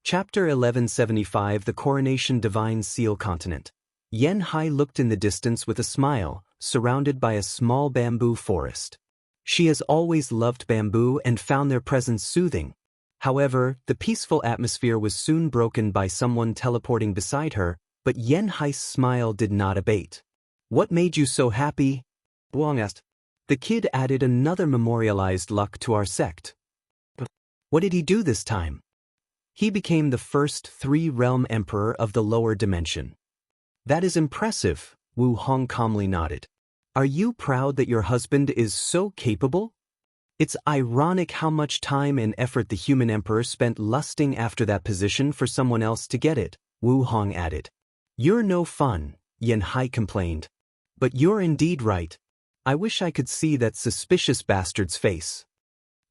Chapter 1175 The Coronation Divine Seal Continent. Yen Hai looked in the distance with a smile, surrounded by a small bamboo forest. She has always loved bamboo and found their presence soothing. However, the peaceful atmosphere was soon broken by someone teleporting beside her, but Yen Hai's smile did not abate. "What made you so happy?" Wang asked. "The kid added another memorialized luck to our sect." "What did he do this time?" "He became the first three-realm emperor of the lower dimension." "That is impressive," Wu Hong calmly nodded. "Are you proud that your husband is so capable?" "It's ironic how much time and effort the human emperor spent lusting after that position for someone else to get it," Wu Hong added. "You're no fun," Yen Hai complained. "But you're indeed right. I wish I could see that suspicious bastard's face."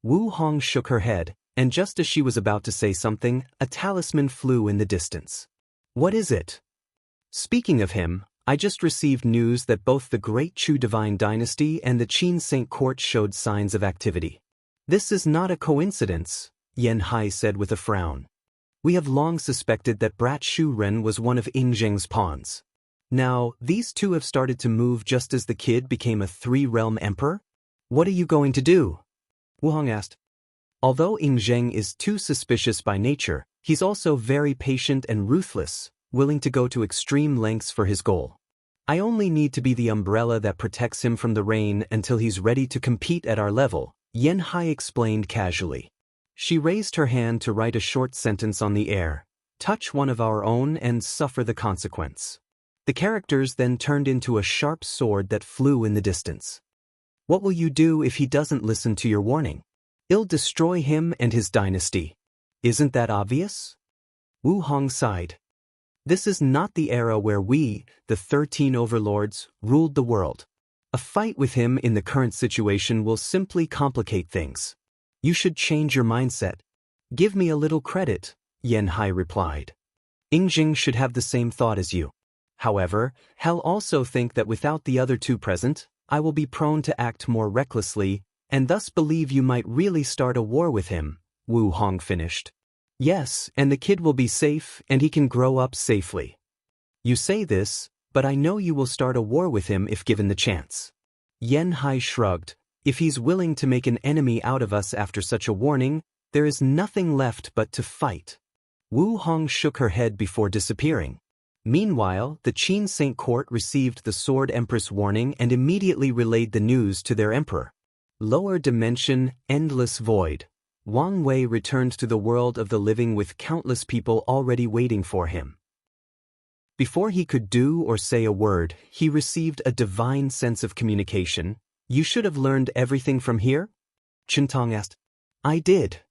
Wu Hong shook her head, and just as she was about to say something, a talisman flew in the distance. "What is it?" "Speaking of him, I just received news that both the Great Chu Divine Dynasty and the Qin Saint Court showed signs of activity." "This is not a coincidence," Yen Hai said with a frown. "We have long suspected that Brat Shu Ren was one of Ingzheng's pawns. Now, these two have started to move just as the kid became a three-realm emperor? What are you going to do?" Wu Hong asked. "Although Ingzheng is too suspicious by nature, he's also very patient and ruthless, willing to go to extreme lengths for his goal. I only need to be the umbrella that protects him from the rain until he's ready to compete at our level," Yen Hai explained casually. She raised her hand to write a short sentence on the air. "Touch one of our own and suffer the consequence." The characters then turned into a sharp sword that flew in the distance. "What will you do if he doesn't listen to your warning?" "It'll destroy him and his dynasty. Isn't that obvious?" Wu Hong sighed. "This is not the era where we, the 13 overlords, ruled the world. A fight with him in the current situation will simply complicate things. You should change your mindset." "Give me a little credit," Yen Hai replied. "Ingzheng should have the same thought as you. However, I'll also think that without the other two present, I will be prone to act more recklessly, and thus believe you might really start a war with him," Wu Hong finished. "Yes, and the kid will be safe and he can grow up safely." "You say this, but I know you will start a war with him if given the chance." Yen Hai shrugged. "If he's willing to make an enemy out of us after such a warning, there is nothing left but to fight." Wu Hong shook her head before disappearing. Meanwhile, the Qin Saint Court received the Sword Empress warning and immediately relayed the news to their emperor. Lower dimension, endless void. Wang Wei returned to the world of the living with countless people already waiting for him. Before he could do or say a word, he received a divine sense of communication. "You should have learned everything from here?" Chintong asked. "I did."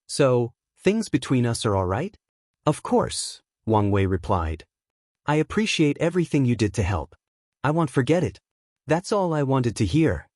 "So, things between us are all right?" "Of course," Wang Wei replied. "I appreciate everything you did to help. I won't forget it." "That's all I wanted to hear."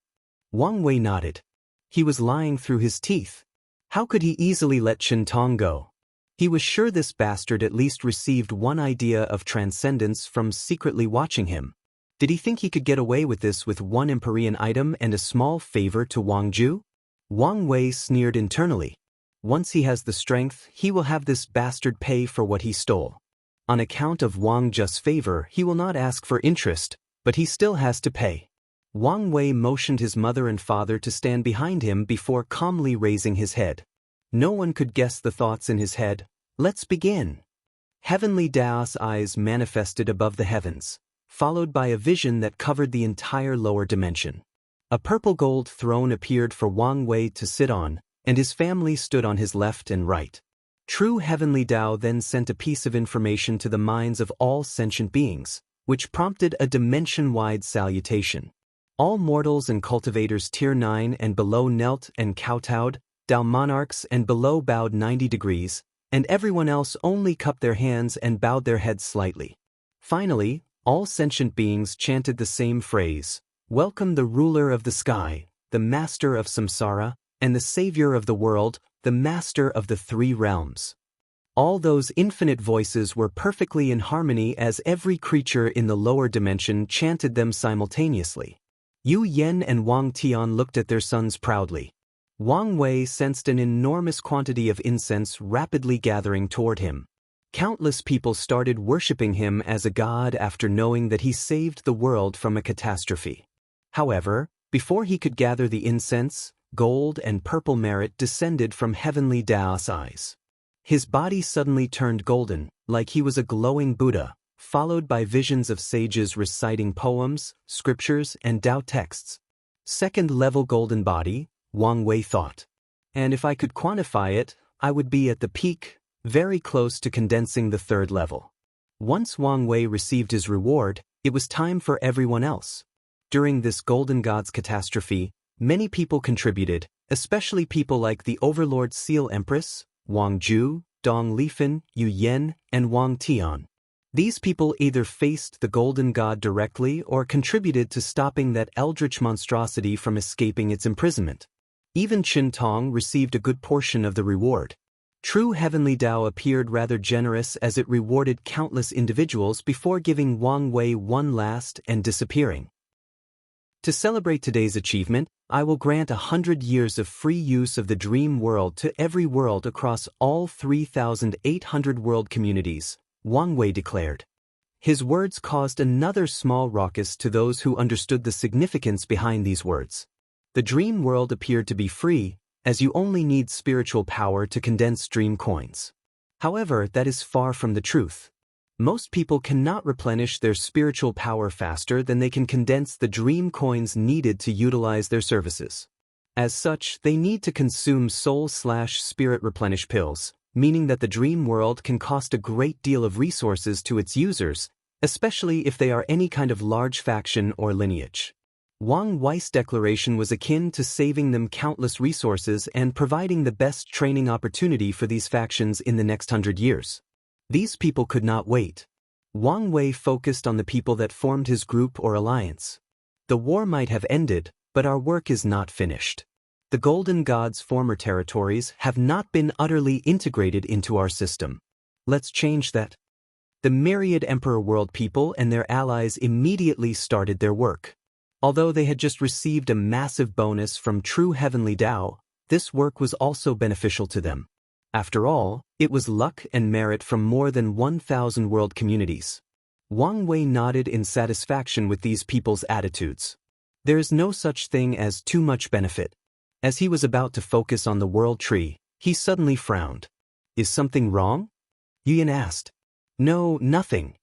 Wang Wei nodded. He was lying through his teeth. How could he easily let Chintong go? He was sure this bastard at least received one idea of transcendence from secretly watching him. Did he think he could get away with this with one Empyrean item and a small favor to Wang Ju? Wang Wei sneered internally. Once he has the strength, he will have this bastard pay for what he stole. On account of Wang Ju's favor, he will not ask for interest, but he still has to pay. Wang Wei motioned his mother and father to stand behind him before calmly raising his head. No one could guess the thoughts in his head. "Let's begin." Heavenly Daos eyes manifested above the heavens, followed by a vision that covered the entire lower dimension. A purple gold throne appeared for Wang Wei to sit on, and his family stood on his left and right. True Heavenly Tao then sent a piece of information to the minds of all sentient beings, which prompted a dimension-wide salutation. All mortals and cultivators Tier 9 and below knelt and kowtowed, Tao monarchs and below bowed 90 degrees, and everyone else only cupped their hands and bowed their heads slightly. Finally, all sentient beings chanted the same phrase, "Welcome the ruler of the sky, the master of samsara, and the savior of the world, the master of the three realms." All those infinite voices were perfectly in harmony as every creature in the lower dimension chanted them simultaneously. Yu Yen and Wang Tian looked at their sons proudly. Wang Wei sensed an enormous quantity of incense rapidly gathering toward him. Countless people started worshipping him as a god after knowing that he saved the world from a catastrophe. However, before he could gather the incense, gold and purple merit descended from heavenly Dao's eyes. His body suddenly turned golden, like he was a glowing Buddha, followed by visions of sages reciting poems, scriptures, and Tao texts. Second-level golden body, Wang Wei thought. And if I could quantify it, I would be at the peak, very close to condensing the third level. Once Wang Wei received his reward, it was time for everyone else. During this Golden Gods catastrophe, many people contributed, especially people like the Overlord Seal Empress, Wang Ju, Dong Lifan, Yu Yen, and Wang Tian. These people either faced the Golden God directly or contributed to stopping that eldritch monstrosity from escaping its imprisonment. Even Qin Tong received a good portion of the reward. True Heavenly Tao appeared rather generous as it rewarded countless individuals before giving Wang Wei one last and disappearing. To celebrate today's achievement, I will grant 100 years of free use of the Dream World to every world across all 3,800 world communities, Wang Wei declared. His words caused another small ruckus to those who understood the significance behind these words. The Dream World appeared to be free, as you only need spiritual power to condense dream coins. However, that is far from the truth. Most people cannot replenish their spiritual power faster than they can condense the dream coins needed to utilize their services. As such, they need to consume soul/spirit replenish pills, meaning that the dream world can cost a great deal of resources to its users, especially if they are any kind of large faction or lineage. Wang Wei's declaration was akin to saving them countless resources and providing the best training opportunity for these factions in the next 100 years. These people could not wait. Wang Wei focused on the people that formed his group or alliance. The war might have ended, but our work is not finished. The Golden Gods' former territories have not been utterly integrated into our system. Let's change that. The myriad Emperor World people and their allies immediately started their work. Although they had just received a massive bonus from true Heavenly Tao, this work was also beneficial to them. After all, it was luck and merit from more than 1,000 world communities. Wang Wei nodded in satisfaction with these people's attitudes. There is no such thing as too much benefit. As he was about to focus on the world tree, he suddenly frowned. Is something wrong? Yuan asked. No, nothing.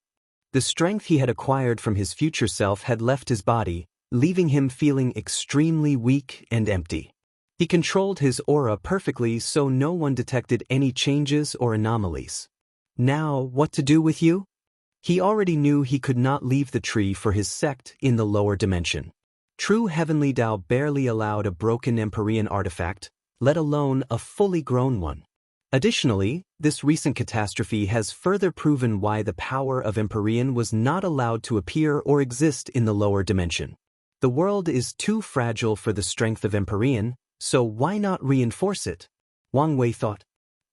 The strength he had acquired from his future self had left his body, leaving him feeling extremely weak and empty. He controlled his aura perfectly so no one detected any changes or anomalies. Now, what to do with you? He already knew he could not leave the tree for his sect in the lower dimension. True Heavenly Tao barely allowed a broken Empyrean artifact, let alone a fully grown one. Additionally, this recent catastrophe has further proven why the power of Empyrean was not allowed to appear or exist in the lower dimension. The world is too fragile for the strength of Empyrean, so why not reinforce it? Wang Wei thought.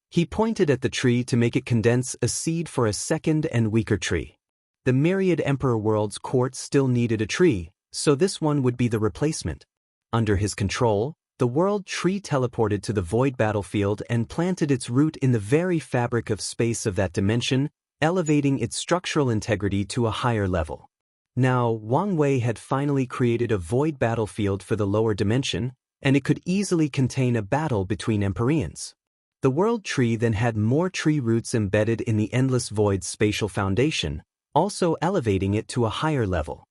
He pointed at the tree to make it condense a seed for a second and weaker tree. The myriad Emperor World's court still needed a tree, so this one would be the replacement. Under his control, the world tree teleported to the void battlefield and planted its root in the very fabric of space of that dimension, elevating its structural integrity to a higher level. Now, Wang Wei had finally created a void battlefield for the lower dimension, and it could easily contain a battle between Empyreans. The world tree then had more tree roots embedded in the endless void's spatial foundation, also elevating it to a higher level.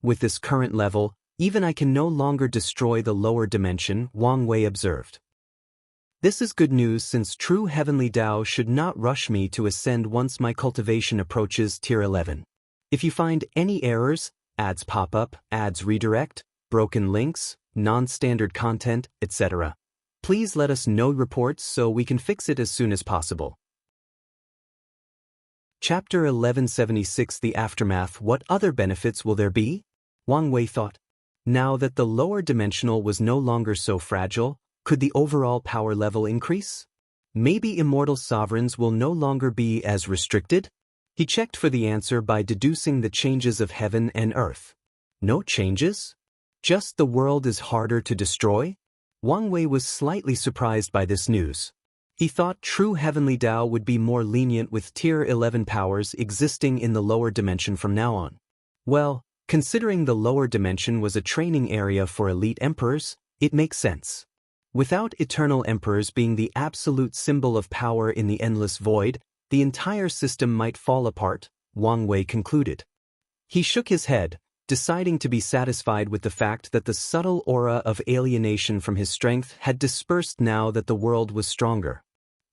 With this current level, even I can no longer destroy the lower dimension, Wang Wei observed. This is good news since true Heavenly Tao should not rush me to ascend once my cultivation approaches tier 11. If you find any errors, ads pop up, ads redirect, broken links, non-standard content, etc., please let us know reports so we can fix it as soon as possible. Chapter 1176 The Aftermath. What other benefits will there be? Wang Wei thought. Now that the lower dimensional was no longer so fragile, could the overall power level increase? Maybe immortal sovereigns will no longer be as restricted? He checked for the answer by deducing the changes of heaven and earth. No changes? Just the world is harder to destroy? Wang Wei was slightly surprised by this news. He thought true heavenly Tao would be more lenient with Tier 11 powers existing in the lower dimension from now on. Well, considering the lower dimension was a training area for elite emperors, it makes sense. Without eternal emperors being the absolute symbol of power in the endless void, the entire system might fall apart, Wang Wei concluded. He shook his head, deciding to be satisfied with the fact that the subtle aura of alienation from his strength had dispersed now that the world was stronger.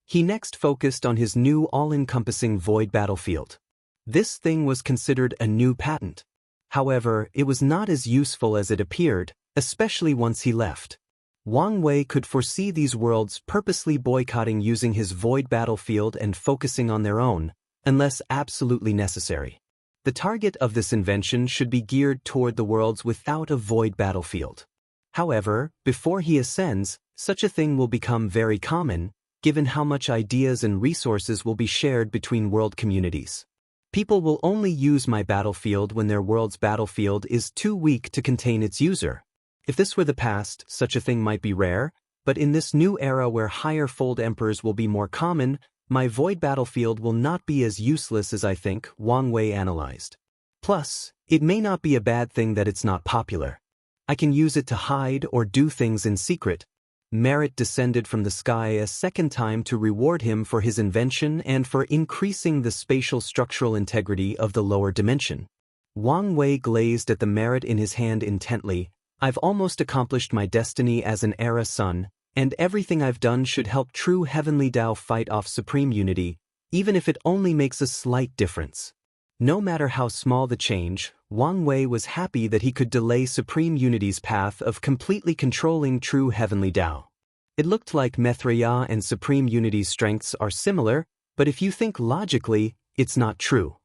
He next focused on his new all-encompassing void battlefield. This thing was considered a new patent. However, it was not as useful as it appeared, especially once he left. Wang Wei could foresee these worlds purposely boycotting using his void battlefield and focusing on their own, unless absolutely necessary. The target of this invention should be geared toward the worlds without a void battlefield. However, before he ascends, such a thing will become very common, given how much ideas and resources will be shared between world communities. People will only use my battlefield when their world's battlefield is too weak to contain its user. If this were the past, such a thing might be rare, but in this new era where higher fold emperors will be more common, my void battlefield will not be as useless as I think, Wang Wei analyzed. Plus, it may not be a bad thing that it's not popular. I can use it to hide or do things in secret. Merit descended from the sky a second time to reward him for his invention and for increasing the spatial structural integrity of the lower dimension. Wang Wei glazed at the merit in his hand intently. I've almost accomplished my destiny as an era son, and everything I've done should help true heavenly Tao fight off supreme unity, even if it only makes a slight difference. No matter how small the change, Wang Wei was happy that he could delay supreme unity's path of completely controlling true heavenly Tao. It looked like Maitreya and supreme unity's strengths are similar, but if you think logically, it's not true.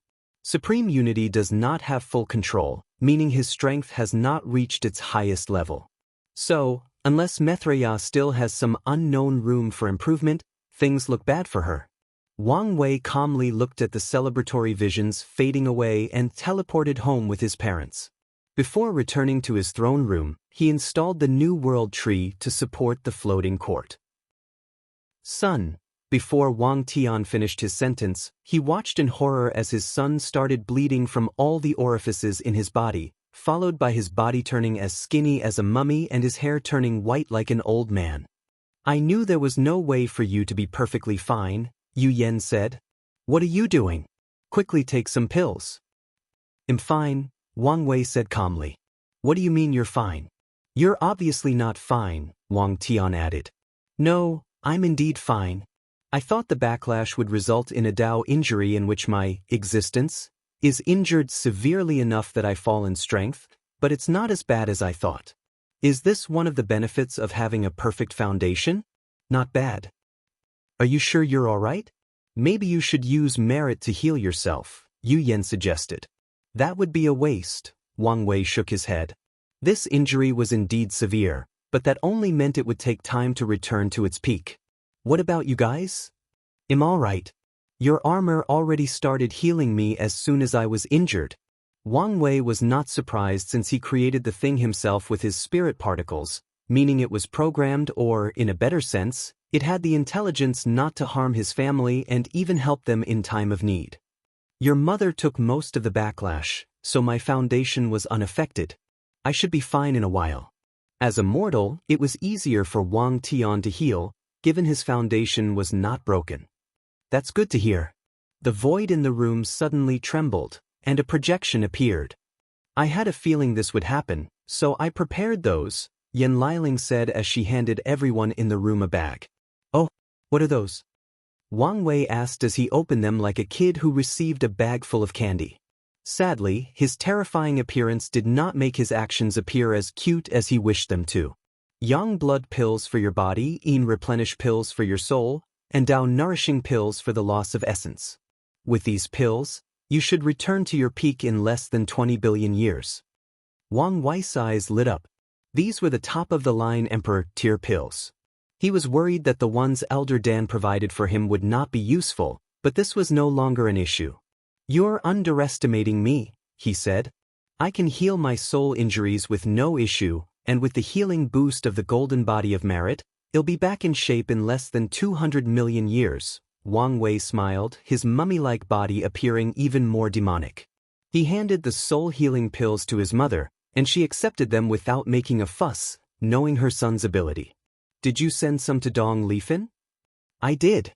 Supreme unity does not have full control, meaning his strength has not reached its highest level. So, unless Maitreya still has some unknown room for improvement, things look bad for her. Wang Wei calmly looked at the celebratory visions fading away and teleported home with his parents. Before returning to his throne room, he installed the new world tree to support the floating court. Son. Before Wang Tian finished his sentence, he watched in horror as his son started bleeding from all the orifices in his body, followed by his body turning as skinny as a mummy and his hair turning white like an old man. I knew there was no way for you to be perfectly fine, Yu Yan said. What are you doing? Quickly take some pills. I'm fine, Wang Wei said calmly. What do you mean you're fine? You're obviously not fine, Wang Tian added. No, I'm indeed fine. I thought the backlash would result in a Tao injury in which my existence is injured severely enough that I fall in strength, but it's not as bad as I thought. Is this one of the benefits of having a perfect foundation? Not bad. Are you sure you're all right? Maybe you should use merit to heal yourself, Yu Yan suggested. That would be a waste, Wang Wei shook his head. This injury was indeed severe, but that only meant it would take time to return to its peak. What about you guys? I'm all right. Your armor already started healing me as soon as I was injured. Wang Wei was not surprised since he created the thing himself with his spirit particles, meaning it was programmed or, in a better sense, it had the intelligence not to harm his family and even help them in time of need. Your mother took most of the backlash, so my foundation was unaffected. I should be fine in a while. As a mortal, it was easier for Wang Tian to heal, given his foundation was not broken. That's good to hear. The void in the room suddenly trembled, and a projection appeared. I had a feeling this would happen, so I prepared those, Yen Liling said as she handed everyone in the room a bag. Oh, what are those? Wang Wei asked as he opened them like a kid who received a bag full of candy. Sadly, his terrifying appearance did not make his actions appear as cute as he wished them to. Yang blood pills for your body, Yin replenish pills for your soul, and Dao nourishing pills for the loss of essence. With these pills, you should return to your peak in less than 20 billion years. Wang Wei's eyes lit up. These were the top-of-the-line Emperor tier pills. He was worried that the ones Elder Dan provided for him would not be useful, but this was no longer an issue. You're underestimating me, he said. I can heal my soul injuries with no issue, and with the healing boost of the golden body of merit, it'll be back in shape in less than 200 million years. Wang Wei smiled, his mummy-like body appearing even more demonic. He handed the soul-healing pills to his mother, and she accepted them without making a fuss, knowing her son's ability. Did you send some to Dong Lifan? I did.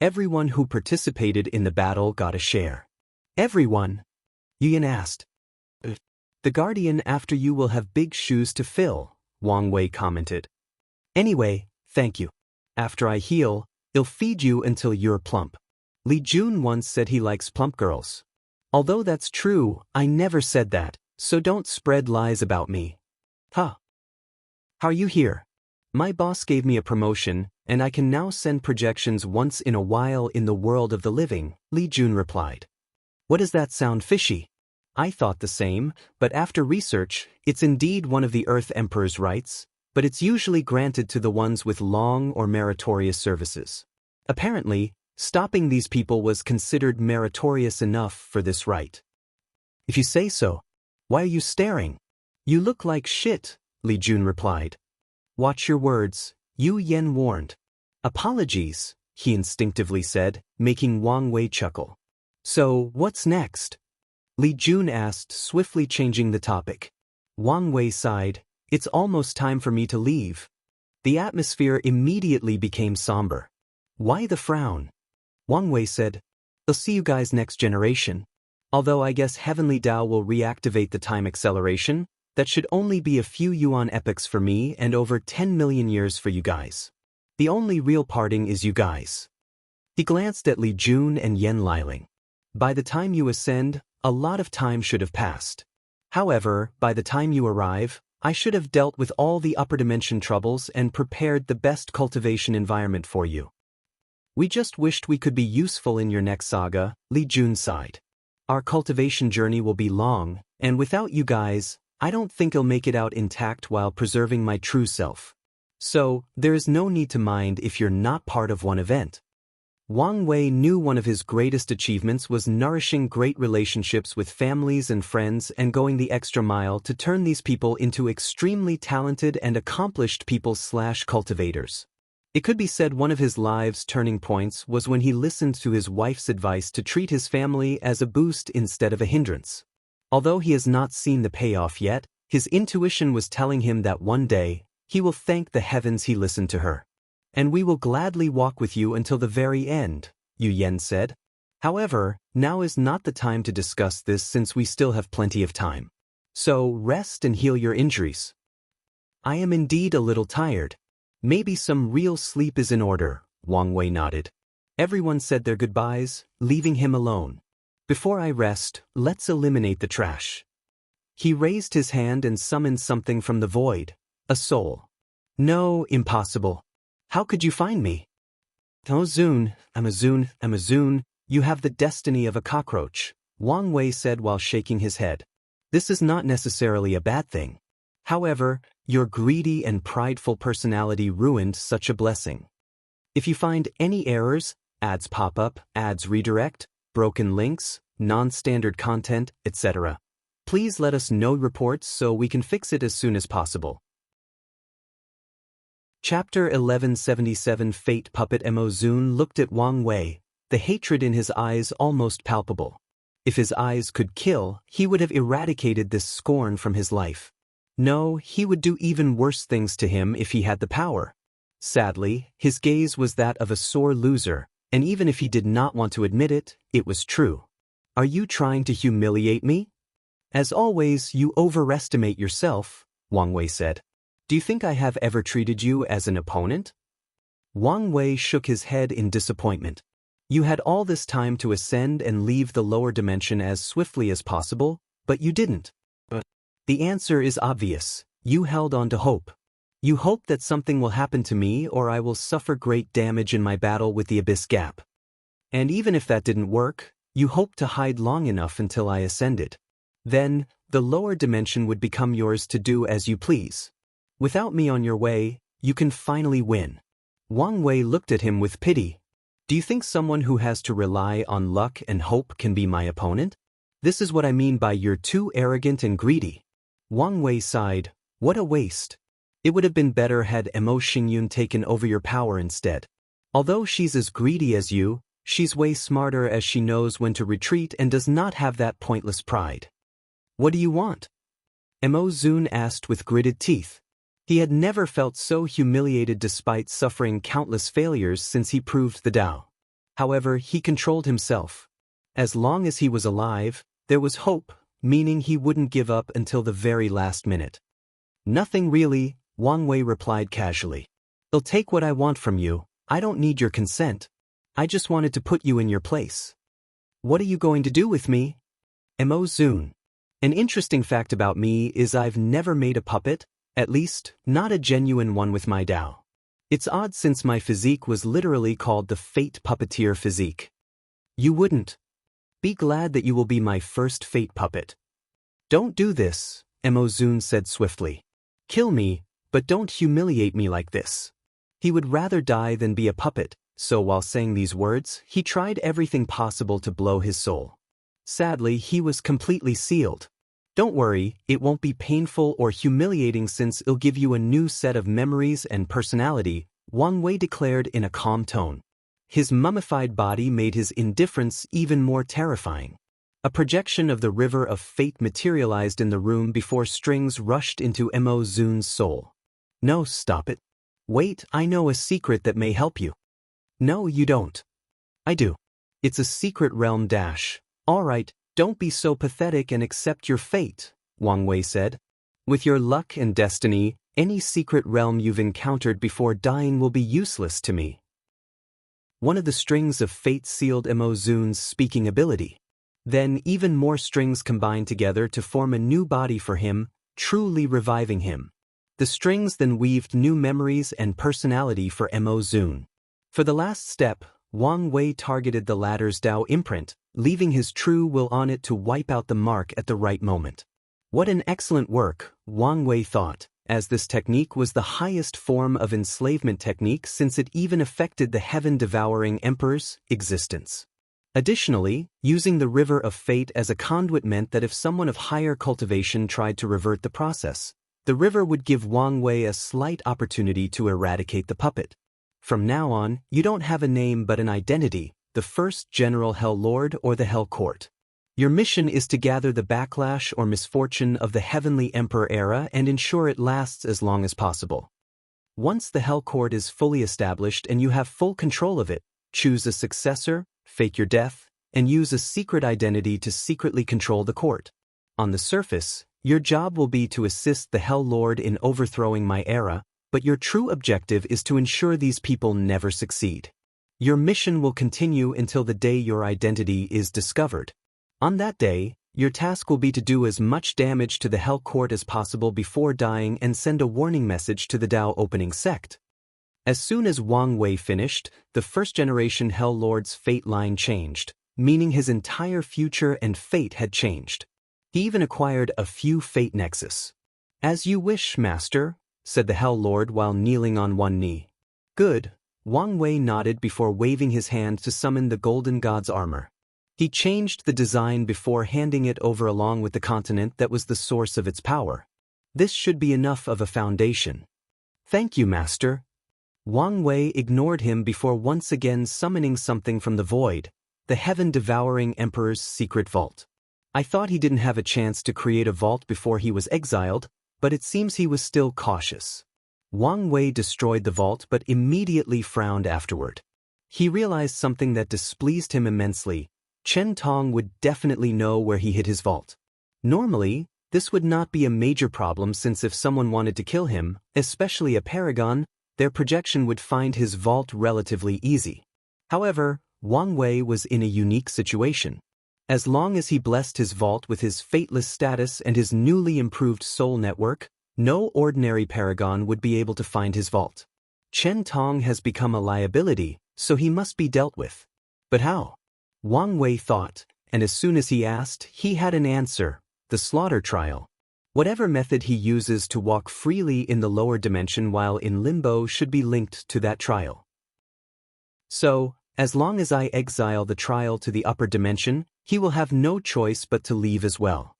Everyone who participated in the battle got a share. Everyone? Yin asked. The guardian after you will have big shoes to fill, Wang Wei commented. Anyway, thank you. After I heal, I'll feed you until you're plump. Li Jun once said he likes plump girls. Although that's true, I never said that, so don't spread lies about me. Huh. How are you here? My boss gave me a promotion, and I can now send projections once in a while in the world of the living, Li Jun replied. What does that sound fishy? I thought the same, but after research, it's indeed one of the Earth Emperor's rights, but it's usually granted to the ones with long or meritorious services. Apparently, stopping these people was considered meritorious enough for this right. If you say so. Why are you staring? You look like shit, Li Jun replied. Watch your words, Yu Yen warned. Apologies, he instinctively said, making Wang Wei chuckle. So, what's next? Li Jun asked, swiftly changing the topic. Wang Wei sighed. It's almost time for me to leave. The atmosphere immediately became somber. Why the frown? Wang Wei said, I'll see you guys next generation. Although I guess Heavenly Tao will reactivate the time acceleration, that should only be a few yuan epochs for me and over 10 million years for you guys. The only real parting is you guys. He glanced at Li Jun and Yen Liling. By the time you ascend, a lot of time should have passed. However, by the time you arrive, I should have dealt with all the upper dimension troubles and prepared the best cultivation environment for you. We just wished we could be useful in your next saga, Li Jun sighed. Our cultivation journey will be long, and without you guys, I don't think I'll make it out intact while preserving my true self. So, there is no need to mind if you're not part of one event. Wang Wei knew one of his greatest achievements was nourishing great relationships with families and friends and going the extra mile to turn these people into extremely talented and accomplished people/cultivators. It could be said one of his life's turning points was when he listened to his wife's advice to treat his family as a boost instead of a hindrance. Although he has not seen the payoff yet, his intuition was telling him that one day, he will thank the heavens he listened to her. And we will gladly walk with you until the very end, Yu Yen said. However, now is not the time to discuss this since we still have plenty of time. So, rest and heal your injuries. I am indeed a little tired. Maybe some real sleep is in order, Wang Wei nodded. Everyone said their goodbyes, leaving him alone. Before I rest, let's eliminate the trash. He raised his hand and summoned something from the void, a soul. No, impossible. How could you find me? Oh Zun, I'm a Zun, you have the destiny of a cockroach, Wang Wei said while shaking his head. This is not necessarily a bad thing. However, your greedy and prideful personality ruined such a blessing. If you find any errors, ads pop up, ads redirect, broken links, non-standard content, etc., please let us know reports so we can fix it as soon as possible. Chapter 1177 Fate Puppet Mo Zun looked at Wang Wei, the hatred in his eyes almost palpable. If his eyes could kill, he would have eradicated this scorn from his life. No, he would do even worse things to him if he had the power. Sadly, his gaze was that of a sore loser, and even if he did not want to admit it, it was true. Are you trying to humiliate me? As always, you overestimate yourself, Wang Wei said. Do you think I have ever treated you as an opponent? Wang Wei shook his head in disappointment. You had all this time to ascend and leave the lower dimension as swiftly as possible, but you didn't. The answer is obvious. You held on to hope. You hope that something will happen to me or I will suffer great damage in my battle with the Abyss Gap. And even if that didn't work, you hoped to hide long enough until I ascended. Then, the lower dimension would become yours to do as you please. Without me on your way, you can finally win. Wang Wei looked at him with pity. Do you think someone who has to rely on luck and hope can be my opponent? This is what I mean by you're too arrogant and greedy. Wang Wei sighed. What a waste. It would have been better had Emo Xingyun taken over your power instead. Although she's as greedy as you, she's way smarter as she knows when to retreat and does not have that pointless pride. What do you want? Emo Zun asked with gritted teeth. He had never felt so humiliated despite suffering countless failures since he proved the Tao. However, he controlled himself. As long as he was alive, there was hope, meaning he wouldn't give up until the very last minute. Nothing really, Wang Wei replied casually. I'll take what I want from you, I don't need your consent. I just wanted to put you in your place. What are you going to do with me? Emo Zun. An interesting fact about me is I've never made a puppet, at least, not a genuine one with my Tao. It's odd since my physique was literally called the Fate Puppeteer physique. You wouldn't. Be glad that you will be my first Fate puppet. Don't do this, Emo Zun said swiftly. Kill me, but don't humiliate me like this. He would rather die than be a puppet, so while saying these words, he tried everything possible to blow his soul. Sadly, he was completely sealed. Don't worry, it won't be painful or humiliating since it'll give you a new set of memories and personality, Wang Wei declared in a calm tone. His mummified body made his indifference even more terrifying. A projection of the river of fate materialized in the room before strings rushed into Emo Zun's soul. No, stop it. Wait, I know a secret that may help you. No, you don't. I do. It's a secret realm dash. All right. Don't be so pathetic and accept your fate, Wang Wei said. With your luck and destiny, any secret realm you've encountered before dying will be useless to me. One of the strings of fate sealed Emo Zun's speaking ability. Then even more strings combined together to form a new body for him, truly reviving him. The strings then weaved new memories and personality for Emo Zun. For the last step, Wang Wei targeted the latter's Tao imprint, leaving his true will on it to wipe out the mark at the right moment. What an excellent work, Wang Wei thought, as this technique was the highest form of enslavement technique since it even affected the heaven-devouring emperor's existence. Additionally, using the river of fate as a conduit meant that if someone of higher cultivation tried to revert the process, the river would give Wang Wei a slight opportunity to eradicate the puppet. From now on, you don't have a name but an identity, the first General Hell Lord or the Hell Court. Your mission is to gather the backlash or misfortune of the Heavenly Emperor era and ensure it lasts as long as possible. Once the Hell Court is fully established and you have full control of it, choose a successor, fake your death, and use a secret identity to secretly control the court. On the surface, your job will be to assist the Hell Lord in overthrowing my era, but your true objective is to ensure these people never succeed. Your mission will continue until the day your identity is discovered. On that day, your task will be to do as much damage to the Hell Court as possible before dying and send a warning message to the Tao opening sect. As soon as Wang Wei finished, the first-generation Hell Lord's fate line changed, meaning his entire future and fate had changed. He even acquired a few fate nexus. As you wish, Master, said the Hell Lord while kneeling on one knee. Good, Wang Wei nodded before waving his hand to summon the Golden God's armor. He changed the design before handing it over along with the continent that was the source of its power. This should be enough of a foundation. Thank you, Master. Wang Wei ignored him before once again summoning something from the void, the heaven-devouring Emperor's secret vault. I thought he didn't have a chance to create a vault before he was exiled, but it seems he was still cautious. Wang Wei destroyed the vault but immediately frowned afterward. He realized something that displeased him immensely. Chen Tong would definitely know where he hid his vault. Normally, this would not be a major problem since if someone wanted to kill him, especially a Paragon, their projection would find his vault relatively easy. However, Wang Wei was in a unique situation. As long as he blessed his vault with his fateless status and his newly improved soul network, no ordinary Paragon would be able to find his vault. Chen Tong has become a liability, so he must be dealt with. But how? Wang Wei thought, and as soon as he asked, he had an answer: the slaughter trial. Whatever method he uses to walk freely in the lower dimension while in limbo should be linked to that trial. So, as long as I exile the trial to the upper dimension, he will have no choice but to leave as well.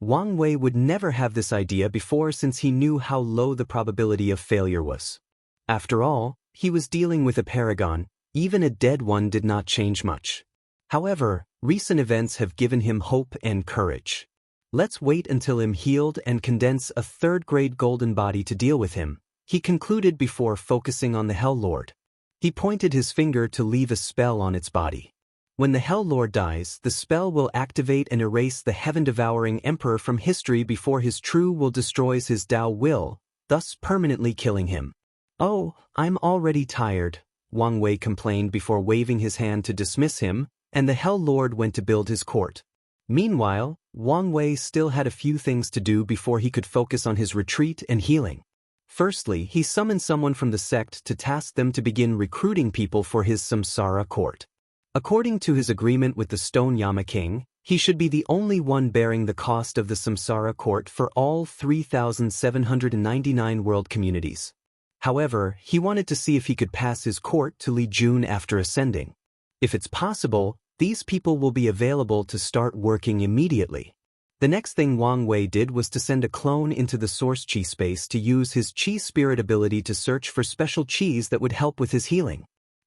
Wang Wei would never have this idea before since he knew how low the probability of failure was. After all, he was dealing with a paragon, even a dead one did not change much. However, recent events have given him hope and courage. Let's wait until I'm healed and condense a third-grade golden body to deal with him, he concluded before focusing on the Hell Lord. He pointed his finger to leave a spell on its body. When the Hell Lord dies, the spell will activate and erase the heaven-devouring emperor from history before his true will destroys his Tao will, thus permanently killing him. Oh, I'm already tired, Wang Wei complained before waving his hand to dismiss him, and the Hell Lord went to build his court. Meanwhile, Wang Wei still had a few things to do before he could focus on his retreat and healing. Firstly, he summoned someone from the sect to task them to begin recruiting people for his Samsara court. According to his agreement with the Stone Yama King, he should be the only one bearing the cost of the Samsara court for all 3,799 world communities. However, he wanted to see if he could pass his court to Li Jun after ascending. If it's possible, these people will be available to start working immediately. The next thing Wang Wei did was to send a clone into the source chi space to use his chi spirit ability to search for special chis that would help with his healing.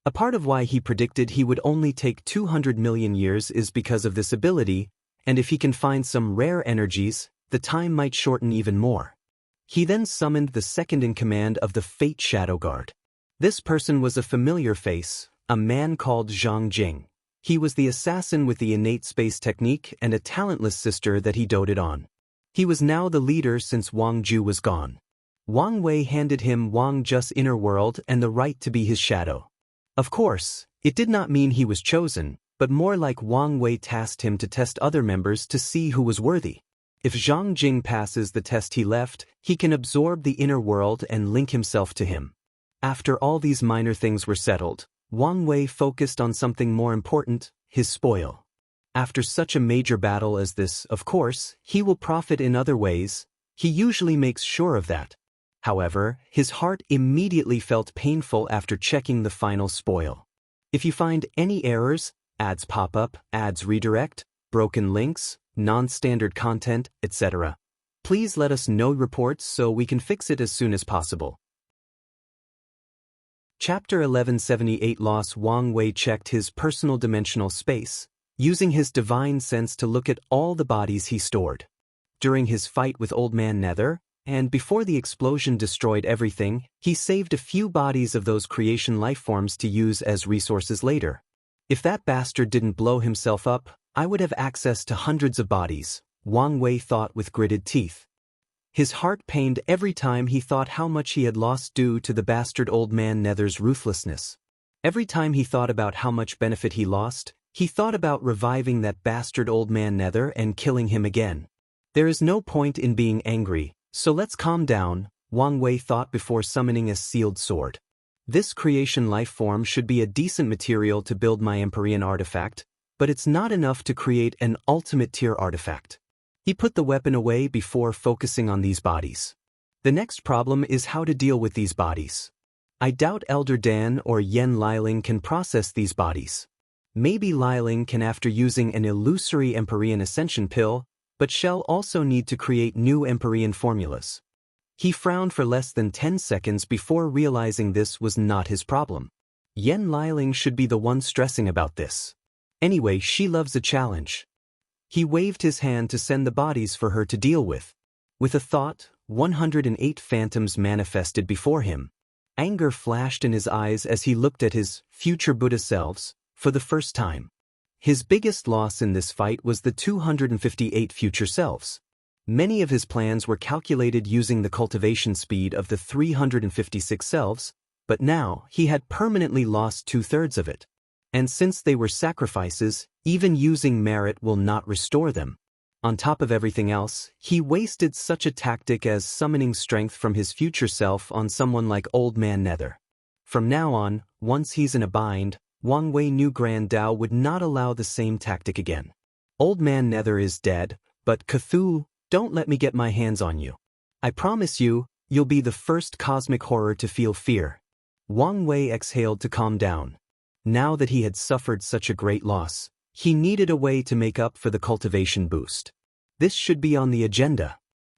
A part of why he predicted he would only take 200 million years is because of this ability, and if he can find some rare energies, the time might shorten even more. He then summoned the second-in-command of the Fate Shadow Guard. This person was a familiar face, a man called Zhang Jing. He was the assassin with the innate space technique and a talentless sister that he doted on. He was now the leader since Wang Ju was gone. Wang Wei handed him Wang Ju's inner world and the right to be his shadow. Of course, it did not mean he was chosen, but more like Wang Wei tasked him to test other members to see who was worthy. If Zhang Jing passes the test he left, he can absorb the inner world and link himself to him. After all these minor things were settled, Wang Wei focused on something more important, his spoil. After such a major battle as this, of course, he will profit in other ways. He usually makes sure of that. However, his heart immediately felt painful after checking the final spoil. If you find any errors, ads pop up, ads redirect, broken links, non-standard content, etc., please let us know reports so we can fix it as soon as possible. Chapter 1178 Loss Wang Wei checked his personal dimensional space, using his divine sense to look at all the bodies he stored. During his fight with Old Man Nether, and before the explosion destroyed everything, he saved a few bodies of those creation lifeforms to use as resources later. If that bastard didn't blow himself up, I would have access to hundreds of bodies, Wang Wei thought with gritted teeth. His heart pained every time he thought how much he had lost due to the bastard Old Man Nether's ruthlessness. Every time he thought about how much benefit he lost, he thought about reviving that bastard Old Man Nether and killing him again. There is no point in being angry, so let's calm down, Wang Wei thought before summoning a sealed sword. This creation life form should be a decent material to build my Empyrean artifact, but it's not enough to create an ultimate tier artifact. He put the weapon away before focusing on these bodies. The next problem is how to deal with these bodies. I doubt Elder Dan or Yen Liling can process these bodies. Maybe Liling can after using an illusory Empyrean Ascension pill, but shall also need to create new Empyrean formulas. He frowned for less than 10 seconds before realizing this was not his problem. Yen Liling should be the one stressing about this. Anyway, she loves a challenge. He waved his hand to send the bodies for her to deal with. With a thought, 108 phantoms manifested before him. Anger flashed in his eyes as he looked at his future Buddha selves for the first time. His biggest loss in this fight was the 258 future selves. Many of his plans were calculated using the cultivation speed of the 356 selves, but now he had permanently lost 2/3 of it. And since they were sacrifices, even using merit will not restore them. On top of everything else, he wasted such a tactic as summoning strength from his future self on someone like Old Man Nether. From now on, once he's in a bind, Wang Wei knew Grand Tao would not allow the same tactic again. Old Man Nether is dead, but Cthulhu, don't let me get my hands on you. I promise you, you'll be the first cosmic horror to feel fear. Wang Wei exhaled to calm down. Now that he had suffered such a great loss, he needed a way to make up for the cultivation boost. This should be on the agenda.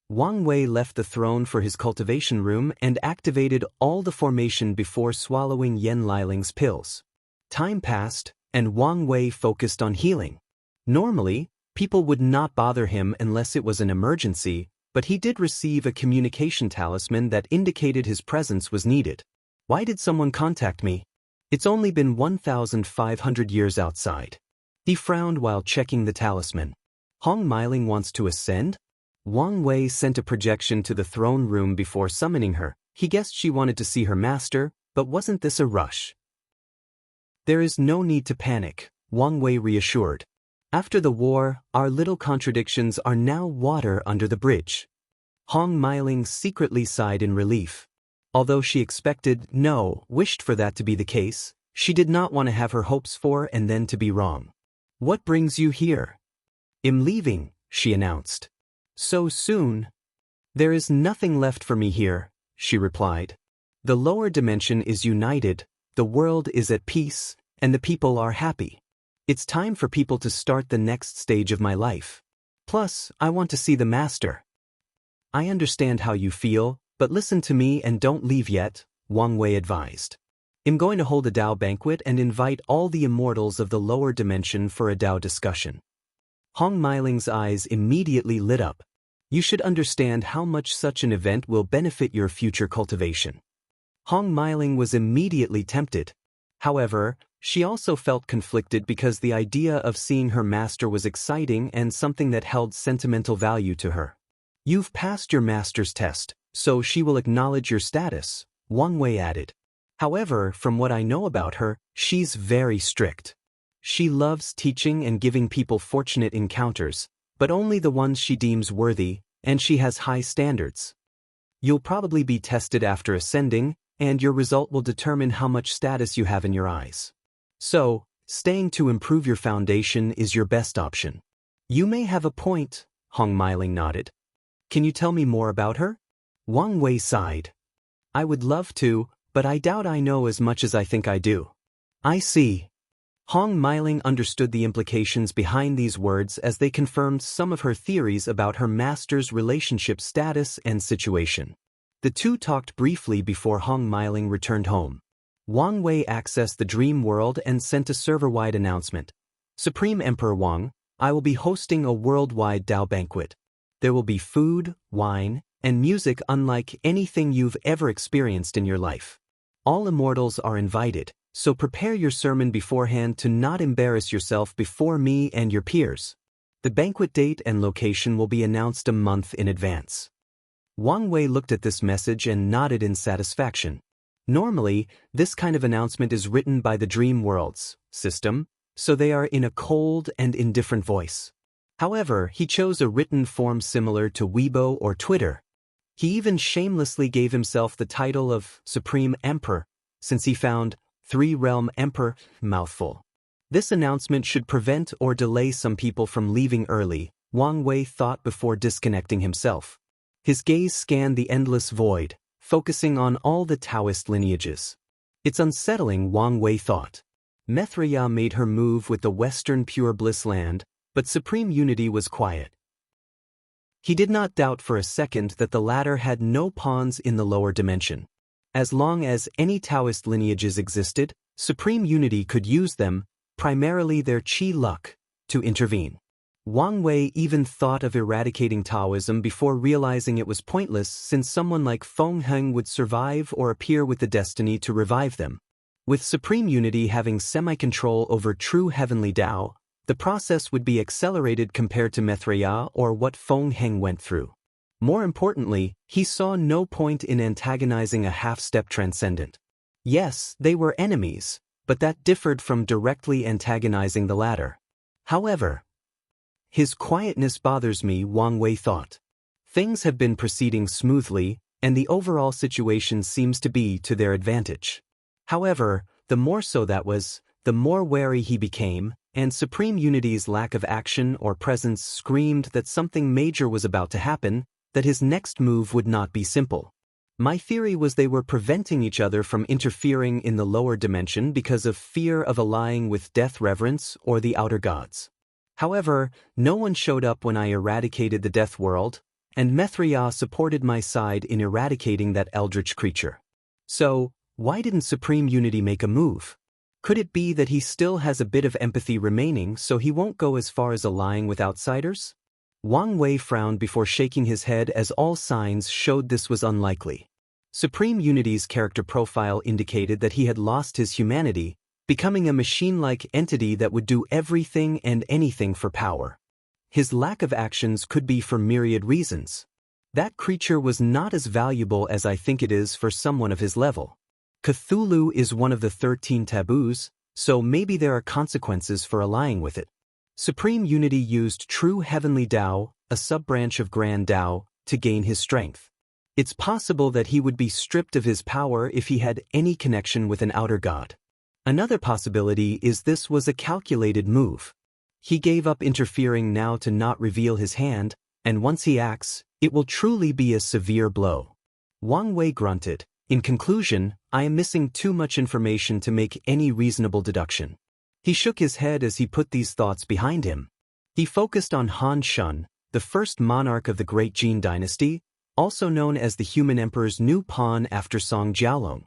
Wang Wei left the throne for his cultivation room and activated all the formation before swallowing Yen Liling's pills. Time passed, and Wang Wei focused on healing. Normally, people would not bother him unless it was an emergency, but he did receive a communication talisman that indicated his presence was needed. Why did someone contact me? It's only been 1,500 years outside. He frowned while checking the talisman. Hong Meiling wants to ascend? Wang Wei sent a projection to the throne room before summoning her. He guessed she wanted to see her master, but wasn't this a rush? There is no need to panic, Wang Wei reassured. After the war, our little contradictions are now water under the bridge. Hong Meiling secretly sighed in relief. Although she wished for that to be the case, she did not want to have her hopes for and then to be wrong. What brings you here? I'm leaving, she announced. So soon? There is nothing left for me here, she replied. The lower dimension is united, the world is at peace, and the people are happy. It's time for people to start the next stage of my life. Plus, I want to see the master. I understand how you feel, but listen to me and don't leave yet, Wang Wei advised. I'm going to hold a Dao banquet and invite all the immortals of the lower dimension for a Dao discussion. Hong Meiling's eyes immediately lit up. You should understand how much such an event will benefit your future cultivation. Hong Meiling was immediately tempted. However, she also felt conflicted because the idea of seeing her master was exciting and something that held sentimental value to her. You've passed your master's test, so she will acknowledge your status, Wang Wei added. However, from what I know about her, she's very strict. She loves teaching and giving people fortunate encounters, but only the ones she deems worthy, and she has high standards. You'll probably be tested after ascending, and your result will determine how much status you have in your eyes. So, staying to improve your foundation is your best option. You may have a point, Hong Meiling nodded. Can you tell me more about her? Wang Wei sighed. I would love to, but I doubt I know as much as I think I do. I see. Hong Meiling understood the implications behind these words as they confirmed some of her theories about her master's relationship status and situation. The two talked briefly before Hong Meiling returned home. Wang Wei accessed the dream world and sent a server-wide announcement. Supreme Emperor Wang, I will be hosting a worldwide Dao banquet. There will be food, wine, and music unlike anything you've ever experienced in your life. All immortals are invited, so prepare your sermon beforehand to not embarrass yourself before me and your peers. The banquet date and location will be announced a month in advance. Wang Wei looked at this message and nodded in satisfaction. Normally, this kind of announcement is written by the Dream Worlds system, so they are in a cold and indifferent voice. However, he chose a written form similar to Weibo or Twitter. He even shamelessly gave himself the title of Supreme Emperor, since he found Three-Realm Emperor mouthful. This announcement should prevent or delay some people from leaving early, Wang Wei thought before disconnecting himself. His gaze scanned the endless void, focusing on all the Taoist lineages. It's unsettling, Wang Wei thought. Mithriya made her move with the Western Pure Bliss land, but Supreme Unity was quiet. He did not doubt for a second that the latter had no pawns in the lower dimension. As long as any Taoist lineages existed, Supreme Unity could use them, primarily their Qi luck, to intervene. Wang Wei even thought of eradicating Taoism before realizing it was pointless since someone like Feng Heng would survive or appear with the destiny to revive them. With Supreme Unity having semi-control over true heavenly Tao, the process would be accelerated compared to Mithriya or what Feng Heng went through. More importantly, he saw no point in antagonizing a half-step transcendent. Yes, they were enemies, but that differed from directly antagonizing the latter. However, his quietness bothers me, Wang Wei thought. Things have been proceeding smoothly, and the overall situation seems to be to their advantage. However, the more so that was, the more wary he became, and Supreme Unity's lack of action or presence screamed that something major was about to happen, that his next move would not be simple. My theory was they were preventing each other from interfering in the lower dimension because of fear of allying with Death Reverence or the Outer Gods. However, no one showed up when I eradicated the Death World, and Mithriya supported my side in eradicating that eldritch creature. So, why didn't Supreme Unity make a move? Could it be that he still has a bit of empathy remaining so he won't go as far as allying with outsiders? Wang Wei frowned before shaking his head as all signs showed this was unlikely. Supreme Unity's character profile indicated that he had lost his humanity, becoming a machine-like entity that would do everything and anything for power. His lack of actions could be for myriad reasons. That creature was not as valuable as I think it is for someone of his level. Cthulhu is one of the 13 taboos, so maybe there are consequences for allying with it. Supreme Unity used True Heavenly Tao, a sub-branch of Grand Tao, to gain his strength. It's possible that he would be stripped of his power if he had any connection with an outer god. Another possibility is this was a calculated move. He gave up interfering now to not reveal his hand, and once he acts, it will truly be a severe blow. Wang Wei grunted. In conclusion, I am missing too much information to make any reasonable deduction. He shook his head as he put these thoughts behind him. He focused on Han Shun, the first monarch of the Great Jin dynasty, also known as the human emperor's new pawn after Song Jiaolong.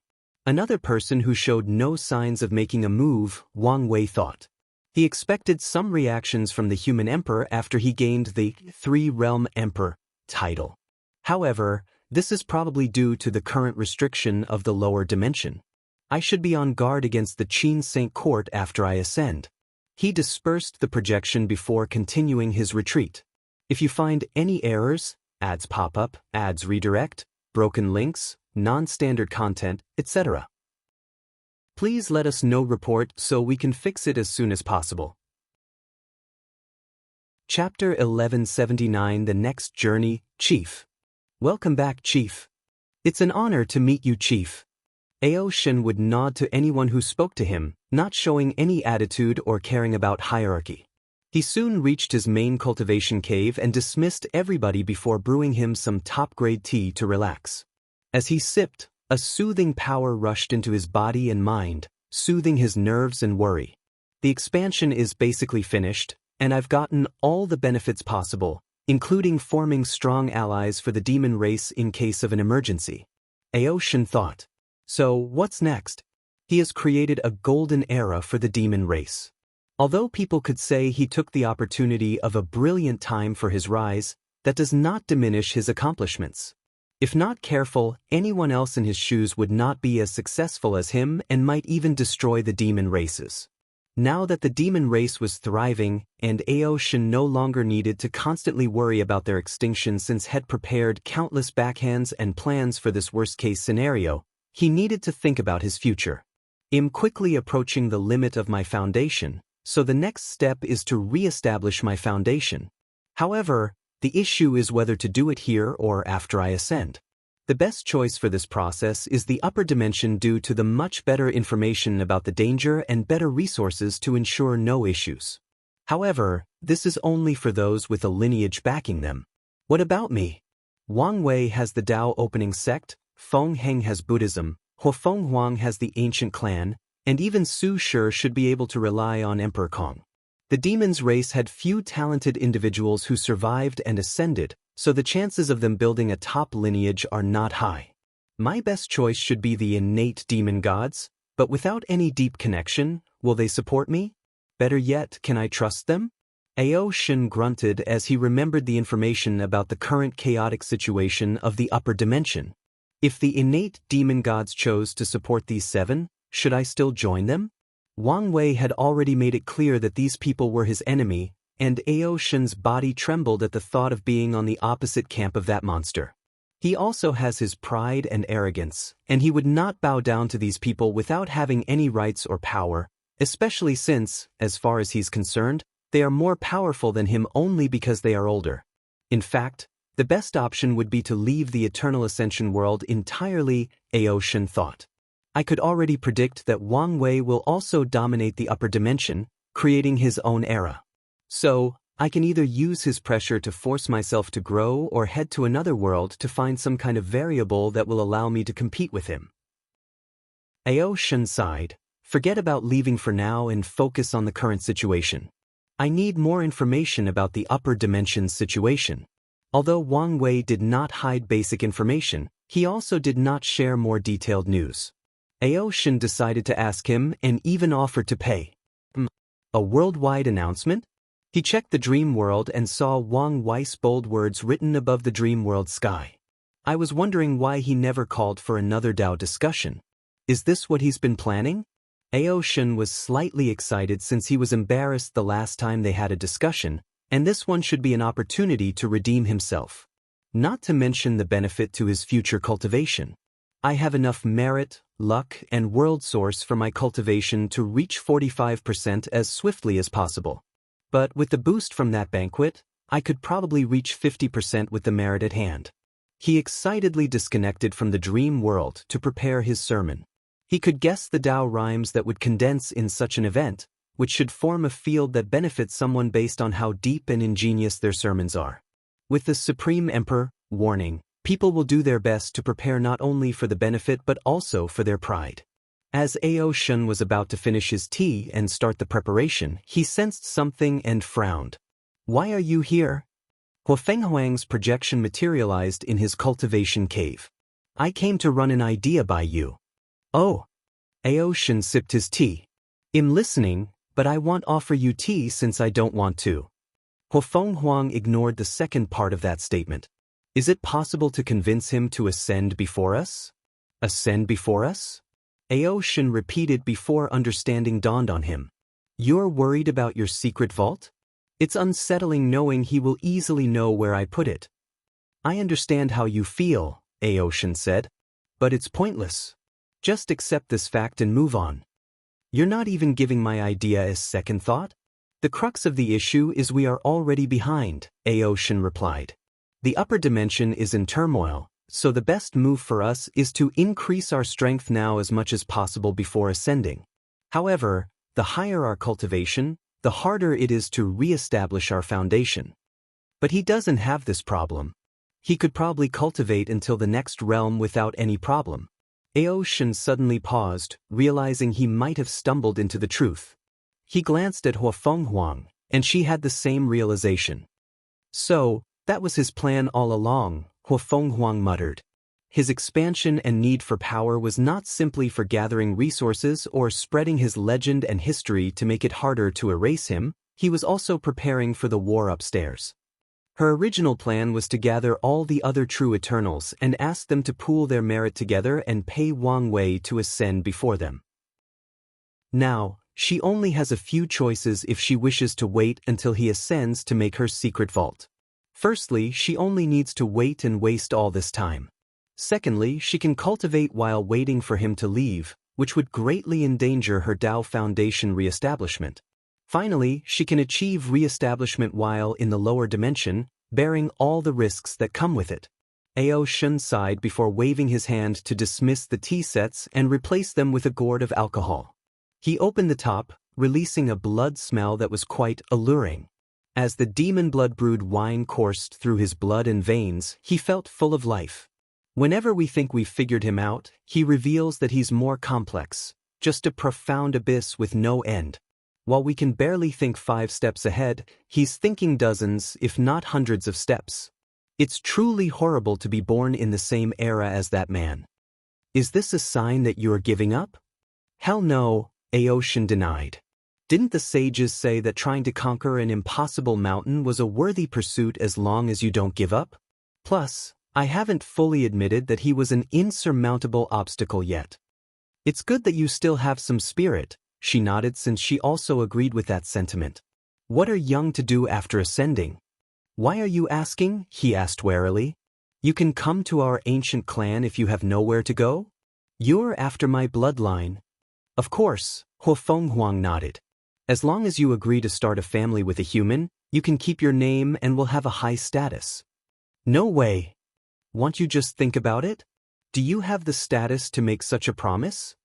Another person who showed no signs of making a move, Wang Wei thought. He expected some reactions from the human emperor after he gained the Three-Realm Emperor title. However, this is probably due to the current restriction of the lower dimension. I should be on guard against the Qin Saint Court after I ascend. He dispersed the projection before continuing his retreat. If you find any errors, ads pop up, ads redirect, broken links, non-standard content, etc., please let us know. Report so we can fix it as soon as possible. Chapter 1179 The Next Journey, Chief. Welcome back, Chief. It's an honor to meet you, Chief. Aoshin would nod to anyone who spoke to him, not showing any attitude or caring about hierarchy. He soon reached his main cultivation cave and dismissed everybody before brewing him some top-grade tea to relax. As he sipped, a soothing power rushed into his body and mind, soothing his nerves and worry. The expansion is basically finished, and I've gotten all the benefits possible, including forming strong allies for the demon race in case of an emergency. Aoshin thought. So, what's next? He has created a golden era for the demon race. Although people could say he took the opportunity of a brilliant time for his rise, that does not diminish his accomplishments. If not careful, anyone else in his shoes would not be as successful as him and might even destroy the demon races. Now that the demon race was thriving, and Aoshin no longer needed to constantly worry about their extinction since had prepared countless backhands and plans for this worst-case scenario, he needed to think about his future. I'm quickly approaching the limit of my foundation, so the next step is to re-establish my foundation. However, the issue is whether to do it here or after I ascend. The best choice for this process is the upper dimension due to the much better information about the danger and better resources to ensure no issues. However, this is only for those with a lineage backing them. What about me? Wang Wei has the Tao opening sect, Feng Heng has Buddhism, Huofeng Huang has the ancient clan, and even Su Shi should be able to rely on Emperor Kong. The demon's race had few talented individuals who survived and ascended, so the chances of them building a top lineage are not high. My best choice should be the innate demon gods, but without any deep connection, will they support me? Better yet, can I trust them? Aoshin grunted as he remembered the information about the current chaotic situation of the upper dimension. If the innate demon gods chose to support these 7, should I still join them? Wang Wei had already made it clear that these people were his enemy, and Aoshin's body trembled at the thought of being on the opposite camp of that monster. He also has his pride and arrogance, and he would not bow down to these people without having any rights or power, especially since, as far as he's concerned, they are more powerful than him only because they are older. In fact, the best option would be to leave the Eternal Ascension world entirely, Aoshin thought. I could already predict that Wang Wei will also dominate the upper dimension, creating his own era. So, I can either use his pressure to force myself to grow or head to another world to find some kind of variable that will allow me to compete with him. Aoshin sighed. Forget about leaving for now and focus on the current situation. I need more information about the upper dimensions situation. Although Wang Wei did not hide basic information, he also did not share more detailed news. Aoshin decided to ask him and even offered to pay. A worldwide announcement? He checked the dream world and saw Wang Wei's bold words written above the dream world sky. I was wondering why he never called for another Dao discussion. Is this what he's been planning? Aoshin was slightly excited since he was embarrassed the last time they had a discussion, and this one should be an opportunity to redeem himself. Not to mention the benefit to his future cultivation. I have enough merit, luck, and world source for my cultivation to reach 45% as swiftly as possible. But with the boost from that banquet, I could probably reach 50% with the merit at hand. He excitedly disconnected from the dream world to prepare his sermon. He could guess the Tao rhymes that would condense in such an event, which should form a field that benefits someone based on how deep and ingenious their sermons are. With the Supreme Emperor, warning, people will do their best to prepare not only for the benefit but also for their pride. As Aoshin was about to finish his tea and start the preparation, he sensed something and frowned. Why are you here? Huafenghuang's projection materialized in his cultivation cave. I came to run an idea by you. Oh. Aoshin sipped his tea. I'm listening, but I won't offer you tea since I don't want to. Huafenghuang ignored the second part of that statement. Is it possible to convince him to ascend before us? Ascend before us? Aoshin repeated before understanding dawned on him. You're worried about your secret vault? It's unsettling knowing he will easily know where I put it. I understand how you feel, Aoshin said, but it's pointless. Just accept this fact and move on. You're not even giving my idea a second thought? The crux of the issue is we are already behind, Aoshin replied. The upper dimension is in turmoil, so the best move for us is to increase our strength now as much as possible before ascending. However, the higher our cultivation, the harder it is to re-establish our foundation. But he doesn't have this problem. He could probably cultivate until the next realm without any problem. Aoshin suddenly paused, realizing he might have stumbled into the truth. He glanced at Huafenghuang, and she had the same realization. So, that was his plan all along, Huafenghuang muttered. His expansion and need for power was not simply for gathering resources or spreading his legend and history to make it harder to erase him, he was also preparing for the war upstairs. Her original plan was to gather all the other true Eternals and ask them to pool their merit together and pay Wang Wei to ascend before them. Now, she only has a few choices if she wishes to wait until he ascends to make her secret vault. Firstly, she only needs to wait and waste all this time. Secondly, she can cultivate while waiting for him to leave, which would greatly endanger her Tao Foundation re-establishment. Finally, she can achieve re-establishment while in the lower dimension, bearing all the risks that come with it. Aoshin sighed before waving his hand to dismiss the tea sets and replace them with a gourd of alcohol. He opened the top, releasing a blood smell that was quite alluring. As the demon blood-brewed wine coursed through his blood and veins, he felt full of life. Whenever we think we've figured him out, he reveals that he's more complex, just a profound abyss with no end. While we can barely think 5 steps ahead, he's thinking dozens, if not hundreds of steps. It's truly horrible to be born in the same era as that man. Is this a sign that you're giving up? Hell no, Aoshin denied. Didn't the sages say that trying to conquer an impossible mountain was a worthy pursuit as long as you don't give up? Plus, I haven't fully admitted that he was an insurmountable obstacle yet. It's good that you still have some spirit, she nodded since she also agreed with that sentiment. What are young to do after ascending? Why are you asking? He asked warily. You can come to our ancient clan if you have nowhere to go? You're after my bloodline. Of course, Huafenghuang nodded. As long as you agree to start a family with a human, you can keep your name and will have a high status. No way. Won't you just think about it? Do you have the status to make such a promise?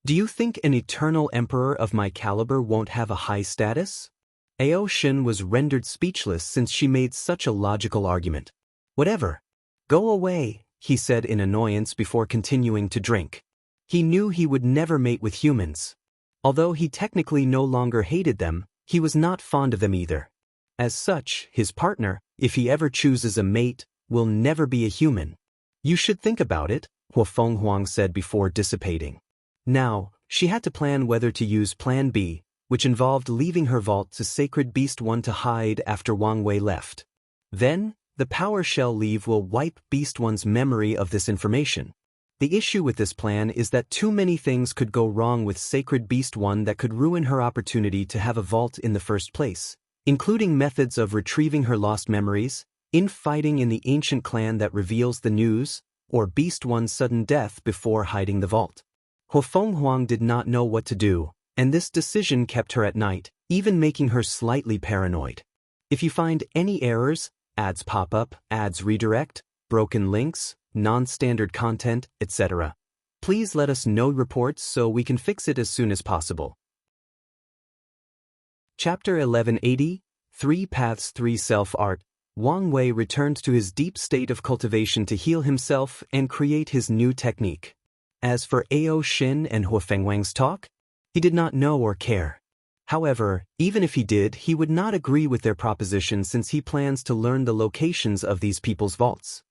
Do you think an eternal emperor of my caliber won't have a high status? Aoshin was rendered speechless since she made such a logical argument. Whatever. Go away, he said in annoyance before continuing to drink. He knew he would never mate with humans. Although he technically no longer hated them, He was not fond of them either. As such, his partner, if he ever chooses a mate, will never be a human. You should think about it, Hua Fenghuang said before dissipating. Now, she had to plan whether to use Plan B, which involved leaving her vault to Sacred Beast 1 to hide after Wang Wei left. Then, the power shell leave will wipe Beast 1's memory of this information. The issue with this plan is that too many things could go wrong with Sacred Beast 1 that could ruin her opportunity to have a vault in the first place, including methods of retrieving her lost memories, infighting in the ancient clan that reveals the news, or Beast 1's sudden death before hiding the vault. Hua Fenghuang did not know what to do, and this decision kept her at night, even making her slightly paranoid. If you find any errors, ads pop up, ads redirect, broken links, non-standard content, etc., please let us know reports so we can fix it as soon as possible. Chapter 1180, 3 Paths 3 Self-Art. Wang Wei returned to his deep state of cultivation to heal himself and create his new technique. As for Ao Xin and Hua Fenghuang's talk, he did not know or care. However, even if he did, he would not agree with their proposition since he plans to learn the locations of these people's vaults.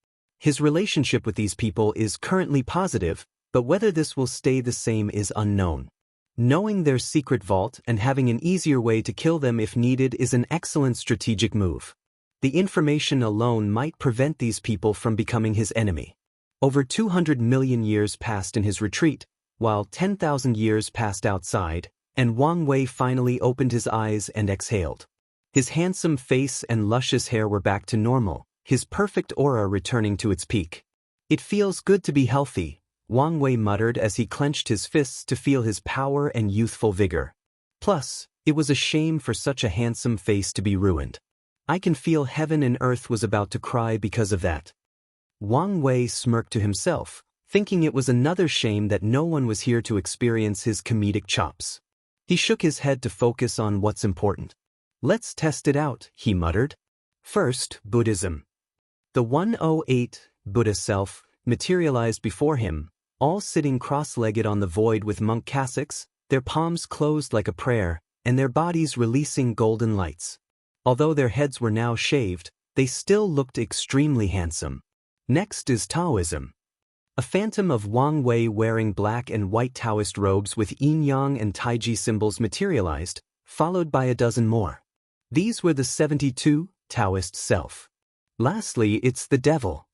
His relationship with these people is currently positive, but whether this will stay the same is unknown. Knowing their secret vault and having an easier way to kill them if needed is an excellent strategic move. The information alone might prevent these people from becoming his enemy. Over 200 million years passed in his retreat, while 10,000 years passed outside, and Wang Wei finally opened his eyes and exhaled. His handsome face and luscious hair were back to normal, his perfect aura returning to its peak. "It feels good to be healthy," Wang Wei muttered as he clenched his fists to feel his power and youthful vigor. Plus, it was a shame for such a handsome face to be ruined. I can feel heaven and earth was about to cry because of that. Wang Wei smirked to himself, thinking it was another shame that no one was here to experience his comedic chops. He shook his head to focus on what's important. "Let's test it out," he muttered. First, Buddhism. The 108 Buddha self materialized before him, all sitting cross-legged on the void with monk cassocks, their palms closed like a prayer, and their bodies releasing golden lights. Although their heads were now shaved, they still looked extremely handsome. Next is Taoism. A phantom of Wang Wei wearing black and white Taoist robes with yin-yang and taiji symbols materialized, followed by a dozen more. These were the 72 Taoist self. Lastly, it's the devil.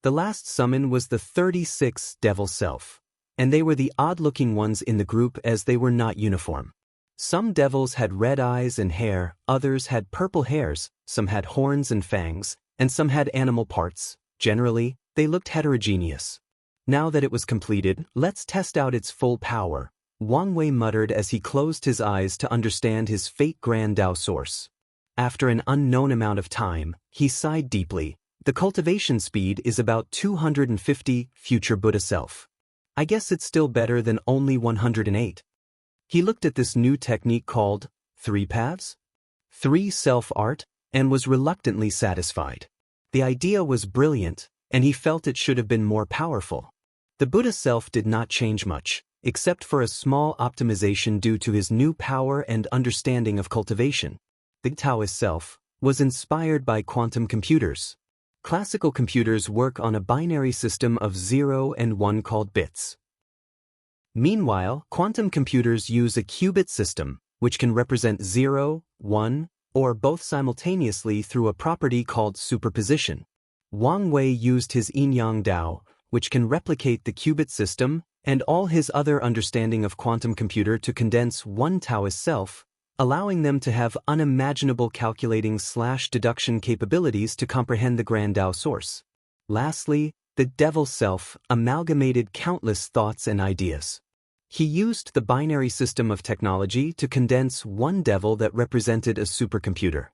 The last summon was the 36 devil self, and they were the odd-looking ones in the group as they were not uniform. Some devils had red eyes and hair, others had purple hairs, some had horns and fangs, and some had animal parts. Generally, they looked heterogeneous. Now that it was completed, let's test out its full power, Wang Wei muttered as he closed his eyes to understand his fate Grand Tao source. After an unknown amount of time, he sighed deeply. The cultivation speed is about 250 future Buddha self. I guess it's still better than only 108. He looked at this new technique called 3 Paths, 3 Self-Art, and was reluctantly satisfied. The idea was brilliant, and he felt it should have been more powerful. The Buddha self did not change much, except for a small optimization due to his new power and understanding of cultivation. The Taoist self was inspired by quantum computers. Classical computers work on a binary system of 0 and 1 called bits. Meanwhile, quantum computers use a qubit system, which can represent 0, 1, or both simultaneously through a property called superposition. Wang Wei used his yin-yang Dao, which can replicate the qubit system, and all his other understanding of quantum computer to condense one Taoist self, allowing them to have unimaginable calculating/deduction capabilities to comprehend the Grand Tao source. Lastly, the devil self amalgamated countless thoughts and ideas. He used the binary system of technology to condense one devil that represented a supercomputer.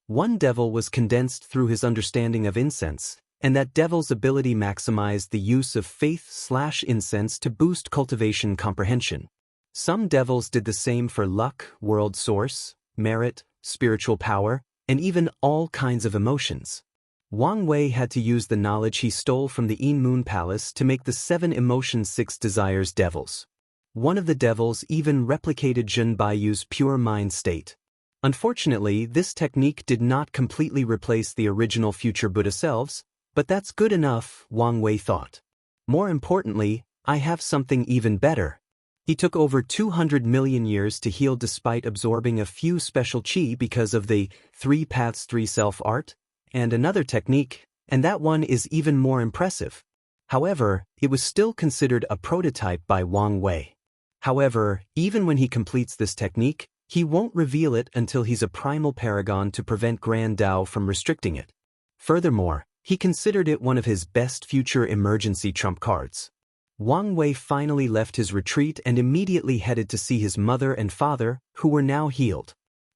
One devil was condensed through his understanding of incense, and that devil's ability maximized the use of faith/incense to boost cultivation comprehension. Some devils did the same for luck, world source, merit, spiritual power, and even all kinds of emotions. Wang Wei had to use the knowledge he stole from the Yin Moon Palace to make the 7 emotion 6 desires devils. One of the devils even replicated Jun Baiyu's pure mind state. Unfortunately, this technique did not completely replace the original future Buddha selves, but that's good enough, Wang Wei thought. More importantly, I have something even better. He took over 200 million years to heal despite absorbing a few special qi because of the 3 paths 3 self art, and another technique, and that one is even more impressive. However, it was still considered a prototype by Wang Wei. However, even when he completes this technique, he won't reveal it until he's a primal paragon to prevent Grand Tao from restricting it. Furthermore, he considered it one of his best future emergency trump cards. Wang Wei finally left his retreat and immediately headed to see his mother and father, who were now healed.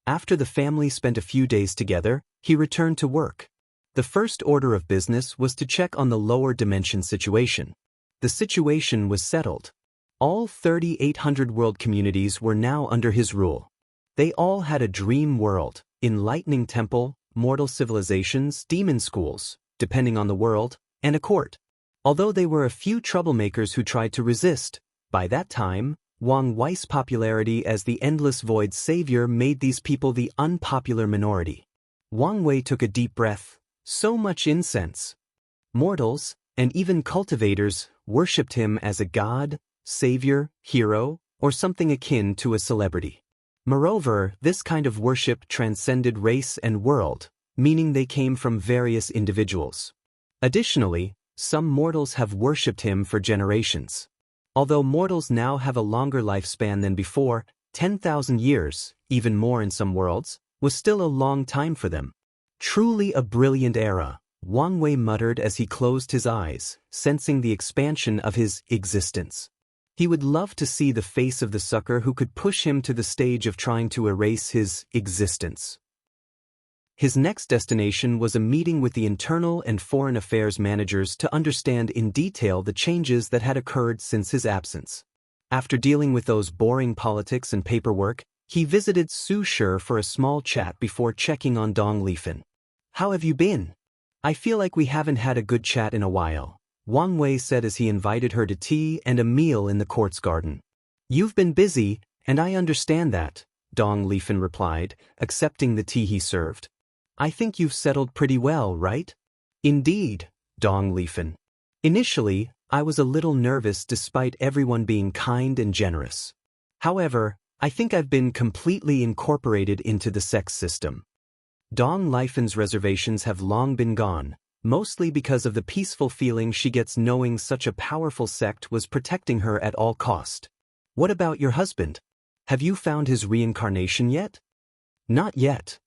After the family spent a few days together, he returned to work. The first order of business was to check on the lower dimension situation. The situation was settled. All 3,800 world communities were now under his rule. They all had a dream world, enlightening temple, mortal civilizations, demon schools, depending on the world, and a court. Although there were a few troublemakers who tried to resist, by that time, Wang Wei's popularity as the Endless Void's savior made these people the unpopular minority. Wang Wei took a deep breath. So much incense. Mortals, and even cultivators, worshipped him as a god, savior, hero, or something akin to a celebrity. Moreover, this kind of worship transcended race and world, meaning they came from various individuals. Additionally, some mortals have worshipped him for generations. Although mortals now have a longer lifespan than before, 10,000 years, even more in some worlds, was still a long time for them. Truly a brilliant era, Wang Wei muttered as he closed his eyes, sensing the expansion of his existence. He would love to see the face of the sucker who could push him to the stage of trying to erase his existence. His next destination was a meeting with the internal and foreign affairs managers to understand in detail the changes that had occurred since his absence. After dealing with those boring politics and paperwork, he visited Su Shi for a small chat before checking on Dong Lifan. "How have you been? I feel like we haven't had a good chat in a while," Wang Wei said as he invited her to tea and a meal in the court's garden. "You've been busy, and I understand that," Dong Lifan replied, accepting the tea he served. "I think you've settled pretty well, right?" "Indeed," Dong Lifan. "Initially, I was a little nervous despite everyone being kind and generous. However, I think I've been completely incorporated into the sex system." Dong Lifan's reservations have long been gone, mostly because of the peaceful feeling she gets knowing such a powerful sect was protecting her at all cost. "What about your husband? Have you found his reincarnation yet?" "Not yet,"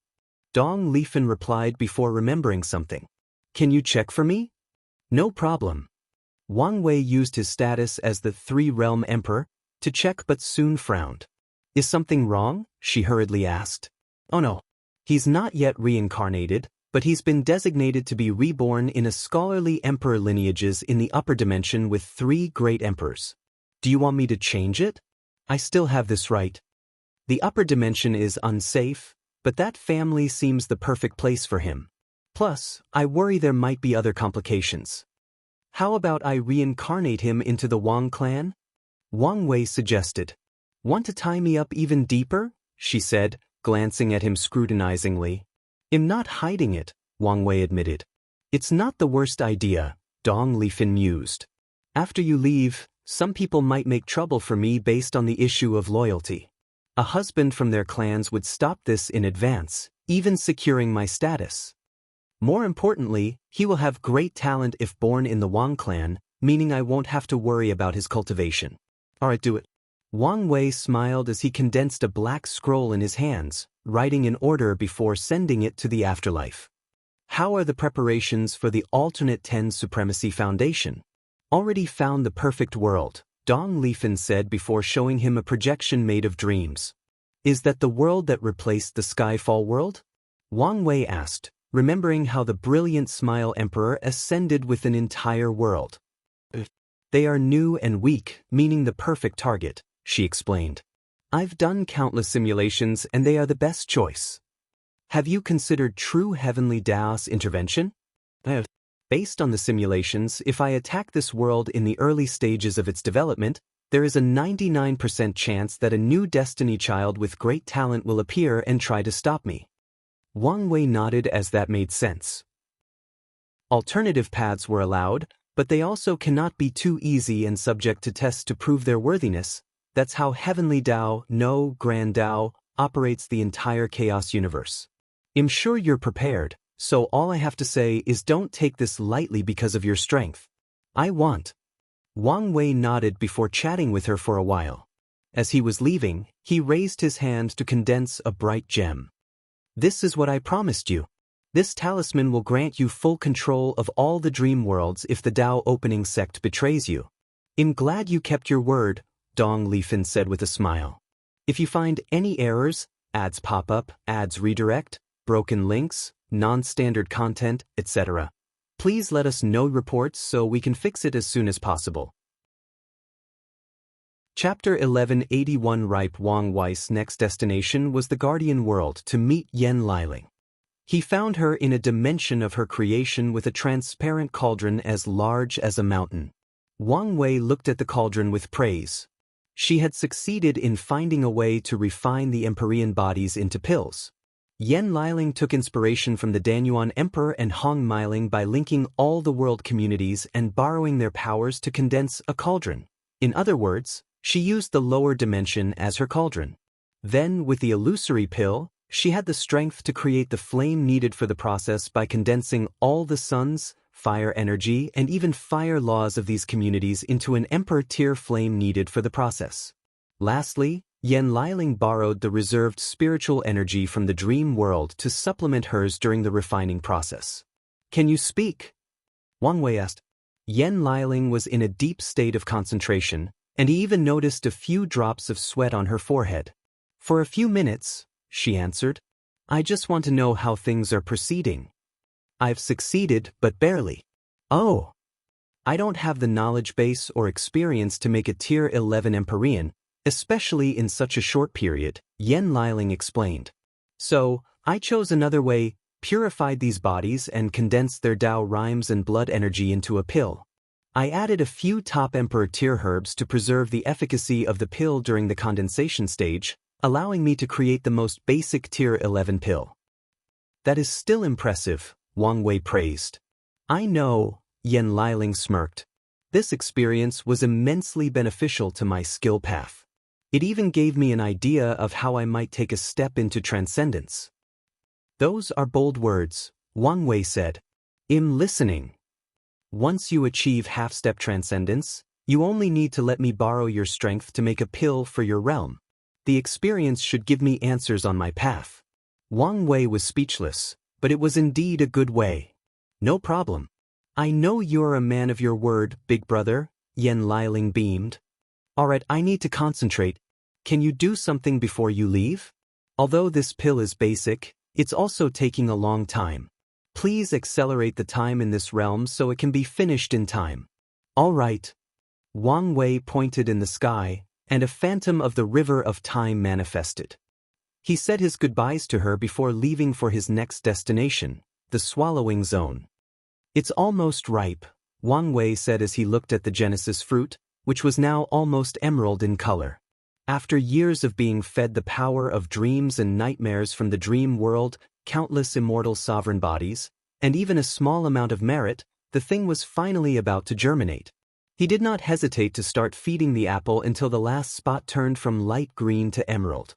Dong Lifan replied before remembering something. "Can you check for me?" "No problem." Wang Wei used his status as the Three-Realm Emperor to check but soon frowned. "Is something wrong?" she hurriedly asked. "Oh no. He's not yet reincarnated, but he's been designated to be reborn in a scholarly emperor lineages in the upper dimension with 3 great emperors. Do you want me to change it? I still have this right. The upper dimension is unsafe, but that family seems the perfect place for him. Plus, I worry there might be other complications. How about I reincarnate him into the Wang clan?" Wang Wei suggested. "Want to tie me up even deeper?" she said, glancing at him scrutinizingly. "I'm not hiding it," Wang Wei admitted. "It's not the worst idea," Dong Lifan mused. "After you leave, some people might make trouble for me based on the issue of loyalty. A husband from their clans would stop this in advance, even securing my status. More importantly, he will have great talent if born in the Wang clan, meaning I won't have to worry about his cultivation. Alright, do it." Wang Wei smiled as he condensed a black scroll in his hands, writing an order before sending it to the afterlife. "How are the preparations for the alternate 10 Supremacy Foundation?" "Already found the perfect world," Dong Lifan said before showing him a projection made of dreams. "Is that the world that replaced the Skyfall world?" Wang Wei asked, remembering how the brilliant Smile Emperor ascended with an entire world. "They are new and weak, meaning the perfect target," she explained. "I've done countless simulations and they are the best choice." "Have you considered true heavenly Daos intervention?" "Based on the simulations, if I attack this world in the early stages of its development, There is a 99% chance that a new Destiny child with great talent will appear and try to stop me. Wang Wei nodded as that made sense. Alternative paths were allowed, but they also cannot be too easy and subject to tests to prove their worthiness. That's how Heavenly Tao, no Grand Tao, operates the entire Chaos universe. I'm sure you're prepared, so all I have to say is don't take this lightly because of your strength. I want. Wang Wei nodded before chatting with her for a while. As he was leaving, he raised his hand to condense a bright gem. This is what I promised you. This talisman will grant you full control of all the dream worlds if the Tao opening sect betrays you. I'm glad you kept your word, Dong Lifan said with a smile. If you find any errors, ads pop up, ads redirect, broken links, non-standard content, etc., please let us know reports so we can fix it as soon as possible. Chapter 1181 Ripe Wang Wei's next destination was the Guardian World to meet Yen Liling. He found her in a dimension of her creation with a transparent cauldron as large as a mountain. Wang Wei looked at the cauldron with praise. She had succeeded in finding a way to refine the Empyrean bodies into pills. Yen Liling took inspiration from the Danyuan Emperor and Hong Miling by linking all the world communities and borrowing their powers to condense a cauldron. In other words, she used the lower dimension as her cauldron. Then, with the illusory pill, she had the strength to create the flame needed for the process by condensing all the suns, fire energy, and even fire laws of these communities into an emperor-tier flame needed for the process. Lastly, Yen Liling borrowed the reserved spiritual energy from the dream world to supplement hers during the refining process. Can you speak? Wang Wei asked. Yen Liling was in a deep state of concentration, and he even noticed a few drops of sweat on her forehead. For a few minutes, she answered. I just want to know how things are proceeding. I've succeeded, but barely. Oh. I don't have the knowledge base or experience to make a Tier 11 Empyrean, especially in such a short period, Yen Liling explained. So, I chose another way, purified these bodies and condensed their Tao rhymes and blood energy into a pill. I added a few top Emperor tier herbs to preserve the efficacy of the pill during the condensation stage, allowing me to create the most basic Tier 11 pill. That is still impressive, Wang Wei praised. I know, Yen Liling smirked. This experience was immensely beneficial to my skill path. It even gave me an idea of how I might take a step into transcendence. Those are bold words, Wang Wei said. I'm listening. Once you achieve half-step transcendence, you only need to let me borrow your strength to make a pill for your realm. The experience should give me answers on my path. Wang Wei was speechless, but it was indeed a good way. No problem. I know you're a man of your word, big brother, Yen Liling beamed. Alright, I need to concentrate. Can you do something before you leave? Although this pill is basic, it's also taking a long time. Please accelerate the time in this realm so it can be finished in time. Alright. Wang Wei pointed in the sky, and a phantom of the river of time manifested. He said his goodbyes to her before leaving for his next destination, the swallowing zone. It's almost ripe, Wang Wei said as he looked at the Genesis fruit, which was now almost emerald in color. After years of being fed the power of dreams and nightmares from the dream world, countless immortal sovereign bodies, and even a small amount of merit, the thing was finally about to germinate. He did not hesitate to start feeding the apple until the last spot turned from light green to emerald.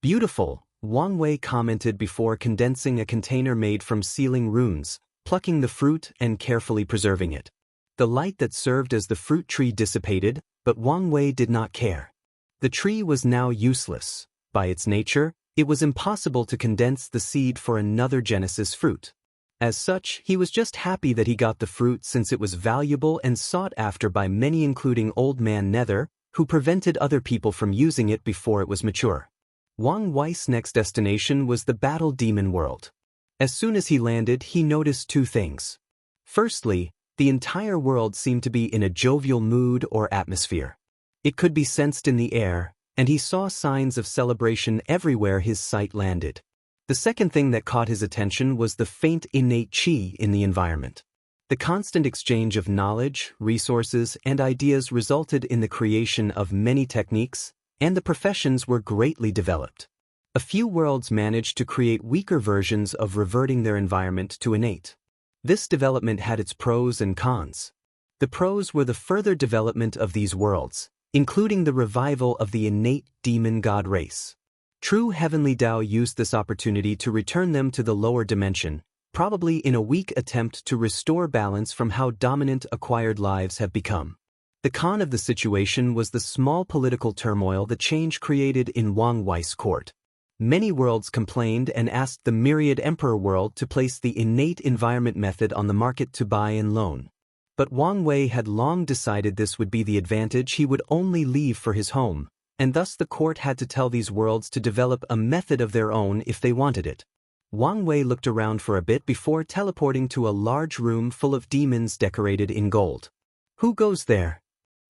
Beautiful, Wang Wei commented before condensing a container made from sealing runes, plucking the fruit and carefully preserving it. The light that served as the fruit tree dissipated, but Wang Wei did not care. The tree was now useless. By its nature, it was impossible to condense the seed for another Genesis fruit. As such, he was just happy that he got the fruit since it was valuable and sought after by many, including Old Man Nether, who prevented other people from using it before it was mature. Wang Wei's next destination was the Battle Demon World. As soon as he landed, he noticed two things. Firstly, the entire world seemed to be in a jovial mood or atmosphere. It could be sensed in the air, and he saw signs of celebration everywhere his sight landed. The second thing that caught his attention was the faint innate qi in the environment. The constant exchange of knowledge, resources, and ideas resulted in the creation of many techniques, and the professions were greatly developed. A few worlds managed to create weaker versions of reverting their environment to innate. This development had its pros and cons. The pros were the further development of these worlds, including the revival of the innate demon god race. True heavenly Tao used this opportunity to return them to the lower dimension, probably in a weak attempt to restore balance from how dominant acquired lives have become. The con of the situation was the small political turmoil the change created in Wang Wei's court. Many worlds complained and asked the myriad Emperor world to place the innate environment method on the market to buy and loan. But Wang Wei had long decided this would be the advantage he would only leave for his home, and thus the court had to tell these worlds to develop a method of their own if they wanted it. Wang Wei looked around for a bit before teleporting to a large room full of demons decorated in gold. Who goes there?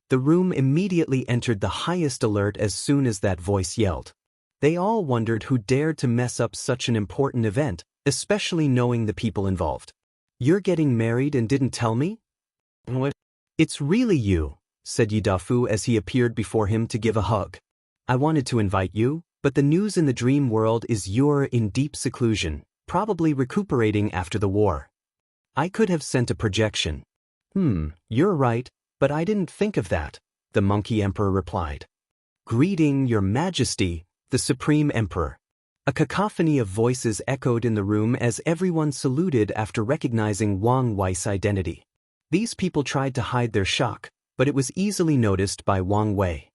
The room immediately entered the highest alert as soon as that voice yelled. They all wondered who dared to mess up such an important event, especially knowing the people involved. You're getting married and didn't tell me? What? It's really you, said Yidafu as he appeared before him to give a hug. I wanted to invite you, but the news in the dream world is you're in deep seclusion, probably recuperating after the war. I could have sent a projection. You're right, but I didn't think of that, the Monkey Emperor replied. Greeting, Your Majesty, the Supreme Emperor. A cacophony of voices echoed in the room as everyone saluted after recognizing Wang Wei's identity. These people tried to hide their shock, but it was easily noticed by Wang Wei.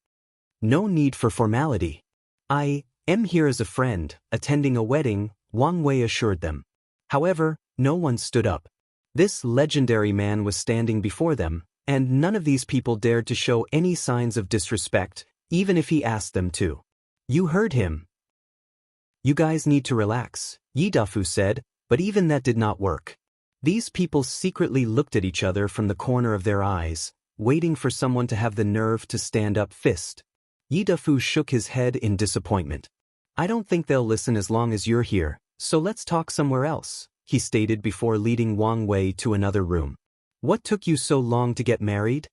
No need for formality. I am here as a friend, attending a wedding, Wang Wei assured them. However, no one stood up. This legendary man was standing before them, and none of these people dared to show any signs of disrespect, even if he asked them to. You heard him. You guys need to relax, Yidafu said, but even that did not work. These people secretly looked at each other from the corner of their eyes, waiting for someone to have the nerve to stand up fist. Yidafu shook his head in disappointment. I don't think they'll listen as long as you're here, so let's talk somewhere else, he stated before leading Wang Wei to another room. What took you so long to get married?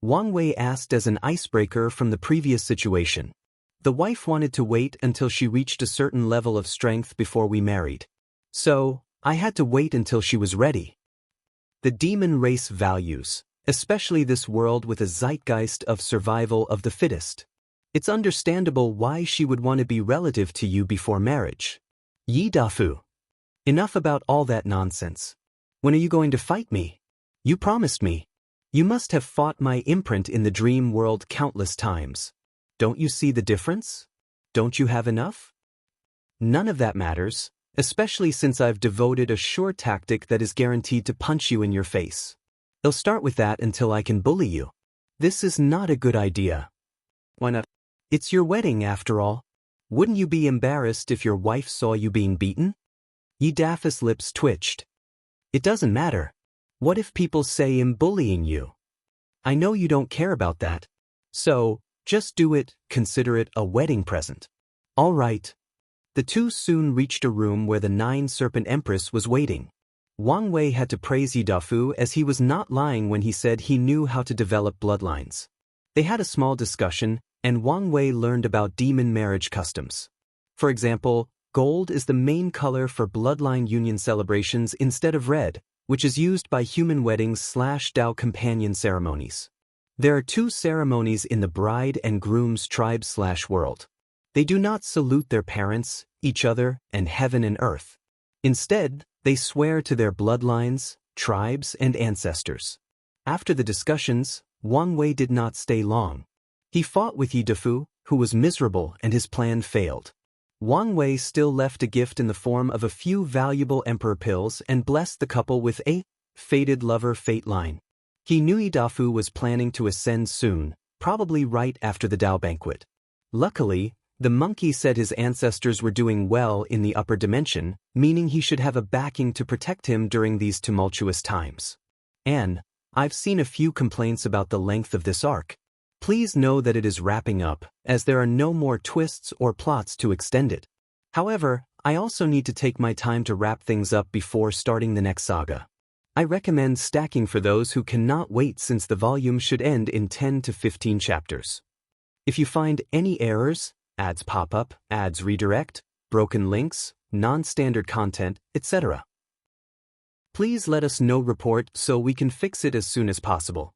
Wang Wei asked as an icebreaker from the previous situation. The wife wanted to wait until she reached a certain level of strength before we married. So, I had to wait until she was ready. The demon race values, especially this world with a zeitgeist of survival of the fittest. It's understandable why she would want to be relative to you before marriage. Yidafu. Enough about all that nonsense. When are you going to fight me? You promised me. You must have fought my imprint in the dream world countless times. Don't you see the difference? Don't you have enough? None of that matters, especially since I've devoted a sure tactic that is guaranteed to punch you in your face. I'll start with that until I can bully you. This is not a good idea. Why not? It's your wedding after all. Wouldn't you be embarrassed if your wife saw you being beaten? Yidafu's lips twitched. It doesn't matter. What if people say I'm bullying you? I know you don't care about that. So, just do it, consider it a wedding present. All right. The two soon reached a room where the Nine-Serpent Empress was waiting. Wang Wei had to praise Yidafu as he was not lying when he said he knew how to develop bloodlines. They had a small discussion, and Wang Wei learned about demon marriage customs. For example, gold is the main color for bloodline union celebrations instead of red, which is used by human weddings/Dao companion ceremonies. There are two ceremonies in the bride and groom's tribe/world. They do not salute their parents, each other, and heaven and earth. Instead, they swear to their bloodlines, tribes, and ancestors. After the discussions, Wang Wei did not stay long. He fought with Yidafu, who was miserable and his plan failed. Wang Wei still left a gift in the form of a few valuable emperor pills and blessed the couple with a fated lover fate line. He knew Yidafu was planning to ascend soon, probably right after the Dao Banquet. Luckily, the monkey said his ancestors were doing well in the upper dimension, meaning he should have a backing to protect him during these tumultuous times. And I've seen a few complaints about the length of this arc. Please know that it is wrapping up, as there are no more twists or plots to extend it. However, I also need to take my time to wrap things up before starting the next saga. I recommend stacking for those who cannot wait since the volume should end in 10 to 15 chapters. If you find any errors, ads pop up, ads redirect, broken links, non-standard content, etc., please let us know report so we can fix it as soon as possible.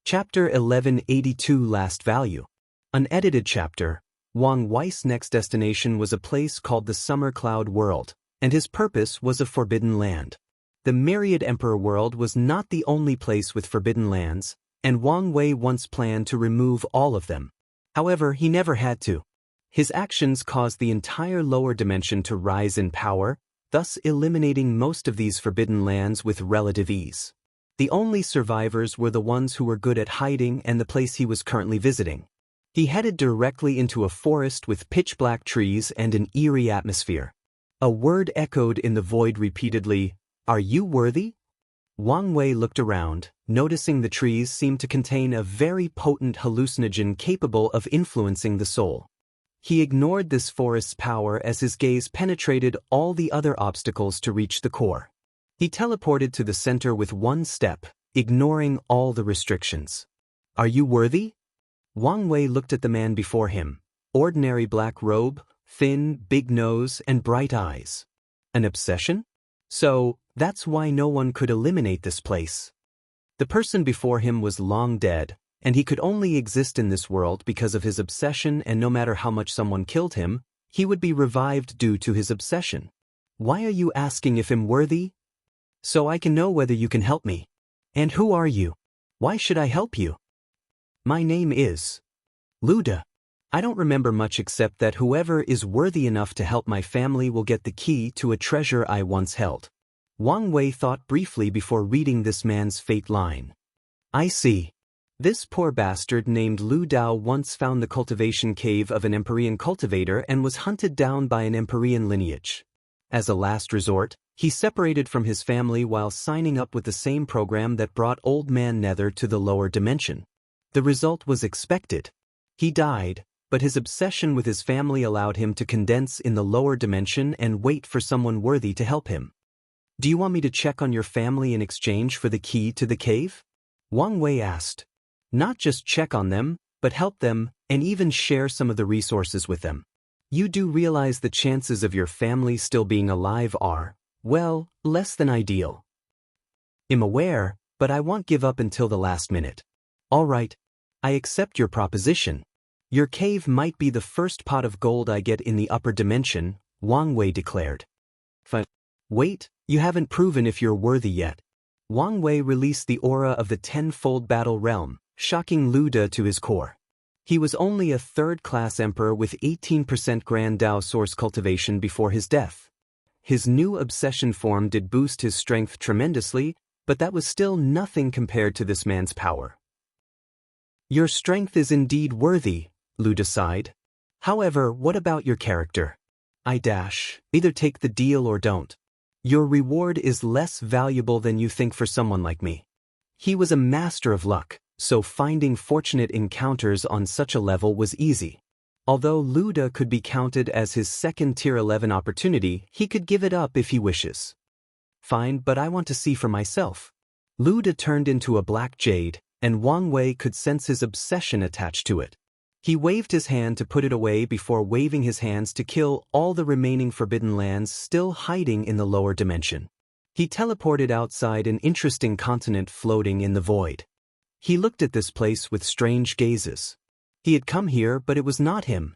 Chapter 1182 Last Value. Unedited chapter. Wang Wei's next destination was a place called the Summer Cloud World, and his purpose was a forbidden land. The Myriad Emperor world was not the only place with forbidden lands, and Wang Wei once planned to remove all of them. However, he never had to. His actions caused the entire lower dimension to rise in power, thus eliminating most of these forbidden lands with relative ease. The only survivors were the ones who were good at hiding and the place he was currently visiting. He headed directly into a forest with pitch-black trees and an eerie atmosphere. A word echoed in the void repeatedly, "Are you worthy?" Wang Wei looked around, noticing the trees seemed to contain a very potent hallucinogen capable of influencing the soul. He ignored this forest's power as his gaze penetrated all the other obstacles to reach the core. He teleported to the center with one step, ignoring all the restrictions. "Are you worthy?" Wang Wei looked at the man before him. Ordinary black robe, thin, big nose, and bright eyes. An obsession? So, that's why no one could eliminate this place. The person before him was long dead, and he could only exist in this world because of his obsession, and no matter how much someone killed him, he would be revived due to his obsession. "Why are you asking if I'm worthy?" "So I can know whether you can help me." "And who are you? Why should I help you?" "My name is Luda. I don't remember much except that whoever is worthy enough to help my family will get the key to a treasure I once held." Wang Wei thought briefly before reading this man's fate line. "I see. This poor bastard named Lu Dao once found the cultivation cave of an Empyrean cultivator and was hunted down by an Empyrean lineage. As a last resort, he separated from his family while signing up with the same program that brought Old Man Nether to the lower dimension. The result was expected. He died, but his obsession with his family allowed him to condense in the lower dimension and wait for someone worthy to help him. Do you want me to check on your family in exchange for the key to the cave?" Wang Wei asked. "Not just check on them, but help them, and even share some of the resources with them. You do realize the chances of your family still being alive are, well, less than ideal." "I'm aware, but I won't give up until the last minute." "All right. I accept your proposition. Your cave might be the first pot of gold I get in the upper dimension," Wang Wei declared. "Wait, you haven't proven if you're worthy yet." Wang Wei released the aura of the tenfold battle realm, shocking Luda to his core. He was only a third-class emperor with 18% Grand Dao source cultivation before his death. His new obsession form did boost his strength tremendously, but that was still nothing compared to this man's power. "Your strength is indeed worthy," Luda sighed. "However, what about your character? Either take the deal or don't. Your reward is less valuable than you think for someone like me." He was a master of luck, so finding fortunate encounters on such a level was easy. Although Luda could be counted as his second Tier 11 opportunity, he could give it up if he wishes. "Fine, but I want to see for myself." Luda turned into a black jade, and Wang Wei could sense his obsession attached to it. He waved his hand to put it away before waving his hands to kill all the remaining forbidden lands still hiding in the lower dimension. He teleported outside an interesting continent floating in the void. He looked at this place with strange gazes. He had come here, but it was not him.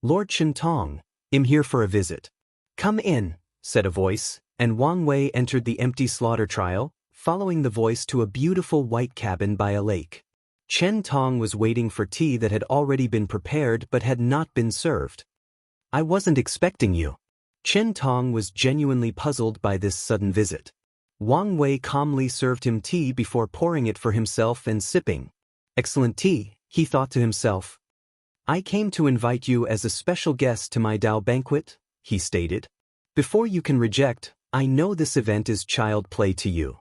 "Lord Chen Tong, I'm here for a visit." "Come in," said a voice, and Wang Wei entered the empty slaughter trial, following the voice to a beautiful white cabin by a lake. Chen Tong was waiting for tea that had already been prepared but had not been served. "I wasn't expecting you." Chen Tong was genuinely puzzled by this sudden visit. Wang Wei calmly served him tea before pouring it for himself and sipping. "Excellent tea," he thought to himself. "I came to invite you as a special guest to my Dao banquet," he stated. "Before you can reject, I know this event is child play to you."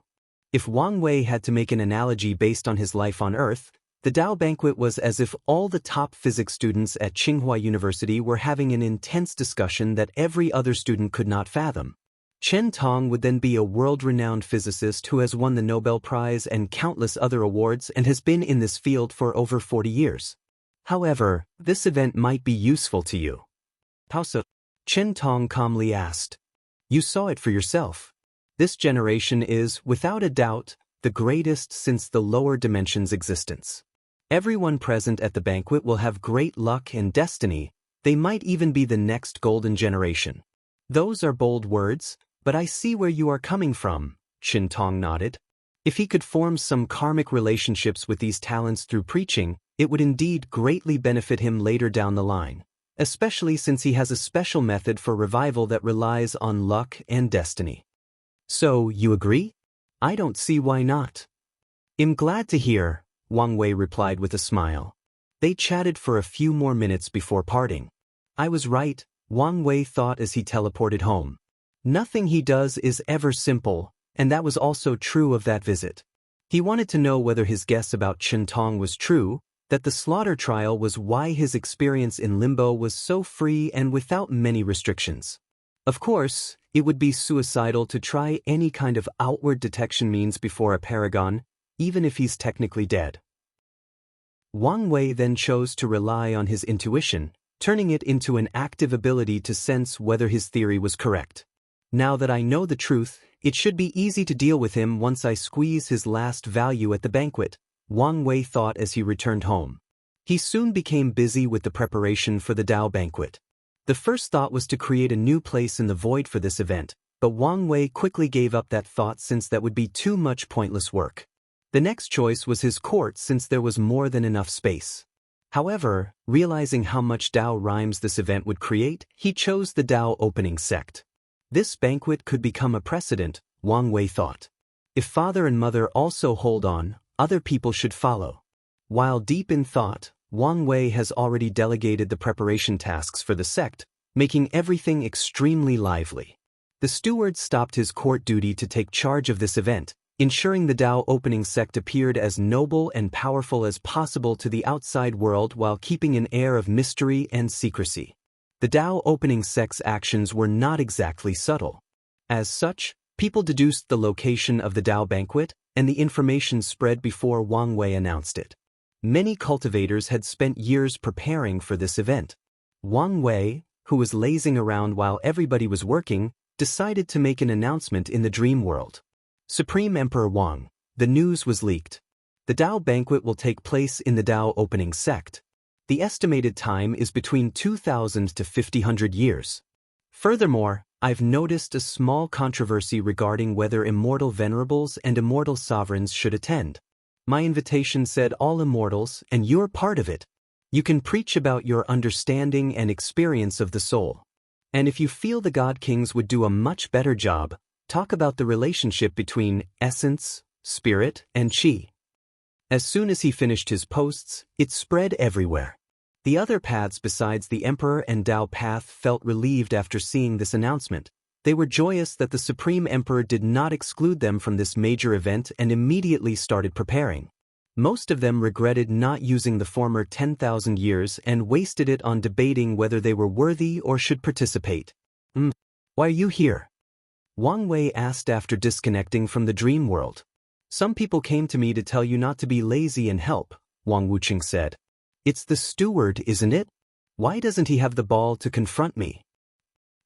If Wang Wei had to make an analogy based on his life on Earth, the Dao banquet was as if all the top physics students at Tsinghua University were having an intense discussion that every other student could not fathom. Chen Tong would then be a world-renowned physicist who has won the Nobel Prize and countless other awards and has been in this field for over 40 years. However, this event might be useful to you. How so? Chen Tong calmly asked. You saw it for yourself. This generation is, without a doubt, the greatest since the lower dimension's existence. Everyone present at the banquet will have great luck and destiny. They might even be the next golden generation. Those are bold words, but I see where you are coming from, Chen Tong nodded. If he could form some karmic relationships with these talents through preaching, it would indeed greatly benefit him later down the line, especially since he has a special method for revival that relies on luck and destiny. So, you agree? I don't see why not. I'm glad to hear, Wang Wei replied with a smile. They chatted for a few more minutes before parting. I was right, Wang Wei thought as he teleported home. Nothing he does is ever simple, and that was also true of that visit. He wanted to know whether his guess about Chen Tong was true, that the slaughter trial was why his experience in limbo was so free and without many restrictions. Of course, it would be suicidal to try any kind of outward detection means before a paragon, even if he's technically dead. Wang Wei then chose to rely on his intuition, turning it into an active ability to sense whether his theory was correct. Now that I know the truth, it should be easy to deal with him once I squeeze his last value at the banquet, Wang Wei thought as he returned home. He soon became busy with the preparation for the Dao banquet. The first thought was to create a new place in the void for this event, but Wang Wei quickly gave up that thought since that would be too much pointless work. The next choice was his court since there was more than enough space. However, realizing how much Dao rhymes this event would create, he chose the Dao opening sect. This banquet could become a precedent, Wang Wei thought. If father and mother also hold on, other people should follow. While deep in thought, Wang Wei has already delegated the preparation tasks for the sect, making everything extremely lively. The steward stopped his court duty to take charge of this event, ensuring the Dao opening sect appeared as noble and powerful as possible to the outside world while keeping an air of mystery and secrecy. The Dao opening sect's actions were not exactly subtle. As such, people deduced the location of the Dao banquet, and the information spread before Wang Wei announced it. Many cultivators had spent years preparing for this event. Wang Wei, who was lazing around while everybody was working, decided to make an announcement in the dream world. Supreme Emperor Wang, the news was leaked. The Dao banquet will take place in the Dao opening sect. The estimated time is between 2,000 to 5,000 years. Furthermore, I've noticed a small controversy regarding whether immortal venerables and immortal sovereigns should attend. My invitation said all immortals, and you're part of it. You can preach about your understanding and experience of the soul. And if you feel the God Kings would do a much better job, talk about the relationship between essence, spirit, and chi. As soon as he finished his posts, it spread everywhere. The other paths besides the Emperor and Dao path felt relieved after seeing this announcement. They were joyous that the Supreme Emperor did not exclude them from this major event and immediately started preparing. Most of them regretted not using the former 10,000 years and wasted it on debating whether they were worthy or should participate. Why are you here? Wang Wei asked after disconnecting from the dream world. Some people came to me to tell you not to be lazy and help, Wang Wuqing said. It's the steward, isn't it? Why doesn't he have the ball to confront me?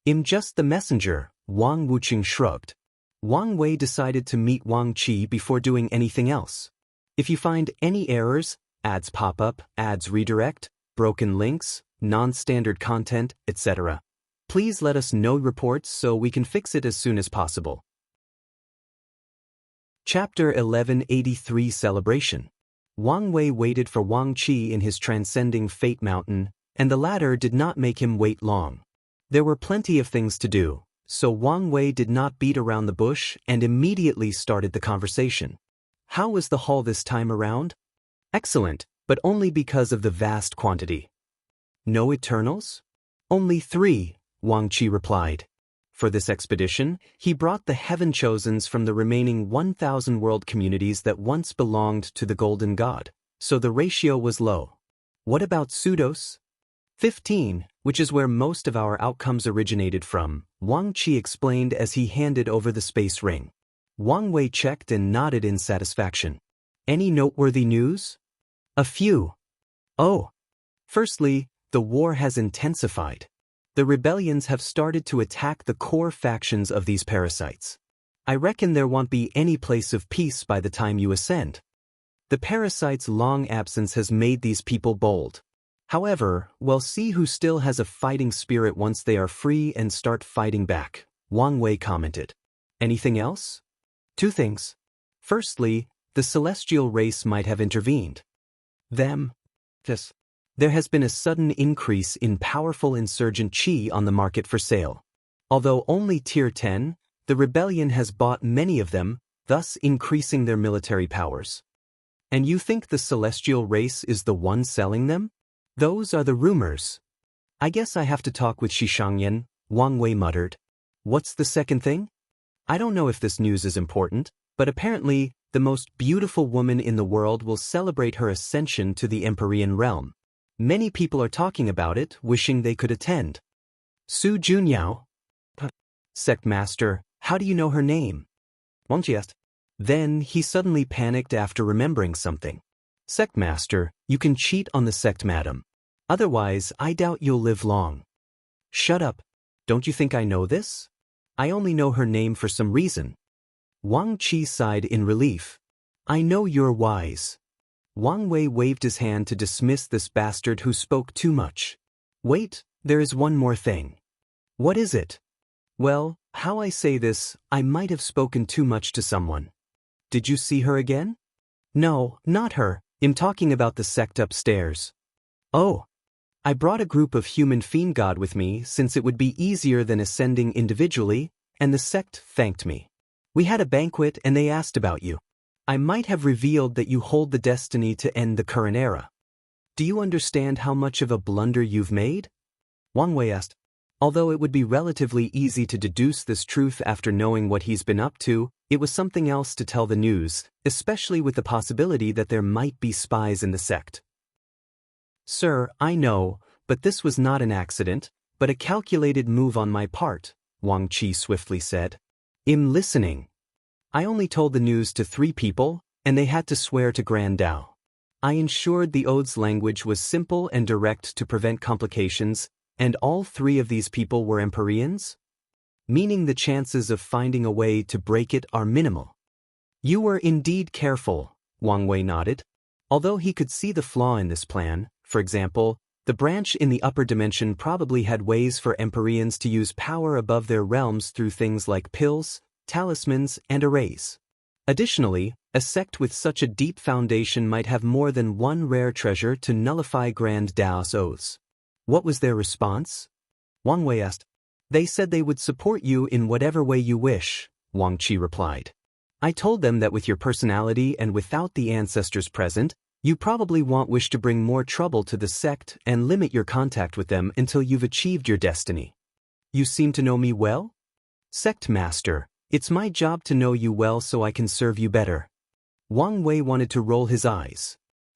I'm just the messenger, Wang Wuqing shrugged. Wang Wei decided to meet Wang Qi before doing anything else. If you find any errors, ads pop up, ads redirect, broken links, non-standard content, etc., please let us know reports so we can fix it as soon as possible. Chapter 1183 Celebration. Wang Wei waited for Wang Qi in his transcending Fate Mountain, and the latter did not make him wait long. There were plenty of things to do, so Wang Wei did not beat around the bush and immediately started the conversation. How was the haul this time around? Excellent, but only because of the vast quantity. No Eternals? Only 3, Wang Qi replied. For this expedition, he brought the Heaven Chosens from the remaining 1,000 world communities that once belonged to the Golden God, so the ratio was low. What about Pseudos? 15, which is where most of our outcomes originated from, Wang Qi explained as he handed over the space ring. Wang Wei checked and nodded in satisfaction. Any noteworthy news? A few. Oh. Firstly, the war has intensified. The rebellions have started to attack the core factions of these parasites. I reckon there won't be any place of peace by the time you ascend. The parasites' long absence has made these people bold. However, we'll see who still has a fighting spirit once they are free and start fighting back, Wang Wei commented. Anything else? Two things. Firstly, the celestial race might have intervened. Them? Yes. There has been a sudden increase in powerful insurgent chi on the market for sale. Although only tier 10, the rebellion has bought many of them, thus increasing their military powers. And you think the celestial race is the one selling them? Those are the rumors. I guess I have to talk with Shishangyan, Wang Wei muttered. What's the second thing? I don't know if this news is important, but apparently, the most beautiful woman in the world will celebrate her ascension to the Empyrean realm. Many people are talking about it, wishing they could attend. Su Junyao? Sect Master, how do you know her name? Wang Qi asked. Then he suddenly panicked after remembering something. Sect Master, you can cheat on the sect, madam. Otherwise, I doubt you'll live long. Shut up. Don't you think I know this? I only know her name for some reason. Wang Qi sighed in relief. I know you're wise. Wang Wei waved his hand to dismiss this bastard who spoke too much. Wait, there is one more thing. What is it? Well, how I say this, I might have spoken too much to someone. Did you see her again? No, not her. I'm talking about the sect upstairs. Oh. I brought a group of human fiend god with me since it would be easier than ascending individually, and the sect thanked me. We had a banquet and they asked about you. I might have revealed that you hold the destiny to end the current era. Do you understand how much of a blunder you've made? Wang Wei asked. Although it would be relatively easy to deduce this truth after knowing what he's been up to, it was something else to tell the news, especially with the possibility that there might be spies in the sect. Sir, I know, but this was not an accident, but a calculated move on my part, Wang Qi swiftly said. I'm listening. I only told the news to 3 people, and they had to swear to Grand Dao. I ensured the ode's language was simple and direct to prevent complications, and all 3 of these people were Empyreans? Meaning the chances of finding a way to break it are minimal. You were indeed careful, Wang Wei nodded. Although he could see the flaw in this plan, for example, the branch in the upper dimension probably had ways for Empyreans to use power above their realms through things like pills, talismans, and arrays. Additionally, a sect with such a deep foundation might have more than one rare treasure to nullify Grand Dao's oaths. What was their response? Wang Wei asked. They said they would support you in whatever way you wish, Wang Qi replied. I told them that with your personality and without the ancestors present, you probably won't wish to bring more trouble to the sect and limit your contact with them until you've achieved your destiny. You seem to know me well? Sect Master, it's my job to know you well so I can serve you better. Wang Wei wanted to roll his eyes.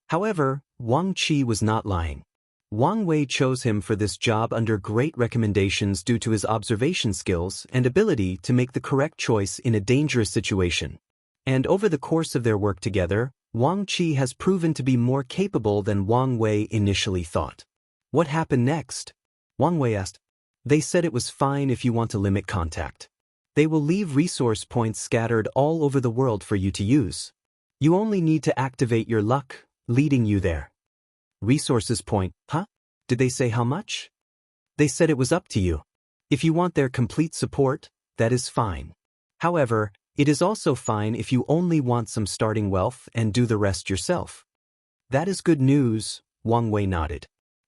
However, Wang Qi was not lying. Wang Wei chose him for this job under great recommendations due to his observation skills and ability to make the correct choice in a dangerous situation. And over the course of their work together, Wang Qi has proven to be more capable than Wang Wei initially thought. What happened next? Wang Wei asked. They said it was fine if you want to limit contact. They will leave resource points scattered all over the world for you to use. You only need to activate your luck, leading you there. Resources point, huh? Did they say how much? They said it was up to you. If you want their complete support, that is fine. However, it is also fine if you only want some starting wealth and do the rest yourself. That is good news, Wang Wei nodded.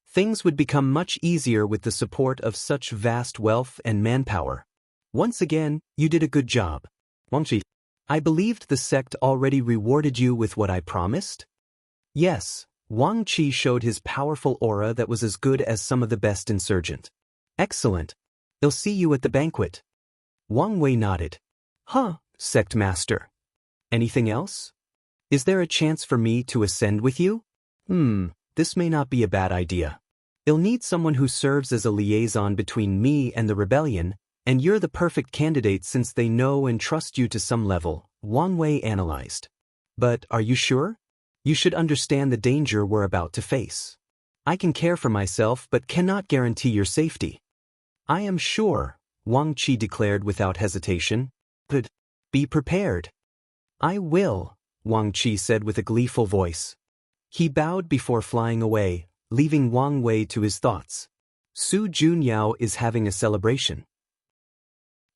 Things would become much easier with the support of such vast wealth and manpower. Once again, you did a good job. Wang Qi, I believed the sect already rewarded you with what I promised? Yes. Wang Qi showed his powerful aura that was as good as some of the best insurgent. Excellent. I'll see you at the banquet. Wang Wei nodded. Huh, Sect Master. Anything else? Is there a chance for me to ascend with you? This may not be a bad idea. I'll need someone who serves as a liaison between me and the rebellion, and you're the perfect candidate since they know and trust you to some level, Wang Wei analyzed. But are you sure? You should understand the danger we're about to face. I can care for myself but cannot guarantee your safety. I am sure, Wang Qi declared without hesitation. But be prepared. I will, Wang Qi said with a gleeful voice. He bowed before flying away, leaving Wang Wei to his thoughts. Su Junyao is having a celebration.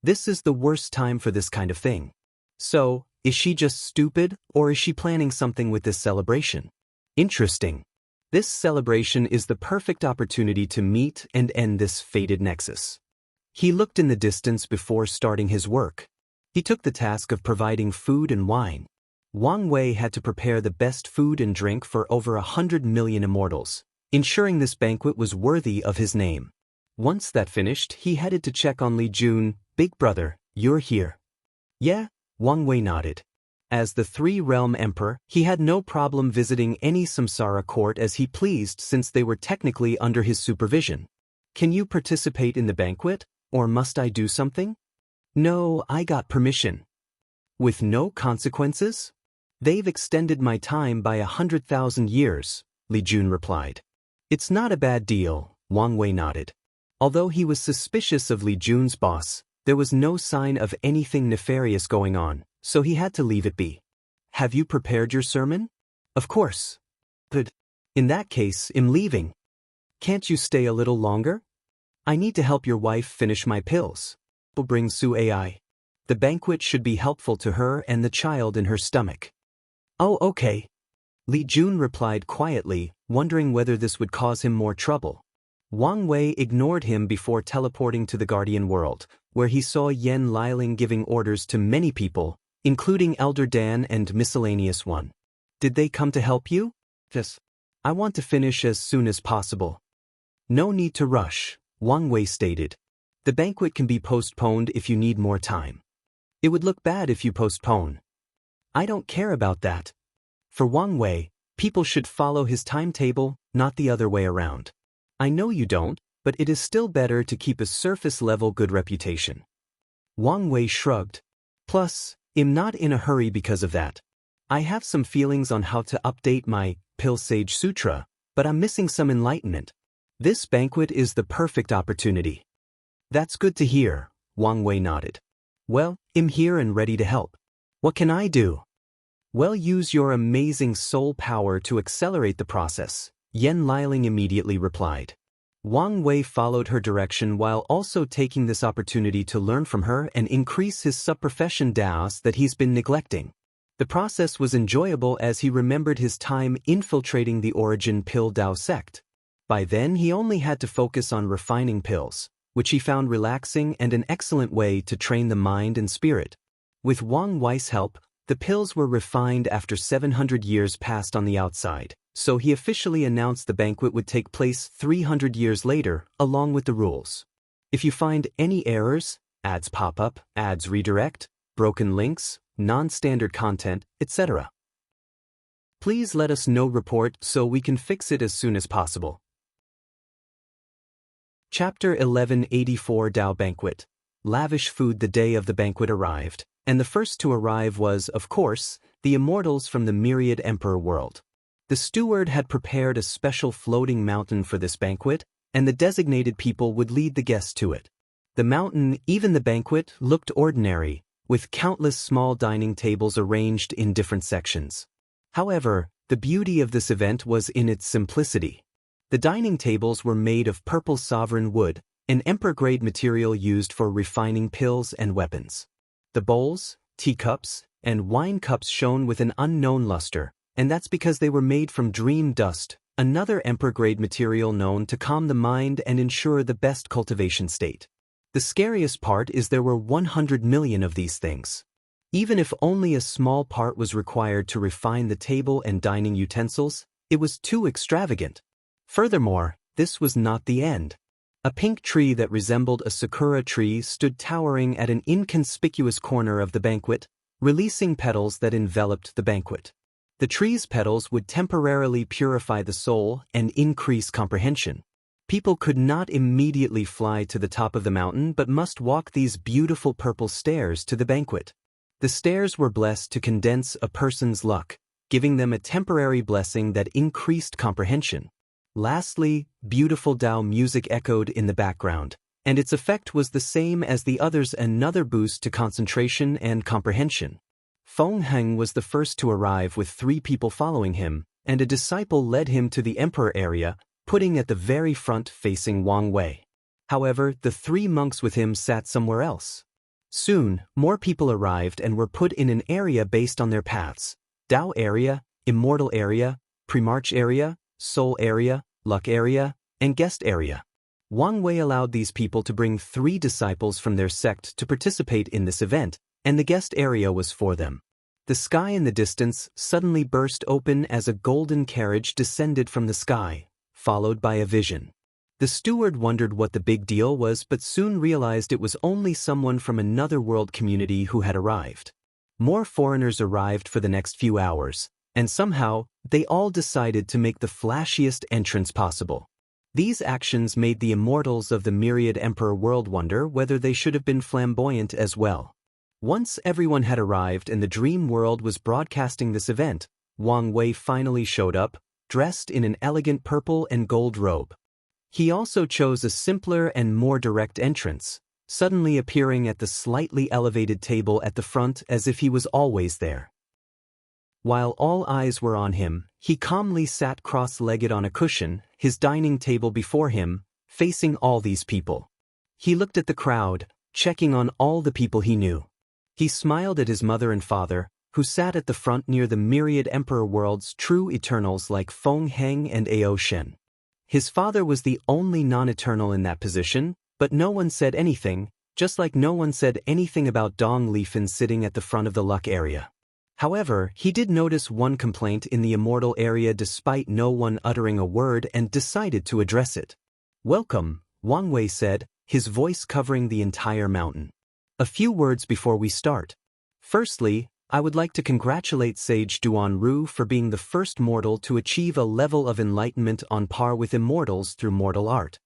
This is the worst time for this kind of thing. So, is she just stupid, or is she planning something with this celebration? Interesting. This celebration is the perfect opportunity to meet and end this fated nexus. He looked in the distance before starting his work. He took the task of providing food and wine. Wang Wei had to prepare the best food and drink for over 100 million immortals, ensuring this banquet was worthy of his name. Once that finished, he headed to check on Li Jun. Big brother, you're here. Yeah, Wang Wei nodded. As the Three-Realm Emperor, he had no problem visiting any samsara court as he pleased since they were technically under his supervision. Can you participate in the banquet, or must I do something? No, I got permission. With no consequences? They've extended my time by 100,000 years, Li Jun replied. It's not a bad deal, Wang Wei nodded. Although he was suspicious of Li Jun's boss, there was no sign of anything nefarious going on, so he had to leave it be. Have you prepared your sermon? Of course. Good. In that case, I'm leaving. Can't you stay a little longer? I need to help your wife finish my pills. Will bring Su Ai. The banquet should be helpful to her and the child in her stomach. Oh, okay. Li Jun replied quietly, wondering whether this would cause him more trouble. Wang Wei ignored him before teleporting to the Guardian world, where he saw Yen Liling giving orders to many people, including Elder Dan and Miscellaneous One. Did they come to help you? Yes. I want to finish as soon as possible. No need to rush, Wang Wei stated. The banquet can be postponed if you need more time. It would look bad if you postpone. I don't care about that. For Wang Wei, people should follow his timetable, not the other way around. I know you don't, but it is still better to keep a surface-level good reputation. Wang Wei shrugged. Plus, I'm not in a hurry because of that. I have some feelings on how to update my Pill Sage Sutra, but I'm missing some enlightenment. This banquet is the perfect opportunity. That's good to hear, Wang Wei nodded. Well, I'm here and ready to help. What can I do? Well, use your amazing soul power to accelerate the process, Yen Liling immediately replied. Wang Wei followed her direction while also taking this opportunity to learn from her and increase his subprofession Daos that he's been neglecting. The process was enjoyable as he remembered his time infiltrating the Origin Pill Dao sect. By then he only had to focus on refining pills, which he found relaxing and an excellent way to train the mind and spirit. With Wang Wei's help, the pills were refined after 700 years passed on the outside, so he officially announced the banquet would take place 300 years later, along with the rules. If you find any errors, ads pop up, ads redirect, broken links, non-standard content, etc., please let us know report so we can fix it as soon as possible. Chapter 1184 Dao Banquet. Lavish food. The day of the banquet arrived, and the first to arrive was, of course, the immortals from the Myriad Emperor world. The steward had prepared a special floating mountain for this banquet, and the designated people would lead the guests to it. The mountain, even the banquet, looked ordinary, with countless small dining tables arranged in different sections. However, the beauty of this event was in its simplicity. The dining tables were made of purple sovereign wood, an emperor-grade material used for refining pills and weapons. The bowls, teacups, and wine cups shone with an unknown luster, and that's because they were made from dream dust, another emperor-grade material known to calm the mind and ensure the best cultivation state. The scariest part is there were 100 million of these things. Even if only a small part was required to refine the table and dining utensils, it was too extravagant. Furthermore, this was not the end. A pink tree that resembled a sakura tree stood towering at an inconspicuous corner of the banquet, releasing petals that enveloped the banquet. The tree's petals would temporarily purify the soul and increase comprehension. People could not immediately fly to the top of the mountain but must walk these beautiful purple stairs to the banquet. The stairs were blessed to condense a person's luck, giving them a temporary blessing that increased comprehension. Lastly, beautiful Dao music echoed in the background, and its effect was the same as the others, another boost to concentration and comprehension. Feng Heng was the first to arrive with 3 people following him, and a disciple led him to the emperor area, putting at the very front facing Wang Wei. However, the 3 monks with him sat somewhere else. Soon, more people arrived and were put in an area based on their paths: Dao area, Immortal area, Premarch area, Soul area, Luck area, and Guest area. Wang Wei allowed these people to bring 3 disciples from their sect to participate in this event, and the guest area was for them. The sky in the distance suddenly burst open as a golden carriage descended from the sky, followed by a vision. The steward wondered what the big deal was but soon realized it was only someone from another world community who had arrived. More foreigners arrived for the next few hours, and somehow, they all decided to make the flashiest entrance possible. These actions made the immortals of the myriad emperor world wonder whether they should have been flamboyant as well. Once everyone had arrived and the dream world was broadcasting this event, Wang Wei finally showed up, dressed in an elegant purple and gold robe. He also chose a simpler and more direct entrance, suddenly appearing at the slightly elevated table at the front as if he was always there. While all eyes were on him, he calmly sat cross-legged on a cushion, his dining table before him, facing all these people. He looked at the crowd, checking on all the people he knew. He smiled at his mother and father, who sat at the front near the myriad emperor world's true eternals like Feng Heng and Ao Shen. His father was the only non-eternal in that position, but no one said anything, just like no one said anything about Dong Lifan sitting at the front of the luck area. However, he did notice one complaint in the immortal area despite no one uttering a word and decided to address it. "Welcome," Wang Wei said, his voice covering the entire mountain. "A few words before we start. Firstly, I would like to congratulate Sage Duanru for being the first mortal to achieve a level of enlightenment on par with immortals through mortal art."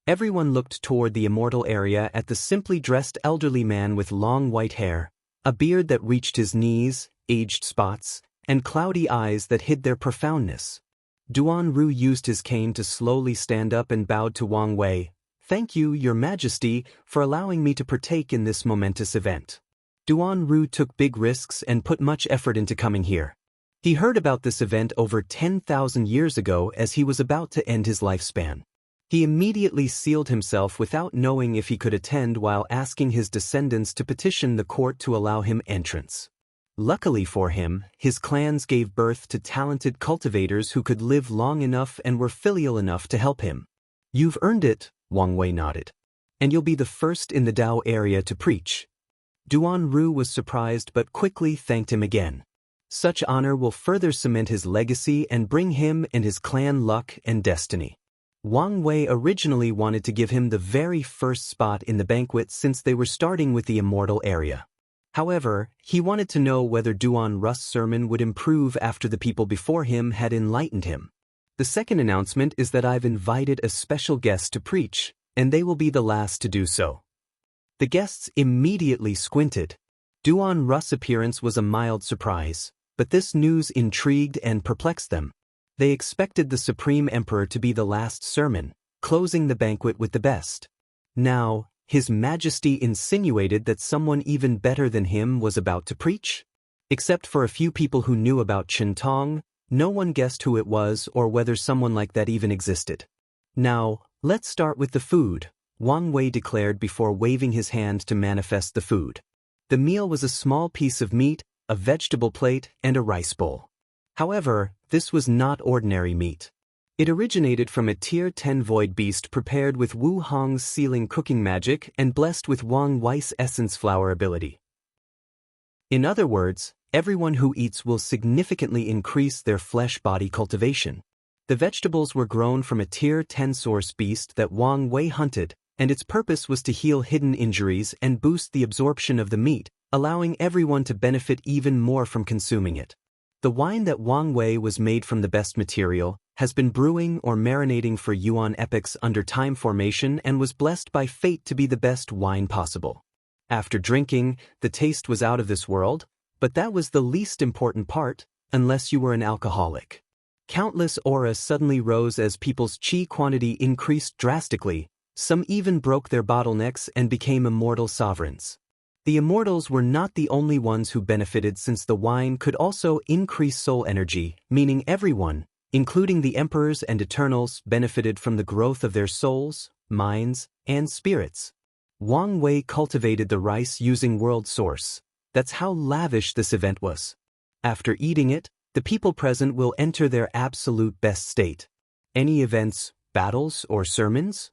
Everyone looked toward the immortal area at the simply dressed elderly man with long white hair, a beard that reached his knees, aged spots, and cloudy eyes that hid their profoundness. Duanru used his cane to slowly stand up and bowed to Wang Wei. "Thank you, Your Majesty, for allowing me to partake in this momentous event." Duanru took big risks and put much effort into coming here. He heard about this event over 10,000 years ago as he was about to end his lifespan. He immediately sealed himself without knowing if he could attend while asking his descendants to petition the court to allow him entrance. Luckily for him, his clans gave birth to talented cultivators who could live long enough and were filial enough to help him. "You've earned it," Wang Wei nodded. "And you'll be the first in the Dao area to preach." Duanru was surprised but quickly thanked him again. Such honor will further cement his legacy and bring him and his clan luck and destiny. Wang Wei originally wanted to give him the very first spot in the banquet since they were starting with the immortal area. However, he wanted to know whether Duanru's sermon would improve after the people before him had enlightened him. "The second announcement is that I've invited a special guest to preach, and they will be the last to do so." The guests immediately squinted. Duanru's appearance was a mild surprise, but this news intrigued and perplexed them. They expected the Supreme Emperor to be the last sermon, closing the banquet with the best. Now, His Majesty insinuated that someone even better than him was about to preach? Except for a few people who knew about Chen Tong, no one guessed who it was or whether someone like that even existed. "Now, let's start with the food," Wang Wei declared before waving his hand to manifest the food. The meal was a small piece of meat, a vegetable plate, and a rice bowl. However, this was not ordinary meat. It originated from a Tier 10 void beast prepared with Wu Hong's sealing cooking magic and blessed with Wang Wei's essence flower ability. In other words, everyone who eats will significantly increase their flesh body cultivation. The vegetables were grown from a Tier 10 source beast that Wang Wei hunted, and its purpose was to heal hidden injuries and boost the absorption of the meat, allowing everyone to benefit even more from consuming it. The wine that Wang Wei was made from the best material, has been brewing or marinating for Yuan epochs under time formation and was blessed by fate to be the best wine possible. After drinking, the taste was out of this world, but that was the least important part, unless you were an alcoholic. Countless auras suddenly rose as people's qi quantity increased drastically, some even broke their bottlenecks and became immortal sovereigns. The immortals were not the only ones who benefited since the wine could also increase soul energy, meaning everyone, including the emperors and eternals, benefited from the growth of their souls, minds, and spirits. Wang Wei cultivated the rice using world source. That's how lavish this event was. After eating it, the people present will enter their absolute best state. Any events, battles, or sermons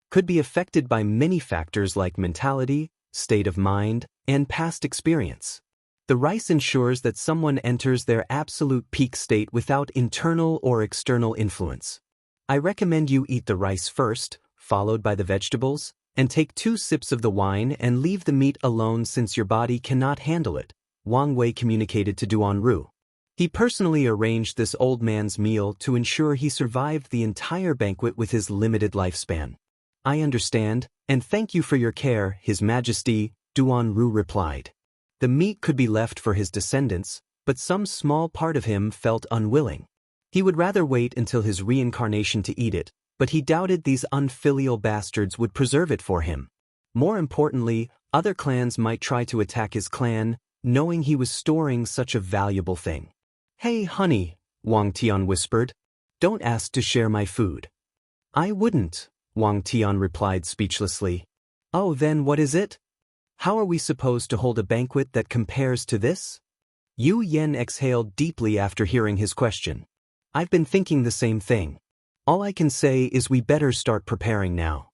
could be affected by many factors like mentality, state of mind, and past experience. The rice ensures that someone enters their absolute peak state without internal or external influence. I recommend you eat the rice first, followed by the vegetables, and take 2 sips of the wine and leave the meat alone since your body cannot handle it, Wang Wei communicated to Duanru. He personally arranged this old man's meal to ensure he survived the entire banquet with his limited lifespan. I understand, and thank you for your care, His Majesty, Duanru replied. The meat could be left for his descendants, but some small part of him felt unwilling. He would rather wait until his reincarnation to eat it, but he doubted these unfilial bastards would preserve it for him. More importantly, other clans might try to attack his clan, knowing he was storing such a valuable thing. Hey honey, Wang Tian whispered. Don't ask to share my food. I wouldn't, Wang Tian replied speechlessly. Oh, then what is it? How are we supposed to hold a banquet that compares to this? Yu Yen exhaled deeply after hearing his question. I've been thinking the same thing. All I can say is we better start preparing now.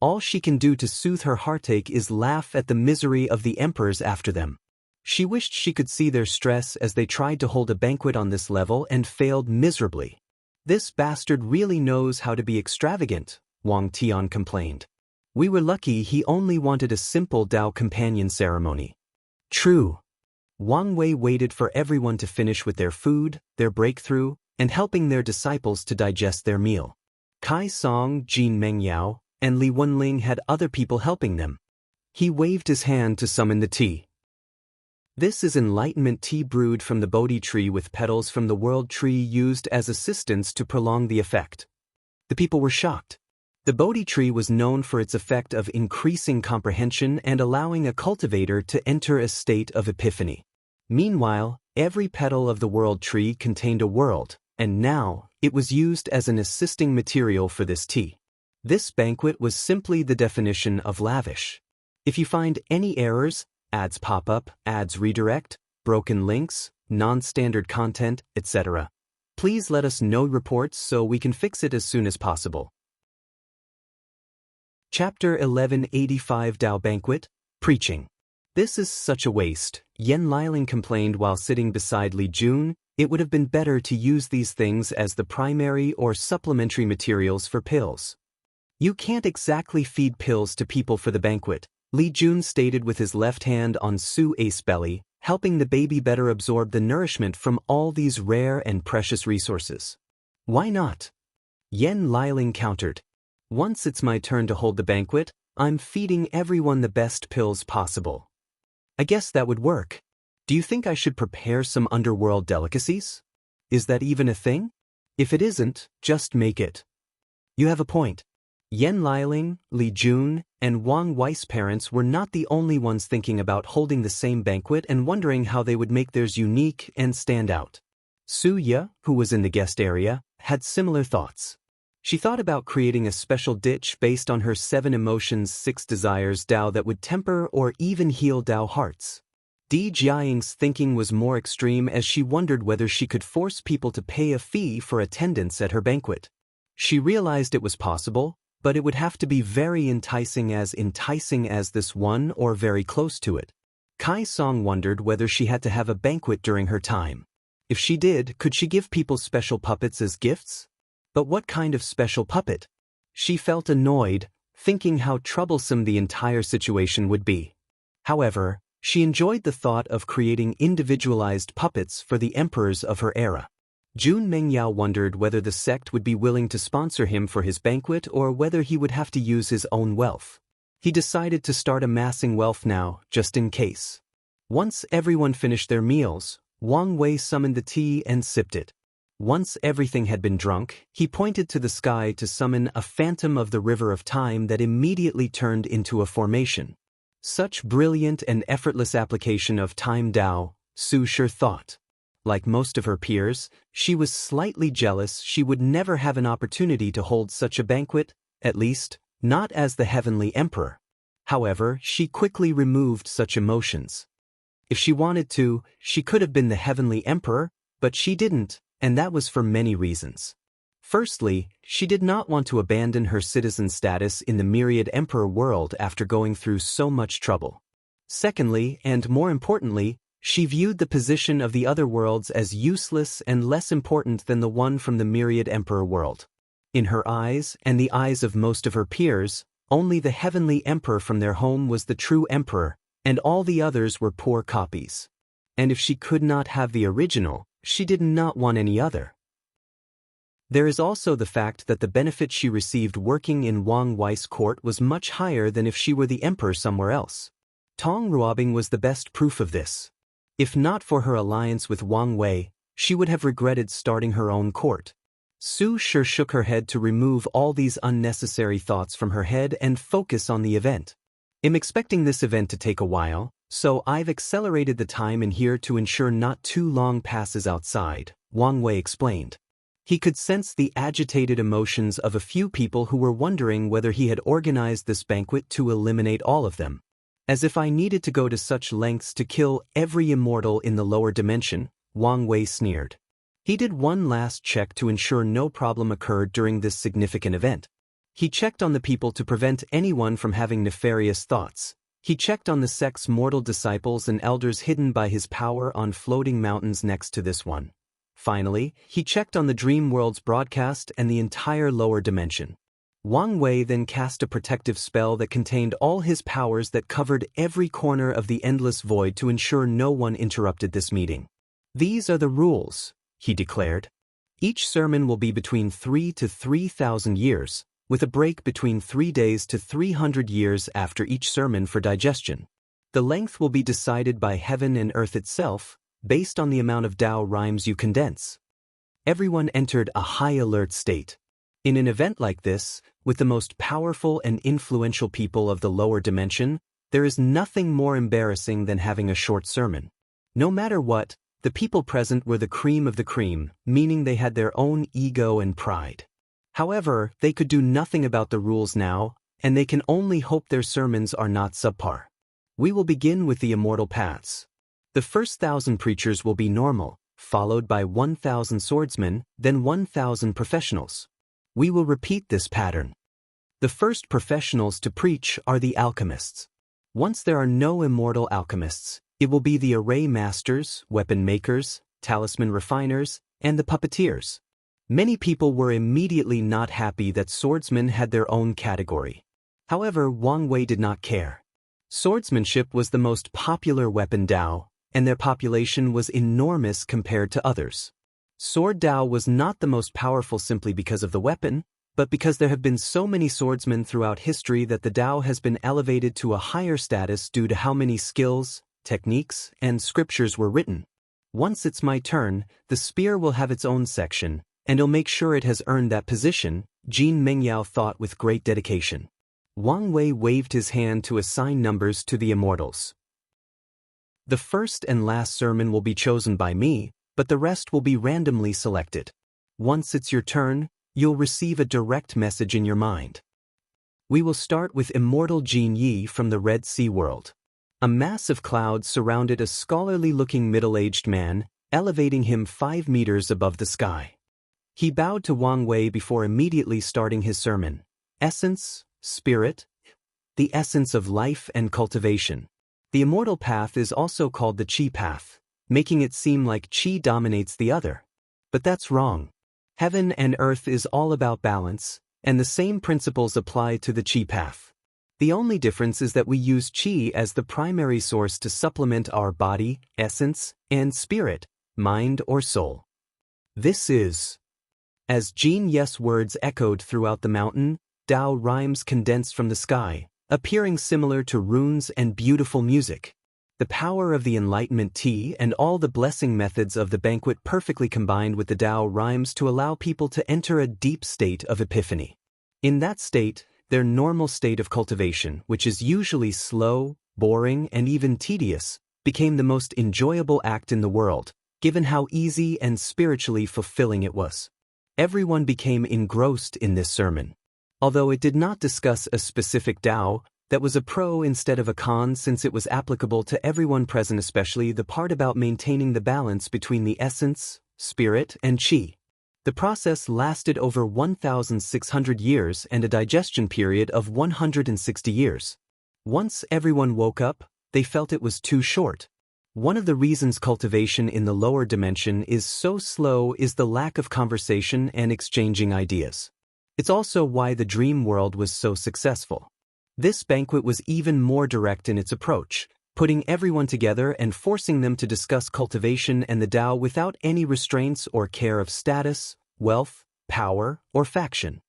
All she can do to soothe her heartache is laugh at the misery of the emperors after them. She wished she could see their stress as they tried to hold a banquet on this level and failed miserably. This bastard really knows how to be extravagant, Wang Tian complained. We were lucky he only wanted a simple Dao companion ceremony. True. Wang Wei waited for everyone to finish with their food, their breakthrough, and helping their disciples to digest their meal. Kai Song, Jin Mengyao, and Li Wenling had other people helping them. He waved his hand to summon the tea. This is enlightenment tea brewed from the Bodhi tree with petals from the world tree used as assistants to prolong the effect. The people were shocked. The Bodhi tree was known for its effect of increasing comprehension and allowing a cultivator to enter a state of epiphany. Meanwhile, every petal of the world tree contained a world, and now it was used as an assisting material for this tea. This banquet was simply the definition of lavish. If you find any errors, ads pop up, ads redirect, broken links, non-standard content, etc., please let us know reports so we can fix it as soon as possible. Chapter 1185 Dao Banquet, Preaching. This is such a waste, Yen Liling complained while sitting beside Li Jun. It would have been better to use these things as the primary or supplementary materials for pills. You can't exactly feed pills to people for the banquet, Li Jun stated with his left hand on Su Ace belly, helping the baby better absorb the nourishment from all these rare and precious resources. Why not? Yen Liling countered. Once it's my turn to hold the banquet, I'm feeding everyone the best pills possible. I guess that would work. Do you think I should prepare some underworld delicacies? Is that even a thing? If it isn't, just make it. You have a point. Yen Liling, Li Jun, and Wang Wei's parents were not the only ones thinking about holding the same banquet and wondering how they would make theirs unique and stand out. Su Ye, who was in the guest area, had similar thoughts. She thought about creating a special dish based on her 7 emotions 6 desires Dao that would temper or even heal Dao hearts. Di Jiaying's thinking was more extreme as she wondered whether she could force people to pay a fee for attendance at her banquet. She realized it was possible, but it would have to be very enticing as this one or very close to it. Kai Song wondered whether she had to have a banquet during her time. If she did, could she give people special puppets as gifts? But what kind of special puppet? She felt annoyed, thinking how troublesome the entire situation would be. However, She enjoyed the thought of creating individualized puppets for the emperors of her era. Jun Mengyao wondered whether the sect would be willing to sponsor him for his banquet or whether he would have to use his own wealth. He decided to start amassing wealth now, just in case. Once everyone finished their meals, Wang Wei summoned the tea and sipped it. Once everything had been drunk, he pointed to the sky to summon a phantom of the river of time that immediately turned into a formation. Such brilliant and effortless application of time Dao, Su Shi thought. Like most of her peers, she was slightly jealous she would never have an opportunity to hold such a banquet, at least, not as the heavenly emperor. However, she quickly removed such emotions. If she wanted to, she could have been the heavenly emperor, but she didn't, and that was for many reasons. Firstly, she did not want to abandon her citizen status in the myriad emperor world after going through so much trouble. Secondly, and more importantly, she viewed the position of the other worlds as useless and less important than the one from the myriad emperor world. In her eyes, and the eyes of most of her peers, only the heavenly emperor from their home was the true emperor, and all the others were poor copies. And if she could not have the original, she did not want any other. There is also the fact that the benefit she received working in Wang Wei's court was much higher than if she were the emperor somewhere else. Tong Ruobing was the best proof of this. If not for her alliance with Wang Wei, she would have regretted starting her own court. Su Shi shook her head to remove all these unnecessary thoughts from her head and focus on the event. I'm expecting this event to take a while, so I've accelerated the time in here to ensure not too long passes outside, Wang Wei explained. He could sense the agitated emotions of a few people who were wondering whether he had organized this banquet to eliminate all of them. As if I needed to go to such lengths to kill every immortal in the lower dimension, Wang Wei sneered. He did one last check to ensure no problem occurred during this significant event. He checked on the people to prevent anyone from having nefarious thoughts. He checked on the sect's mortal disciples and elders hidden by his power on floating mountains next to this one. Finally, he checked on the dream world's broadcast and the entire lower dimension. Wang Wei then cast a protective spell that contained all his powers that covered every corner of the endless void to ensure no one interrupted this meeting. These are the rules, he declared. Each sermon will be between 3 to 3,000 years, with a break between 3 days to 300 years after each sermon for digestion. The length will be decided by heaven and earth itself, based on the amount of Tao rhymes you condense. Everyone entered a high alert state. In an event like this, with the most powerful and influential people of the lower dimension, there is nothing more embarrassing than having a short sermon. No matter what, the people present were the cream of the cream, meaning they had their own ego and pride. However, they could do nothing about the rules now, and they can only hope their sermons are not subpar. We will begin with the immortal paths. The first 1,000 preachers will be normal, followed by 1,000 swordsmen, then 1,000 professionals. We will repeat this pattern. The first professionals to preach are the alchemists. Once there are no immortal alchemists, it will be the array masters, weapon makers, talisman refiners, and the puppeteers. Many people were immediately not happy that swordsmen had their own category. However, Wang Wei did not care. Swordsmanship was the most popular weapon Dao, and their population was enormous compared to others. Sword Dao was not the most powerful simply because of the weapon, but because there have been so many swordsmen throughout history that the Dao has been elevated to a higher status due to how many skills, techniques, and scriptures were written. Once it's my turn, the spear will have its own section, and I'll make sure it has earned that position, Jin Mengyao thought with great dedication. Wang Wei waved his hand to assign numbers to the immortals. The first and last sermon will be chosen by me, but the rest will be randomly selected. Once it's your turn, you'll receive a direct message in your mind. We will start with Immortal Jin Yi from the Red Sea world. A mass of clouds surrounded a scholarly-looking middle-aged man, elevating him 5 meters above the sky. He bowed to Wang Wei before immediately starting his sermon. Essence, spirit, the essence of life and cultivation. The immortal path is also called the Qi path, making it seem like Qi dominates the other. But that's wrong. Heaven and earth is all about balance, and the same principles apply to the Qi path. The only difference is that we use qi as the primary source to supplement our body, essence, and spirit, mind or soul. This is. As Jin Yes words echoed throughout the mountain, Tao rhymes condensed from the sky, appearing similar to runes and beautiful music. The power of the Enlightenment tea and all the blessing methods of the banquet perfectly combined with the Tao rhymes to allow people to enter a deep state of epiphany. In that state, their normal state of cultivation, which is usually slow, boring, and even tedious, became the most enjoyable act in the world, given how easy and spiritually fulfilling it was. Everyone became engrossed in this sermon. Although it did not discuss a specific Tao, that was a pro instead of a con since it was applicable to everyone present, especially the part about maintaining the balance between the essence, spirit, and qi. The process lasted over 1,600 years and a digestion period of 160 years. Once everyone woke up, they felt it was too short. One of the reasons cultivation in the lower dimension is so slow is the lack of conversation and exchanging ideas. It's also why the dream world was so successful. This banquet was even more direct in its approach, putting everyone together and forcing them to discuss cultivation and the Tao without any restraints or care of status, wealth, power, or faction.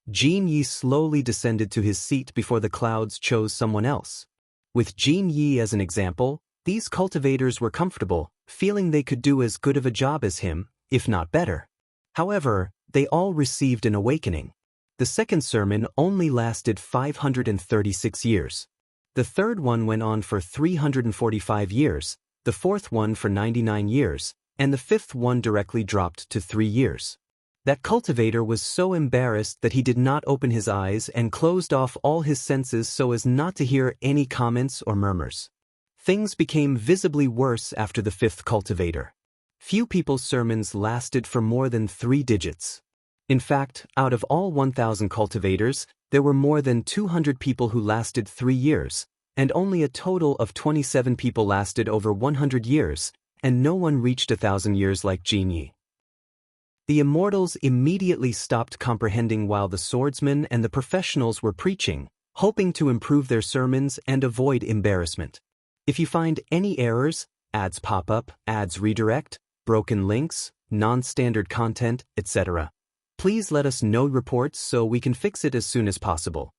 Jin Yi slowly descended to his seat before the clouds chose someone else. With Jin Yi as an example, these cultivators were comfortable, feeling they could do as good of a job as him, if not better. However, they all received an awakening. The second sermon only lasted 536 years. The third one went on for 345 years, the fourth one for 99 years, and the fifth one directly dropped to 3 years. That cultivator was so embarrassed that he did not open his eyes and closed off all his senses so as not to hear any comments or murmurs. Things became visibly worse after the fifth cultivator. Few people's sermons lasted for more than 3 digits. In fact, out of all 1,000 cultivators, there were more than 200 people who lasted 3 years, and only a total of 27 people lasted over 100 years, and no one reached 1,000 years like Jin Yi. The immortals immediately stopped comprehending while the swordsmen and the professionals were preaching, hoping to improve their sermons and avoid embarrassment. If you find any errors, ads pop up, ads redirect, broken links, non-standard content, etc., please let us know reports so we can fix it as soon as possible.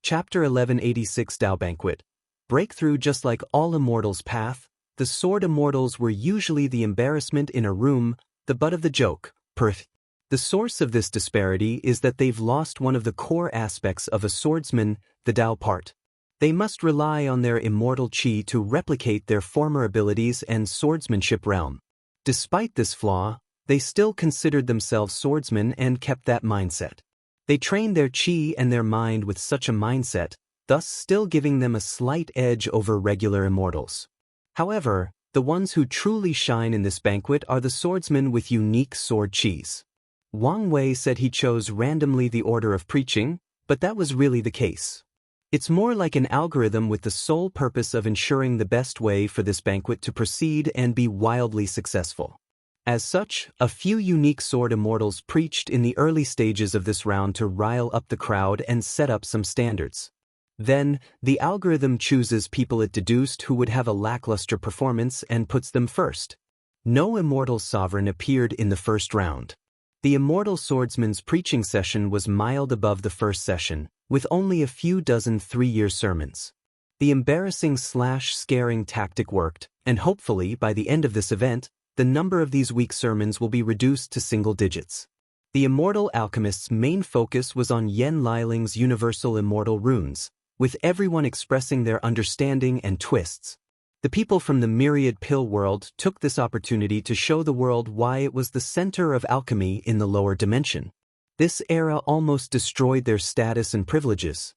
Chapter 1186 Tao Banquet. Breakthrough. Just like all immortals' path, the sword immortals were usually the embarrassment in a room, the butt of the joke. The source of this disparity is that they've lost one of the core aspects of a swordsman, the Tao part. They must rely on their immortal qi to replicate their former abilities and swordsmanship realm. Despite this flaw, they still considered themselves swordsmen and kept that mindset. They trained their qi and their mind with such a mindset, thus still giving them a slight edge over regular immortals. However, the ones who truly shine in this banquet are the swordsmen with unique sword qis. Wang Wei said he chose randomly the order of preaching, but that was really the case. It's more like an algorithm with the sole purpose of ensuring the best way for this banquet to proceed and be wildly successful. As such, a few unique sword immortals preached in the early stages of this round to rile up the crowd and set up some standards. Then, the algorithm chooses people it deduced who would have a lackluster performance and puts them first. No immortal sovereign appeared in the first round. The immortal swordsman's preaching session was mild above the first session, with only a few dozen 3-year sermons. The embarrassing/scaring tactic worked, and hopefully by the end of this event, the number of these weak sermons will be reduced to single digits. The immortal alchemist's main focus was on Yen Liling's universal immortal runes, with everyone expressing their understanding and twists. The people from the myriad pill world took this opportunity to show the world why it was the center of alchemy in the lower dimension. This era almost destroyed their status and privileges.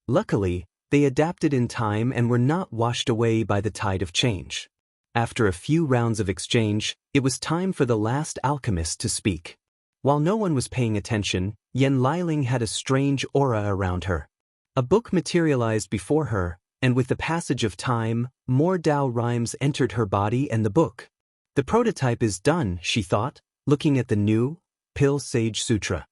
Luckily, they adapted in time and were not washed away by the tide of change. After a few rounds of exchange, it was time for the last alchemist to speak. While no one was paying attention, Yen Liling had a strange aura around her. A book materialized before her, and with the passage of time, more Tao rhymes entered her body and the book. The prototype is done, she thought, looking at the new Pill Sage Sutra.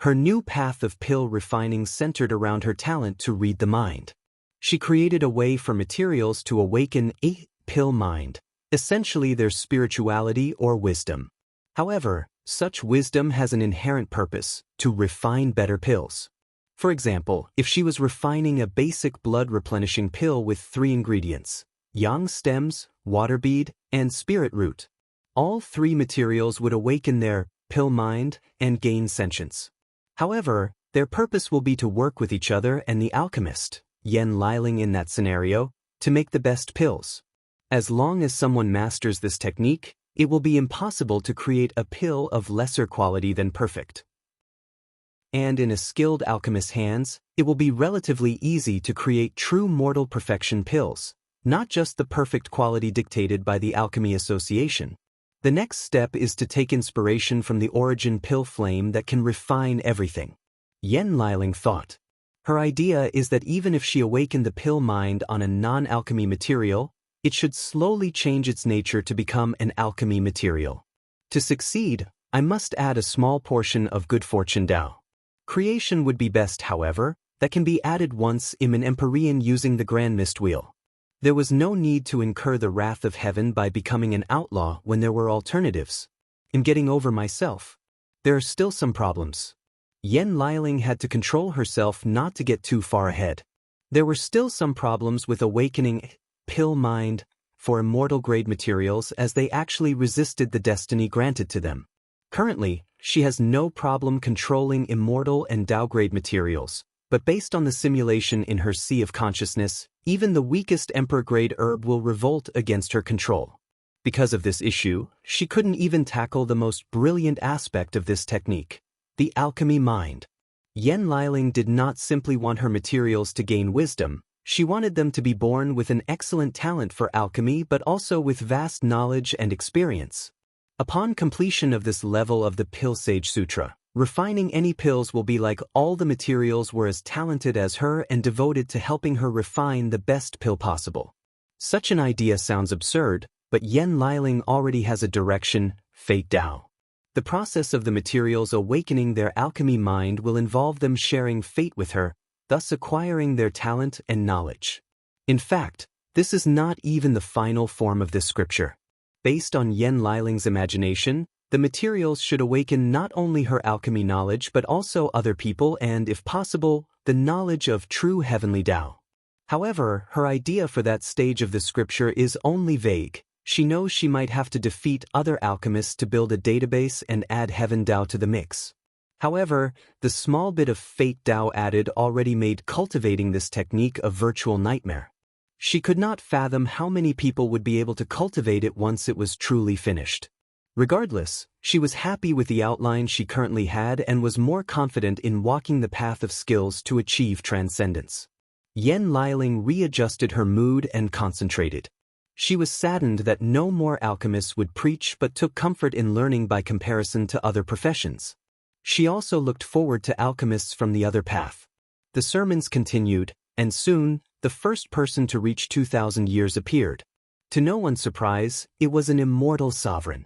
Her new path of pill refining centered around her talent to read the mind. She created a way for materials to awaken a pill mind, essentially their spirituality or wisdom. However, such wisdom has an inherent purpose: to refine better pills. For example, if she was refining a basic blood replenishing pill with 3 ingredients: yang stems, water bead, and spirit root, all 3 materials would awaken their pill mind and gain sentience. However, their purpose will be to work with each other and the alchemist, Yen Liling in that scenario, to make the best pills. As long as someone masters this technique, it will be impossible to create a pill of lesser quality than perfect. And in a skilled alchemist's hands, it will be relatively easy to create true mortal perfection pills, not just the perfect quality dictated by the Alchemy Association. The next step is to take inspiration from the origin pill flame that can refine everything. Yen Liling thought. Her idea is that even if she awakened the pill mind on a non-alchemy material, it should slowly change its nature to become an alchemy material. To succeed, I must add a small portion of good fortune Tao. Creation would be best, however, that can be added once in an Empyrean using the Grand Mist Wheel. There was no need to incur the wrath of heaven by becoming an outlaw when there were alternatives. In getting over myself, there are still some problems. Yen Liling had to control herself not to get too far ahead. There were still some problems with awakening pill mind for immortal grade materials, as they actually resisted the destiny granted to them. Currently, she has no problem controlling immortal and Tao grade materials, but based on the simulation in her sea of consciousness, even the weakest Emperor grade herb will revolt against her control. Because of this issue, she couldn't even tackle the most brilliant aspect of this technique: the alchemy mind. Yen Liling did not simply want her materials to gain wisdom, she wanted them to be born with an excellent talent for alchemy but also with vast knowledge and experience. Upon completion of this level of the Pill Sage Sutra, refining any pills will be like all the materials were as talented as her and devoted to helping her refine the best pill possible. Such an idea sounds absurd, but Yen Liling already has a direction: Fate Tao. The process of the materials awakening their alchemy mind will involve them sharing fate with her, thus acquiring their talent and knowledge. In fact, this is not even the final form of this scripture. Based on Yen Liling's imagination, the materials should awaken not only her alchemy knowledge but also other people and, if possible, the knowledge of true heavenly Tao. However, her idea for that stage of the scripture is only vague. She knows she might have to defeat other alchemists to build a database and add Heaven Tao to the mix. However, the small bit of Fate Tao added already made cultivating this technique a virtual nightmare. She could not fathom how many people would be able to cultivate it once it was truly finished. Regardless, she was happy with the outline she currently had and was more confident in walking the path of skills to achieve transcendence. Yen Liling readjusted her mood and concentrated. She was saddened that no more alchemists would preach but took comfort in learning by comparison to other professions. She also looked forward to alchemists from the other path. The sermons continued, and soon, the first person to reach 2,000 years appeared. To no one's surprise, it was an immortal sovereign.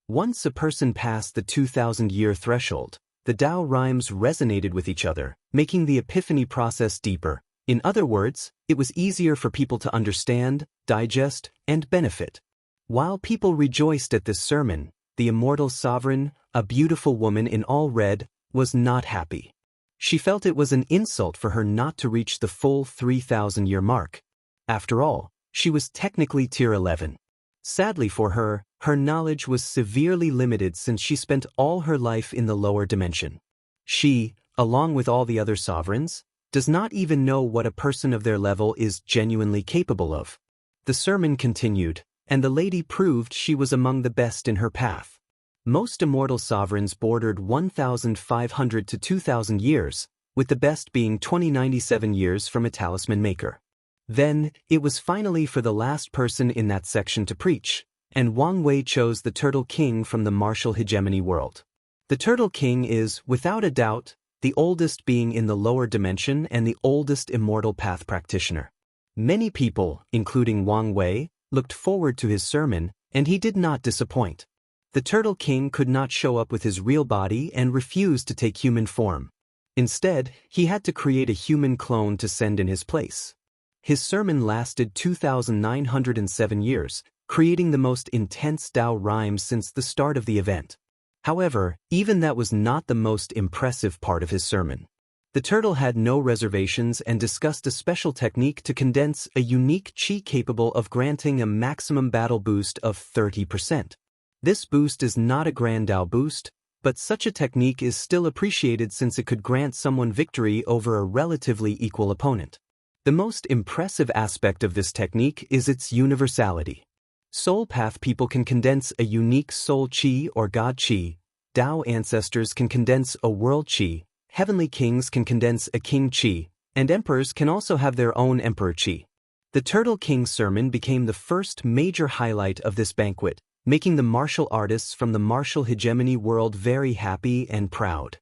Once a person passed the 2,000-year threshold, the Tao rhymes resonated with each other, making the epiphany process deeper. In other words, it was easier for people to understand, digest, and benefit. While people rejoiced at this sermon, the immortal sovereign, a beautiful woman in all red, was not happy. She felt it was an insult for her not to reach the full 3,000-year mark. After all, she was technically tier 11. Sadly for her, her knowledge was severely limited since she spent all her life in the lower dimension. She, along with all the other sovereigns, does not even know what a person of their level is genuinely capable of. The sermon continued, and the lady proved she was among the best in her path. Most immortal sovereigns bordered 1,500 to 2,000 years, with the best being 2097 years from a talisman maker. Then, it was finally for the last person in that section to preach, and Wang Wei chose the Turtle King from the martial hegemony world. The Turtle King is, without a doubt, the oldest being in the lower dimension and the oldest immortal path practitioner. Many people, including Wang Wei, looked forward to his sermon, and he did not disappoint. The Turtle King could not show up with his real body and refused to take human form. Instead, he had to create a human clone to send in his place. His sermon lasted 2,907 years, creating the most intense Tao rhymes since the start of the event. However, even that was not the most impressive part of his sermon. The turtle had no reservations and discussed a special technique to condense a unique chi capable of granting a maximum battle boost of 30%. This boost is not a grand Tao boost, but such a technique is still appreciated since it could grant someone victory over a relatively equal opponent. The most impressive aspect of this technique is its universality. Soul Path people can condense a unique soul chi or God chi, Tao ancestors can condense a world chi, heavenly kings can condense a king chi, and emperors can also have their own emperor chi. The Turtle King's sermon became the first major highlight of this banquet, making the martial artists from the martial hegemony world very happy and proud.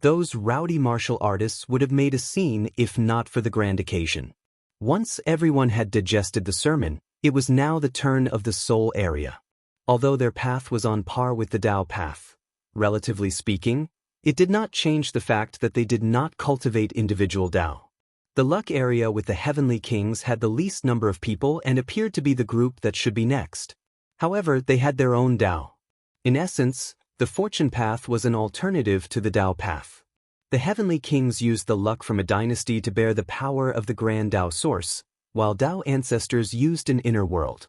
Those rowdy martial artists would have made a scene if not for the grand occasion. Once everyone had digested the sermon, it was now the turn of the soul area. Although their path was on par with the Tao path, relatively speaking, it did not change the fact that they did not cultivate individual Tao. The luck area with the heavenly kings had the least number of people and appeared to be the group that should be next. However, they had their own Tao. In essence, the fortune path was an alternative to the Tao path. The heavenly kings used the luck from a dynasty to bear the power of the grand Tao source, while Tao ancestors used an inner world.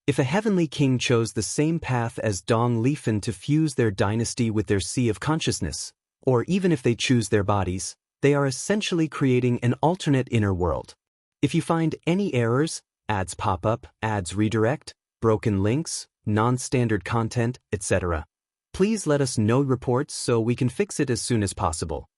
If a heavenly king chose the same path as Dong Lifen to fuse their dynasty with their sea of consciousness, or even if they choose their bodies, they are essentially creating an alternate inner world. If you find any errors, ads pop up, ads redirect, broken links, non-standard content, etc., please let us know reports so we can fix it as soon as possible.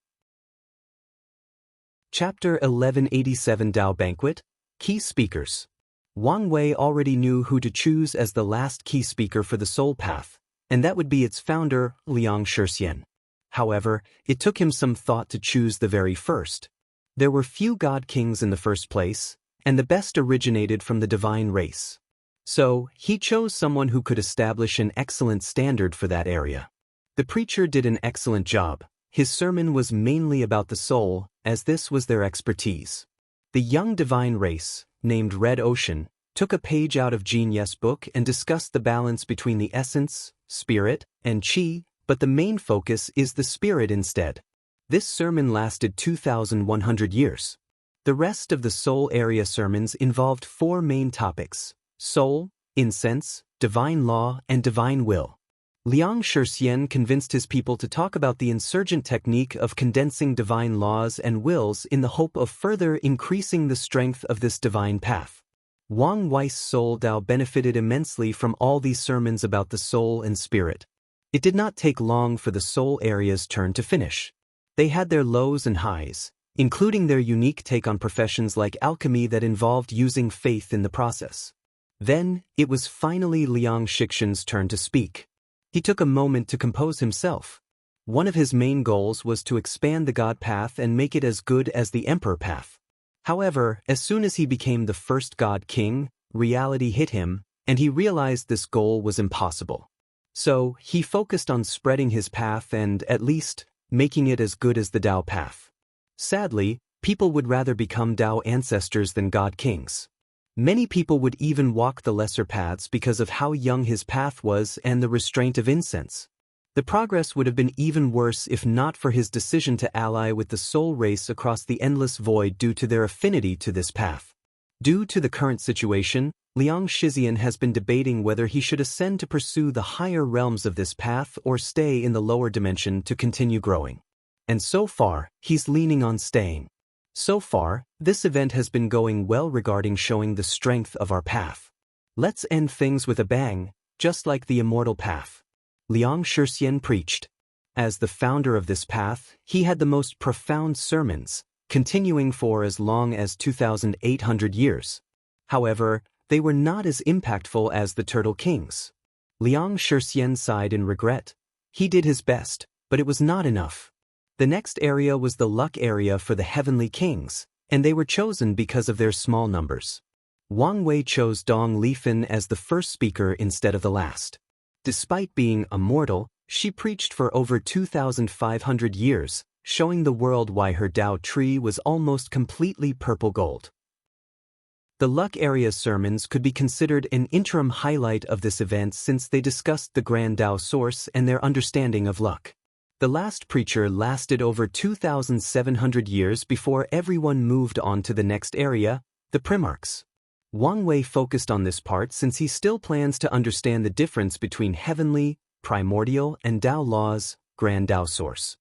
Chapter 1187 Tao Banquet, Key Speakers. Wang Wei already knew who to choose as the last key speaker for the Soul Path, and that would be its founder, Liang Shixian. However, it took him some thought to choose the very first. There were few god kings in the first place, and the best originated from the divine race. So, he chose someone who could establish an excellent standard for that area. The preacher did an excellent job. His sermon was mainly about the soul, as this was their expertise. The young divine race, named Red Ocean, took a page out of Jean Yes' book and discussed the balance between the essence, spirit, and chi, but the main focus is the spirit instead. This sermon lasted 2,100 years. The rest of the soul area sermons involved four main topics: soul, incense, divine law, and divine will. Liang Shixian convinced his people to talk about the insurgent technique of condensing divine laws and wills in the hope of further increasing the strength of this divine path. Wang Wei's soul Tao benefited immensely from all these sermons about the soul and spirit. It did not take long for the soul area's turn to finish. They had their lows and highs, including their unique take on professions like alchemy that involved using faith in the process. Then, it was finally Liang Shixian's turn to speak. He took a moment to compose himself. One of his main goals was to expand the God path and make it as good as the Emperor path. However, as soon as he became the first God King, reality hit him, and he realized this goal was impossible. So, he focused on spreading his path and, at least, making it as good as the Tao path. Sadly, people would rather become Tao ancestors than God Kings. Many people would even walk the lesser paths because of how young his path was and the restraint of incense. The progress would have been even worse if not for his decision to ally with the soul race across the endless void due to their affinity to this path. Due to the current situation, Liang Shixian has been debating whether he should ascend to pursue the higher realms of this path or stay in the lower dimension to continue growing. And so far, he's leaning on staying. So far, this event has been going well regarding showing the strength of our path. Let's end things with a bang, just like the Immortal path. Liang Shixian preached. As the founder of this path, he had the most profound sermons, continuing for as long as 2,800 years. However, they were not as impactful as the Turtle Kings. Liang Shixian sighed in regret. He did his best, but it was not enough. The next area was the luck area for the heavenly kings, and they were chosen because of their small numbers. Wang Wei chose Dong Lifen as the first speaker instead of the last. Despite being immortal, she preached for over 2,500 years, showing the world why her Tao tree was almost completely purple gold. The Luck Area sermons could be considered an interim highlight of this event since they discussed the Grand Tao source and their understanding of luck. The last preacher lasted over 2,700 years before everyone moved on to the next area, the Primarchs. Wang Wei focused on this part since he still plans to understand the difference between heavenly, primordial, and Tao laws, Grand Tao source.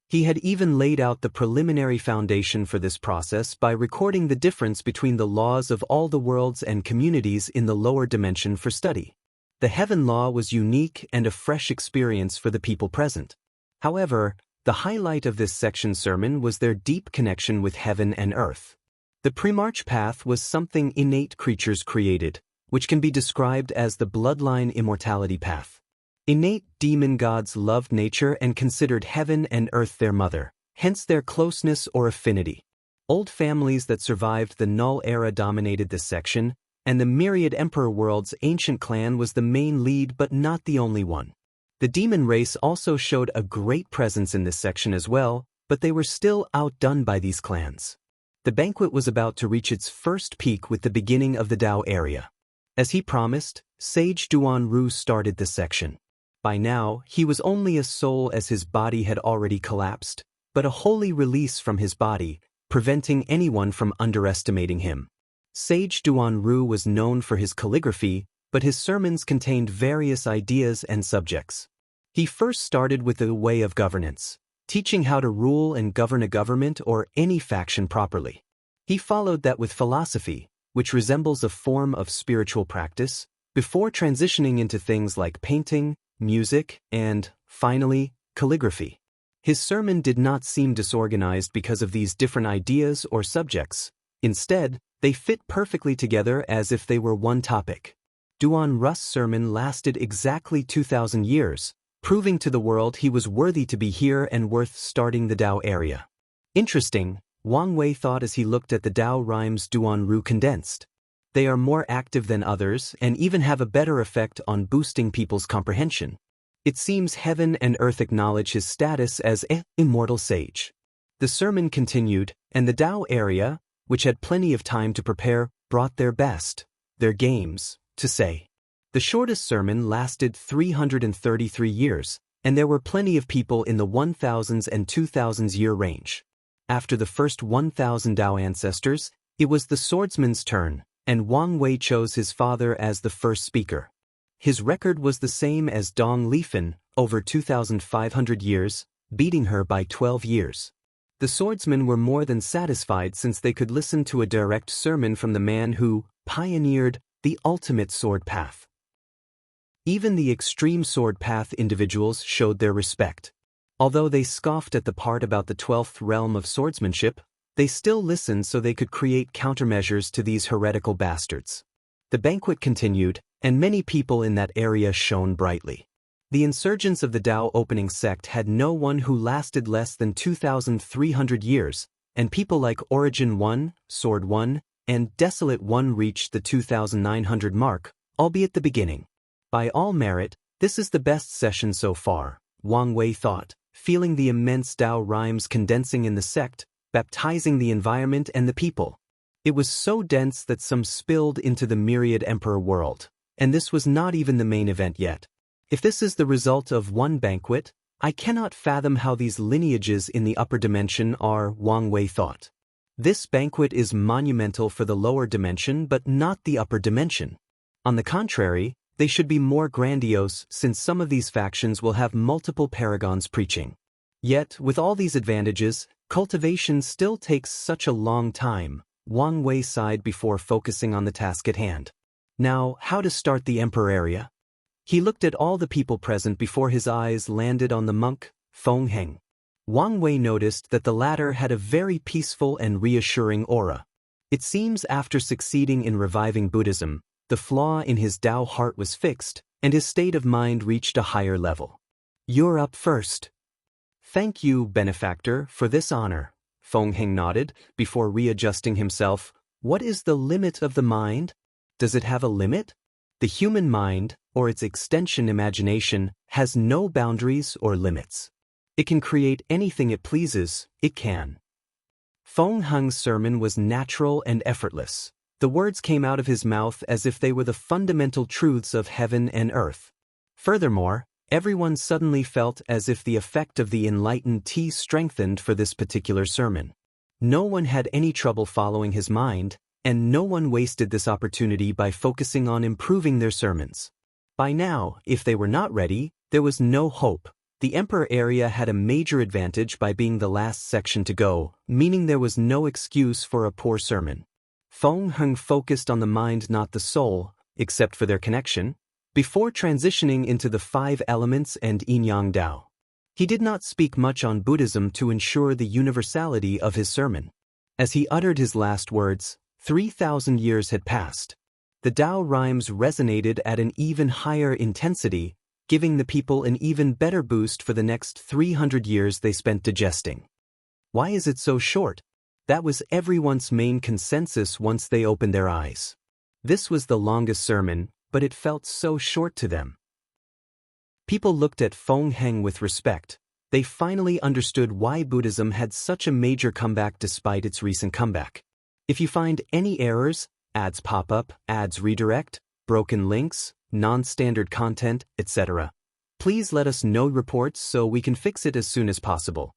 He had even laid out the preliminary foundation for this process by recording the difference between the laws of all the worlds and communities in the lower dimension for study. The heaven law was unique and a fresh experience for the people present. However, the highlight of this section sermon was their deep connection with heaven and earth. The Primarch path was something innate creatures created, which can be described as the bloodline immortality path. Innate demon gods loved nature and considered heaven and earth their mother, hence their closeness or affinity. Old families that survived the Null era dominated this section, and the myriad Emperor world's ancient clan was the main lead but not the only one. The demon race also showed a great presence in this section as well, but they were still outdone by these clans. The banquet was about to reach its first peak with the beginning of the Tao area. As he promised, Sage Duan-Ru started the section. By now, he was only a soul as his body had already collapsed, but a holy release from his body, preventing anyone from underestimating him. Sage Duan-Ru was known for his calligraphy, but his sermons contained various ideas and subjects. He first started with the way of governance, teaching how to rule and govern a government or any faction properly. He followed that with philosophy, which resembles a form of spiritual practice, before transitioning into things like painting, music, and, finally, calligraphy. His sermon did not seem disorganized because of these different ideas or subjects. Instead, they fit perfectly together as if they were one topic. Duan-Ru's sermon lasted exactly 2,000 years, proving to the world he was worthy to be here and worth starting the Tao area. Interesting, Wang Wei thought as he looked at the Tao rhymes Duan-Ru condensed. They are more active than others and even have a better effect on boosting people's comprehension. It seems heaven and earth acknowledge his status as an immortal sage. The sermon continued, and the Tao area, which had plenty of time to prepare, brought their best, their games, to say. The shortest sermon lasted 333 years, and there were plenty of people in the 1,000s and 2,000s year range. After the first 1,000 Tao ancestors, it was the swordsman's turn, and Wang Wei chose his father as the first speaker. His record was the same as Dong Lifan, over 2,500 years, beating her by 12 years. The swordsmen were more than satisfied since they could listen to a direct sermon from the man who pioneered the ultimate sword path. Even the extreme sword path individuals showed their respect. Although they scoffed at the part about the 12th realm of swordsmanship, they still listened so they could create countermeasures to these heretical bastards. The banquet continued, and many people in that area shone brightly. The insurgents of the Tao opening sect had no one who lasted less than 2,300 years, and people like Origin 1, Sword 1, and Desolate 1 reached the 2,900 mark, albeit the beginning. By all merit, this is the best session so far, Wang Wei thought, feeling the immense Tao rhymes condensing in the sect, baptizing the environment and the people. It was so dense that some spilled into the myriad Emperor world, and this was not even the main event yet. If this is the result of one banquet, I cannot fathom how these lineages in the upper dimension are, Wang Wei thought. This banquet is monumental for the lower dimension but not the upper dimension. On the contrary, they should be more grandiose since some of these factions will have multiple paragons preaching. Yet, with all these advantages, cultivation still takes such a long time, Wang Wei sighed before focusing on the task at hand. Now, how to start the Emperor area? He looked at all the people present before his eyes landed on the monk, Feng Heng. Wang Wei noticed that the latter had a very peaceful and reassuring aura. It seems after succeeding in reviving Buddhism, the flaw in his Tao heart was fixed, and his state of mind reached a higher level. You're up first. Thank you, benefactor, for this honor, Feng Heng nodded, before readjusting himself. What is the limit of the mind? Does it have a limit? The human mind, or its extension imagination, has no boundaries or limits. It can create anything it pleases, it can. Feng Heng's sermon was natural and effortless. The words came out of his mouth as if they were the fundamental truths of heaven and earth. Furthermore, everyone suddenly felt as if the effect of the enlightened tea strengthened for this particular sermon. No one had any trouble following his mind, and no one wasted this opportunity by focusing on improving their sermons. By now, if they were not ready, there was no hope. The Emperor area had a major advantage by being the last section to go, meaning there was no excuse for a poor sermon. Feng Heng focused on the mind, not the soul, except for their connection, before transitioning into the 5 elements and Yin-Yang Tao. He did not speak much on Buddhism to ensure the universality of his sermon. As he uttered his last words, 3,000 years had passed. The Tao rhymes resonated at an even higher intensity, giving the people an even better boost for the next 300 years they spent digesting. Why is it so short? That was everyone's main consensus once they opened their eyes. This was the longest sermon, but it felt so short to them. People looked at Feng Heng with respect. They finally understood why Buddhism had such a major comeback despite its recent comeback. If you find any errors, ads pop up, ads redirect, broken links, non-standard content, etc., please let us know reports so we can fix it as soon as possible.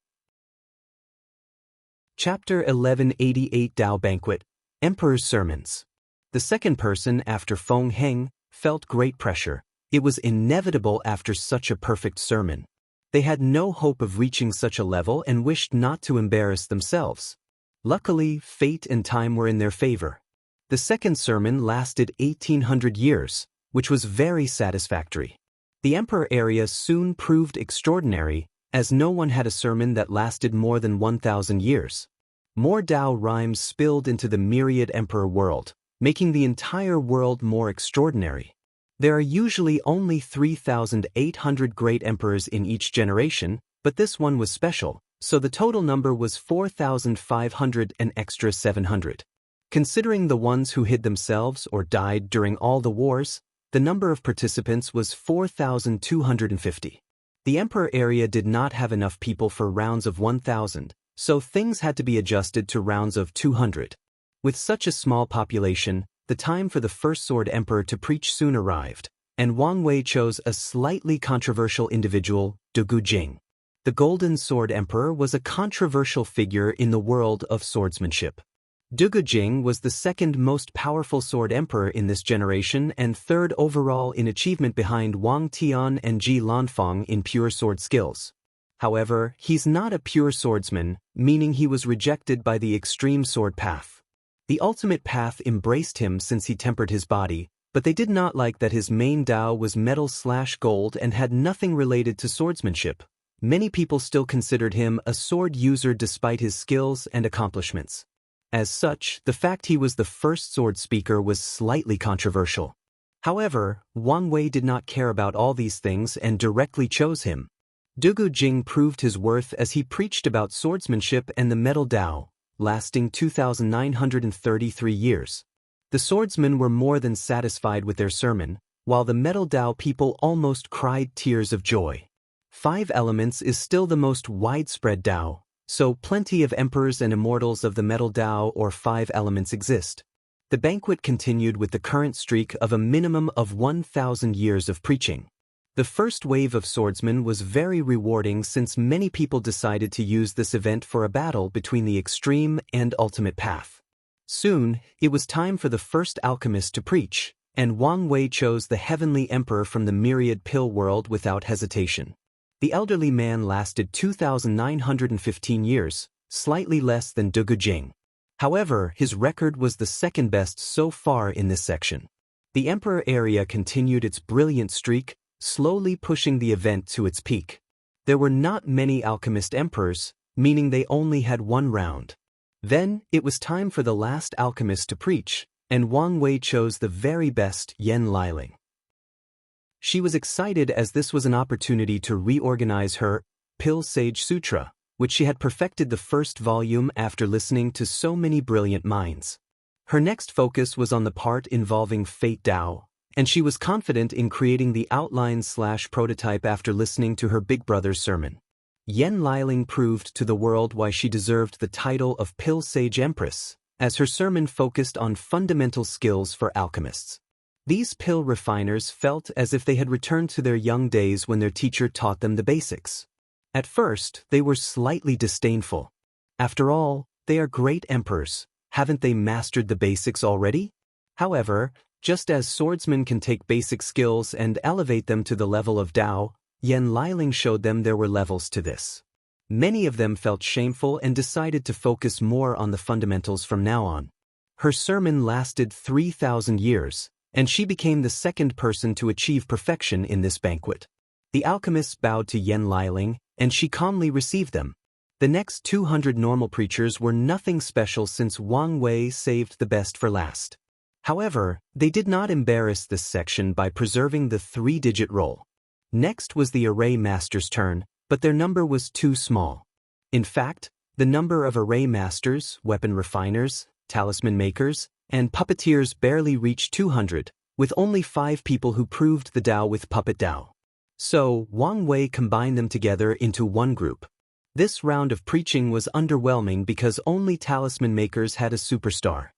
Chapter 1188 Tao Banquet, Emperor's Sermons. The second person after Feng Heng felt great pressure. It was inevitable after such a perfect sermon. They had no hope of reaching such a level and wished not to embarrass themselves. Luckily, fate and time were in their favor. The second sermon lasted 1800 years, which was very satisfactory. The Emperor area soon proved extraordinary, as no one had a sermon that lasted more than 1,000 years. More Tao rhymes spilled into the myriad Emperor world, making the entire world more extraordinary. There are usually only 3,800 great emperors in each generation, but this one was special, so the total number was 4,500 and extra 700. Considering the ones who hid themselves or died during all the wars, the number of participants was 4,250. The Emperor area did not have enough people for rounds of 1,000, so things had to be adjusted to rounds of 200. With such a small population, the time for the first Sword Emperor to preach soon arrived, and Wang Wei chose a slightly controversial individual, Dugu Jing. The Golden Sword Emperor was a controversial figure in the world of swordsmanship. Dugu Jing was the second most powerful Sword Emperor in this generation and third overall in achievement behind Wang Tian and Ji Lanfang in pure sword skills. However, he's not a pure swordsman, meaning he was rejected by the extreme sword path. The ultimate path embraced him since he tempered his body, but they did not like that his main Tao was metal/gold and had nothing related to swordsmanship. Many people still considered him a sword user despite his skills and accomplishments. As such, the fact he was the first sword speaker was slightly controversial. However, Wang Wei did not care about all these things and directly chose him. Dugu Jing proved his worth as he preached about swordsmanship and the metal Tao, lasting 2,933 years. The swordsmen were more than satisfied with their sermon, while the metal Tao people almost cried tears of joy. 5 elements is still the most widespread Tao, so plenty of emperors and immortals of the metal Tao or 5 elements exist. The banquet continued with the current streak of a minimum of 1,000 years of preaching. The first wave of swordsmen was very rewarding since many people decided to use this event for a battle between the extreme and ultimate path. Soon, it was time for the first alchemist to preach, and Wang Wei chose the heavenly emperor from the myriad pill world without hesitation. The elderly man lasted 2,915 years, slightly less than Dugu Jing. However, his record was the second best so far in this section. The Emperor area continued its brilliant streak, slowly pushing the event to its peak. There were not many alchemist emperors, meaning they only had 1 round. Then, it was time for the last alchemist to preach, and Wang Wei chose the very best Yen Liling. She was excited as this was an opportunity to reorganize her Pill Sage Sutra, which she had perfected the first volume after listening to so many brilliant minds. Her next focus was on the part involving Fate Tao, and she was confident in creating the outline/prototype after listening to her big brother's sermon. Yen Liling proved to the world why she deserved the title of Pill Sage Empress, as her sermon focused on fundamental skills for alchemists. These pill refiners felt as if they had returned to their young days when their teacher taught them the basics. At first, they were slightly disdainful. After all, they are great emperors. Haven't they mastered the basics already? However, just as swordsmen can take basic skills and elevate them to the level of Tao, Yen Liling showed them there were levels to this. Many of them felt shameful and decided to focus more on the fundamentals from now on. Her sermon lasted 3,000 years, and she became the second person to achieve perfection in this banquet. The alchemists bowed to Yen Liling, and she calmly received them. The next 200 normal preachers were nothing special since Wang Wei saved the best for last. However, they did not embarrass this section by preserving the 3-digit roll. Next was the array master's turn, but their number was too small. In fact, the number of array masters, weapon refiners, talisman makers, and puppeteers barely reached 200, with only 5 people who proved the Tao with Puppet Tao. So, Wang Wei combined them together into one group. This round of preaching was underwhelming because only talisman makers had a superstar.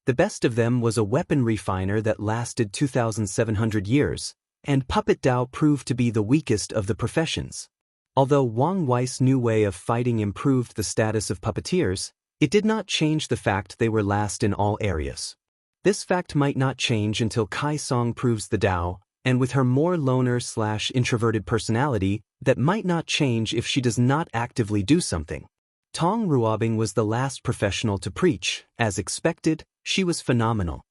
The best of them was a weapon refiner that lasted 2,700 years, and Puppet Tao proved to be the weakest of the professions. Although Wang Wei's new way of fighting improved the status of puppeteers, it did not change the fact they were last in all areas. This fact might not change until Kai Song proves the Tao, and with her more loner/introverted personality, that might not change if she does not actively do something. Tong Ruobing was the last professional to preach. As expected, she was phenomenal.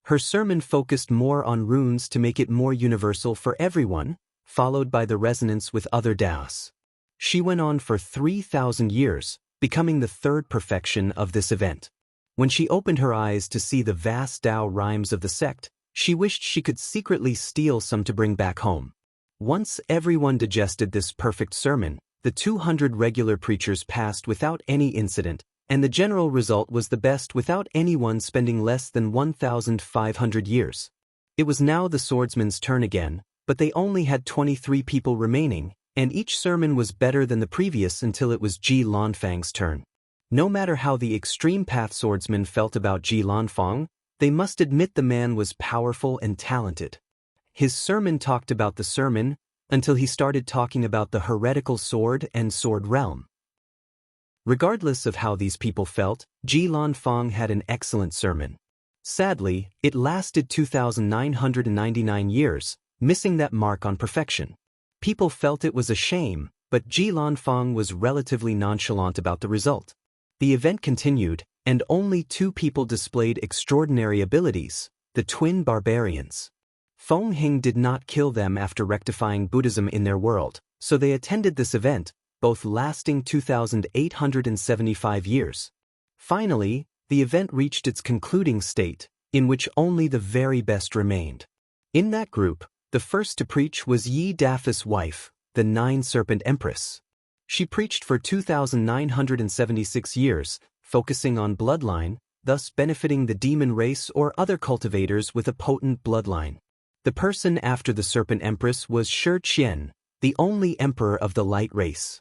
Her sermon focused more on runes to make it more universal for everyone, followed by the resonance with other Taos. She went on for 3,000 years, becoming the third perfection of this event. When she opened her eyes to see the vast Tao rhymes of the sect, she wished she could secretly steal some to bring back home. Once everyone digested this perfect sermon, the 200 regular preachers passed without any incident, and the general result was the best without anyone spending less than 1,500 years. It was now the swordsman's turn again, but they only had 23 people remaining, and each sermon was better than the previous until it was Ji Lanfang's turn. No matter how the extreme path swordsmen felt about Ji Lanfang, they must admit the man was powerful and talented. His sermon talked about the sermon, until he started talking about the heretical sword and sword realm. Regardless of how these people felt, Ji Lanfang had an excellent sermon. Sadly, it lasted 2,999 years, missing that mark on perfection. People felt it was a shame, but Ji Lanfang was relatively nonchalant about the result. The event continued, and only 2 people displayed extraordinary abilities, the twin barbarians. Feng Hing did not kill them after rectifying Buddhism in their world, so they attended this event, both lasting 2,875 years. Finally, the event reached its concluding state, in which only the very best remained. In that group, the first to preach was Yi Dafa's wife, the Nine-Serpent Empress. She preached for 2,976 years, focusing on bloodline, thus benefiting the demon race or other cultivators with a potent bloodline. The person after the Serpent Empress was Shi Qian, the only emperor of the light race.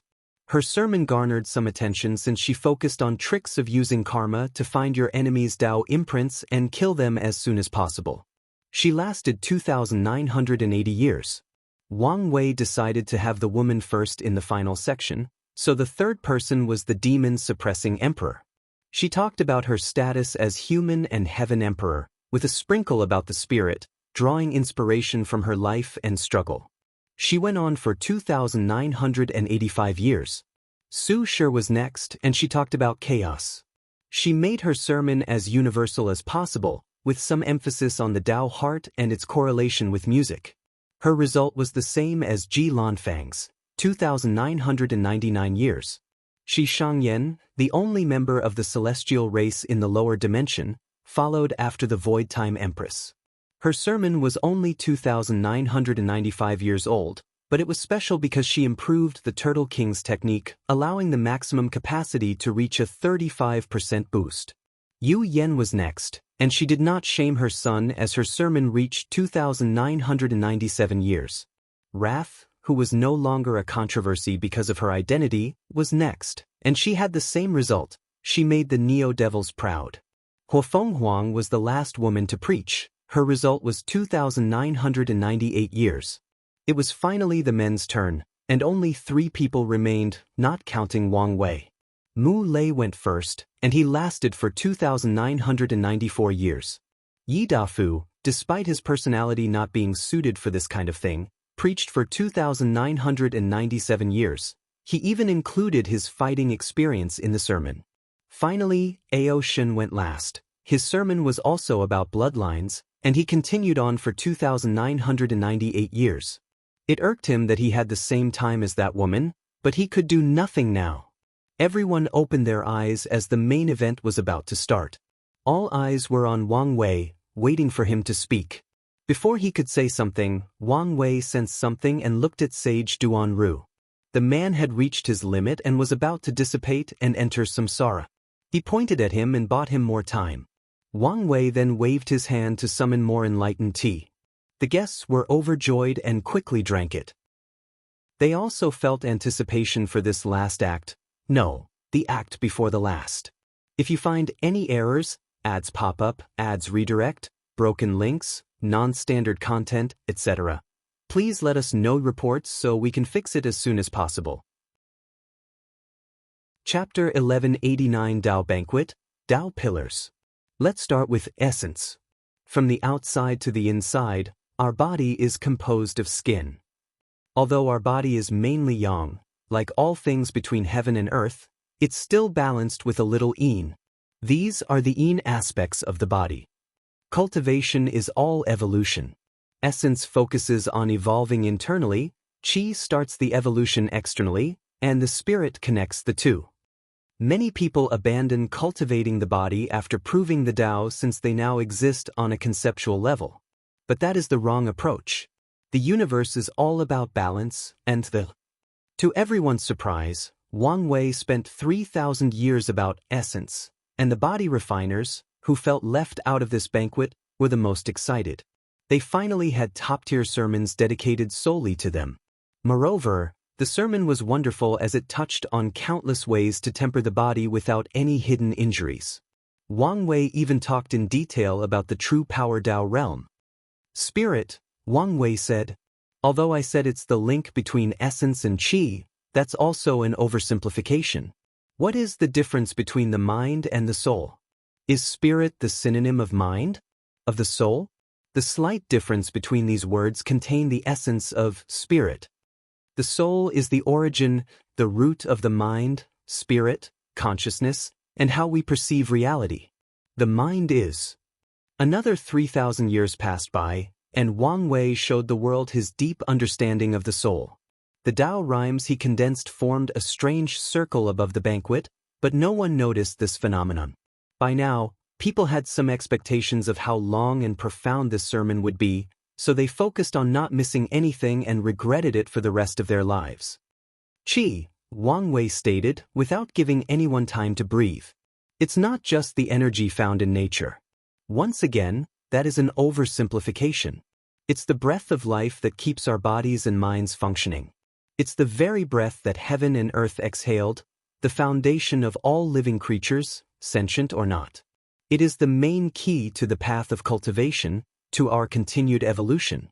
Her sermon garnered some attention since she focused on tricks of using karma to find your enemy's Tao imprints and kill them as soon as possible. She lasted 2,980 years. Wang Wei decided to have the woman first in the final section, so the third person was the demon-suppressing emperor. She talked about her status as human and heaven emperor, with a sprinkle about the spirit, drawing inspiration from her life and struggle. She went on for 2,985 years. Su Shi was next, and she talked about chaos. She made her sermon as universal as possible, with some emphasis on the Tao heart and its correlation with music. Her result was the same as Ji Lanfang's, 2,999 years. Shi Shangyan, the only member of the celestial race in the lower dimension, followed after the Void Time Empress. Her sermon was only 2,995 years old, but it was special because she improved the Turtle King's technique, allowing the maximum capacity to reach a 35% boost. Yu Yen was next, And she did not shame her son as her sermon reached 2,997 years. Wrath, who was no longer a controversy because of her identity, was next, and she had the same result. She made the neo-devils proud. Huofeng Huang was the last woman to preach. Her result was 2,998 years. It was finally the men's turn, and only 3 people remained, not counting Wang Wei. Mu Lei went first, and he lasted for 2,994 years. Yi Dafu, despite his personality not being suited for this kind of thing, preached for 2,997 years. He even included his fighting experience in the sermon. Finally, Ao Shen went last. His sermon was also about bloodlines, and he continued on for 2,998 years. It irked him that he had the same time as that woman, but he could do nothing now. Everyone opened their eyes as the main event was about to start. All eyes were on Wang Wei, waiting for him to speak. Before he could say something, Wang Wei sensed something and looked at Sage Duanru. The man had reached his limit and was about to dissipate and enter samsara. He pointed at him and bought him more time. Wang Wei then waved his hand to summon more enlightened tea. The guests were overjoyed and quickly drank it. They also felt anticipation for this last act. No, the act before the last. If you find any errors, ads pop up, ads redirect, broken links, non-standard content, etc., please let us know reports so we can fix it as soon as possible. Chapter 1189 Dao Banquet, Dao Pillars. Let's start with essence. From the outside to the inside, our body is composed of skin. Although our body is mainly yang, like all things between heaven and earth, it's still balanced with a little yin. These are the yin aspects of the body. Cultivation is all evolution. Essence focuses on evolving internally, qi starts the evolution externally, and the spirit connects the two. Many people abandon cultivating the body after proving the Tao since they now exist on a conceptual level. But that is the wrong approach. The universe is all about balance, and To everyone's surprise, Wang Wei spent 3,000 years about essence, and the body refiners, who felt left out of this banquet, were the most excited. They finally had top-tier sermons dedicated solely to them. Moreover, the sermon was wonderful as it touched on countless ways to temper the body without any hidden injuries. Wang Wei even talked in detail about the true power Tao realm. Spirit, Wang Wei said. Although I said it's the link between essence and qi, that's also an oversimplification. What is the difference between the mind and the soul? Is spirit the synonym of mind? Of the soul? The slight difference between these words contain the essence of spirit. The soul is the origin, the root of the mind, spirit, consciousness, and how we perceive reality. The mind is. Another 3,000 years passed by, and Wang Wei showed the world his deep understanding of the soul. The Tao rhymes he condensed formed a strange circle above the banquet, but no one noticed this phenomenon. By now, people had some expectations of how long and profound this sermon would be, so they focused on not missing anything and regretted it for the rest of their lives. Qi, Wang Wei stated, without giving anyone time to breathe. It's not just the energy found in nature. Once again, that is an oversimplification. It's the breath of life that keeps our bodies and minds functioning. It's the very breath that heaven and earth exhaled, the foundation of all living creatures, sentient or not. It is the main key to the path of cultivation, to our continued evolution.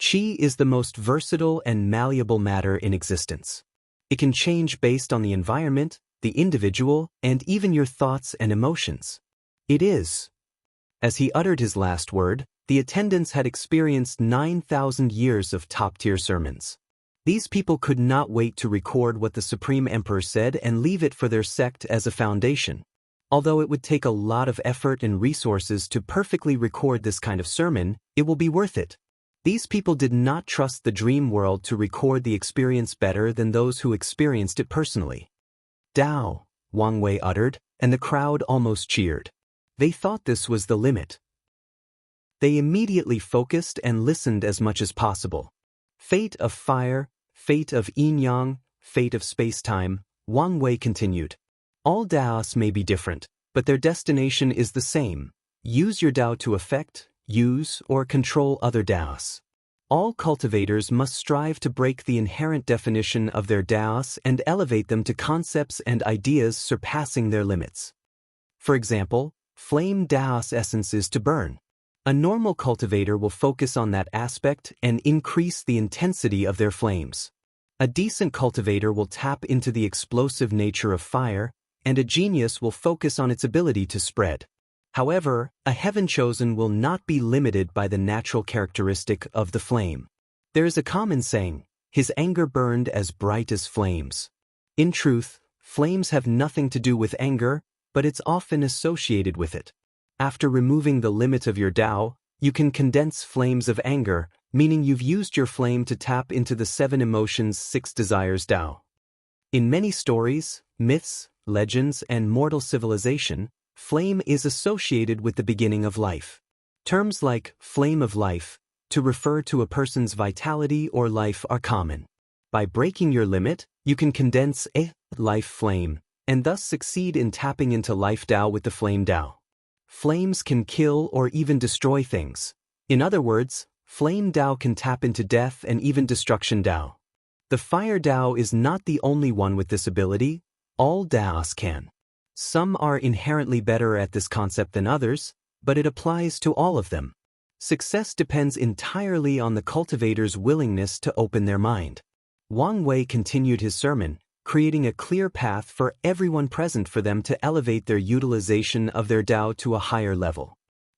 Qi is the most versatile and malleable matter in existence. It can change based on the environment, the individual, and even your thoughts and emotions. It is. As he uttered his last word, the attendants had experienced 9,000 years of top-tier sermons. These people could not wait to record what the Supreme Emperor said and leave it for their sect as a foundation. Although it would take a lot of effort and resources to perfectly record this kind of sermon, it will be worth it. These people did not trust the dream world to record the experience better than those who experienced it personally. Tao, Wang Wei uttered, and the crowd almost cheered. They thought this was the limit. They immediately focused and listened as much as possible. Fate of fire, fate of yin-yang, fate of space-time, Wang Wei continued. All Daos may be different, but their destination is the same, Use your Tao to affect, use, or control other Taos. All cultivators must strive to break the inherent definition of their Taos and elevate them to concepts and ideas surpassing their limits. For example, flame Taos essence is to burn. A normal cultivator will focus on that aspect and increase the intensity of their flames. A decent cultivator will tap into the explosive nature of fire, and a genius will focus on its ability to spread. However, a heaven-chosen will not be limited by the natural characteristic of the flame. There is a common saying, his anger burned as bright as flames. In truth, flames have nothing to do with anger, but it's often associated with it. After removing the limit of your Tao, you can condense flames of anger, meaning you've used your flame to tap into the 7 emotions 6 desires Tao. In many stories, myths, legends, and mortal civilization, flame is associated with the beginning of life. Terms like flame of life, to refer to a person's vitality or life, are common. By breaking your limit, you can condense a life flame, and thus succeed in tapping into life Tao with the flame Tao. Flames can kill or even destroy things. In other words, flame Tao can tap into death and even destruction Tao. The fire Tao is not the only one with this ability. All Taos can. Some are inherently better at this concept than others, but it applies to all of them. Success depends entirely on the cultivator's willingness to open their mind. Wang Wei continued his sermon, creating a clear path for everyone present for them to elevate their utilization of their Tao to a higher level.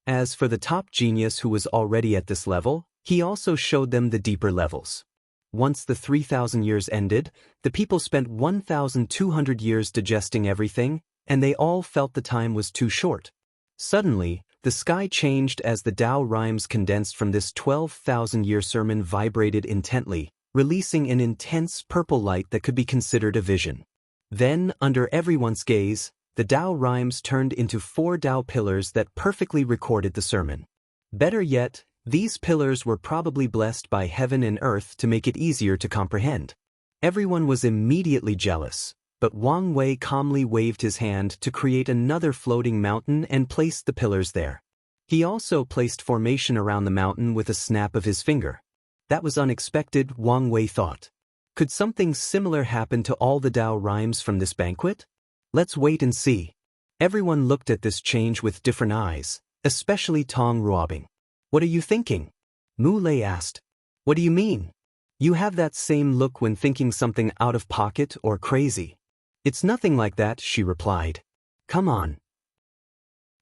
As for the top genius who was already at this level, he also showed them the deeper levels. Once the 3,000 years ended, the people spent 1,200 years digesting everything, and they all felt the time was too short. Suddenly, the sky changed as the Tao rhymes condensed from this 12,000-year sermon vibrated intently, releasing an intense purple light that could be considered a vision. Then, under everyone's gaze, the Tao rhymes turned into 4 Tao pillars that perfectly recorded the sermon. Better yet, these pillars were probably blessed by heaven and earth to make it easier to comprehend. Everyone was immediately jealous, but Wang Wei calmly waved his hand to create another floating mountain and placed the pillars there. He also placed formation around the mountain with a snap of his finger. That was unexpected, Wang Wei thought. Could something similar happen to all the Tao rhymes from this banquet? Let's wait and see. Everyone looked at this change with different eyes, especially Tong Ruobing. What are you thinking? Mu Lei asked. What do you mean? You have that same look when thinking something out of pocket or crazy. It's nothing like that, she replied. Come on.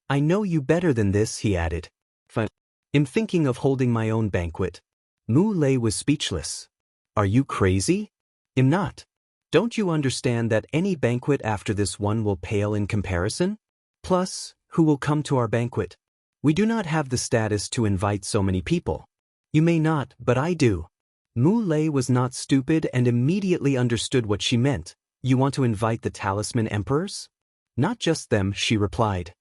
I know you better than this, he added. I'm thinking of holding my own banquet. Mu Lei was speechless. Are you crazy? I'm not. Don't you understand that any banquet after this one will pale in comparison? Plus, who will come to our banquet? We do not have the status to invite so many people. You may not, but I do. Mu Lei was not stupid and immediately understood what she meant. You want to invite the talisman emperors? Not just them, she replied.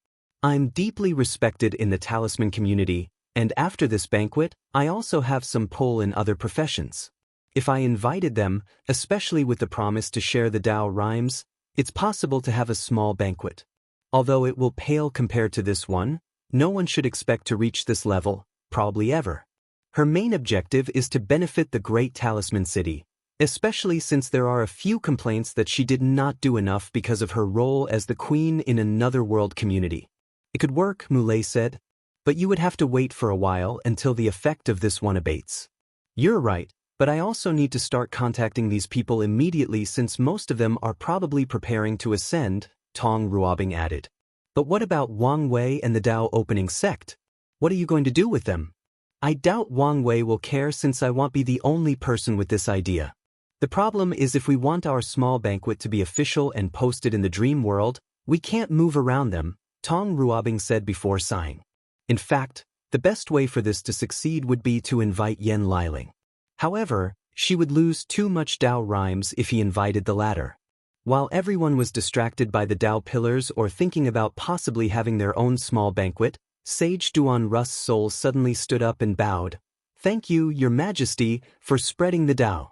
I'm deeply respected in the talisman community, and after this banquet, I also have some pull in other professions. If I invited them, especially with the promise to share the Tao rhymes, it's possible to have a small banquet. Although it will pale compared to this one, no one should expect to reach this level, probably ever. Her main objective is to benefit the great talisman city, especially since there are a few complaints that she did not do enough because of her role as the queen in another world community. It could work, Mu Lei said, but you would have to wait for a while until the effect of this one abates. You're right, but I also need to start contacting these people immediately since most of them are probably preparing to ascend, Tong Ruobing added. But what about Wang Wei and the Tao opening sect? What are you going to do with them? I doubt Wang Wei will care since I won't be the only person with this idea. The problem is if we want our small banquet to be official and posted in the dream world, we can't move around them, Tong Ruobing said before sighing. In fact, the best way for this to succeed would be to invite Yan Liling. However, she would lose too much Tao rhymes if he invited the latter. While everyone was distracted by the Tao pillars or thinking about possibly having their own small banquet, Sage Duan Rust's soul suddenly stood up and bowed. Thank you, Your Majesty, for spreading the Tao.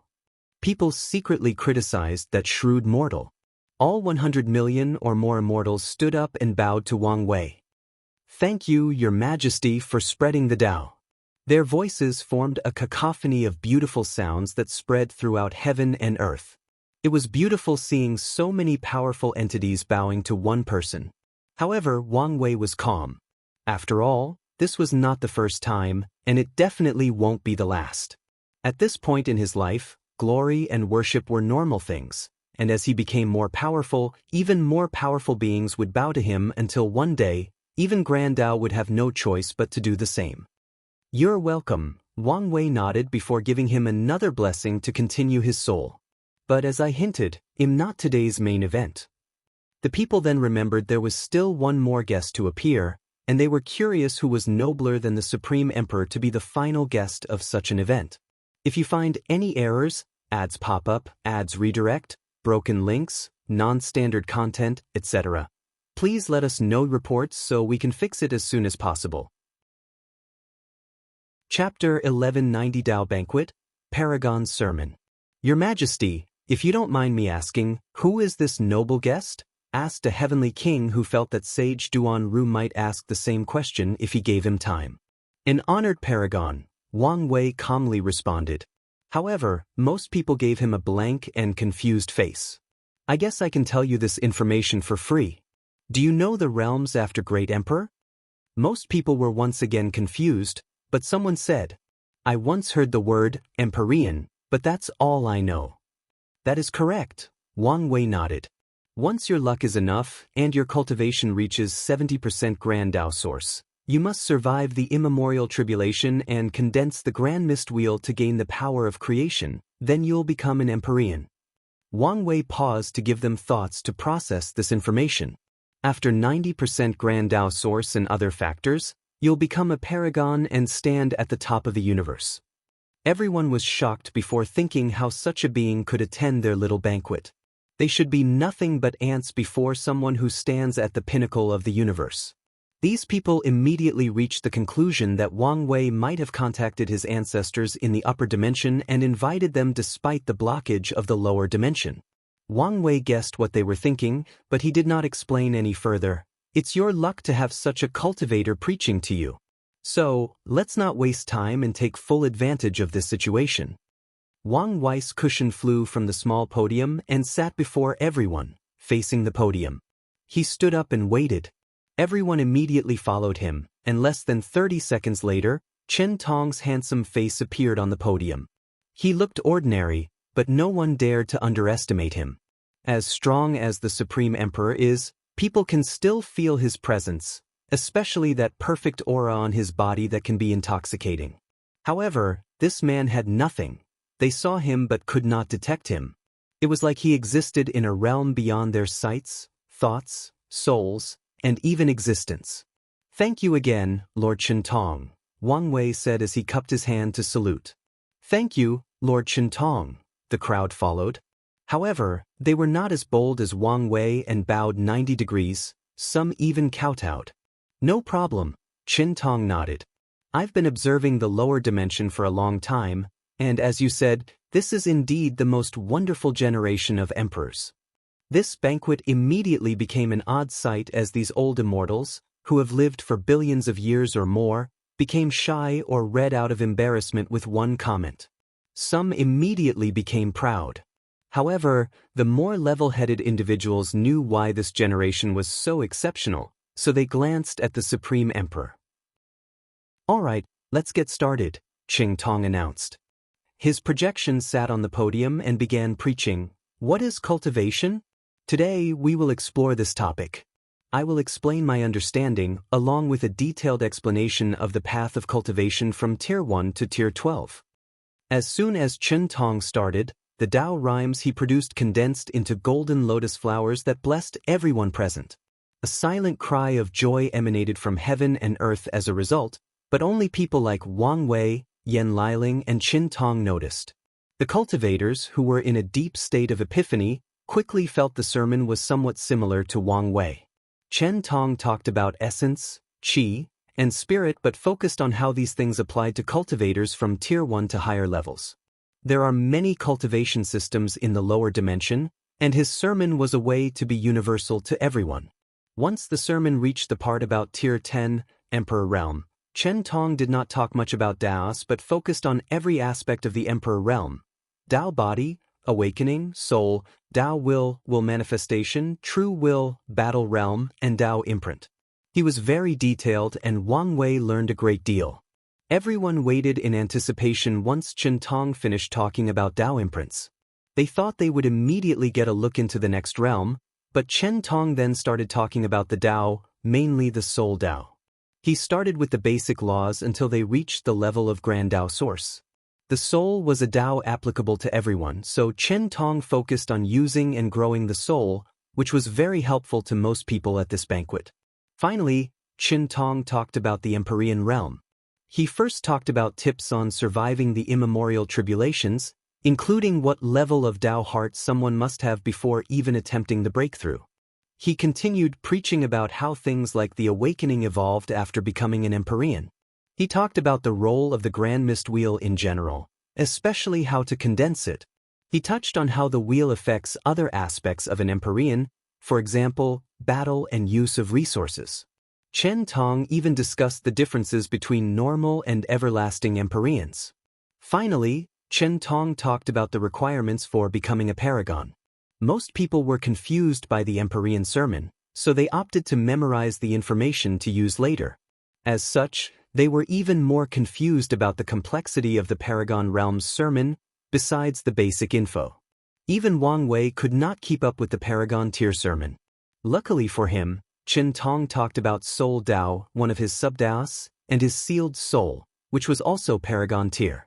People secretly criticized that shrewd mortal. All 100 million or more immortals stood up and bowed to Wang Wei. Thank you, Your Majesty, for spreading the Tao. Their voices formed a cacophony of beautiful sounds that spread throughout heaven and earth. It was beautiful seeing so many powerful entities bowing to one person. However, Wang Wei was calm. After all, this was not the first time, and it definitely won't be the last. At this point in his life, glory and worship were normal things, and as he became more powerful, even more powerful beings would bow to him until one day, even Grand Tao would have no choice but to do the same. You're welcome, Wang Wei nodded before giving him another blessing to continue his soul. But as I hinted, I'm not today's main event. The people then remembered there was still one more guest to appear, and they were curious who was nobler than the Supreme Emperor to be the final guest of such an event. If you find any errors, ads pop up, ads redirect, broken links, non-standard content, etc., please let us know reports so we can fix it as soon as possible. Chapter 1190 Tao Banquet, Paragon's Sermon. Your Majesty, if you don't mind me asking, who is this noble guest? Asked a heavenly king who felt that Sage Duan Ru might ask the same question if he gave him time. An honored paragon, Wang Wei calmly responded. However, most people gave him a blank and confused face. I guess I can tell you this information for free. Do you know the realms after Great Emperor? Most people were once again confused, but someone said, I once heard the word Empyrean, but that's all I know. That is correct, Wang Wei nodded. Once your luck is enough and your cultivation reaches 70% Grand Tao source, you must survive the immemorial tribulation and condense the Grand Mist Wheel to gain the power of creation, then you'll become an Empyrean. Wang Wei paused to give them thoughts to process this information. After 90% Grand Tao source and other factors, you'll become a paragon and stand at the top of the universe. Everyone was shocked before thinking how such a being could attend their little banquet. They should be nothing but ants before someone who stands at the pinnacle of the universe. These people immediately reached the conclusion that Wang Wei might have contacted his ancestors in the upper dimension and invited them despite the blockage of the lower dimension. Wang Wei guessed what they were thinking, but he did not explain any further. It's your luck to have such a cultivator preaching to you. So, let's not waste time and take full advantage of this situation. Wang Wei's cushion flew from the small podium and sat before everyone, facing the podium. He stood up and waited. Everyone immediately followed him, and less than 30 seconds later, Chen Tong's handsome face appeared on the podium. He looked ordinary, but no one dared to underestimate him. As strong as the Supreme Emperor is, people can still feel his presence, especially that perfect aura on his body that can be intoxicating. However, this man had nothing. They saw him but could not detect him. It was like he existed in a realm beyond their sights, thoughts, souls, and even existence. Thank you again, Lord Chen Tong, Wang Wei said as he cupped his hand to salute. Thank you, Lord Chen Tong, the crowd followed. However, they were not as bold as Wang Wei and bowed 90 degrees, some even kowtowed. No problem, Chen Tong nodded. I've been observing the lower dimension for a long time, and as you said, this is indeed the most wonderful generation of emperors. This banquet immediately became an odd sight as these old immortals, who have lived for billions of years or more, became shy or read out of embarrassment with one comment. Some immediately became proud. However, the more level-headed individuals knew why this generation was so exceptional, so they glanced at the Supreme Emperor. All right, let's get started, Ching Tong announced. His projection sat on the podium and began preaching. What is cultivation? Today, we will explore this topic. I will explain my understanding, along with a detailed explanation of the path of cultivation from Tier 1 to Tier 12. As soon as Chen Tong started, the Tao rhymes he produced condensed into golden lotus flowers that blessed everyone present. A silent cry of joy emanated from heaven and earth as a result, but only people like Wang Wei, Yan Liling, and Chen Tong noticed. The cultivators, who were in a deep state of epiphany, quickly felt the sermon was somewhat similar to Wang Wei. Chen Tong talked about essence, qi, and spirit but focused on how these things applied to cultivators from Tier 1 to higher levels. There are many cultivation systems in the lower dimension, and his sermon was a way to be universal to everyone. Once the sermon reached the part about Tier 10, Emperor Realm, Chen Tong did not talk much about Daos but focused on every aspect of the Emperor Realm. Dao body, awakening, soul, Dao will manifestation, true will, battle realm, and Dao imprint. He was very detailed and Wang Wei learned a great deal. Everyone waited in anticipation once Chen Tong finished talking about Dao imprints. They thought they would immediately get a look into the next realm, but Chen Tong then started talking about the Dao, mainly the Soul Dao. He started with the basic laws until they reached the level of Grand Dao Source. The soul was a Dao applicable to everyone, so Chen Tong focused on using and growing the soul, which was very helpful to most people at this banquet. Finally, Chen Tong talked about the Empyrean realm. He first talked about tips on surviving the immemorial tribulations, including what level of Dao heart someone must have before even attempting the breakthrough. He continued preaching about how things like the awakening evolved after becoming an Empyrean. He talked about the role of the Grand Mist Wheel in general, especially how to condense it. He touched on how the wheel affects other aspects of an Empyrean, for example, battle and use of resources. Chen Tong even discussed the differences between normal and everlasting Empyreans. Finally, Chen Tong talked about the requirements for becoming a Paragon. Most people were confused by the Empyrean sermon, so they opted to memorize the information to use later. As such, they were even more confused about the complexity of the Paragon realm's sermon, besides the basic info. Even Wang Wei could not keep up with the Paragon tier sermon. Luckily for him, Chen Tong talked about Soul Dao, one of his sub-Daos, and his sealed soul, which was also Paragon tier.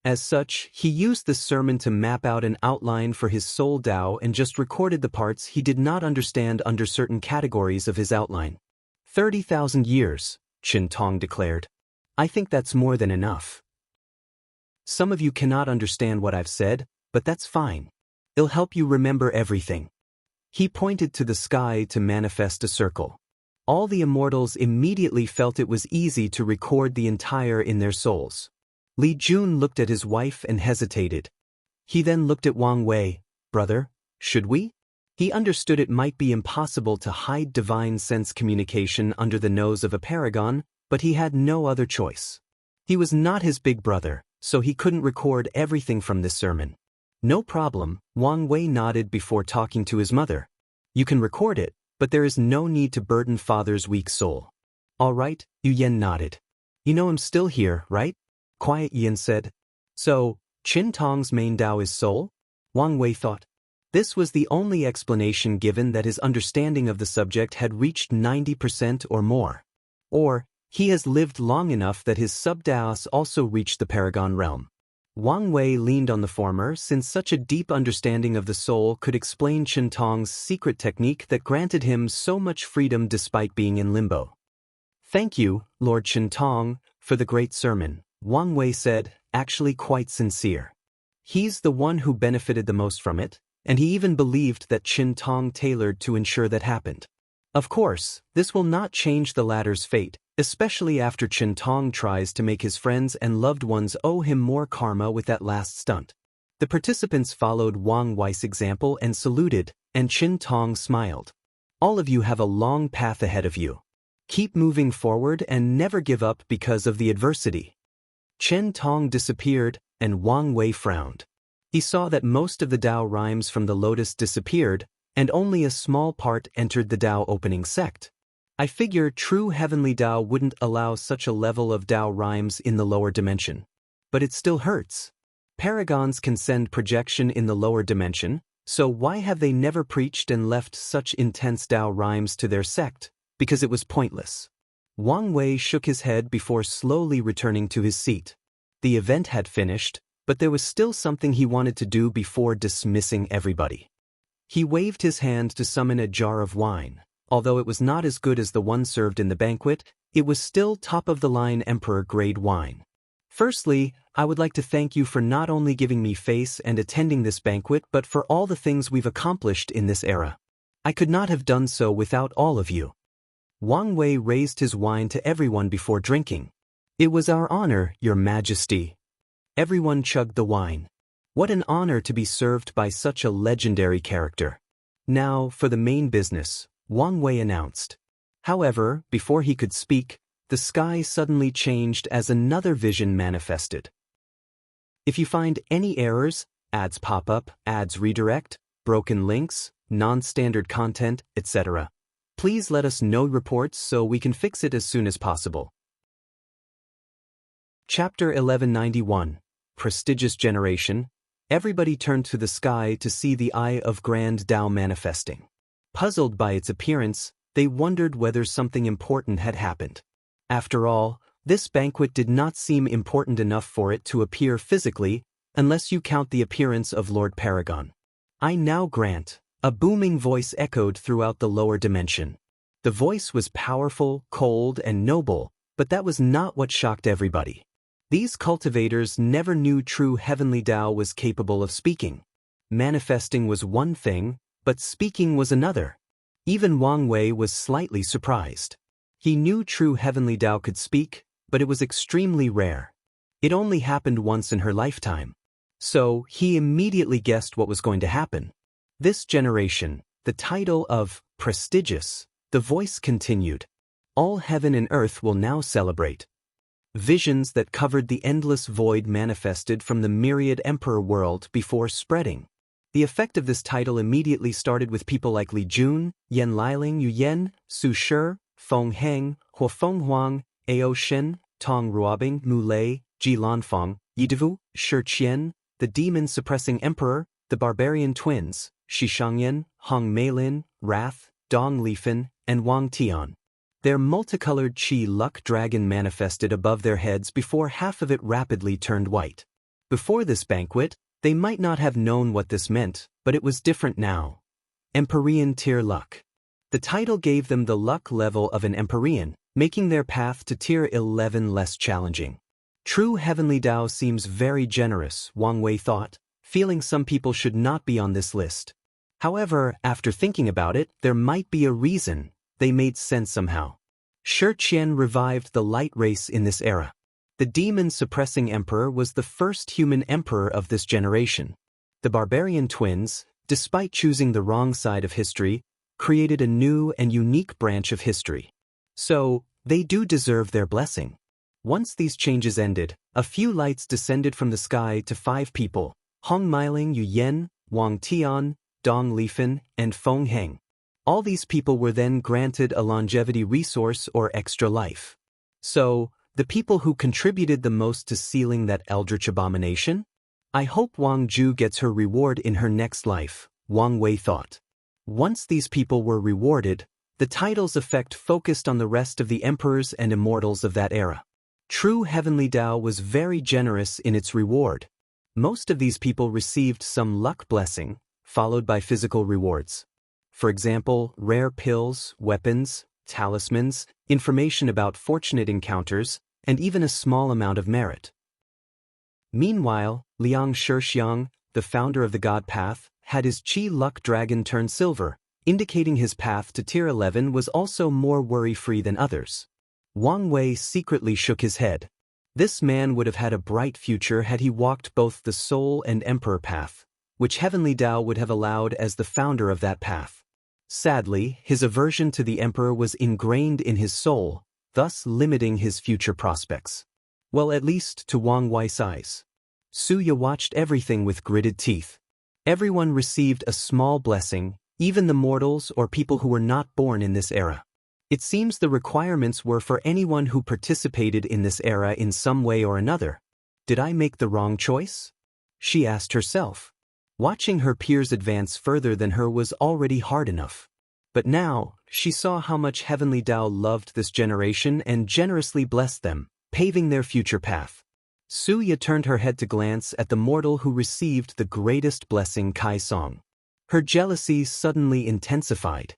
As such, he used the sermon to map out an outline for his Soul Dao and just recorded the parts he did not understand under certain categories of his outline. 30,000 years, Chen Tong declared. I think that's more than enough. Some of you cannot understand what I've said, but that's fine. It'll help you remember everything. He pointed to the sky to manifest a circle. All the immortals immediately felt it was easy to record the entire in their souls. Li Jun looked at his wife and hesitated. He then looked at Wang Wei. Brother, should we? He understood it might be impossible to hide divine sense communication under the nose of a paragon, but he had no other choice. He was not his big brother, so he couldn't record everything from this sermon. No problem, Wang Wei nodded before talking to his mother. You can record it, but there is no need to burden father's weak soul. All right, Yu Yen nodded. You know I'm still here, right? Quiet Yin said. So, Chen Tong's main Dao is soul? Wang Wei thought. This was the only explanation given that his understanding of the subject had reached 90% or more. Or, he has lived long enough that his sub-Daos also reached the Paragon realm. Wang Wei leaned on the former since such a deep understanding of the soul could explain Chen Tong's secret technique that granted him so much freedom despite being in limbo. Thank you, Lord Chen Tong, for the great sermon, Wang Wei said, actually quite sincere. He's the one who benefited the most from it, and he even believed that Chen Tong tailored to ensure that happened. Of course, this will not change the latter's fate, especially after Chen Tong tries to make his friends and loved ones owe him more karma with that last stunt. The participants followed Wang Wei's example and saluted, and Chen Tong smiled. All of you have a long path ahead of you. Keep moving forward and never give up because of the adversity. Chen Tong disappeared, and Wang Wei frowned. He saw that most of the Dao rhymes from the lotus disappeared, and only a small part entered the Dao opening sect. I figure true heavenly Dao wouldn't allow such a level of Dao rhymes in the lower dimension. But it still hurts. Paragons can send projection in the lower dimension, so why have they never preached and left such intense Dao rhymes to their sect? Because it was pointless. Wang Wei shook his head before slowly returning to his seat. The event had finished, but there was still something he wanted to do before dismissing everybody. He waved his hand to summon a jar of wine. Although it was not as good as the one served in the banquet, it was still top-of-the-line Emperor-grade wine. Firstly, I would like to thank you for not only giving me face and attending this banquet but for all the things we've accomplished in this era. I could not have done so without all of you. Wang Wei raised his wine to everyone before drinking. It was our honor, Your Majesty. Everyone chugged the wine. What an honor to be served by such a legendary character. Now, for the main business, Wang Wei announced. However, before he could speak, the sky suddenly changed as another vision manifested. If you find any errors, ads pop up, ads redirect, broken links, non-standard content, etc., please let us know reports so we can fix it as soon as possible. Chapter 1191. Prestigious Generation. Everybody turned to the sky to see the Eye of Grand Tao manifesting. Puzzled by its appearance, they wondered whether something important had happened. After all, this banquet did not seem important enough for it to appear physically, unless you count the appearance of Lord Paragon. I now grant. A booming voice echoed throughout the lower dimension. The voice was powerful, cold, and noble, but that was not what shocked everybody. These cultivators never knew true heavenly Tao was capable of speaking. Manifesting was one thing, but speaking was another. Even Wang Wei was slightly surprised. He knew true heavenly Tao could speak, but it was extremely rare. It only happened once in her lifetime. So, he immediately guessed what was going to happen. This generation, the title of prestigious, the voice continued. All heaven and earth will now celebrate. Visions that covered the endless void manifested from the myriad emperor world before spreading. The effect of this title immediately started with people like Li Jun, Yan Liling Yu Yen, Su Shi, Feng Heng, Huo Feng Huang, Ao Shen, Tong Ruobing, Mu Lei, Ji Lanfeng, Yidavu, Shi Qian, the demon-suppressing emperor, the barbarian twins, Shi Shangyan, Hong Meilin, Wrath, Dong Lifan, and Wang Tian. Their multicolored Qi luck dragon manifested above their heads before half of it rapidly turned white. Before this banquet, they might not have known what this meant, but it was different now. Empyrean tier luck. The title gave them the luck level of an Empyrean, making their path to tier 11 less challenging. True heavenly Tao seems very generous, Wang Wei thought, feeling some people should not be on this list. However, after thinking about it, there might be a reason. They made sense somehow. Shi Qian revived the light race in this era. The demon-suppressing emperor was the first human emperor of this generation. The barbarian twins, despite choosing the wrong side of history, created a new and unique branch of history. So, they do deserve their blessing. Once these changes ended, a few lights descended from the sky to 5 people, Hong Meiling Yu Yen, Wang Tian, Dong Lifan, and Feng Heng. All these people were then granted a longevity resource or extra life. So, the people who contributed the most to sealing that eldritch abomination? I hope Wang Zhu gets her reward in her next life, Wang Wei thought. Once these people were rewarded, the title's effect focused on the rest of the emperors and immortals of that era. True heavenly Tao was very generous in its reward. Most of these people received some luck blessing, followed by physical rewards. For example, rare pills, weapons, talismans, information about fortunate encounters, and even a small amount of merit. Meanwhile, Liang Shixiang, the founder of the God Path, had his Qi luck dragon turn silver, indicating his path to tier 11 was also more worry-free than others. Wang Wei secretly shook his head. This man would have had a bright future had he walked both the soul and emperor path, which heavenly Tao would have allowed as the founder of that path. Sadly, his aversion to the emperor was ingrained in his soul, thus limiting his future prospects. Well, at least to Wang Wei's eyes. Suya watched everything with gritted teeth. Everyone received a small blessing, even the mortals or people who were not born in this era. It seems the requirements were for anyone who participated in this era in some way or another. Did I make the wrong choice? She asked herself. Watching her peers advance further than her was already hard enough. But now, she saw how much heavenly Tao loved this generation and generously blessed them, paving their future path. Suya turned her head to glance at the mortal who received the greatest blessing, Kai Song. Her jealousy suddenly intensified.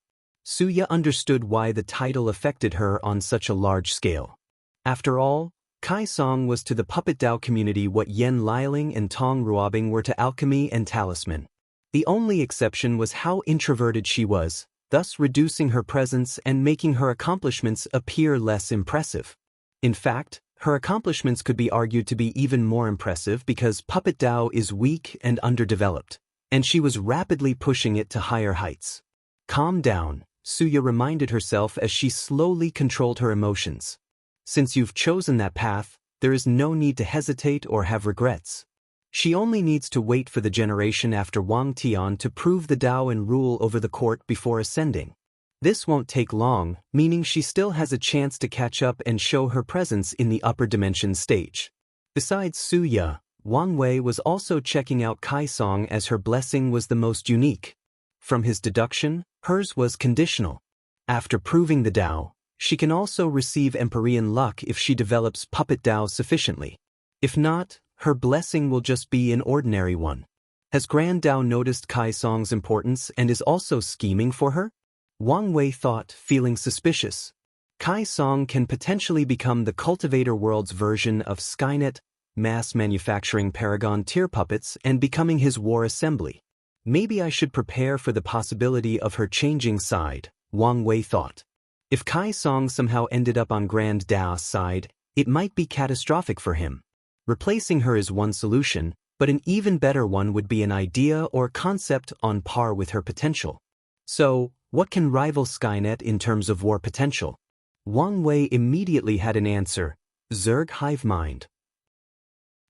Suya understood why the title affected her on such a large scale. After all, Kai Song was to the Puppet Dao community what Yan Liling and Tong Ruobing were to alchemy and talisman. The only exception was how introverted she was, thus reducing her presence and making her accomplishments appear less impressive. In fact, her accomplishments could be argued to be even more impressive because Puppet Dao is weak and underdeveloped, and she was rapidly pushing it to higher heights. Calm down, Suya reminded herself as she slowly controlled her emotions. Since you've chosen that path, there is no need to hesitate or have regrets. She only needs to wait for the generation after Wang Tian to prove the Tao and rule over the court before ascending. This won't take long, meaning she still has a chance to catch up and show her presence in the upper dimension stage. Besides Suya, Wang Wei was also checking out Kai Song as her blessing was the most unique. From his deduction, hers was conditional. After proving the Tao, she can also receive Empyrean luck if she develops puppet Tao sufficiently. If not, her blessing will just be an ordinary one. Has Grand Tao noticed Kai Song's importance and is also scheming for her? Wang Wei thought, feeling suspicious. Kai Song can potentially become the cultivator world's version of Skynet, mass manufacturing Paragon tier puppets and becoming his war assembly. Maybe I should prepare for the possibility of her changing side, Wang Wei thought. If Kai Song somehow ended up on Grand Tao's side, it might be catastrophic for him. Replacing her is one solution, but an even better one would be an idea or concept on par with her potential. So, what can rival Skynet in terms of war potential? Wang Wei immediately had an answer: Zerg hive mind.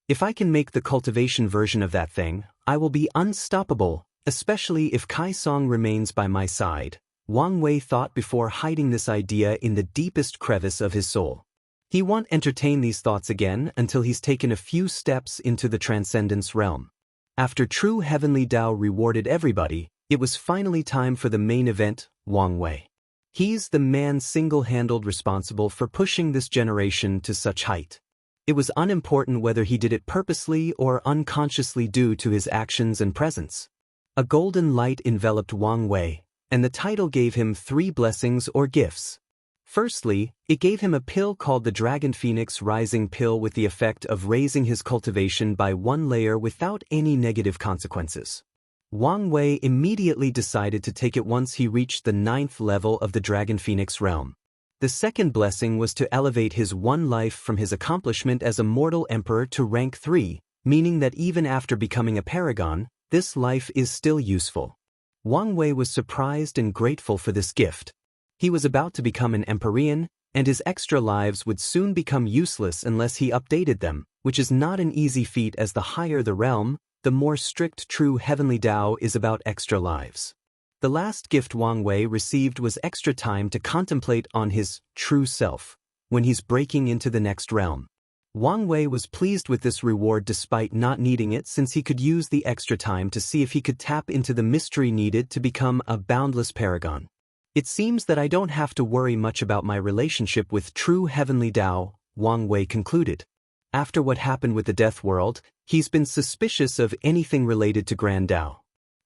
If I can make the cultivation version of that thing, I will be unstoppable, especially if Kai Song remains by my side, Wang Wei thought before hiding this idea in the deepest crevice of his soul. He won't entertain these thoughts again until he's taken a few steps into the transcendence realm. After true heavenly Tao rewarded everybody, it was finally time for the main event, Wang Wei. He's the man single-handed responsible for pushing this generation to such height. It was unimportant whether he did it purposely or unconsciously due to his actions and presence. A golden light enveloped Wang Wei, and the title gave him 3 blessings or gifts. Firstly, it gave him a pill called the Dragon Phoenix Rising Pill with the effect of raising his cultivation by 1 layer without any negative consequences. Wang Wei immediately decided to take it once he reached the 9th level of the Dragon Phoenix realm. The second blessing was to elevate his 1 life from his accomplishment as a mortal emperor to rank 3, meaning that even after becoming a paragon, this life is still useful. Wang Wei was surprised and grateful for this gift. He was about to become an Empyrean, and his extra lives would soon become useless unless he updated them, which is not an easy feat as the higher the realm, the more strict true heavenly Tao is about extra lives. The last gift Wang Wei received was extra time to contemplate on his true self, when he's breaking into the next realm. Wang Wei was pleased with this reward despite not needing it since he could use the extra time to see if he could tap into the mystery needed to become a boundless paragon. It seems that I don't have to worry much about my relationship with true heavenly Tao, Wang Wei concluded. After what happened with the Death World, he's been suspicious of anything related to Grand Tao.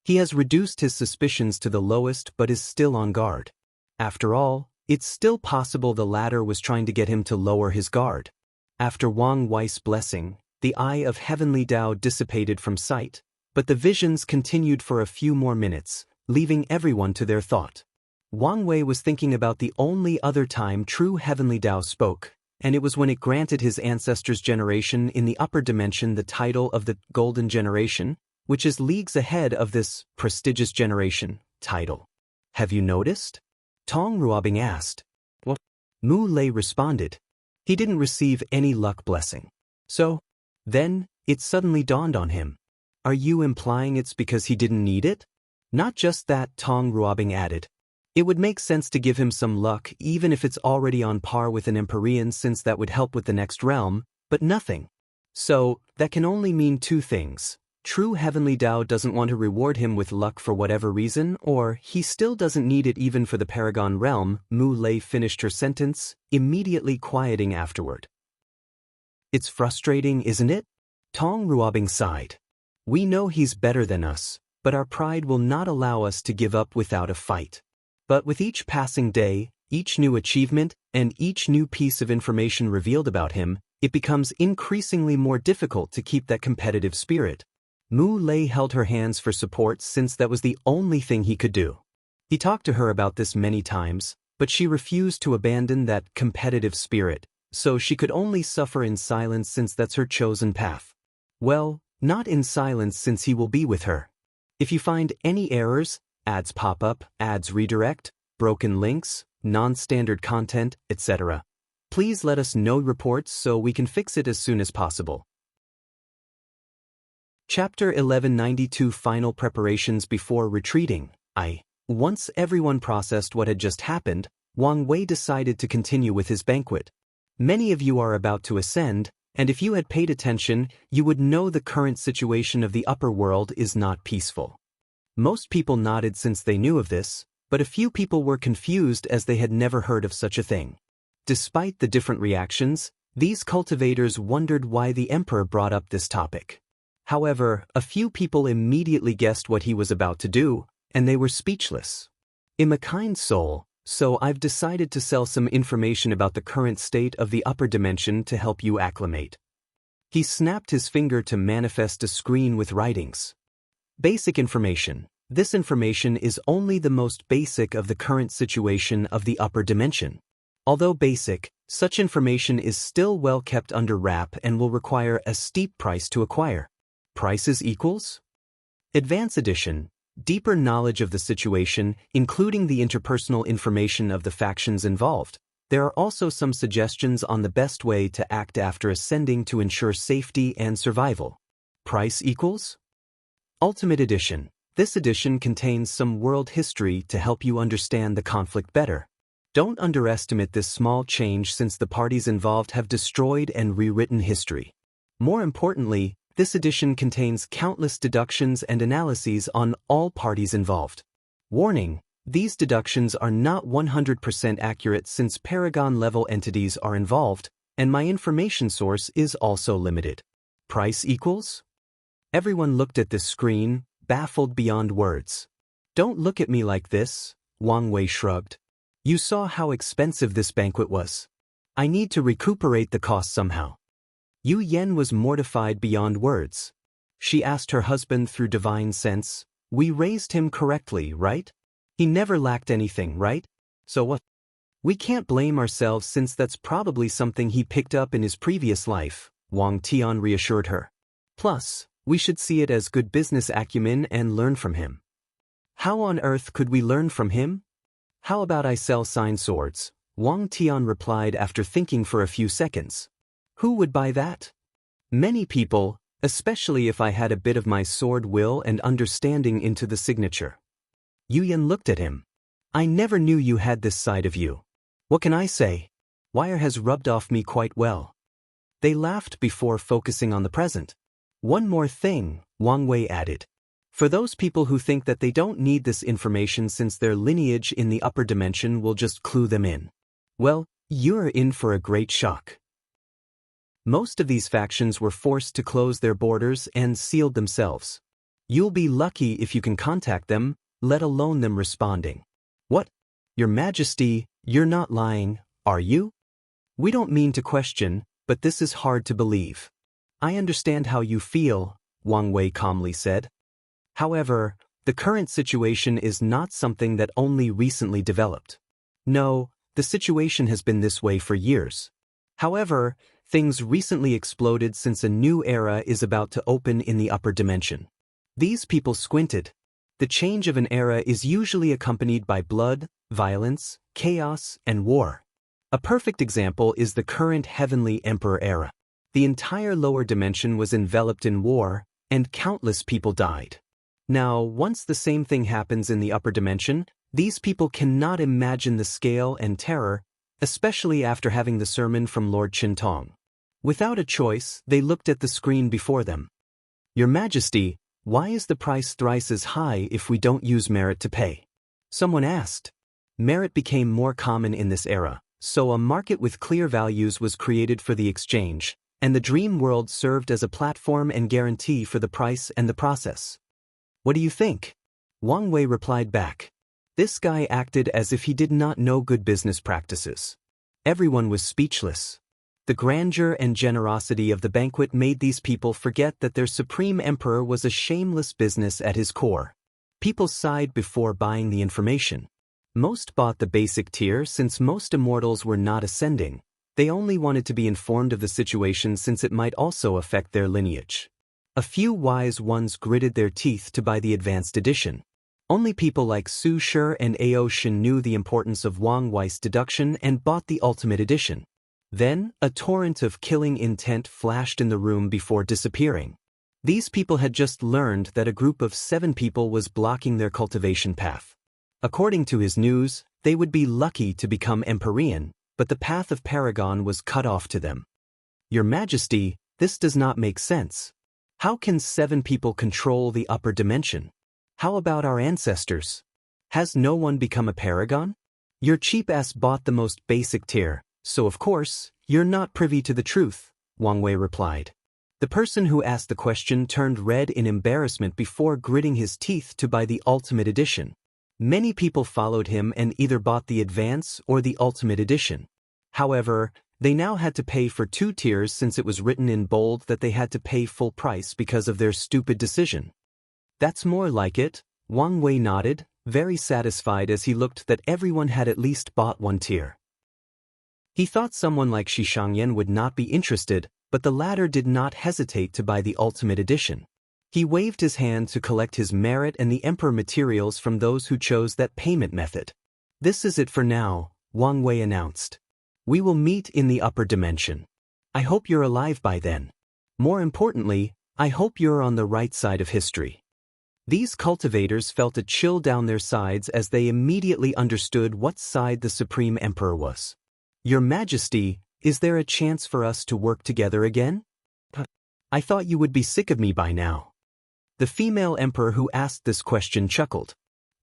He has reduced his suspicions to the lowest but is still on guard. After all, it's still possible the latter was trying to get him to lower his guard. After Wang Wei's blessing, the eye of heavenly Tao dissipated from sight, but the visions continued for a few more minutes, leaving everyone to their thought. Wang Wei was thinking about the only other time true heavenly Tao spoke, and it was when it granted his ancestors' generation in the upper dimension the title of the Golden Generation, which is leagues ahead of this prestigious generation title. Have you noticed? Tong Ruobing asked. What? Mu Lei responded. He didn't receive any luck blessing. So, then, it suddenly dawned on him. Are you implying it's because he didn't need it? Not just that, Tong Ruobing added. It would make sense to give him some luck even if it's already on par with an Empyrean since that would help with the next realm, but nothing. So, that can only mean 2 things. True heavenly Tao doesn't want to reward him with luck for whatever reason, or he still doesn't need it even for the Paragon realm. Mu Lei finished her sentence, immediately quieting afterward. It's frustrating, isn't it? Tong Ruobing sighed. We know he's better than us, but our pride will not allow us to give up without a fight. But with each passing day, each new achievement, and each new piece of information revealed about him, it becomes increasingly more difficult to keep that competitive spirit. Mu Lei held her hands for support since that was the only thing he could do. He talked to her about this many times, but she refused to abandon that competitive spirit, so she could only suffer in silence since that's her chosen path. Well, not in silence since he will be with her. If you find any errors, ads pop up, ads redirect, broken links, non-standard content, etc. Please let us know reports so we can fix it as soon as possible. Chapter 1192 Final Preparations Before Retreating. Once everyone processed what had just happened, Wang Wei decided to continue with his banquet. Many of you are about to ascend, and if you had paid attention, you would know the current situation of the upper world is not peaceful. Most people nodded since they knew of this, but a few people were confused as they had never heard of such a thing. Despite the different reactions, these cultivators wondered why the emperor brought up this topic. However, a few people immediately guessed what he was about to do, and they were speechless. I'm a kind soul, so I've decided to sell some information about the current state of the upper dimension to help you acclimate. He snapped his finger to manifest a screen with writings. Basic information. This information is only the most basic of the current situation of the upper dimension. Although basic, such information is still well kept under wrap and will require a steep price to acquire. Prices equals? Advanced Edition. Deeper knowledge of the situation, including the interpersonal information of the factions involved. There are also some suggestions on the best way to act after ascending to ensure safety and survival. Price equals? Ultimate Edition. This edition contains some world history to help you understand the conflict better. Don't underestimate this small change since the parties involved have destroyed and rewritten history. More importantly, this edition contains countless deductions and analyses on all parties involved. Warning: these deductions are not 100% accurate since Paragon-level entities are involved, and my information source is also limited. Price equals? Everyone looked at this screen, baffled beyond words. Don't look at me like this, Wang Wei shrugged. You saw how expensive this banquet was. I need to recuperate the cost somehow. Yu Yen was mortified beyond words. She asked her husband through divine sense, "We raised him correctly, right? He never lacked anything, right? So what? We can't blame ourselves since that's probably something he picked up in his previous life," Wang Tian reassured her. "Plus, we should see it as good business acumen and learn from him." "How on earth could we learn from him?" "How about I sell sign swords?" Wang Tian replied after thinking for a few seconds. "Who would buy that?" "Many people, especially if I had a bit of my sword will and understanding into the signature." Yu Yen looked at him. "I never knew you had this side of you. What can I say? Wire has rubbed off me quite well." They laughed before focusing on the present. "One more thing," Wang Wei added. "For those people who think that they don't need this information since their lineage in the upper dimension will just clue them in. Well, you're in for a great shock. Most of these factions were forced to close their borders and sealed themselves. You'll be lucky if you can contact them, let alone them responding." "What? Your Majesty, you're not lying, are you?" "We don't mean to question, but this is hard to believe." "I understand how you feel," Wang Wei calmly said. "However, the current situation is not something that only recently developed. No, the situation has been this way for years. However, things recently exploded since a new era is about to open in the upper dimension." These people squinted. The change of an era is usually accompanied by blood, violence, chaos, and war. A perfect example is the current Heavenly Emperor era. The entire lower dimension was enveloped in war, and countless people died. Now, once the same thing happens in the upper dimension, these people cannot imagine the scale and terror, especially after having the sermon from Lord Qintong. Without a choice, they looked at the screen before them. "Your Majesty, why is the price thrice as high if we don't use merit to pay?" someone asked. Merit became more common in this era, so a market with clear values was created for the exchange, and the dream world served as a platform and guarantee for the price and the process. "What do you think?" Wang Wei replied back. This guy acted as if he did not know good business practices. Everyone was speechless. The grandeur and generosity of the banquet made these people forget that their supreme emperor was a shameless business at his core. People sighed before buying the information. Most bought the basic tier since most immortals were not ascending. They only wanted to be informed of the situation since it might also affect their lineage. A few wise ones gritted their teeth to buy the advanced edition. Only people like Su Shi and Ao Shin knew the importance of Wang Wei's deduction and bought the Ultimate Edition. Then, a torrent of killing intent flashed in the room before disappearing. These people had just learned that a group of 7 people was blocking their cultivation path. According to his news, they would be lucky to become Empyrean, but the path of Paragon was cut off to them. Your Majesty, this does not make sense. How can 7 people control the upper dimension? How about our ancestors? Has no one become a Paragon? Your cheap ass bought the most basic tier, so of course, you're not privy to the truth, Wang Wei replied. The person who asked the question turned red in embarrassment before gritting his teeth to buy the Ultimate Edition. Many people followed him and either bought the Advance or the Ultimate Edition. However, they now had to pay for 2 tiers since it was written in bold that they had to pay full price because of their stupid decision. That's more like it, Wang Wei nodded, very satisfied as he looked that everyone had at least bought 1 tier. He thought someone like Shi Shangyan would not be interested, but the latter did not hesitate to buy the Ultimate Edition. He waved his hand to collect his merit and the Emperor materials from those who chose that payment method. This is it for now, Wang Wei announced. We will meet in the upper dimension. I hope you're alive by then. More importantly, I hope you're on the right side of history. These cultivators felt a chill down their sides as they immediately understood what side the Supreme Emperor was. Your Majesty, is there a chance for us to work together again? I thought you would be sick of me by now. The female emperor who asked this question chuckled.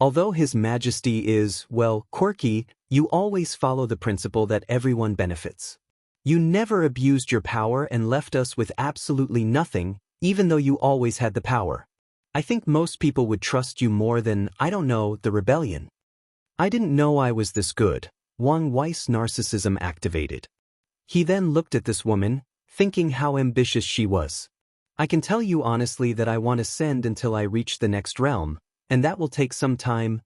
Although His Majesty is, well, quirky, you always follow the principle that everyone benefits. You never abused your power and left us with absolutely nothing, even though you always had the power. I think most people would trust you more than, I don't know, the rebellion. I didn't know I was this good. Wang Wei's narcissism activated. He then looked at this woman, thinking how ambitious she was. I can tell you honestly that I want to ascend until I reach the next realm, and that will take some time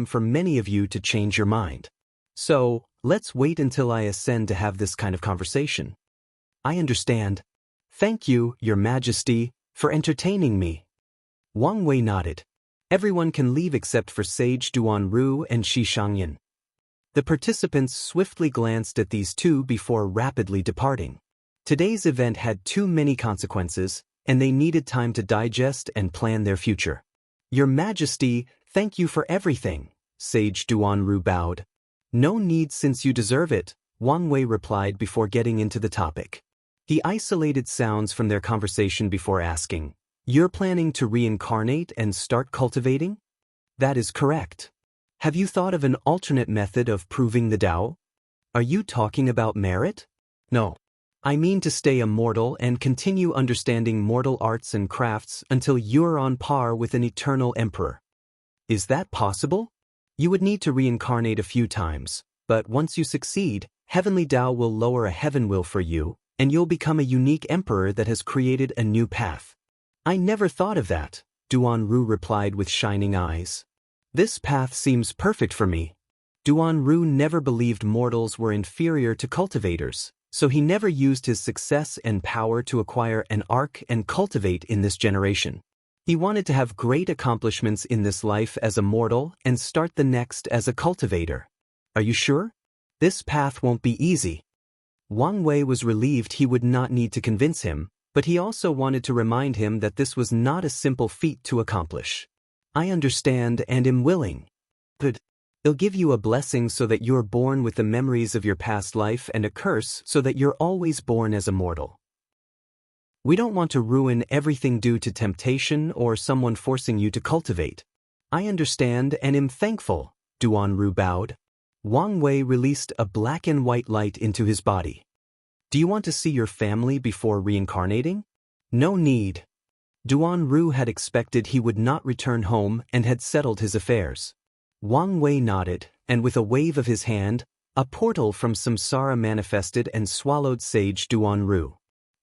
for many of you to change your mind. So, let's wait until I ascend to have this kind of conversation. I understand. Thank you, Your Majesty, for entertaining me. Wang Wei nodded. Everyone can leave except for Sage Duanru and Shi Shangyan. The participants swiftly glanced at these 2 before rapidly departing. Today's event had too many consequences, and they needed time to digest and plan their future. Your Majesty, thank you for everything, Sage Duanru bowed. No need since you deserve it, Wang Wei replied before getting into the topic. He isolated sounds from their conversation before asking, You're planning to reincarnate and start cultivating? That is correct. Have you thought of an alternate method of proving the Tao? Are you talking about merit? No. I mean to stay immortal and continue understanding mortal arts and crafts until you're on par with an eternal emperor. Is that possible? You would need to reincarnate a few times, but once you succeed, Heavenly Tao will lower a heaven will for you, and you'll become a unique emperor that has created a new path. I never thought of that, Duanru replied with shining eyes. This path seems perfect for me. Duanru never believed mortals were inferior to cultivators, so he never used his success and power to acquire an arc and cultivate in this generation. He wanted to have great accomplishments in this life as a mortal and start the next as a cultivator. Are you sure? This path won't be easy. Wang Wei was relieved he would not need to convince him, but he also wanted to remind him that this was not a simple feat to accomplish. I understand and am willing. Good. It'll give you a blessing so that you're born with the memories of your past life and a curse so that you're always born as a mortal. We don't want to ruin everything due to temptation or someone forcing you to cultivate. I understand and am thankful, Duanru bowed. Wang Wei released a black and white light into his body. Do you want to see your family before reincarnating? No need. Duanru had expected he would not return home and had settled his affairs. Wang Wei nodded, and with a wave of his hand, a portal from Samsara manifested and swallowed Sage Duanru.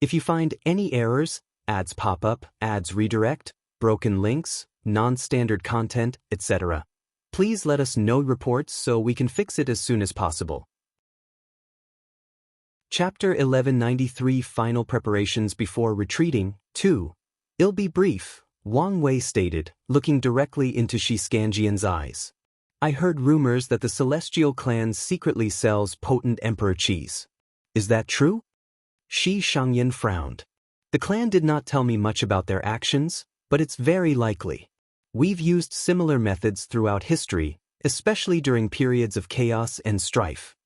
If you find any errors, ads pop up, ads redirect, broken links, non-standard content, etc., please let us know reports so we can fix it as soon as possible. Chapter 1193 Final Preparations Before Retreating, 2. It'll be brief, Wang Wei stated, looking directly into Shi Scanjian's eyes. I heard rumors that the Celestial Clan secretly sells potent emperor cheese. Is that true? Shi Shangyan frowned. The clan did not tell me much about their actions, but it's very likely. We've used similar methods throughout history, especially during periods of chaos and strife.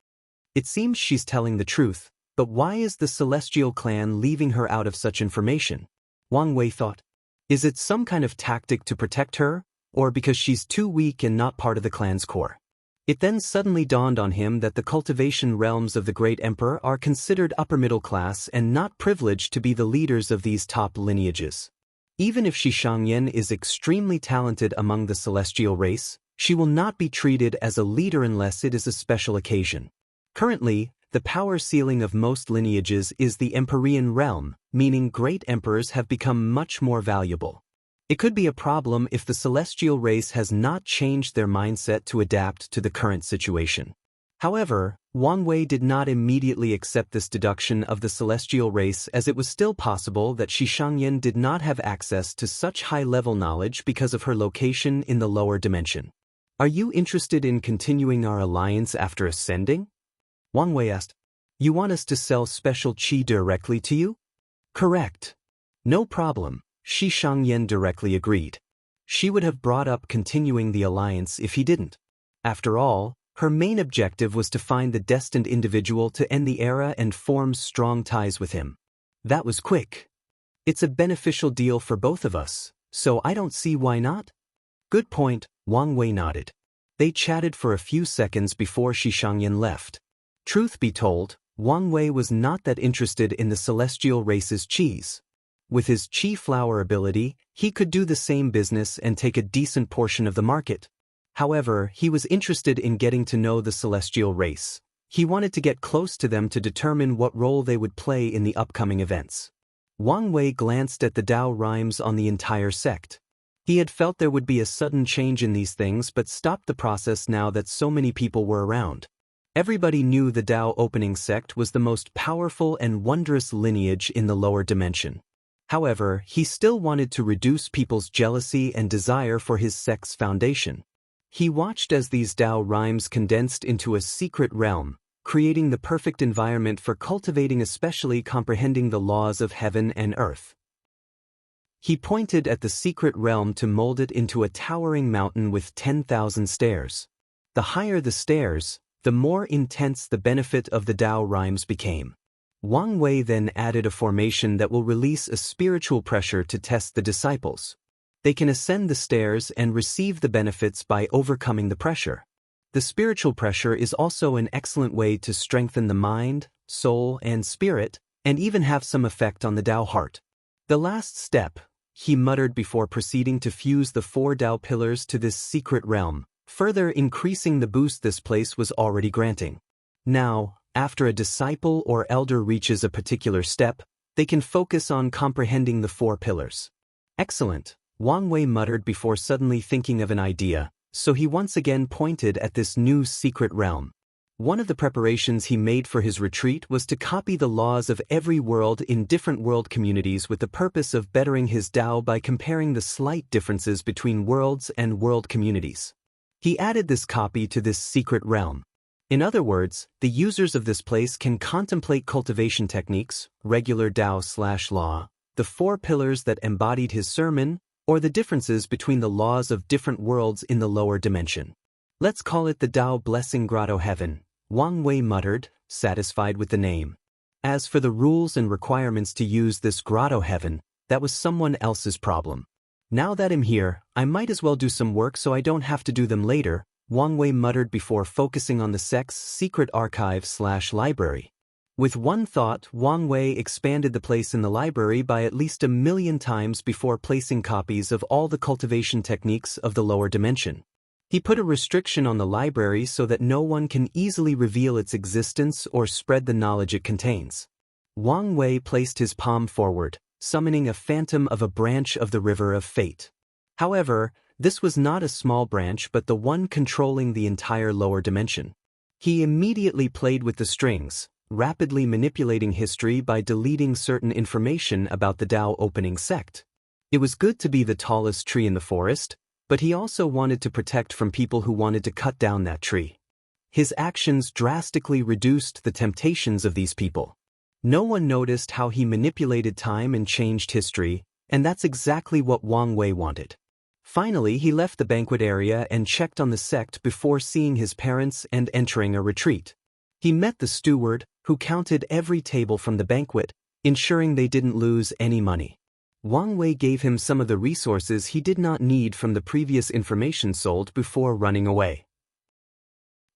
It seems she's telling the truth, but why is the Celestial Clan leaving her out of such information? Wang Wei thought. Is it some kind of tactic to protect her, or because she's too weak and not part of the clan's core? It then suddenly dawned on him that the cultivation realms of the Great Emperor are considered upper middle class and not privileged to be the leaders of these top lineages. Even if Shi Shangyan is extremely talented among the celestial race, she will not be treated as a leader unless it is a special occasion. Currently, the power ceiling of most lineages is the Empyrean realm, meaning great emperors have become much more valuable. It could be a problem if the celestial race has not changed their mindset to adapt to the current situation. However, Wang Wei did not immediately accept this deduction of the celestial race, as it was still possible that Shi Shangyan did not have access to such high-level knowledge because of her location in the lower dimension. Are you interested in continuing our alliance after ascending? Wang Wei asked. You want us to sell special qi directly to you? Correct. No problem, Shi Shangyan directly agreed. She would have brought up continuing the alliance if he didn't. After all, her main objective was to find the destined individual to end the era and form strong ties with him. That was quick. It's a beneficial deal for both of us, so I don't see why not. Good point, Wang Wei nodded. They chatted for a few seconds before Shi Shangyan left. Truth be told, Wang Wei was not that interested in the celestial race's cheese. With his qi flower ability, he could do the same business and take a decent portion of the market. However, he was interested in getting to know the celestial race. He wanted to get close to them to determine what role they would play in the upcoming events. Wang Wei glanced at the Dao rhymes on the entire sect. He had felt there would be a sudden change in these things but stopped the process now that so many people were around. Everybody knew the Dao opening sect was the most powerful and wondrous lineage in the lower dimension. However, he still wanted to reduce people's jealousy and desire for his sect's foundation. He watched as these Dao rhymes condensed into a secret realm, creating the perfect environment for cultivating, especially comprehending the laws of heaven and earth. He pointed at the secret realm to mold it into a towering mountain with 10,000 stairs. The higher the stairs, the more intense the benefit of the Dao rhymes became. Wang Wei then added a formation that will release a spiritual pressure to test the disciples. They can ascend the stairs and receive the benefits by overcoming the pressure. The spiritual pressure is also an excellent way to strengthen the mind, soul, and spirit, and even have some effect on the Dao heart. The last step, he muttered before proceeding to fuse the 4 Dao pillars to this secret realm, further increasing the boost this place was already granting. Now, after a disciple or elder reaches a particular step, they can focus on comprehending the 4 pillars. Excellent, Wang Wei muttered before suddenly thinking of an idea, so he once again pointed at this new secret realm. One of the preparations he made for his retreat was to copy the laws of every world in different world communities with the purpose of bettering his Dao by comparing the slight differences between worlds and world communities. He added this copy to this secret realm. In other words, the users of this place can contemplate cultivation techniques, regular Dao/law, the 4 pillars that embodied his sermon, or the differences between the laws of different worlds in the lower dimension. Let's call it the Dao Blessing Grotto Heaven, Wang Wei muttered, satisfied with the name. As for the rules and requirements to use this Grotto Heaven, that was someone else's problem. Now that I'm here, I might as well do some work so I don't have to do them later, Wang Wei muttered before focusing on the sect's secret archive/library. With one thought, Wang Wei expanded the place in the library by at least 1,000,000 times before placing copies of all the cultivation techniques of the lower dimension. He put a restriction on the library so that no one can easily reveal its existence or spread the knowledge it contains. Wang Wei placed his palm forward, summoning a phantom of a branch of the River of Fate. However, this was not a small branch but the one controlling the entire lower dimension. He immediately played with the strings, rapidly manipulating history by deleting certain information about the Dao opening sect. It was good to be the tallest tree in the forest, but he also wanted to protect from people who wanted to cut down that tree. His actions drastically reduced the temptations of these people. No one noticed how he manipulated time and changed history, and that's exactly what Wang Wei wanted. Finally, he left the banquet area and checked on the sect before seeing his parents and entering a retreat. He met the steward, who counted every table from the banquet, ensuring they didn't lose any money. Wang Wei gave him some of the resources he did not need from the previous information sold before running away.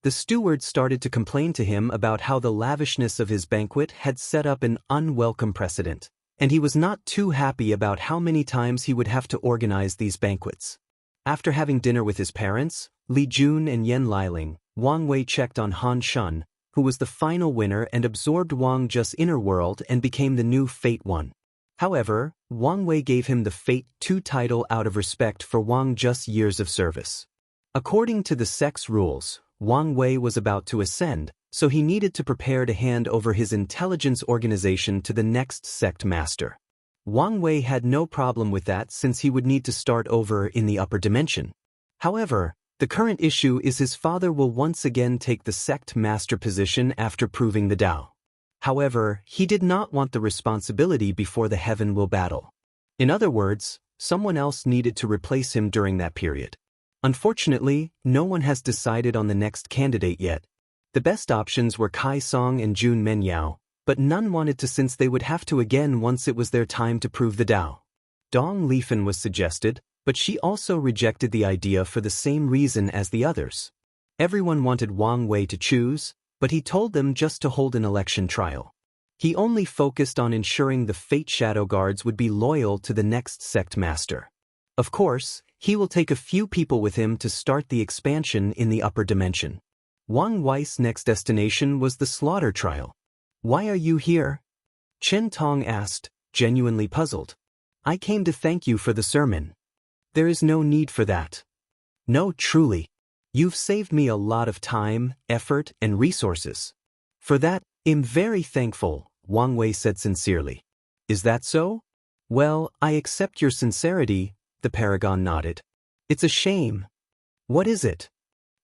The steward started to complain to him about how the lavishness of his banquet had set up an unwelcome precedent, and he was not too happy about how many times he would have to organize these banquets. After having dinner with his parents, Li Jun and Yan Liling, Wang Wei checked on Han Shun, who was the final winner and absorbed Wang Just inner world and became the new Fate One. However, Wang Wei gave him the Fate 2 title out of respect for Wang Just's years of service. According to the sect's rules, Wang Wei was about to ascend, so he needed to prepare to hand over his intelligence organization to the next sect master. Wang Wei had no problem with that since he would need to start over in the upper dimension. However, the current issue is his father will once again take the sect master position after proving the Tao. However, he did not want the responsibility before the heaven will battle. In other words, someone else needed to replace him during that period. Unfortunately, no one has decided on the next candidate yet. The best options were Kai Song and Jun Menyao, but none wanted to since they would have to again once it was their time to prove the Tao. Dong Lifen was suggested, but she also rejected the idea for the same reason as the others. Everyone wanted Wang Wei to choose, but he told them just to hold an election trial. He only focused on ensuring the Fate Shadow Guards would be loyal to the next sect master. Of course, he will take a few people with him to start the expansion in the upper dimension. Wang Wei's next destination was the slaughter trial. "Why are you here?" Chen Tong asked, genuinely puzzled. "I came to thank you for the sermon." "There is no need for that." "No, truly. You've saved me a lot of time, effort, and resources. For that, I'm very thankful," Wang Wei said sincerely. "Is that so?" "Well, I accept your sincerity," the Paragon nodded. "It's a shame." "What is it?"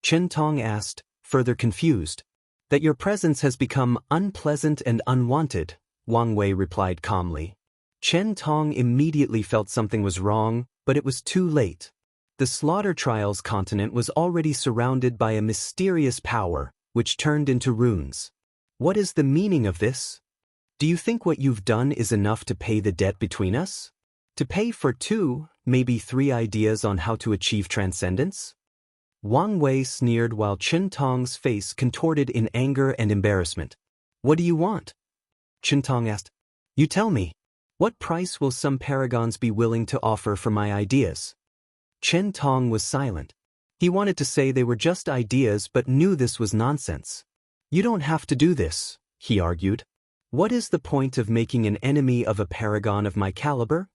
Chen Tong asked, further confused. "That your presence has become unpleasant and unwanted," Wang Wei replied calmly. Chen Tong immediately felt something was wrong, but it was too late. The Slaughter Trials continent was already surrounded by a mysterious power, which turned into runes. "What is the meaning of this? Do you think what you've done is enough to pay the debt between us? To pay for 2, maybe 3 ideas on how to achieve transcendence?" Wang Wei sneered while Chen Tong's face contorted in anger and embarrassment. "What do you want?" Chen Tong asked. "You tell me. What price will some paragons be willing to offer for my ideas?" Chen Tong was silent. He wanted to say they were just ideas but knew this was nonsense. "You don't have to do this," he argued. "What is the point of making an enemy of a paragon of my caliber?"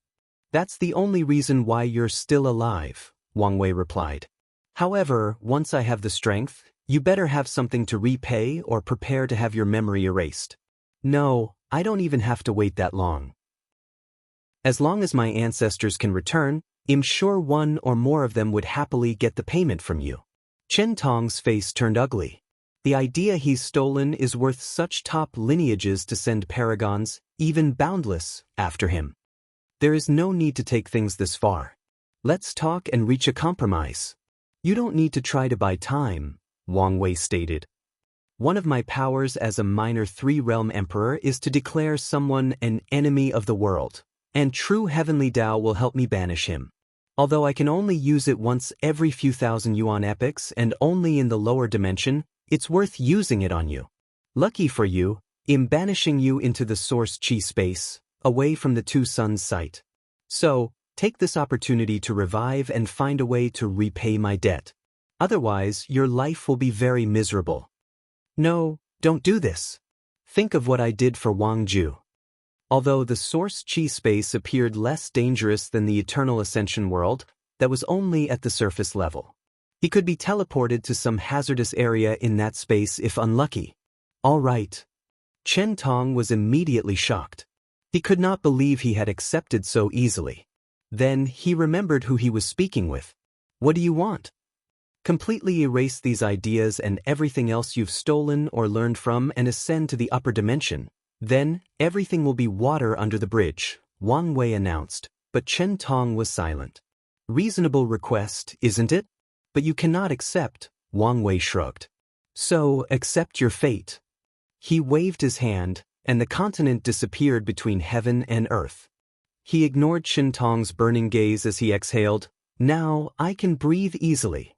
"That's the only reason why you're still alive," Wang Wei replied. "However, once I have the strength, you better have something to repay or prepare to have your memory erased." "No, I don't even have to wait that long. As long as my ancestors can return, I'm sure one or more of them would happily get the payment from you." Chen Tong's face turned ugly. The idea he's stolen is worth such top lineages to send paragons, even boundless, after him. "There is no need to take things this far. Let's talk and reach a compromise." "You don't need to try to buy time," Wang Wei stated. "One of my powers as a minor 3-realm emperor is to declare someone an enemy of the world, and true heavenly Tao will help me banish him. Although I can only use it once every few thousand yuan epochs and only in the lower dimension, it's worth using it on you. Lucky for you, I'm banishing you into the source chi space, away from the 2 suns sight. So, take this opportunity to revive and find a way to repay my debt. Otherwise, your life will be very miserable." "No, don't do this. Think of what I did for Wang Ju." Although the source chi space appeared less dangerous than the eternal Ascension world, that was only at the surface level. He could be teleported to some hazardous area in that space if unlucky. "All right." Chen Tong was immediately shocked. He could not believe he had accepted so easily. Then he remembered who he was speaking with. What do you want? Completely erase these ideas and everything else you've stolen or learned from and ascend to the upper dimension. Then, everything will be water under the bridge, Wang Wei announced, but Chen Tong was silent. Reasonable request, isn't it? But you cannot accept, Wang Wei shrugged. So, accept your fate. He waved his hand, and the continent disappeared between heaven and earth. He ignored Chen Tong's burning gaze as he exhaled. Now, I can breathe easily.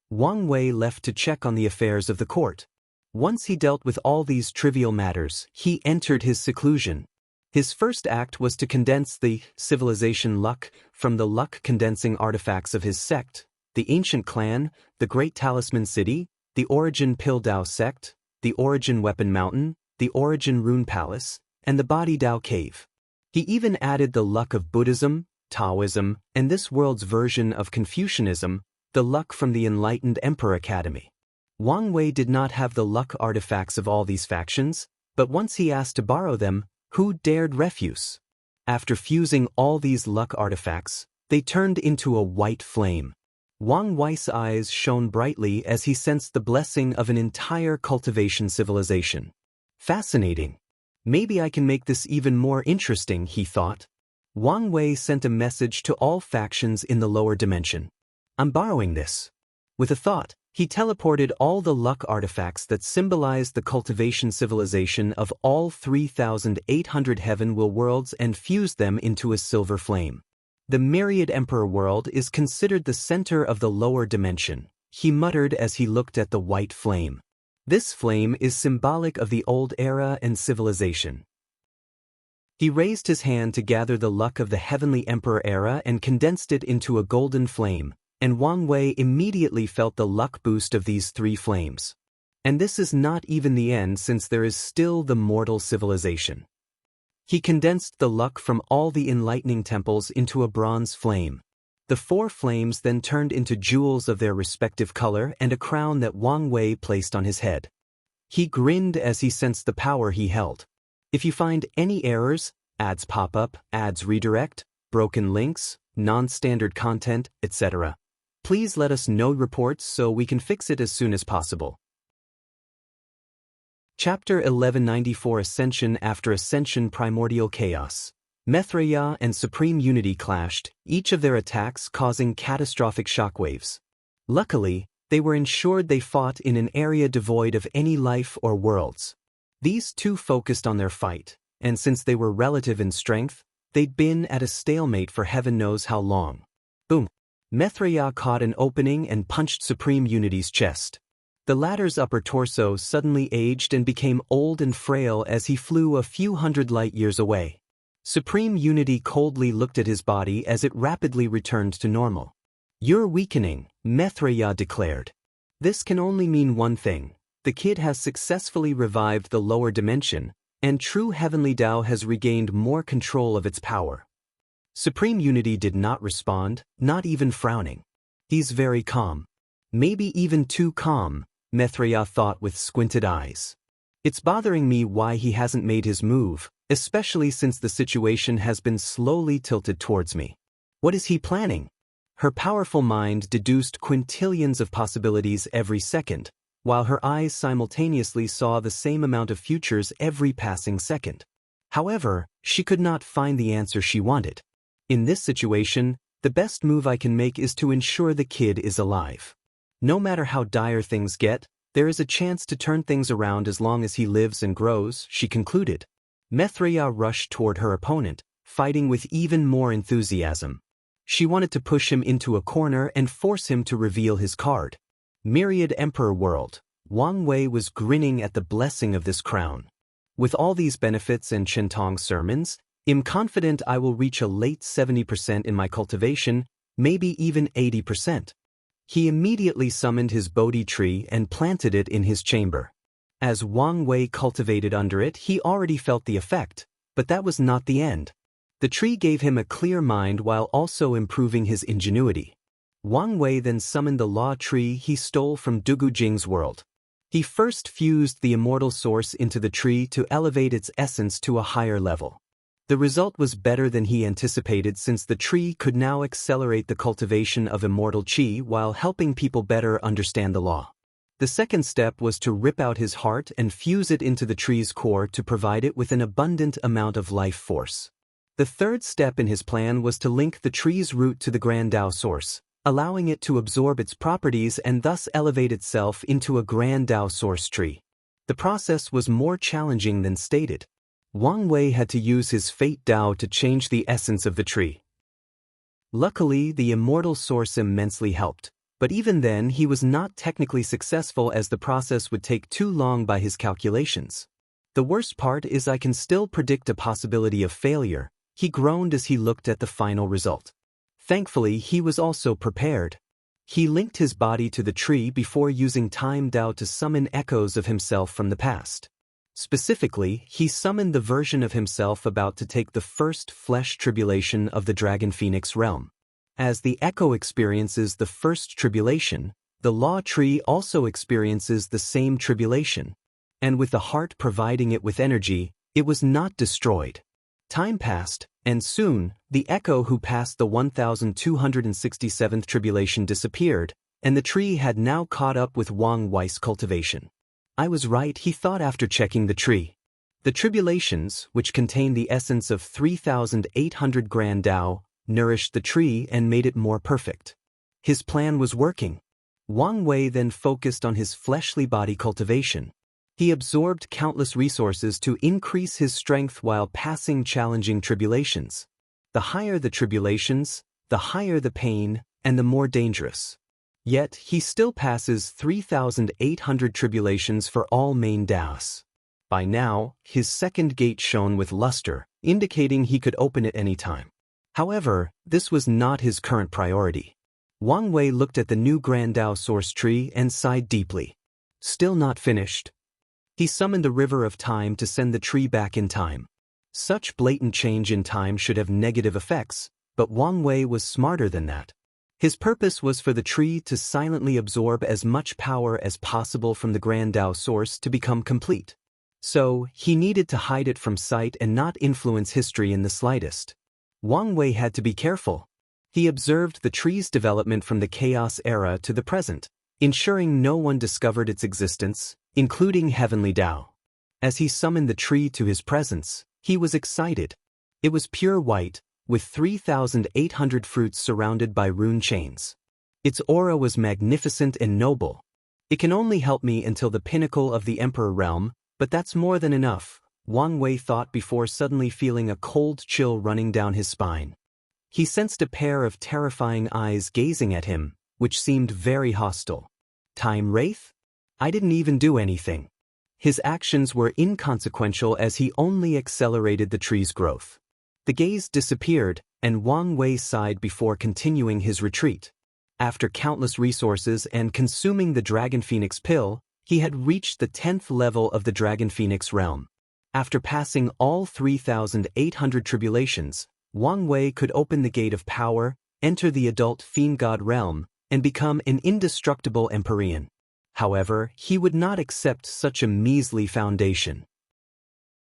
Wang Wei left to check on the affairs of the court. Once he dealt with all these trivial matters, he entered his seclusion. His first act was to condense the civilization luck from the luck-condensing artifacts of his sect, the ancient clan, the Great Talisman City, the Origin Pildao sect, the Origin Weapon Mountain, the Origin Rune Palace, and the Body Dao Cave. He even added the luck of Buddhism, Taoism, and this world's version of Confucianism, the luck from the Enlightened Emperor Academy. Wang Wei did not have the luck artifacts of all these factions, but once he asked to borrow them, who dared refuse? After fusing all these luck artifacts, they turned into a white flame. Wang Wei's eyes shone brightly as he sensed the blessing of an entire cultivation civilization. Fascinating. Maybe I can make this even more interesting, he thought. Wang Wei sent a message to all factions in the lower dimension. I'm borrowing this. With a thought, he teleported all the luck artifacts that symbolized the cultivation civilization of all 3,800 heaven will worlds and fused them into a silver flame. The myriad emperor world is considered the center of the lower dimension, he muttered as he looked at the white flame. This flame is symbolic of the old era and civilization. He raised his hand to gather the luck of the heavenly emperor era and condensed it into a golden flame, and Wang Wei immediately felt the luck boost of these three flames. And this is not even the end, since there is still the mortal civilization. He condensed the luck from all the enlightening temples into a bronze flame. The four flames then turned into jewels of their respective color and a crown that Wang Wei placed on his head. He grinned as he sensed the power he held. If you find any errors, ads pop up, ads redirect, broken links, non-standard content, etc., please let us know reports so we can fix it as soon as possible. Chapter 1194 Ascension. After Ascension, Primordial Chaos. Maitreya and Supreme Unity clashed, each of their attacks causing catastrophic shockwaves. Luckily, they were ensured they fought in an area devoid of any life or worlds. These two focused on their fight, and since they were relative in strength, they'd been at a stalemate for heaven knows how long. Boom! Maitreya caught an opening and punched Supreme Unity's chest. The latter's upper torso suddenly aged and became old and frail as he flew a few hundred light years away. Supreme Unity coldly looked at his body as it rapidly returned to normal. You're weakening, Maitreya declared. This can only mean one thing. The kid has successfully revived the lower dimension, and true heavenly Tao has regained more control of its power. Supreme Unity did not respond, not even frowning. He's very calm. Maybe even too calm, Maitreya thought with squinted eyes. It's bothering me why he hasn't made his move, especially since the situation has been slowly tilted towards me. What is he planning? Her powerful mind deduced quintillions of possibilities every second, while her eyes simultaneously saw the same amount of futures every passing second. However, she could not find the answer she wanted. In this situation, the best move I can make is to ensure the kid is alive. No matter how dire things get, there is a chance to turn things around as long as he lives and grows, she concluded. Maitreya rushed toward her opponent, fighting with even more enthusiasm. She wanted to push him into a corner and force him to reveal his card. Myriad Emperor World. Wang Wei was grinning at the blessing of this crown. With all these benefits and Chen Tong's sermons, I'm confident I will reach a late 70% in my cultivation, maybe even 80%. He immediately summoned his Bodhi tree and planted it in his chamber. As Wang Wei cultivated under it, he already felt the effect, but that was not the end. The tree gave him a clear mind while also improving his ingenuity. Wang Wei then summoned the law tree he stole from Dugu Jing's world. He first fused the immortal source into the tree to elevate its essence to a higher level. The result was better than he anticipated since the tree could now accelerate the cultivation of immortal qi while helping people better understand the law. The second step was to rip out his heart and fuse it into the tree's core to provide it with an abundant amount of life force. The third step in his plan was to link the tree's root to the Grand Tao source, allowing it to absorb its properties and thus elevate itself into a Grand Tao source tree. The process was more challenging than stated. Wang Wei had to use his fate Tao to change the essence of the tree. Luckily, the immortal source immensely helped, but even then he was not technically successful as the process would take too long by his calculations. The worst part is I can still predict a possibility of failure, he groaned as he looked at the final result. Thankfully, he was also prepared. He linked his body to the tree before using Time Tao to summon echoes of himself from the past. Specifically, he summoned the version of himself about to take the first flesh tribulation of the Dragon Phoenix realm. As the echo experiences the first tribulation, the law tree also experiences the same tribulation. And with the heart providing it with energy, it was not destroyed. Time passed, and soon, the echo who passed the 1267th tribulation disappeared, and the tree had now caught up with Wang Wei's cultivation. I was right, he thought after checking the tree. The tribulations, which contain the essence of 3,800 Grand Tao, nourished the tree and made it more perfect. His plan was working. Wang Wei then focused on his fleshly body cultivation. He absorbed countless resources to increase his strength while passing challenging tribulations. The higher the tribulations, the higher the pain, and the more dangerous. Yet, he still passes 3,800 tribulations for all main Taos. By now, his second gate shone with luster, indicating he could open it any time. However, this was not his current priority. Wang Wei looked at the new Grand Tao source tree and sighed deeply. Still not finished. He summoned the river of time to send the tree back in time. Such blatant change in time should have negative effects, but Wang Wei was smarter than that. His purpose was for the tree to silently absorb as much power as possible from the Grand Tao source to become complete. So, he needed to hide it from sight and not influence history in the slightest. Wang Wei had to be careful. He observed the tree's development from the Chaos era to the present, ensuring no one discovered its existence, including Heavenly Tao. As he summoned the tree to his presence, he was excited. It was pure white, with 3,800 fruits surrounded by rune chains. Its aura was magnificent and noble. It can only help me until the pinnacle of the Emperor realm, but that's more than enough, Wang Wei thought before suddenly feeling a cold chill running down his spine. He sensed a pair of terrifying eyes gazing at him, which seemed very hostile. Time Wraith? I didn't even do anything. His actions were inconsequential as he only accelerated the tree's growth. The gaze disappeared, and Wang Wei sighed before continuing his retreat. After countless resources and consuming the Dragon Phoenix pill, he had reached the 10th level of the Dragon Phoenix realm. After passing all 3,800 tribulations, Wang Wei could open the gate of power, enter the adult Fiend God realm, and become an indestructible Empyrean. However, he would not accept such a measly foundation.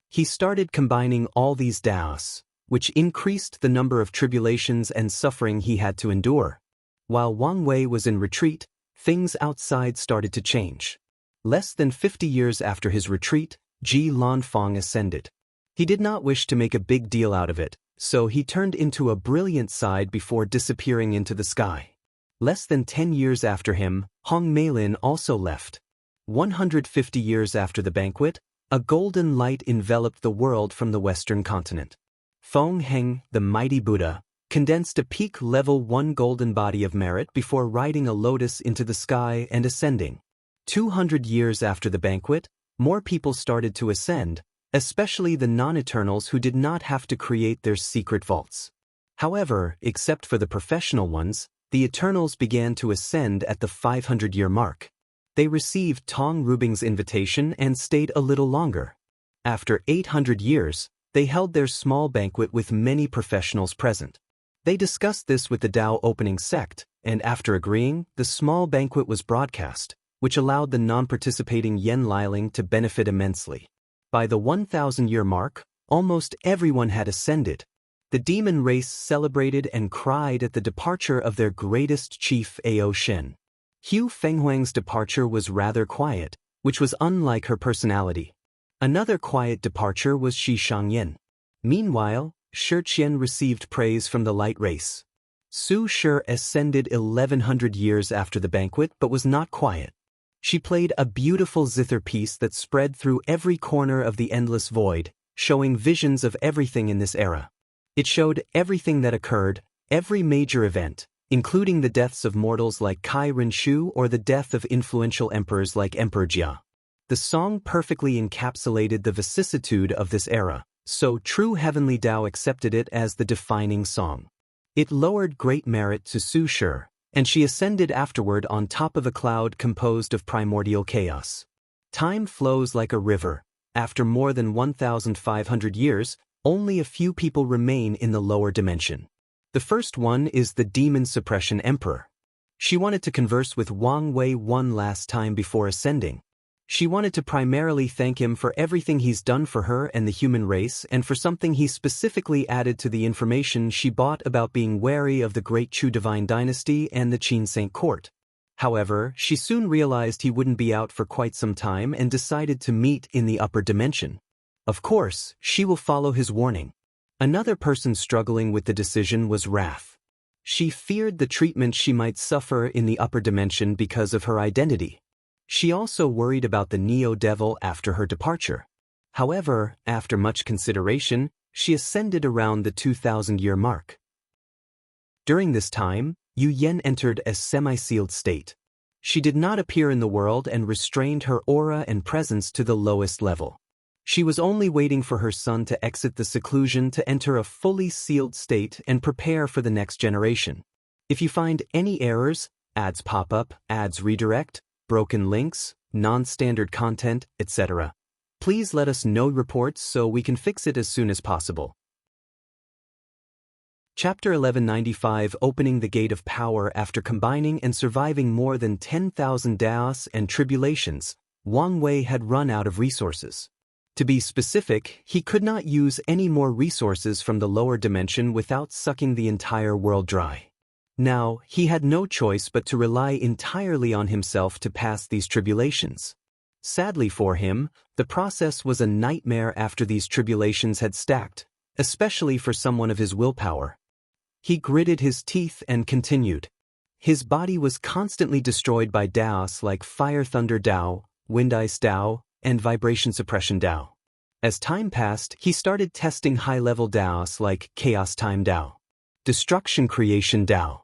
He started combining all these Taos, which increased the number of tribulations and suffering he had to endure. While Wang Wei was in retreat, things outside started to change. Less than 50 years after his retreat, Ji Lanfang ascended. He did not wish to make a big deal out of it, so he turned into a brilliant side before disappearing into the sky. Less than 10 years after him, Hong Meilin also left. 150 years after the banquet, a golden light enveloped the world from the western continent. Feng Heng, the mighty Buddha, condensed a peak level 1 golden body of merit before riding a lotus into the sky and ascending. 200 years after the banquet, more people started to ascend, especially the non-Eternals who did not have to create their secret vaults. However, except for the professional ones, the Eternals began to ascend at the 500-year mark. They received Tong Rubing's invitation and stayed a little longer. After 800 years, they held their small banquet with many professionals present. They discussed this with the Tao opening sect, and after agreeing, the small banquet was broadcast, which allowed the non-participating Yen Liling to benefit immensely. By the 1,000-year mark, Almost everyone had ascended. The demon race celebrated and cried at the departure of their greatest chief Ao Shen. Hu Fenghuang's departure was rather quiet, which was unlike her personality. Another quiet departure was Shi Shangyan. Meanwhile, Shi Qian received praise from the light race. Su Shi ascended 1100 years after the banquet but was not quiet. She played a beautiful zither piece that spread through every corner of the endless void, showing visions of everything in this era. It showed everything that occurred, every major event, including the deaths of mortals like Kai Renshu or the death of influential emperors like Emperor Jia. The song perfectly encapsulated the vicissitude of this era, so true heavenly Tao accepted it as the defining song. It lowered great merit to Su Shi, and she ascended afterward on top of a cloud composed of primordial chaos. Time flows like a river. After more than 1,500 years, only a few people remain in the lower dimension. The first one is the Demon Suppression Emperor. She wanted to converse with Wang Wei one last time before ascending. She wanted to primarily thank him for everything he's done for her and the human race and for something he specifically added to the information she bought about being wary of the Great Chu Divine Dynasty and the Qin Saint Court. However, she soon realized he wouldn't be out for quite some time and decided to meet in the upper dimension. Of course, she will follow his warning. Another person struggling with the decision was Wrath. She feared the treatment she might suffer in the upper dimension because of her identity. She also worried about the Neo-Devil after her departure. However, after much consideration, she ascended around the 2,000-year mark. During this time, Yu Yen entered a semi-sealed state. She did not appear in the world and restrained her aura and presence to the lowest level. She was only waiting for her son to exit the seclusion to enter a fully sealed state and prepare for the next generation. If you find any errors, ads pop up, ads redirect, broken links, non-standard content, etc., please let us know reports so we can fix it as soon as possible. Chapter 1195 Opening the Gate of Power. After combining and surviving more than 10,000 Daos and tribulations, Wang Wei had run out of resources. To be specific, he could not use any more resources from the lower dimension without sucking the entire world dry. Now, he had no choice but to rely entirely on himself to pass these tribulations. Sadly for him, the process was a nightmare after these tribulations had stacked, especially for someone of his willpower. He gritted his teeth and continued. His body was constantly destroyed by Daos like Fire Thunder Dao, Wind Ice Dao, and Vibration Suppression Dao. As time passed, he started testing high-level Daos like Chaos Time Dao, Destruction Creation Dao,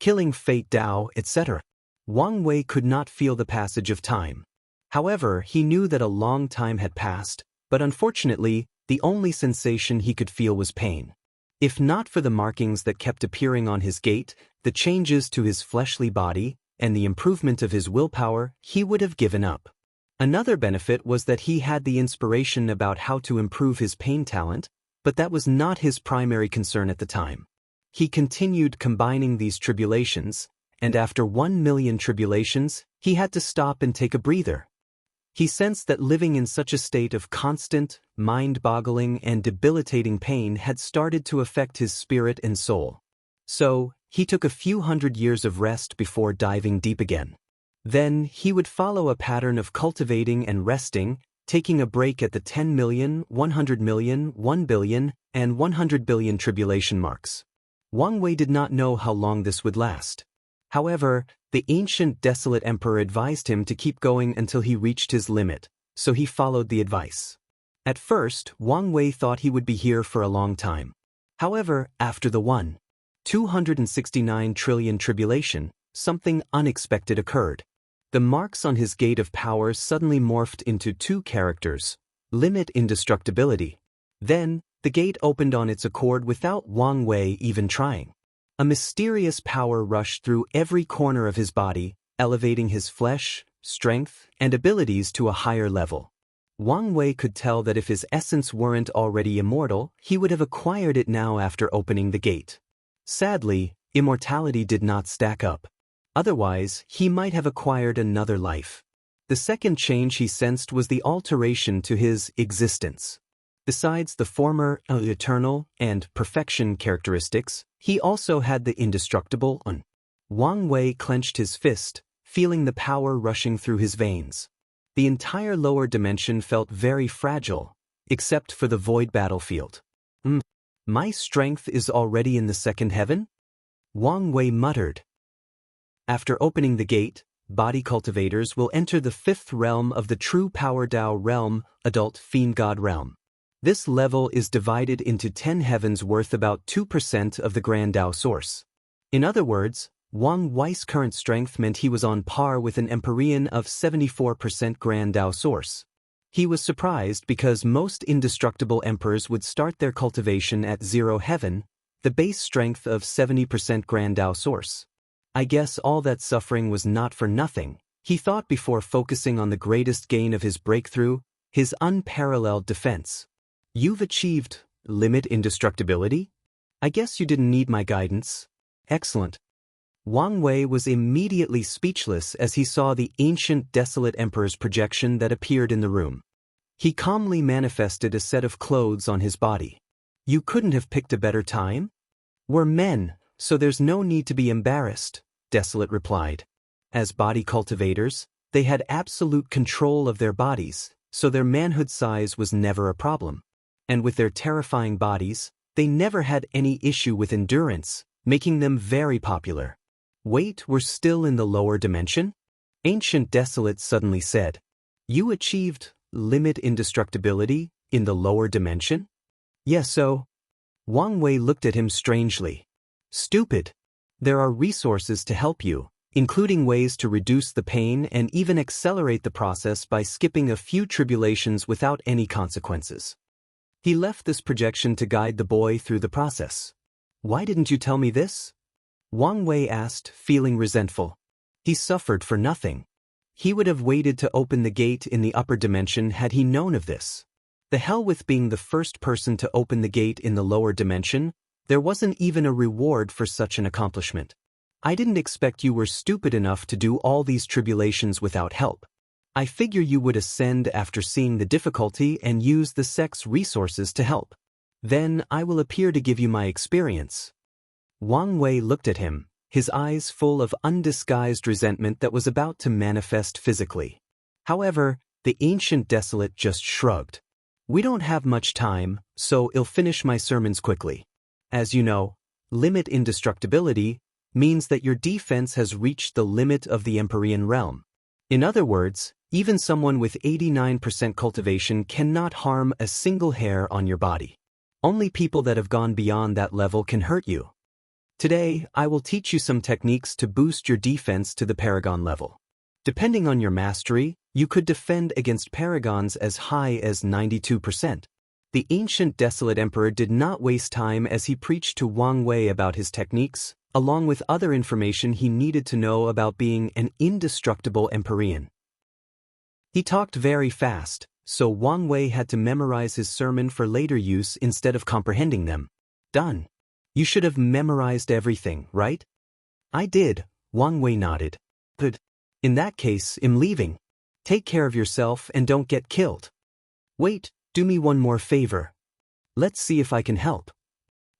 Killing Fate Dao, etc. Wang Wei could not feel the passage of time. However, he knew that a long time had passed, but unfortunately, the only sensation he could feel was pain. If not for the markings that kept appearing on his gate, the changes to his fleshly body, and the improvement of his willpower, he would have given up. Another benefit was that he had the inspiration about how to improve his pain talent, but that was not his primary concern at the time. He continued combining these tribulations, and after 1,000,000 tribulations, he had to stop and take a breather. He sensed that living in such a state of constant, mind-boggling and debilitating pain had started to affect his spirit and soul. So, he took a few hundred years of rest before diving deep again. Then, he would follow a pattern of cultivating and resting, taking a break at the 10 million, 100 million, 1 billion, and 100 billion tribulation marks. Wang Wei did not know how long this would last. However, the ancient desolate emperor advised him to keep going until he reached his limit, so he followed the advice. At first, Wang Wei thought he would be here for a long time. However, after the 269 trillion tribulation, something unexpected occurred. The marks on his gate of power suddenly morphed into two characters: limit indestructibility. Then, the gate opened on its accord without Wang Wei even trying. A mysterious power rushed through every corner of his body, elevating his flesh, strength, and abilities to a higher level. Wang Wei could tell that if his essence weren't already immortal, he would have acquired it now after opening the gate. Sadly, immortality did not stack up. Otherwise, he might have acquired another life. The second change he sensed was the alteration to his existence. Besides the former eternal and perfection characteristics, he also had the indestructible un. Wang Wei clenched his fist, feeling the power rushing through his veins. The entire lower dimension felt very fragile, except for the void battlefield. My strength is already in the second heaven? Wang Wei muttered. After opening the gate, body cultivators will enter the fifth realm of the true Power Tao realm, adult Fiend God realm. This level is divided into 10 heavens worth about 2% of the Grand Tao source. In other words, Wang Wei's current strength meant he was on par with an Empyrean of 74% Grand Tao source. He was surprised because most indestructible emperors would start their cultivation at 0 heaven, the base strength of 70% Grand Tao source. I guess all that suffering was not for nothing, he thought before focusing on the greatest gain of his breakthrough, his unparalleled defense. You've achieved limit indestructibility? I guess you didn't need my guidance. Excellent. Wang Wei was immediately speechless as he saw the ancient desolate emperor's projection that appeared in the room. He calmly manifested a set of clothes on his body. You couldn't have picked a better time? We're men, so there's no need to be embarrassed, Desolate replied. As body cultivators, they had absolute control of their bodies, so their manhood size was never a problem. And with their terrifying bodies, they never had any issue with endurance, making them very popular. Wait, we're still in the lower dimension? Ancient Desolate suddenly said. You achieved limit indestructibility in the lower dimension? Yes, so? Wang Wei looked at him strangely. Stupid. There are resources to help you, including ways to reduce the pain and even accelerate the process by skipping a few tribulations without any consequences. He left this projection to guide the boy through the process. Why didn't you tell me this? Wang Wei asked, feeling resentful. He suffered for nothing. He would have waited to open the gate in the upper dimension had he known of this. The hell with being the first person to open the gate in the lower dimension, there wasn't even a reward for such an accomplishment. I didn't expect you were stupid enough to do all these tribulations without help. I figure you would ascend after seeing the difficulty and use the sect's resources to help. Then I will appear to give you my experience. Wang Wei looked at him, his eyes full of undisguised resentment that was about to manifest physically. However, the ancient Desolate just shrugged. We don't have much time, so I'll finish my sermons quickly. As you know, limit indestructibility means that your defense has reached the limit of the Empyrean realm. In other words, even someone with 89% cultivation cannot harm a single hair on your body. Only people that have gone beyond that level can hurt you. Today, I will teach you some techniques to boost your defense to the Paragon level. Depending on your mastery, you could defend against Paragons as high as 92%. The ancient Desolate Emperor did not waste time as he preached to Wang Wei about his techniques, along with other information he needed to know about being an indestructible Empyrean. He talked very fast, so Wang Wei had to memorize his sermon for later use instead of comprehending them. Done. You should have memorized everything, right? I did, Wang Wei nodded. Good. In that case, I'm leaving. Take care of yourself and don't get killed. Wait, do me one more favor. Let's see if I can help.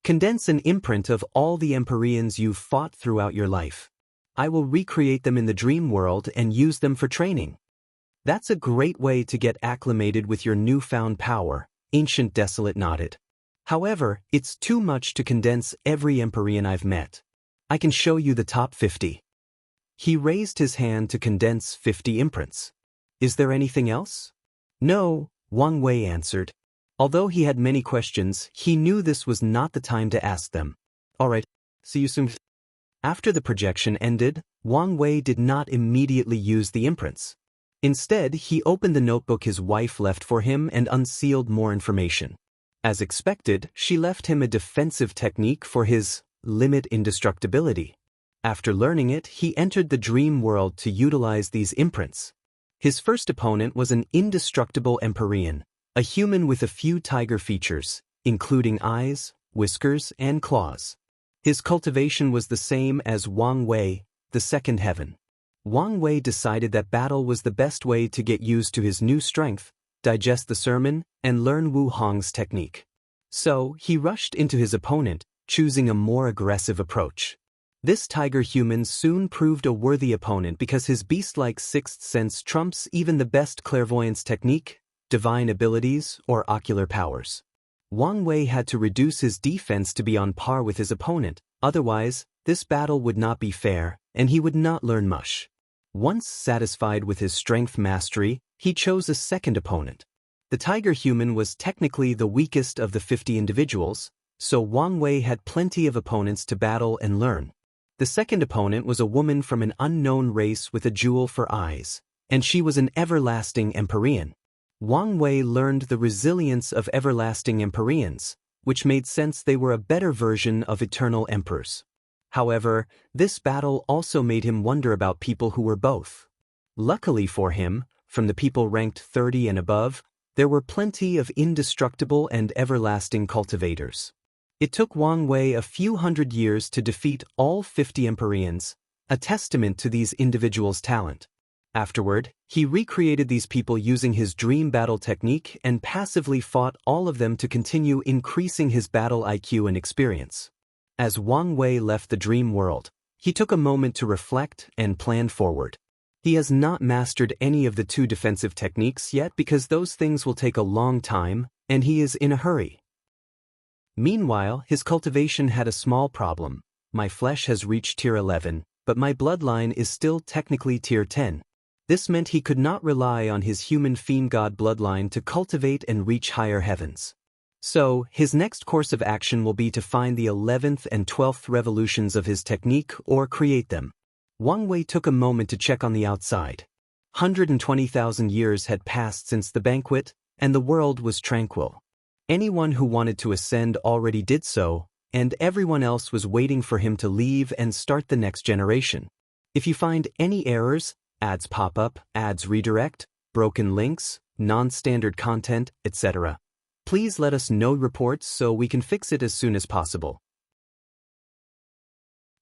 Condense an imprint of all the Empyreans you've fought throughout your life. I will recreate them in the dream world and use them for training. That's a great way to get acclimated with your newfound power, Ancient Desolate nodded. However, it's too much to condense every Empyrean I've met. I can show you the top 50. He raised his hand to condense 50 imprints. Is there anything else? No, Wang Wei answered. Although he had many questions, he knew this was not the time to ask them. All right, see you soon. After the projection ended, Wang Wei did not immediately use the imprints. Instead, he opened the notebook his wife left for him and unsealed more information. As expected, she left him a defensive technique for his limit indestructibility. After learning it, he entered the dream world to utilize these imprints. His first opponent was an indestructible Empyrean, a human with a few tiger features, including eyes, whiskers, and claws. His cultivation was the same as Wang Wei, the second heaven. Wang Wei decided that battle was the best way to get used to his new strength, digest the sermon, and learn Wu Hong's technique. So, he rushed into his opponent, choosing a more aggressive approach. This tiger human soon proved a worthy opponent because his beast-like sixth sense trumps even the best clairvoyance technique, divine abilities, or ocular powers. Wang Wei had to reduce his defense to be on par with his opponent, otherwise, this battle would not be fair, and he would not learn much. Once satisfied with his strength mastery, he chose a second opponent. The tiger human was technically the weakest of the 50 individuals, so Wang Wei had plenty of opponents to battle and learn. The second opponent was a woman from an unknown race with a jewel for eyes, and she was an everlasting Empyrean. Wang Wei learned the resilience of everlasting Empyreans, which made sense they were a better version of eternal emperors. However, this battle also made him wonder about people who were both. Luckily for him, from the people ranked 30 and above, there were plenty of indestructible and everlasting cultivators. It took Wang Wei a few hundred years to defeat all 50 Empyreans, a testament to these individuals' talent. Afterward, he recreated these people using his dream battle technique and passively fought all of them to continue increasing his battle IQ and experience. As Wang Wei left the dream world, he took a moment to reflect and plan forward. He has not mastered any of the 2 defensive techniques yet because those things will take a long time, and he is in a hurry. Meanwhile, his cultivation had a small problem. My flesh has reached tier 11, but my bloodline is still technically tier 10. This meant he could not rely on his human fiend god bloodline to cultivate and reach higher heavens. So, his next course of action will be to find the 11th and 12th revolutions of his technique or create them. Wang Wei took a moment to check on the outside. 120,000 years had passed since the banquet, and the world was tranquil. Anyone who wanted to ascend already did so, and everyone else was waiting for him to leave and start the next generation. If you find any errors, ads pop up, ads redirect, broken links, non-standard content, etc., please let us know reports so we can fix it as soon as possible.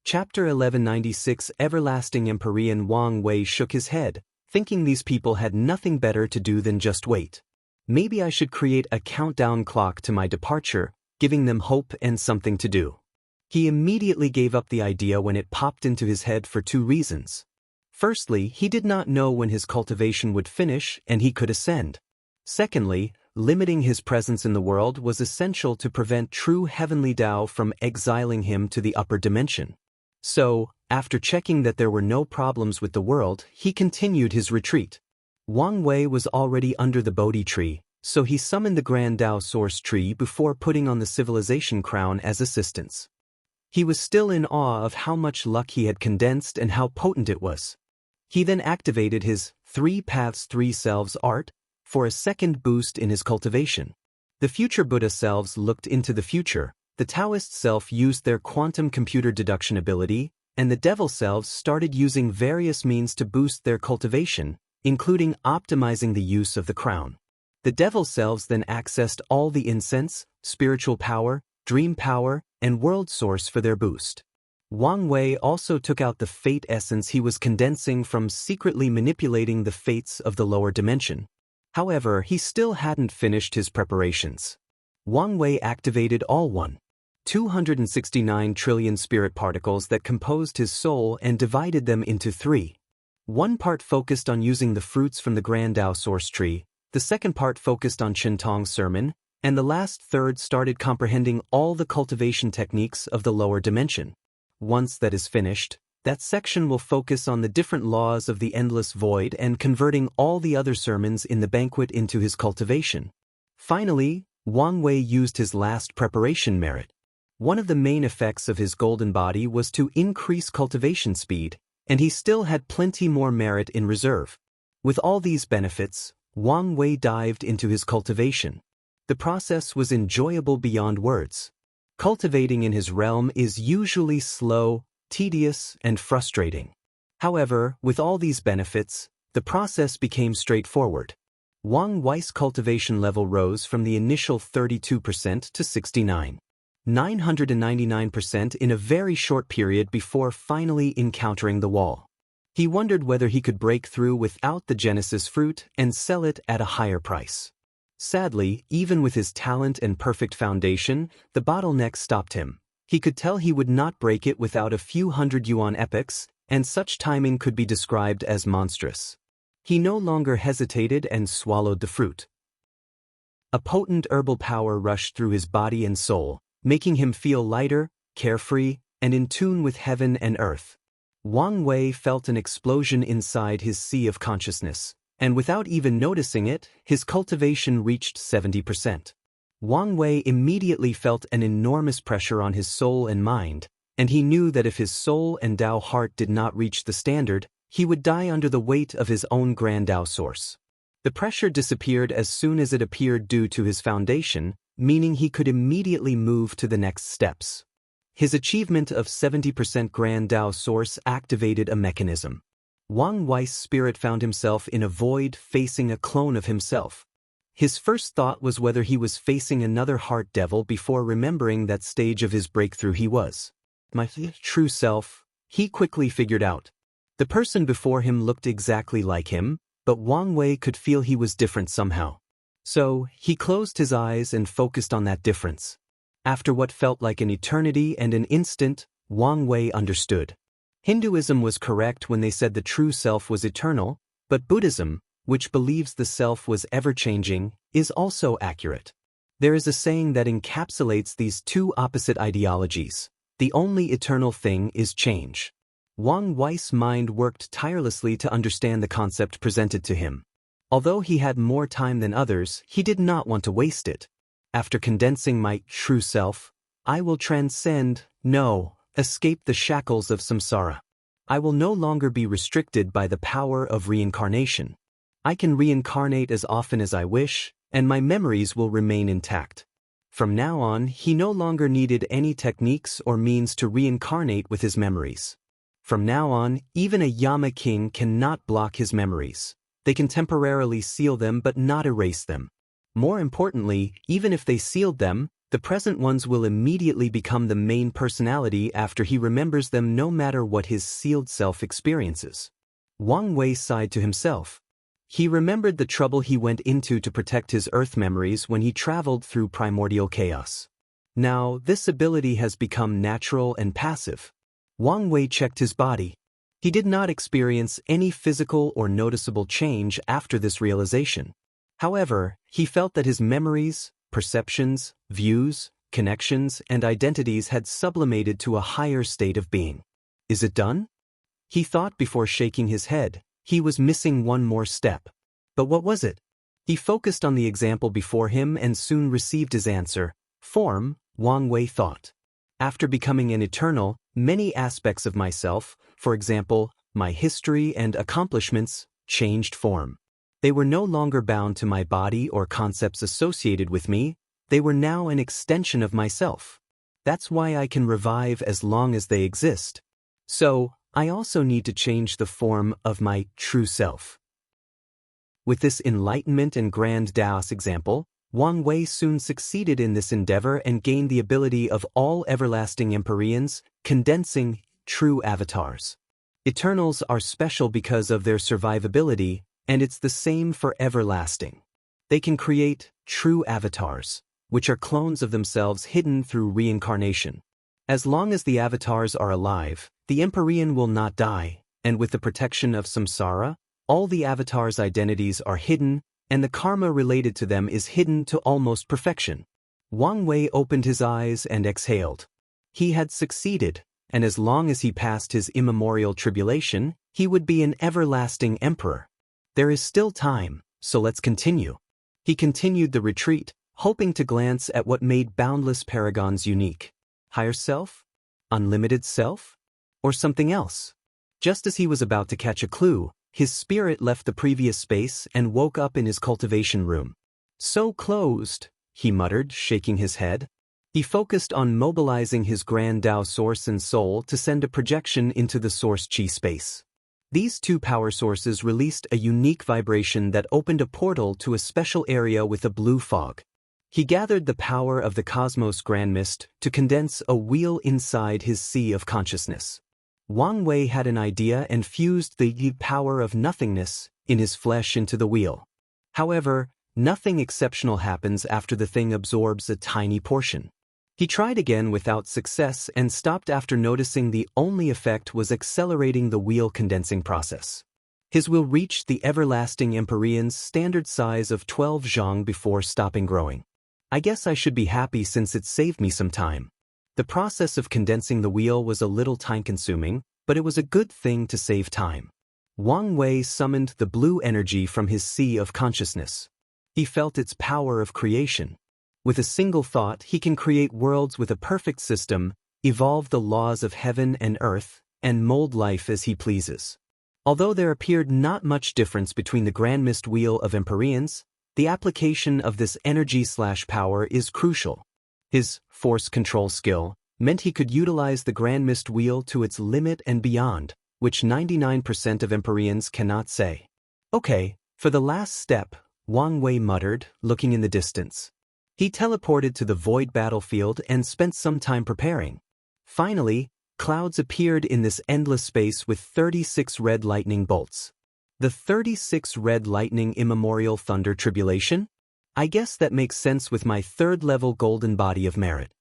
Chapter 1196 Everlasting Empyrean. Wang Wei shook his head, thinking these people had nothing better to do than just wait. Maybe I should create a countdown clock to my departure, giving them hope and something to do. He immediately gave up the idea when it popped into his head for 2 reasons. Firstly, he did not know when his cultivation would finish and he could ascend. Secondly, limiting his presence in the world was essential to prevent true heavenly Tao from exiling him to the upper dimension. So, after checking that there were no problems with the world, he continued his retreat. Wang Wei was already under the Bodhi tree, so he summoned the Grand Tao Source Tree before putting on the Civilization Crown as assistance. He was still in awe of how much luck he had condensed and how potent it was. He then activated his 3 Paths 3 Selves art for a second boost in his cultivation. The future Buddha selves looked into the future, the Taoist self used their quantum computer deduction ability, and the devil selves started using various means to boost their cultivation, including optimizing the use of the crown. The devil selves then accessed all the incense, spiritual power, dream power, and world source for their boost. Wang Wei also took out the fate essence he was condensing from secretly manipulating the fates of the lower dimension. However, he still hadn't finished his preparations. Wang Wei activated all 269 trillion spirit particles that composed his soul and divided them into 3. One part focused on using the fruits from the Grand Tao Source Tree, the second part focused on Shintong's sermon, and the last third started comprehending all the cultivation techniques of the lower dimension. Once that is finished, that section will focus on the different laws of the endless void and converting all the other sermons in the banquet into his cultivation. Finally, Wang Wei used his last preparation merit. One of the main effects of his golden body was to increase cultivation speed, and he still had plenty more merit in reserve. With all these benefits, Wang Wei dived into his cultivation. The process was enjoyable beyond words. Cultivating in his realm is usually slow, tedious, and frustrating. However, with all these benefits, the process became straightforward. Wang Wei's cultivation level rose from the initial 32% to 999% in a very short period before finally encountering the wall. He wondered whether he could break through without the Genesis fruit and sell it at a higher price. Sadly, even with his talent and perfect foundation, the bottleneck stopped him. He could tell he would not break it without a few hundred yuan epochs, and such timing could be described as monstrous. He no longer hesitated and swallowed the fruit. A potent herbal power rushed through his body and soul, making him feel lighter, carefree, and in tune with heaven and earth. Wang Wei felt an explosion inside his sea of consciousness, and without even noticing it, his cultivation reached 70%. Wang Wei immediately felt an enormous pressure on his soul and mind, and he knew that if his soul and Tao heart did not reach the standard, he would die under the weight of his own grand Tao source. The pressure disappeared as soon as it appeared due to his foundation, meaning he could immediately move to the next steps. His achievement of 70% grand Tao source activated a mechanism. Wang Wei's spirit found himself in a void facing a clone of himself. His first thought was whether he was facing another heart devil before remembering that stage of his breakthrough he was. My true self, he quickly figured out. The person before him looked exactly like him, but Wang Wei could feel he was different somehow. So, he closed his eyes and focused on that difference. After what felt like an eternity and an instant, Wang Wei understood. Hinduism was correct when they said the true self was eternal, but Buddhism, which believes the self was ever-changing, is also accurate. There is a saying that encapsulates these two opposite ideologies. The only eternal thing is change. Wang Wei's mind worked tirelessly to understand the concept presented to him. Although he had more time than others, he did not want to waste it. After condensing my true self, I will transcend, escape the shackles of samsara. I will no longer be restricted by the power of reincarnation. I can reincarnate as often as I wish, and my memories will remain intact. From now on, he no longer needed any techniques or means to reincarnate with his memories. From now on, even a Yama king cannot block his memories. They can temporarily seal them but not erase them. More importantly, even if they sealed them, the present ones will immediately become the main personality after he remembers them no matter what his sealed self experiences. Wang Wei sighed to himself. He remembered the trouble he went into to protect his earth memories when he traveled through primordial chaos. Now, this ability has become natural and passive. Wang Wei checked his body. He did not experience any physical or noticeable change after this realization. However, he felt that his memories, perceptions, views, connections, and identities had sublimated to a higher state of being. Is it done? He thought before shaking his head. He was missing one more step. But what was it? He focused on the example before him and soon received his answer. Form, Wang Wei thought. After becoming an eternal, many aspects of myself, for example, my history and accomplishments, changed form. They were no longer bound to my body or concepts associated with me, they were now an extension of myself. That's why I can revive as long as they exist. So, I also need to change the form of my true self. With this enlightenment and grand Taoist example, Wang Wei soon succeeded in this endeavor and gained the ability of all everlasting Empyreans, condensing true avatars. Eternals are special because of their survivability, and it's the same for everlasting. They can create true avatars, which are clones of themselves hidden through reincarnation. As long as the avatars are alive, the Empyrean will not die, and with the protection of samsara, all the avatars' identities are hidden, and the karma related to them is hidden to almost perfection. Wang Wei opened his eyes and exhaled. He had succeeded, and as long as he passed his immemorial tribulation, he would be an everlasting emperor. There is still time, so let's continue. He continued the retreat, hoping to glance at what made boundless paragons unique. Higher self? Unlimited self? Or something else? Just as he was about to catch a clue, his spirit left the previous space and woke up in his cultivation room. So closed, he muttered, shaking his head. He focused on mobilizing his grand Tao source and soul to send a projection into the source chi space. These two power sources released a unique vibration that opened a portal to a special area with a blue fog. He gathered the power of the cosmos grand mist to condense a wheel inside his sea of consciousness. Wang Wei had an idea and fused the Yi power of nothingness in his flesh into the wheel. However, nothing exceptional happens after the thing absorbs a tiny portion. He tried again without success and stopped after noticing the only effect was accelerating the wheel condensing process. His wheel reached the everlasting Empyrean's standard size of 12 zhang before stopping growing. I guess I should be happy since it saved me some time. The process of condensing the wheel was a little time-consuming, but it was a good thing to save time. Wang Wei summoned the blue energy from his sea of consciousness. He felt its power of creation. With a single thought, he can create worlds with a perfect system, evolve the laws of heaven and earth, and mold life as he pleases. Although there appeared not much difference between the Grand Mist Wheel of Empyreans, the application of this energy/power is crucial. His force control skill meant he could utilize the Grand Mist Wheel to its limit and beyond, which 99% of Empyreans cannot say. Okay, for the last step, Wang Wei muttered, looking in the distance. He teleported to the void battlefield and spent some time preparing. Finally, clouds appeared in this endless space with 36 red lightning bolts. The 36 red lightning immemorial thunder tribulation? I guess that makes sense with my third-level golden body of merit.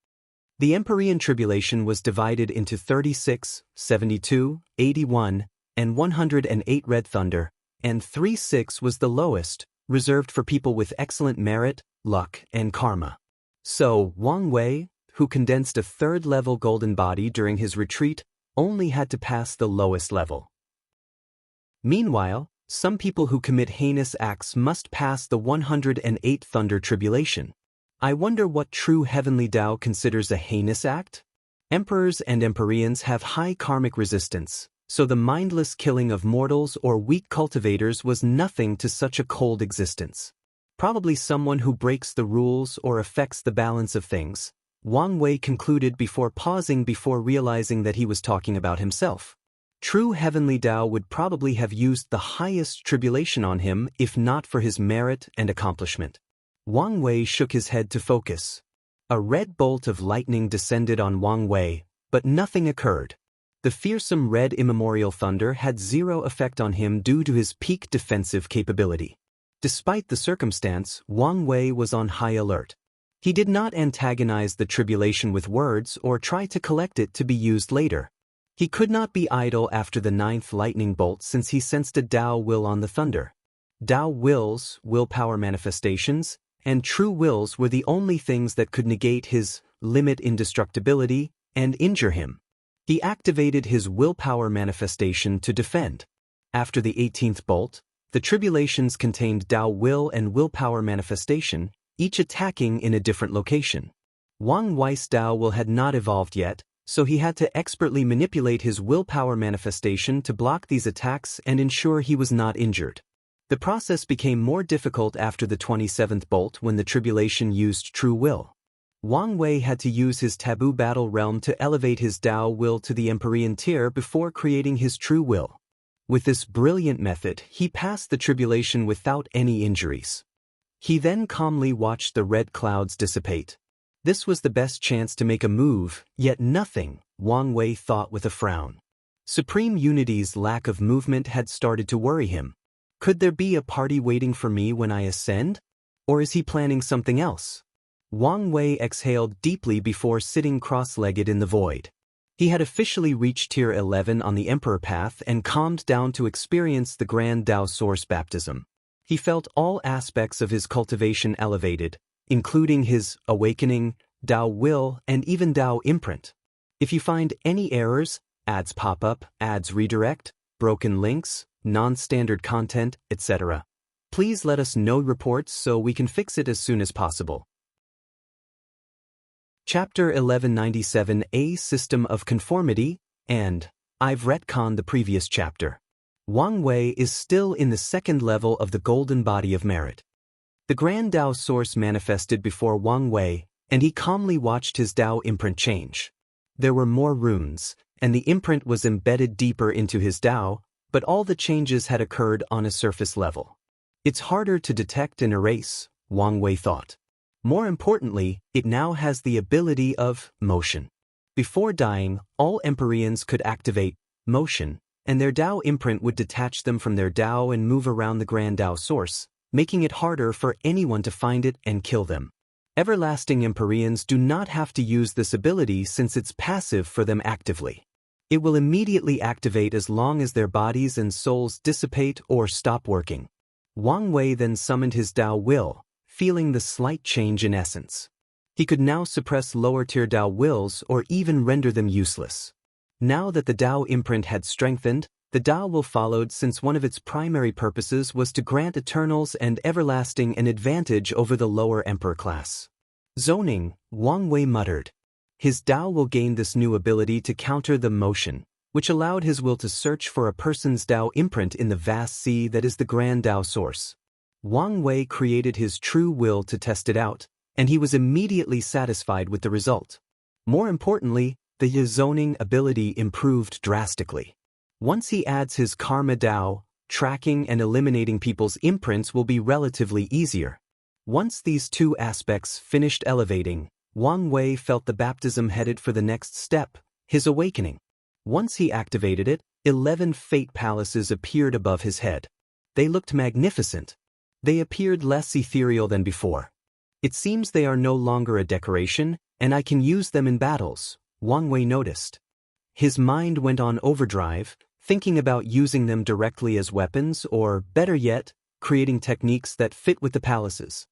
The Empyrean tribulation was divided into 36, 72, 81, and 108 red thunder, and 36 was the lowest, reserved for people with excellent merit, luck, and karma. So, Wang Wei, who condensed a third-level golden body during his retreat, only had to pass the lowest level. Meanwhile, some people who commit heinous acts must pass the 108 thunder tribulation. I wonder what true heavenly Tao considers a heinous act? Emperors and Empyreans have high karmic resistance, so the mindless killing of mortals or weak cultivators was nothing to such a cold existence. Probably someone who breaks the rules or affects the balance of things, Wang Wei concluded before pausing before realizing that he was talking about himself. True heavenly Tao would probably have used the highest tribulation on him if not for his merit and accomplishment. Wang Wei shook his head to focus. A red bolt of lightning descended on Wang Wei, but nothing occurred. The fearsome red immemorial thunder had zero effect on him due to his peak defensive capability. Despite the circumstance, Wang Wei was on high alert. He did not antagonize the tribulation with words or try to collect it to be used later. He could not be idle after the 9th lightning bolt since he sensed a Tao will on the thunder. Tao wills, willpower manifestations, and true wills were the only things that could negate his limit indestructibility and injure him. He activated his willpower manifestation to defend. After the 18th bolt, the tribulations contained Tao will and willpower manifestation, each attacking in a different location. Wang Wei's Tao will had not evolved yet, so he had to expertly manipulate his willpower manifestation to block these attacks and ensure he was not injured. The process became more difficult after the 27th bolt when the tribulation used true will. Wang Wei had to use his taboo battle realm to elevate his Tao will to the Empyrean tier before creating his true will. With this brilliant method, he passed the tribulation without any injuries. He then calmly watched the red clouds dissipate. This was the best chance to make a move, yet nothing, Wang Wei thought with a frown. Supreme Unity's lack of movement had started to worry him. Could there be a party waiting for me when I ascend? Or is he planning something else? Wang Wei exhaled deeply before sitting cross-legged in the void. He had officially reached Tier 11 on the Emperor Path and calmed down to experience the Grand Tao Source baptism. He felt all aspects of his cultivation elevated, including his awakening, Tao will, and even Tao imprint. If you find any errors, ads pop up, ads redirect, broken links, non-standard content, etc., please let us know reports so we can fix it as soon as possible. Chapter 1197 A System of Conformity, and I've retconned the previous chapter. Wang Wei is still in the second level of the golden body of merit. The Grand Tao Source manifested before Wang Wei, and he calmly watched his Tao imprint change. There were more runes, and the imprint was embedded deeper into his Tao, but all the changes had occurred on a surface level. It's harder to detect and erase, Wang Wei thought. More importantly, it now has the ability of motion. Before dying, all Empyreans could activate motion, and their Tao imprint would detach them from their Tao and move around the Grand Tao source, making it harder for anyone to find it and kill them. Everlasting Empyreans do not have to use this ability since it's passive for them actively. It will immediately activate as long as their bodies and souls dissipate or stop working. Wang Wei then summoned his Tao will, feeling the slight change in essence. He could now suppress lower-tier Tao wills or even render them useless. Now that the Tao imprint had strengthened, the Tao will followed since one of its primary purposes was to grant Eternals and Everlasting an advantage over the lower Emperor class. Zoning, Wang Wei muttered. His Tao will gain this new ability to counter the motion, which allowed his will to search for a person's Tao imprint in the vast sea that is the Grand Tao source. Wang Wei created his true will to test it out, and he was immediately satisfied with the result. More importantly, the zoning ability improved drastically. Once he adds his Karma Tao, tracking and eliminating people's imprints will be relatively easier. Once these two aspects finished elevating, Wang Wei felt the baptism headed for the next step, his awakening. Once he activated it, 11 fate palaces appeared above his head. They looked magnificent. They appeared less ethereal than before. It seems they are no longer a decoration, and I can use them in battles, Wang Wei noticed. His mind went on overdrive, thinking about using them directly as weapons or, better yet, creating techniques that fit with the palaces.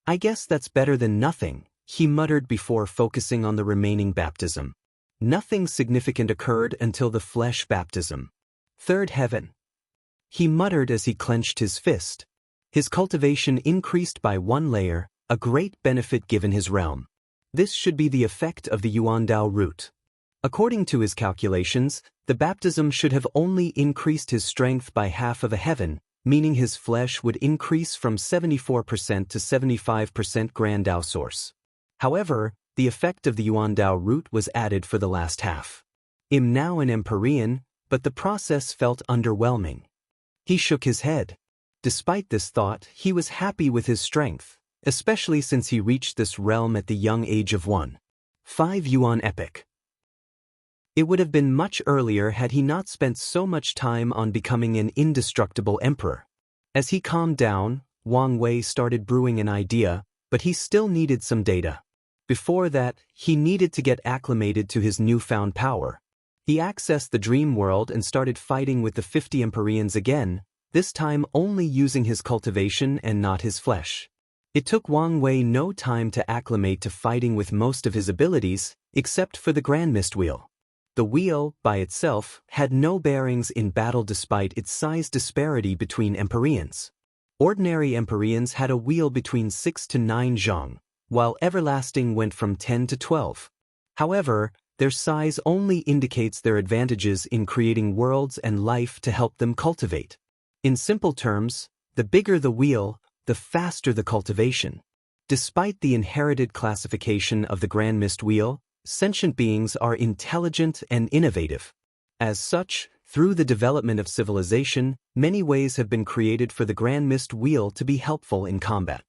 I guess that's better than nothing, he muttered before focusing on the remaining baptism. Nothing significant occurred until the flesh baptism. Third heaven. He muttered as he clenched his fist. His cultivation increased by 1 layer, a great benefit given his realm. This should be the effect of the Yuan Dao root. According to his calculations, the baptism should have only increased his strength by half of a heaven, meaning his flesh would increase from 74% to 75% Grand Dao source. However, the effect of the Yuan Dao root was added for the last half. I'm now an Empyrean, but the process felt underwhelming. He shook his head. Despite this thought, he was happy with his strength, especially since he reached this realm at the young age of 1.5 Yuan epoch. It would have been much earlier had he not spent so much time on becoming an indestructible emperor. As he calmed down, Wang Wei started brewing an idea, but he still needed some data. Before that, he needed to get acclimated to his newfound power. He accessed the dream world and started fighting with the 50 Empyreans again, this time only using his cultivation and not his flesh. It took Wang Wei no time to acclimate to fighting with most of his abilities, except for the Grand Mist Wheel. The wheel, by itself, had no bearings in battle despite its size disparity between Empyreans. Ordinary Empyreans had a wheel between 6 to 9 zhang, while Everlasting went from 10 to 12. However, their size only indicates their advantages in creating worlds and life to help them cultivate. In simple terms, the bigger the wheel, the faster the cultivation. Despite the inherited classification of the Grand Mist Wheel, sentient beings are intelligent and innovative. As such, through the development of civilization, many ways have been created for the Grand Mist Wheel to be helpful in combat.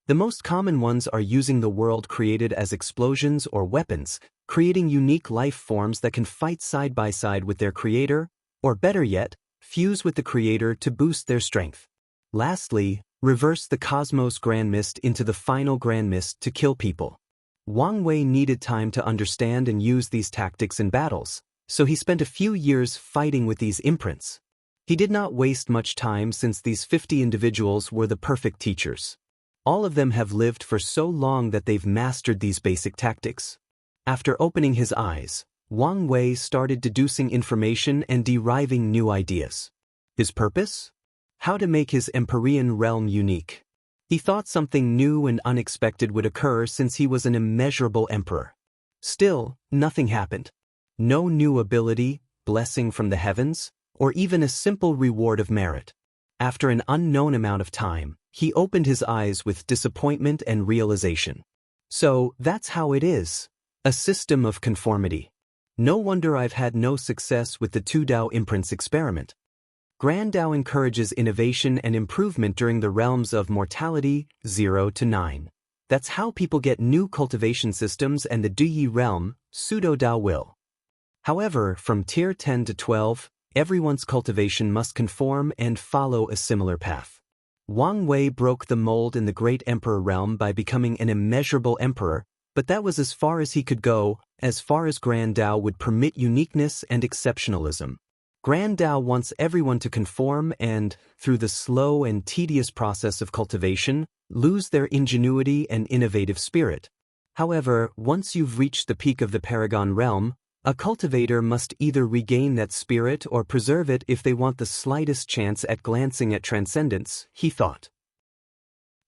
The most common ones are using the world created as explosions or weapons, creating unique life forms that can fight side by side with their creator, or better yet, fuse with the creator to boost their strength. Lastly, reverse the Cosmos Grand Mist into the final Grand Mist to kill people. Wang Wei needed time to understand and use these tactics in battles, so he spent a few years fighting with these imprints. He did not waste much time since these 50 individuals were the perfect teachers. All of them have lived for so long that they've mastered these basic tactics. After opening his eyes, Wang Wei started deducing information and deriving new ideas. His purpose? How to make his Empyrean realm unique. He thought something new and unexpected would occur since he was an immeasurable emperor. Still, nothing happened. No new ability, blessing from the heavens, or even a simple reward of merit. After an unknown amount of time, he opened his eyes with disappointment and realization. So, that's how it is. A system of conformity. No wonder I've had no success with the 2 Dao imprints experiment. Grand Dao encourages innovation and improvement during the realms of mortality, 0 to 9. That's how people get new cultivation systems and the Duyi realm, Pseudo Dao will. However, from tier 10 to 12, everyone's cultivation must conform and follow a similar path. Wang Wei broke the mold in the Great Emperor realm by becoming an immeasurable emperor, but that was as far as he could go, as far as Grand Tao would permit uniqueness and exceptionalism. Grand Tao wants everyone to conform and, through the slow and tedious process of cultivation, lose their ingenuity and innovative spirit. However, once you've reached the peak of the Paragon realm, a cultivator must either regain that spirit or preserve it if they want the slightest chance at glancing at transcendence, he thought.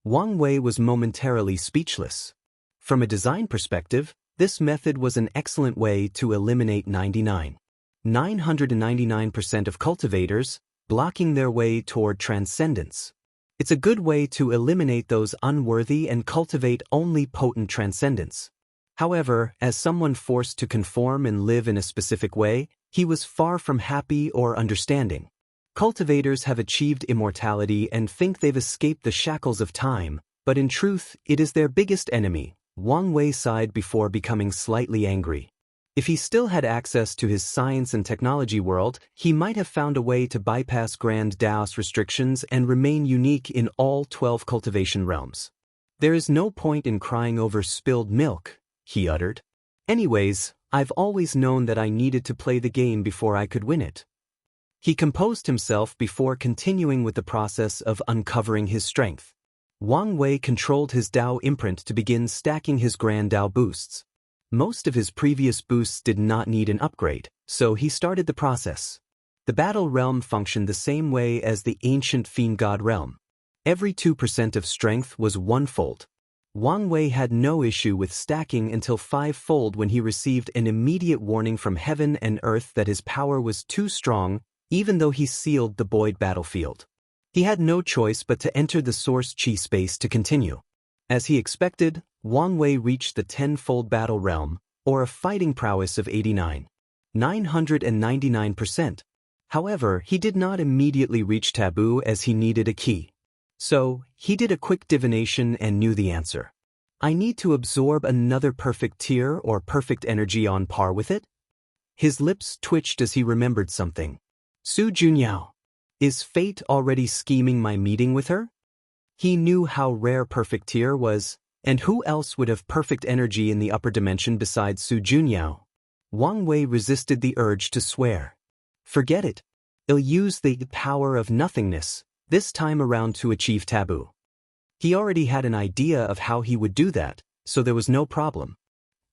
Wang Wei was momentarily speechless. From a design perspective, this method was an excellent way to eliminate 999% of cultivators, blocking their way toward transcendence. It's a good way to eliminate those unworthy and cultivate only potent transcendence. However, as someone forced to conform and live in a specific way, he was far from happy or understanding. Cultivators have achieved immortality and think they've escaped the shackles of time, but in truth, it is their biggest enemy. Wang Wei sighed before becoming slightly angry. If he still had access to his science and technology world, he might have found a way to bypass Grand Tao's restrictions and remain unique in all 12 cultivation realms. There is no point in crying over spilled milk, he uttered. Anyways, I've always known that I needed to play the game before I could win it. He composed himself before continuing with the process of uncovering his strength. Wang Wei controlled his Tao imprint to begin stacking his Grand Tao boosts. Most of his previous boosts did not need an upgrade, so he started the process. The battle realm functioned the same way as the ancient Fiend God realm. Every 2% of strength was one-fold. Wang Wei had no issue with stacking until 5-fold when he received an immediate warning from heaven and earth that his power was too strong, even though he sealed the Boyd battlefield. He had no choice but to enter the source chi space to continue. As he expected, Wang Wei reached the 10-fold battle realm, or a fighting prowess of 999%. However, he did not immediately reach taboo as he needed a key. So, he did a quick divination and knew the answer. I need to absorb another perfect tier or perfect energy on par with it? His lips twitched as he remembered something. Su Junyao. Is fate already scheming my meeting with her? He knew how rare perfect tier was, and who else would have perfect energy in the upper dimension besides Su Junyao? Wang Wei resisted the urge to swear. Forget it. He'll use the power of nothingness, this time around to achieve taboo. He already had an idea of how he would do that, so there was no problem.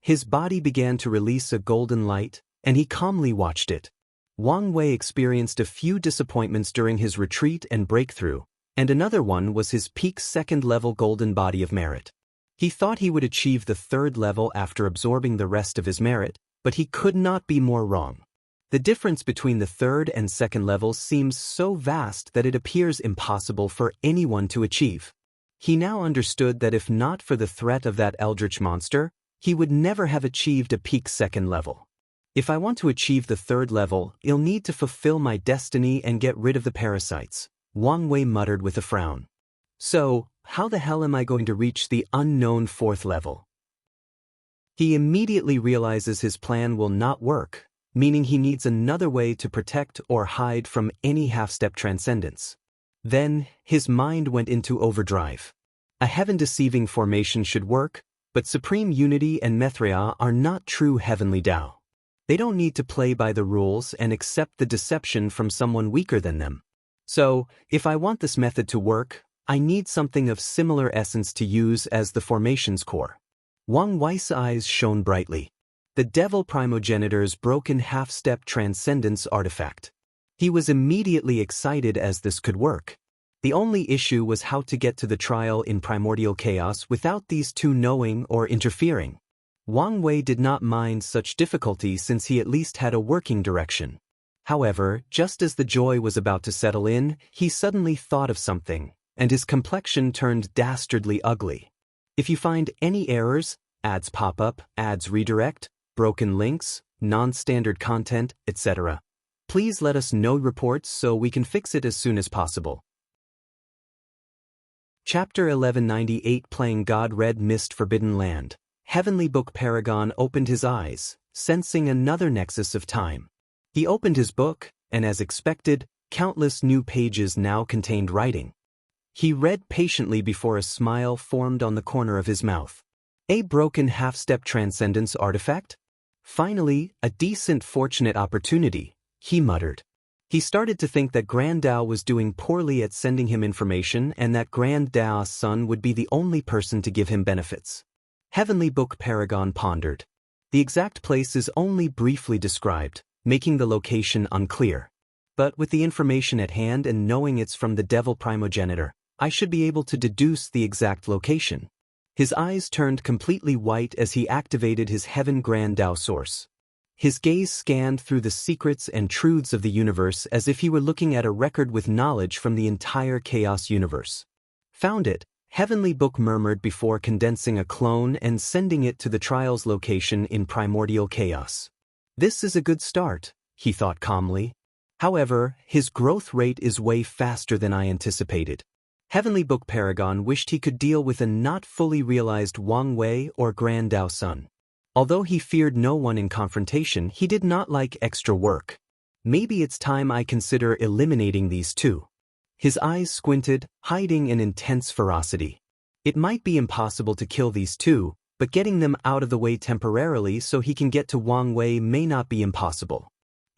His body began to release a golden light, and he calmly watched it. Wang Wei experienced a few disappointments during his retreat and breakthrough, and another one was his peak second-level golden body of merit. He thought he would achieve the third level after absorbing the rest of his merit, but he could not be more wrong. The difference between the third and second levels seems so vast that it appears impossible for anyone to achieve. He now understood that if not for the threat of that eldritch monster, he would never have achieved a peak second level. If I want to achieve the third level, I'll need to fulfill my destiny and get rid of the parasites, Wang Wei muttered with a frown. So, how the hell am I going to reach the unknown fourth level? He immediately realizes his plan will not work, meaning he needs another way to protect or hide from any half-step transcendence. Then, his mind went into overdrive. A heaven-deceiving formation should work, but Supreme Unity and Mithra are not true heavenly Tao. They don't need to play by the rules and accept the deception from someone weaker than them. So, if I want this method to work, I need something of similar essence to use as the formation's core. Wang Wei's eyes shone brightly. The Devil Primogenitor's broken half-step transcendence artifact. He was immediately excited as this could work. The only issue was how to get to the trial in primordial chaos without these two knowing or interfering. Wang Wei did not mind such difficulty since he at least had a working direction. However, just as the joy was about to settle in, he suddenly thought of something, and his complexion turned dastardly ugly. If you find any errors, ads pop up, ads redirect, broken links, non-standard content, etc., please let us know reports so we can fix it as soon as possible. Chapter 1198 Playing God Red Mist Forbidden Land. Heavenly Book Paragon opened his eyes, sensing another nexus of time. He opened his book, and as expected, countless new pages now contained writing. He read patiently before a smile formed on the corner of his mouth. A broken half-step transcendence artifact? Finally, a decent fortunate opportunity, he muttered. He started to think that Grand Dao was doing poorly at sending him information and that Grand Dao's son would be the only person to give him benefits. Heavenly Book Paragon pondered. The exact place is only briefly described, making the location unclear. But with the information at hand and knowing it's from the Devil Primogenitor, I should be able to deduce the exact location. His eyes turned completely white as he activated his Heaven Grand Dao source. His gaze scanned through the secrets and truths of the universe as if he were looking at a record with knowledge from the entire chaos universe. Found it, Heavenly Book murmured before condensing a clone and sending it to the trial's location in primordial chaos. This is a good start, he thought calmly. However, his growth rate is way faster than I anticipated. Heavenly Book Paragon wished he could deal with a not fully realized Wang Wei or Grand Dao Sun. Although he feared no one in confrontation, he did not like extra work. Maybe it's time I consider eliminating these two. His eyes squinted, hiding an intense ferocity. It might be impossible to kill these two, but getting them out of the way temporarily so he can get to Wang Wei may not be impossible.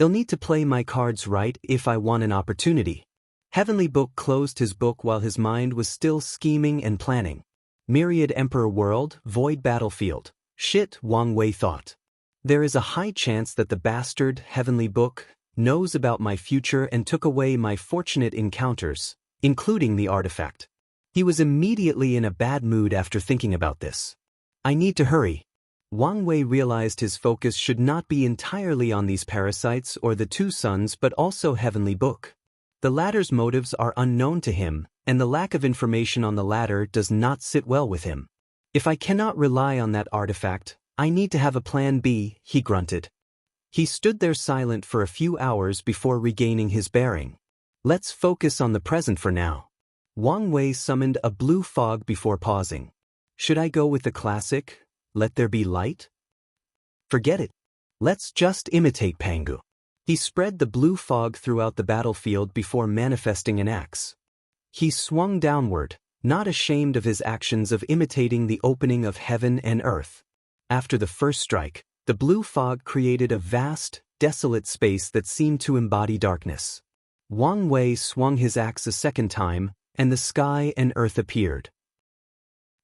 I'll need to play my cards right if I want an opportunity. Heavenly Book closed his book while his mind was still scheming and planning. Myriad Emperor World, Void Battlefield. Shit, Wang Wei thought. There is a high chance that the bastard, Heavenly Book, knows about my future and took away my fortunate encounters, including the artifact. He was immediately in a bad mood after thinking about this. I need to hurry. Wang Wei realized his focus should not be entirely on these parasites or the two sons but also Heavenly Book. The latter's motives are unknown to him, and the lack of information on the latter does not sit well with him. If I cannot rely on that artifact, I need to have a plan B, he grunted. He stood there silent for a few hours before regaining his bearing. Let's focus on the present for now. Wang Wei summoned a blue fog before pausing. Should I go with the classic, let there be light? Forget it. Let's just imitate Pangu. He spread the blue fog throughout the battlefield before manifesting an axe. He swung downward, not ashamed of his actions of imitating the opening of heaven and earth. After the first strike, the blue fog created a vast, desolate space that seemed to embody darkness. Wang Wei swung his axe a second time, and the sky and earth appeared.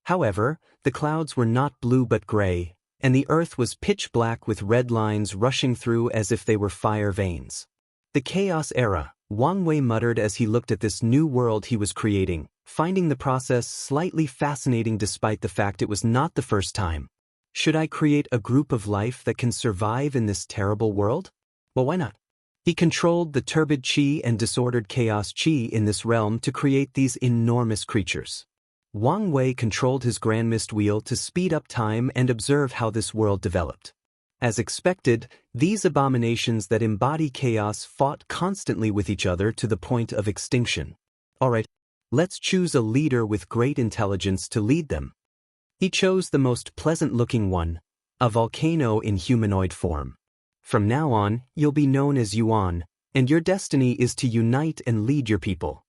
However, the clouds were not blue but gray, and the earth was pitch black with red lines rushing through as if they were fire veins. The Chaos Era, Wang Wei muttered as he looked at this new world he was creating, finding the process slightly fascinating despite the fact it was not the first time. Should I create a group of life that can survive in this terrible world? Well, why not? He controlled the turbid chi and disordered chaos chi in this realm to create these enormous creatures. Wang Wei controlled his Grand Mist Wheel to speed up time and observe how this world developed. As expected, these abominations that embody chaos fought constantly with each other to the point of extinction. Alright, let's choose a leader with great intelligence to lead them. He chose the most pleasant-looking one, a volcano in humanoid form. From now on, you'll be known as Yuan, and your destiny is to unite and lead your people.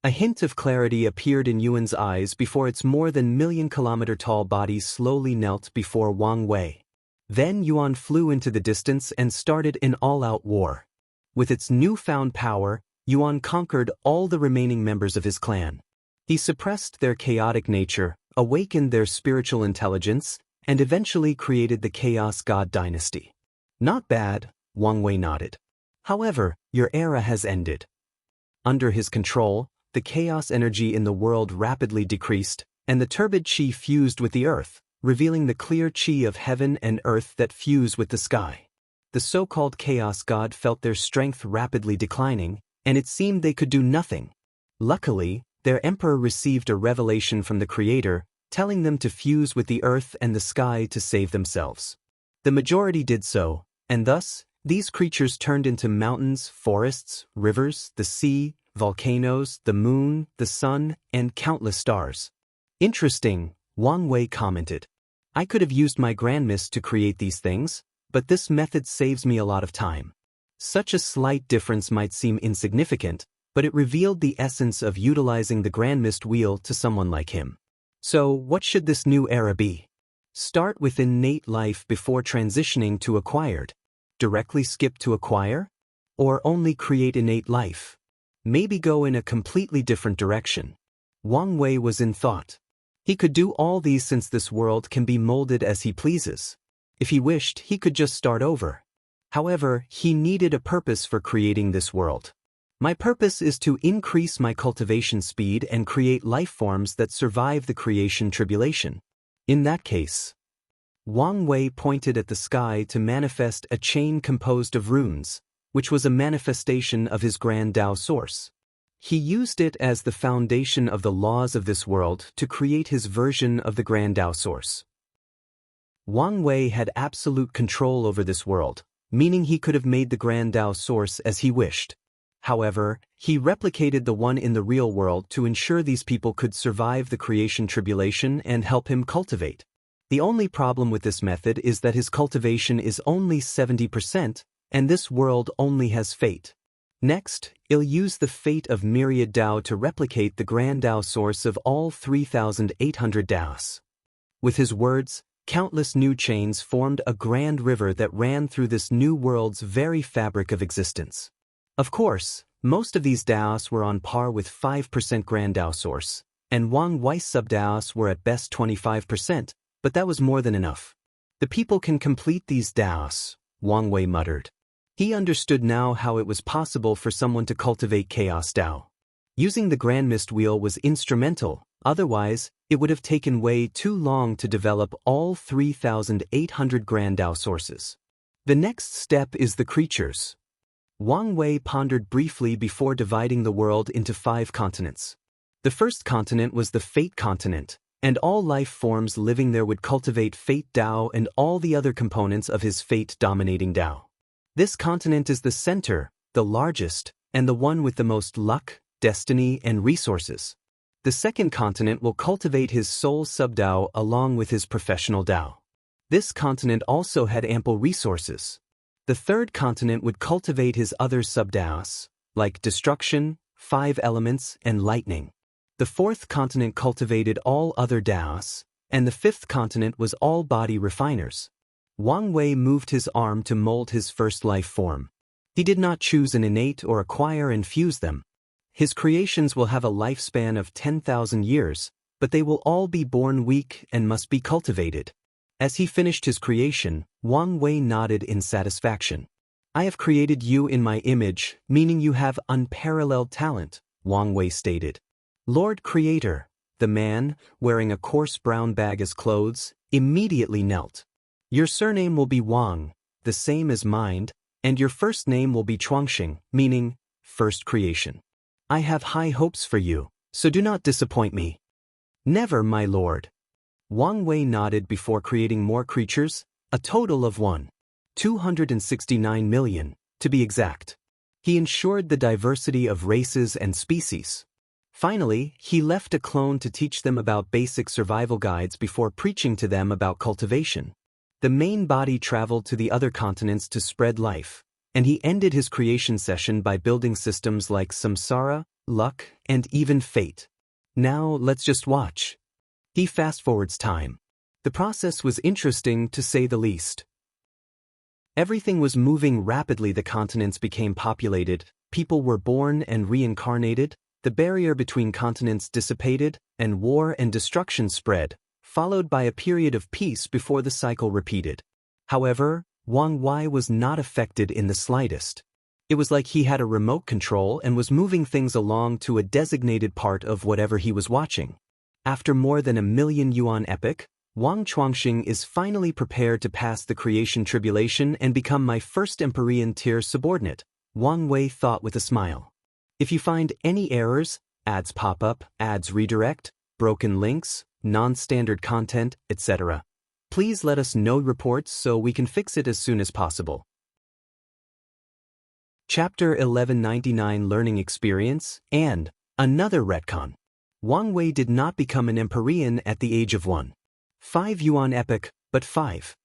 A hint of clarity appeared in Yuan's eyes before its more than million-kilometer-tall body slowly knelt before Wang Wei. Then Yuan flew into the distance and started an all-out war. With its newfound power, Yuan conquered all the remaining members of his clan. He suppressed their chaotic nature, awakened their spiritual intelligence, and eventually created the Chaos God Dynasty. Not bad, Wang Wei nodded. However, your era has ended. Under his control, the chaos energy in the world rapidly decreased, and the turbid chi fused with the earth, revealing the clear chi of heaven and earth that fuse with the sky. The so-called Chaos God felt their strength rapidly declining, and it seemed they could do nothing. Luckily, their emperor received a revelation from the Creator, telling them to fuse with the earth and the sky to save themselves. The majority did so, and thus, these creatures turned into mountains, forests, rivers, the sea, volcanoes, the moon, the sun, and countless stars. Interesting, Wang Wei commented. I could have used my Grand Mist to create these things, but this method saves me a lot of time. Such a slight difference might seem insignificant, but it revealed the essence of utilizing the Grand Mist Wheel to someone like him. So, what should this new era be? Start with innate life before transitioning to acquired. Directly skip to acquire? Or only create innate life? Maybe go in a completely different direction. Wang Wei was in thought. He could do all these since this world can be molded as he pleases. If he wished, he could just start over. However, he needed a purpose for creating this world. My purpose is to increase my cultivation speed and create life forms that survive the creation tribulation. In that case, Wang Wei pointed at the sky to manifest a chain composed of runes, which was a manifestation of his Grand Tao source. He used it as the foundation of the laws of this world to create his version of the Grand Tao source. Wang Wei had absolute control over this world, meaning he could have made the Grand Tao source as he wished. However, he replicated the one in the real world to ensure these people could survive the creation tribulation and help him cultivate. The only problem with this method is that his cultivation is only 70%, and this world only has fate. Next, he'll use the fate of myriad Tao to replicate the Grand Tao source of all 3,800 Taos. With his words, countless new chains formed a grand river that ran through this new world's very fabric of existence. Of course, most of these Taos were on par with 5% Grand Tao source, and Wang Wei's sub-Taos were at best 25%, but that was more than enough. The people can complete these Taos, Wang Wei muttered. He understood now how it was possible for someone to cultivate Chaos Tao. Using the Grand Mist Wheel was instrumental, otherwise, it would have taken way too long to develop all 3,800 Grand Tao sources. The next step is the creatures. Wang Wei pondered briefly before dividing the world into 5 continents. The first continent was the Fate continent, and all life forms living there would cultivate Fate Tao and all the other components of his fate-dominating Tao. This continent is the center, the largest, and the one with the most luck, destiny, and resources. The second continent will cultivate his soul sub-Tao along with his professional Tao. This continent also had ample resources. The third continent would cultivate his other sub-Taos, like destruction, 5 elements, and lightning. The fourth continent cultivated all other Taos, and the fifth continent was all body refiners. Wang Wei moved his arm to mold his first life form. He did not choose an innate or acquire and fuse them. His creations will have a lifespan of 10,000 years, but they will all be born weak and must be cultivated. As he finished his creation, Wang Wei nodded in satisfaction. I have created you in my image, meaning you have unparalleled talent, Wang Wei stated. Lord Creator, the man, wearing a coarse brown bag as clothes, immediately knelt. Your surname will be Wang, the same as mine, and your first name will be Chuangxing, meaning first creation. I have high hopes for you, so do not disappoint me. Never, my lord. Wang Wei nodded before creating more creatures, a total of 269 million, to be exact. He ensured the diversity of races and species. Finally, he left a clone to teach them about basic survival guides before preaching to them about cultivation. The main body traveled to the other continents to spread life, and he ended his creation session by building systems like samsara, luck, and even fate. Now, let's just watch. He fast-forwards time. The process was interesting to say the least. Everything was moving rapidly. The continents became populated, people were born and reincarnated, the barrier between continents dissipated, and war and destruction spread, followed by a period of peace before the cycle repeated. However, Wang Wei was not affected in the slightest. It was like he had a remote control and was moving things along to a designated part of whatever he was watching. After more than 1,000,000 yuan epoch, Wang Chuangxing is finally prepared to pass the creation tribulation and become my first Empyrean tier subordinate, Wang Wei thought with a smile. If you find any errors, ads pop up, ads redirect, broken links, non-standard content, etc., please let us know reports so we can fix it as soon as possible. Chapter 1199 Learning Experience and Another Retcon. Wang Wei did not become an Empyrean at the age of 5 yuan epoch, but 5.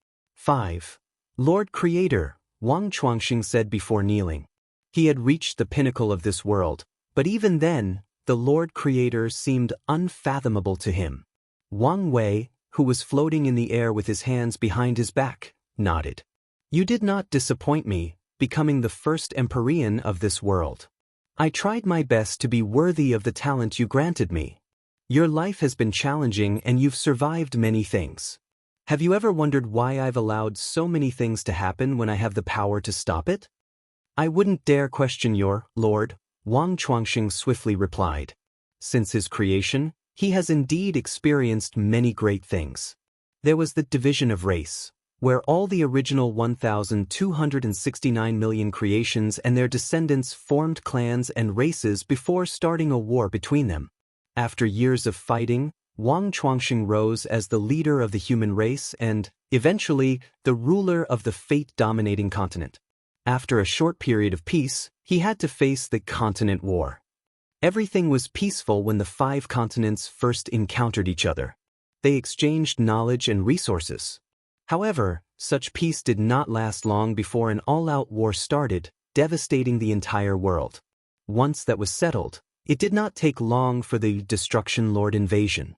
Lord Creator, Wang Chuanxing said before kneeling. He had reached the pinnacle of this world, but even then, the Lord Creator seemed unfathomable to him. Wang Wei, who was floating in the air with his hands behind his back, nodded. You did not disappoint me, becoming the first Empyrean of this world. I tried my best to be worthy of the talent you granted me. Your life has been challenging and you've survived many things. Have you ever wondered why I've allowed so many things to happen when I have the power to stop it? I wouldn't dare question your Lord, Wang Chuanxing swiftly replied. Since his creation, he has indeed experienced many great things. There was the division of race, where all the original 1,269 million creations and their descendants formed clans and races before starting a war between them. After years of fighting, Wang Chuanxing rose as the leader of the human race and, eventually, the ruler of the fate-dominating continent. After a short period of peace, he had to face the continent war. Everything was peaceful when the 5 continents first encountered each other. They exchanged knowledge and resources. However, such peace did not last long before an all-out war started, devastating the entire world. Once that was settled, it did not take long for the Destruction Lord invasion.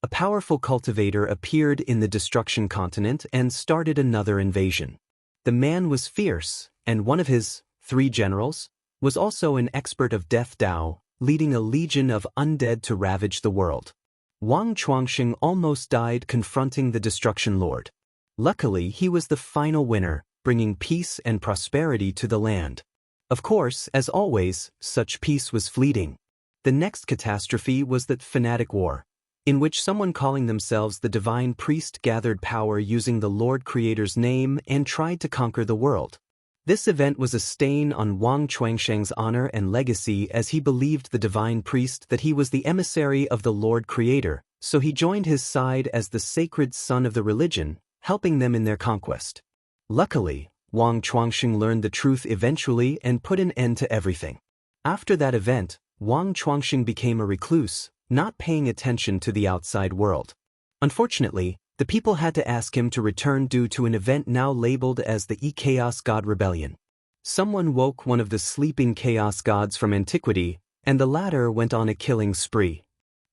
A powerful cultivator appeared in the Destruction continent and started another invasion. The man was fierce, and one of his 3 generals was also an expert of death Dao, leading a legion of undead to ravage the world. Wang Chuanxing almost died confronting the Destruction Lord. Luckily, he was the final winner, bringing peace and prosperity to the land. Of course, as always, such peace was fleeting. The next catastrophe was the fanatic war, in which someone calling themselves the divine priest gathered power using the Lord Creator's name and tried to conquer the world. This event was a stain on Wang Chuanxing's honor and legacy, as he believed the divine priest that he was the emissary of the Lord Creator, so he joined his side as the sacred son of the religion, helping them in their conquest. Luckily, Wang Chuanxing learned the truth eventually and put an end to everything. After that event, Wang Chuanxing became a recluse, not paying attention to the outside world. Unfortunately, the people had to ask him to return due to an event now labeled as the Chaos God Rebellion. Someone woke one of the sleeping chaos gods from antiquity, and the latter went on a killing spree.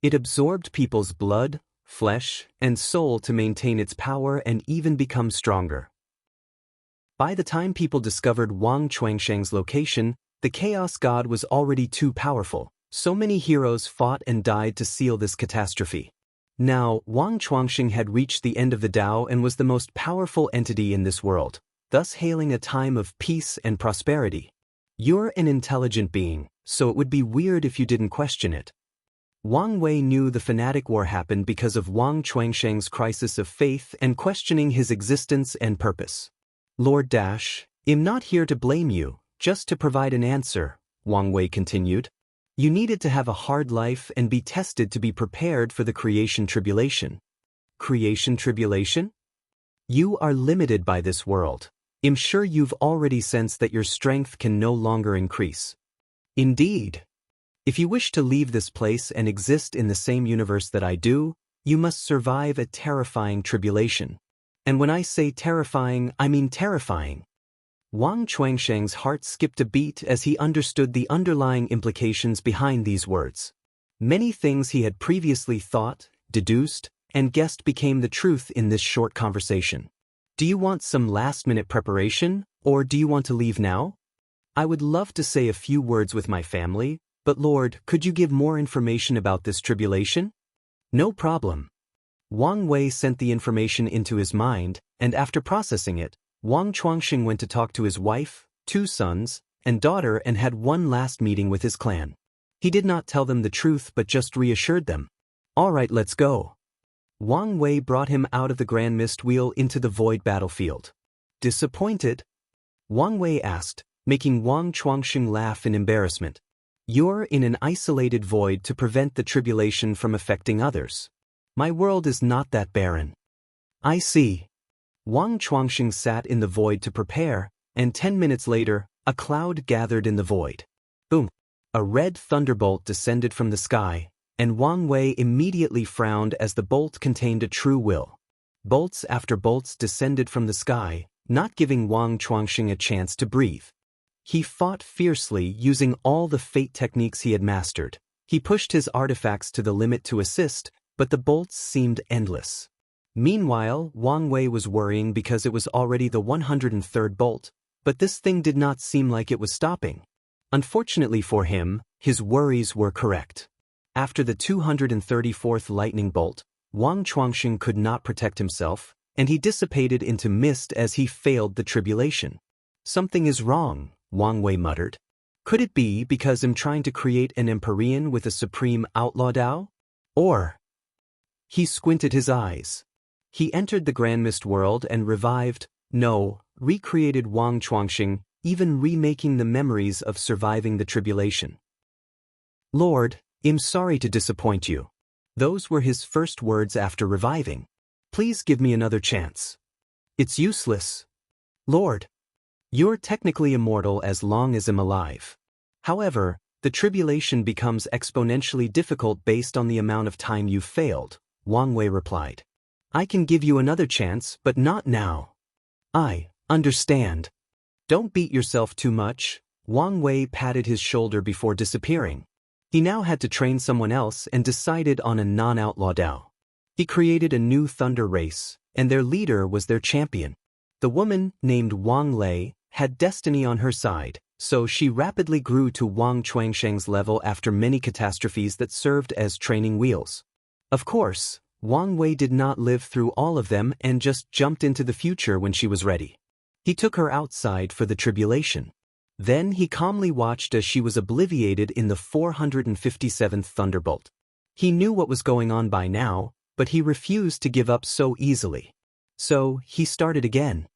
It absorbed people's blood, flesh, and soul to maintain its power and even become stronger. By the time people discovered Wang Chuanxing's location, the chaos god was already too powerful. So many heroes fought and died to seal this catastrophe. Now, Wang Chuanxing had reached the end of the Tao and was the most powerful entity in this world, thus hailing a time of peace and prosperity. You're an intelligent being, so it would be weird if you didn't question it. Wang Wei knew the fanatic war happened because of Wang Chuanxing's crisis of faith and questioning his existence and purpose. Lord Dash, I'm not here to blame you, just to provide an answer, Wang Wei continued. You needed to have a hard life and be tested to be prepared for the creation tribulation. Creation tribulation? You are limited by this world. I'm sure you've already sensed that your strength can no longer increase. Indeed. If you wish to leave this place and exist in the same universe that I do, you must survive a terrifying tribulation. And when I say terrifying, I mean terrifying. Wang Chuanxing's heart skipped a beat as he understood the underlying implications behind these words. Many things he had previously thought, deduced, and guessed became the truth in this short conversation. Do you want some last-minute preparation, or do you want to leave now? I would love to say a few words with my family, but Lord, could you give more information about this tribulation? No problem. Wang Wei sent the information into his mind, and after processing it, Wang Chuanxing went to talk to his wife, 2 sons, and daughter and had one last meeting with his clan. He did not tell them the truth but just reassured them. All right, let's go. Wang Wei brought him out of the Grand Mist Wheel into the void battlefield. Disappointed? Wang Wei asked, making Wang Chuanxing laugh in embarrassment. You're in an isolated void to prevent the tribulation from affecting others. My world is not that barren. I see. Wang Chuanxing sat in the void to prepare, and 10 minutes later, a cloud gathered in the void. Boom! A red thunderbolt descended from the sky, and Wang Wei immediately frowned as the bolt contained a true will. Bolts after bolts descended from the sky, not giving Wang Chuangxing a chance to breathe. He fought fiercely using all the fate techniques he had mastered. He pushed his artifacts to the limit to assist, but the bolts seemed endless. Meanwhile, Wang Wei was worrying because it was already the 103rd bolt, but this thing did not seem like it was stopping. Unfortunately for him, his worries were correct. After the 234th lightning bolt, Wang Chuangxing could not protect himself, and he dissipated into mist as he failed the tribulation. Something is wrong, Wang Wei muttered. Could it be because I'm trying to create an Empyrean with a supreme outlaw Dao? Or... He squinted his eyes. He entered the Grand Mist world and recreated Wang Chuangxing, even remaking the memories of surviving the tribulation. Lord, I'm sorry to disappoint you. Those were his first words after reviving. Please give me another chance. It's useless. Lord, you're technically immortal as long as I'm alive. However, the tribulation becomes exponentially difficult based on the amount of time you've failed, Wang Wei replied. I can give you another chance, but not now. I understand. Don't beat yourself too much. Wang Wei patted his shoulder before disappearing. He now had to train someone else and decided on a non-outlaw Dao. He created a new thunder race, and their leader was their champion. The woman, named Wang Lei, had destiny on her side, so she rapidly grew to Wang Chuangxing's level after many catastrophes that served as training wheels. Of course, Wang Wei did not live through all of them and just jumped into the future when she was ready. He took her outside for the tribulation. Then he calmly watched as she was obliterated in the 457th thunderbolt. He knew what was going on by now, but he refused to give up so easily. So, he started again.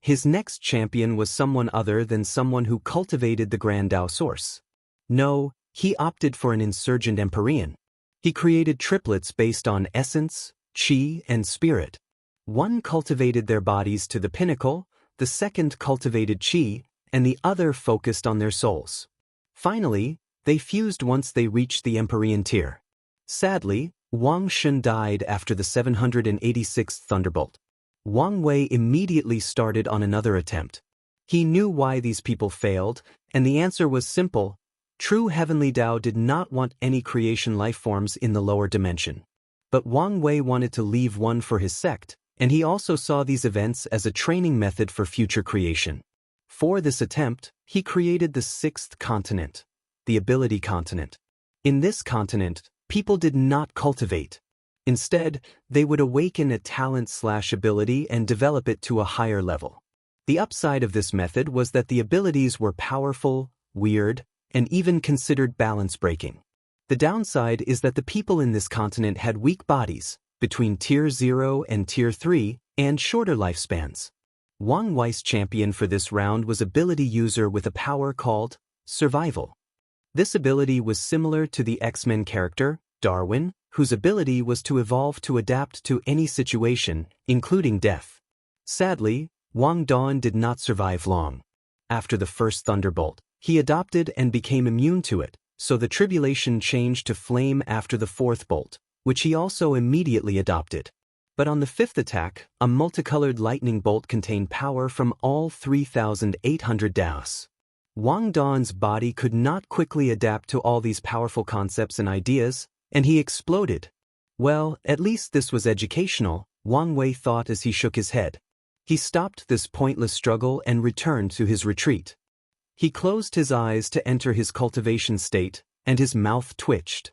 His next champion was someone other than someone who cultivated the Grand Dao Source. No, he opted for an insurgent Empyrean. He created triplets based on essence, qi, and spirit. One cultivated their bodies to the pinnacle, the second cultivated qi, and the other focused on their souls. Finally, they fused once they reached the Empyrean tier. Sadly, Wang Shen died after the 786th thunderbolt. Wang Wei immediately started on another attempt. He knew why these people failed, and the answer was simple. True heavenly Dao did not want any creation life forms in the lower dimension. But Wang Wei wanted to leave one for his sect, and he also saw these events as a training method for future creation. For this attempt, he created the 6th continent, the ability continent. In this continent, people did not cultivate. Instead, they would awaken a talent/ability and develop it to a higher level. The upside of this method was that the abilities were powerful, weird, and even considered balance-breaking. The downside is that the people in this continent had weak bodies, between Tier 0 and Tier 3, and shorter lifespans. Wang Wei's champion for this round was ability user with a power called Survival. This ability was similar to the X-Men character, Darwin, whose ability was to evolve to adapt to any situation, including death. Sadly, Wang Dawn did not survive long. After the first thunderbolt, he adopted and became immune to it, so the tribulation changed to flame after the 4th bolt, which he also immediately adopted. But on the 5th attack, a multicolored lightning bolt contained power from all 3,800 Daos. Wang Dawn's body could not quickly adapt to all these powerful concepts and ideas, and he exploded. Well, at least this was educational, Wang Wei thought as he shook his head. He stopped this pointless struggle and returned to his retreat. He closed his eyes to enter his cultivation state, and his mouth twitched.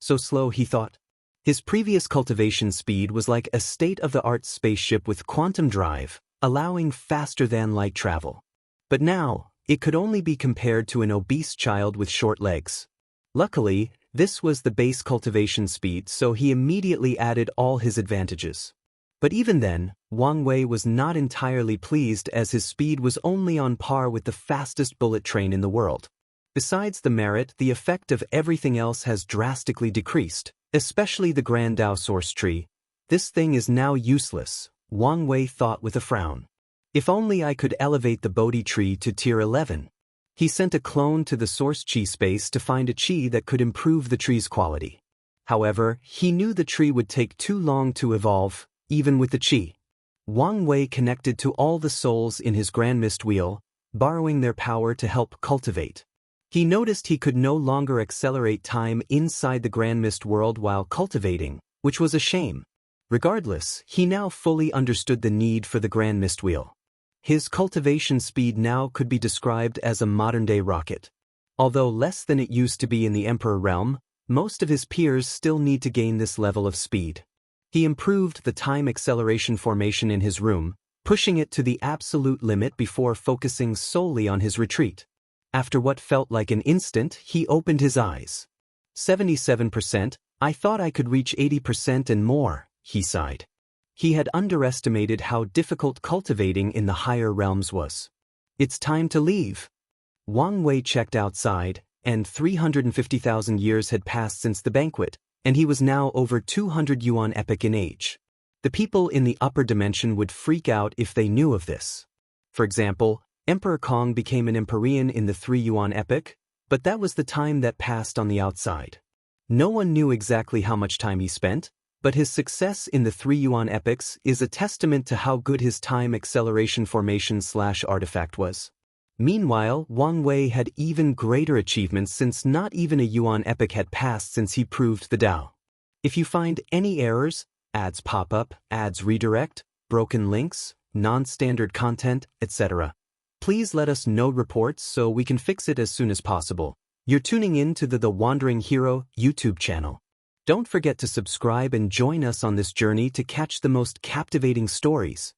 So slow, he thought. His previous cultivation speed was like a state-of-the-art spaceship with quantum drive, allowing faster-than-light travel. But now, it could only be compared to an obese child with short legs. Luckily, this was the base cultivation speed, so he immediately added all his advantages. But even then, Wang Wei was not entirely pleased as his speed was only on par with the fastest bullet train in the world. Besides the merit, the effect of everything else has drastically decreased, especially the Grand Dao Source Tree. This thing is now useless, Wang Wei thought with a frown. If only I could elevate the Bodhi tree to Tier 11. He sent a clone to the Source Chi space to find a Chi that could improve the tree's quality. However, he knew the tree would take too long to evolve, even with the Chi. Wang Wei connected to all the souls in his Grand Mist Wheel, borrowing their power to help cultivate. He noticed he could no longer accelerate time inside the Grand Mist world while cultivating, which was a shame. Regardless, he now fully understood the need for the Grand Mist Wheel. His cultivation speed now could be described as a modern-day rocket. Although less than it used to be in the Emperor realm, most of his peers still need to gain this level of speed. He improved the time acceleration formation in his room, pushing it to the absolute limit before focusing solely on his retreat. After what felt like an instant, he opened his eyes. 77%, I thought I could reach 80% and more, he sighed. He had underestimated how difficult cultivating in the higher realms was. It's time to leave. Wang Wei checked outside, and 350,000 years had passed since the banquet, and he was now over 200 yuan epoch in age. The people in the upper dimension would freak out if they knew of this. For example, Emperor Kong became an Empyrean in the 3 yuan epoch, but that was the time that passed on the outside. No one knew exactly how much time he spent, but his success in the 3 yuan epochs is a testament to how good his time acceleration formation/artifact was. Meanwhile, Wang Wei had even greater achievements since not even a yuan epoch had passed since he proved the Tao. If you find any errors, ads pop up, ads redirect, broken links, non-standard content, etc., please let us know reports so we can fix it as soon as possible. You're tuning in to the Wandering Hero YouTube channel. Don't forget to subscribe and join us on this journey to catch the most captivating stories.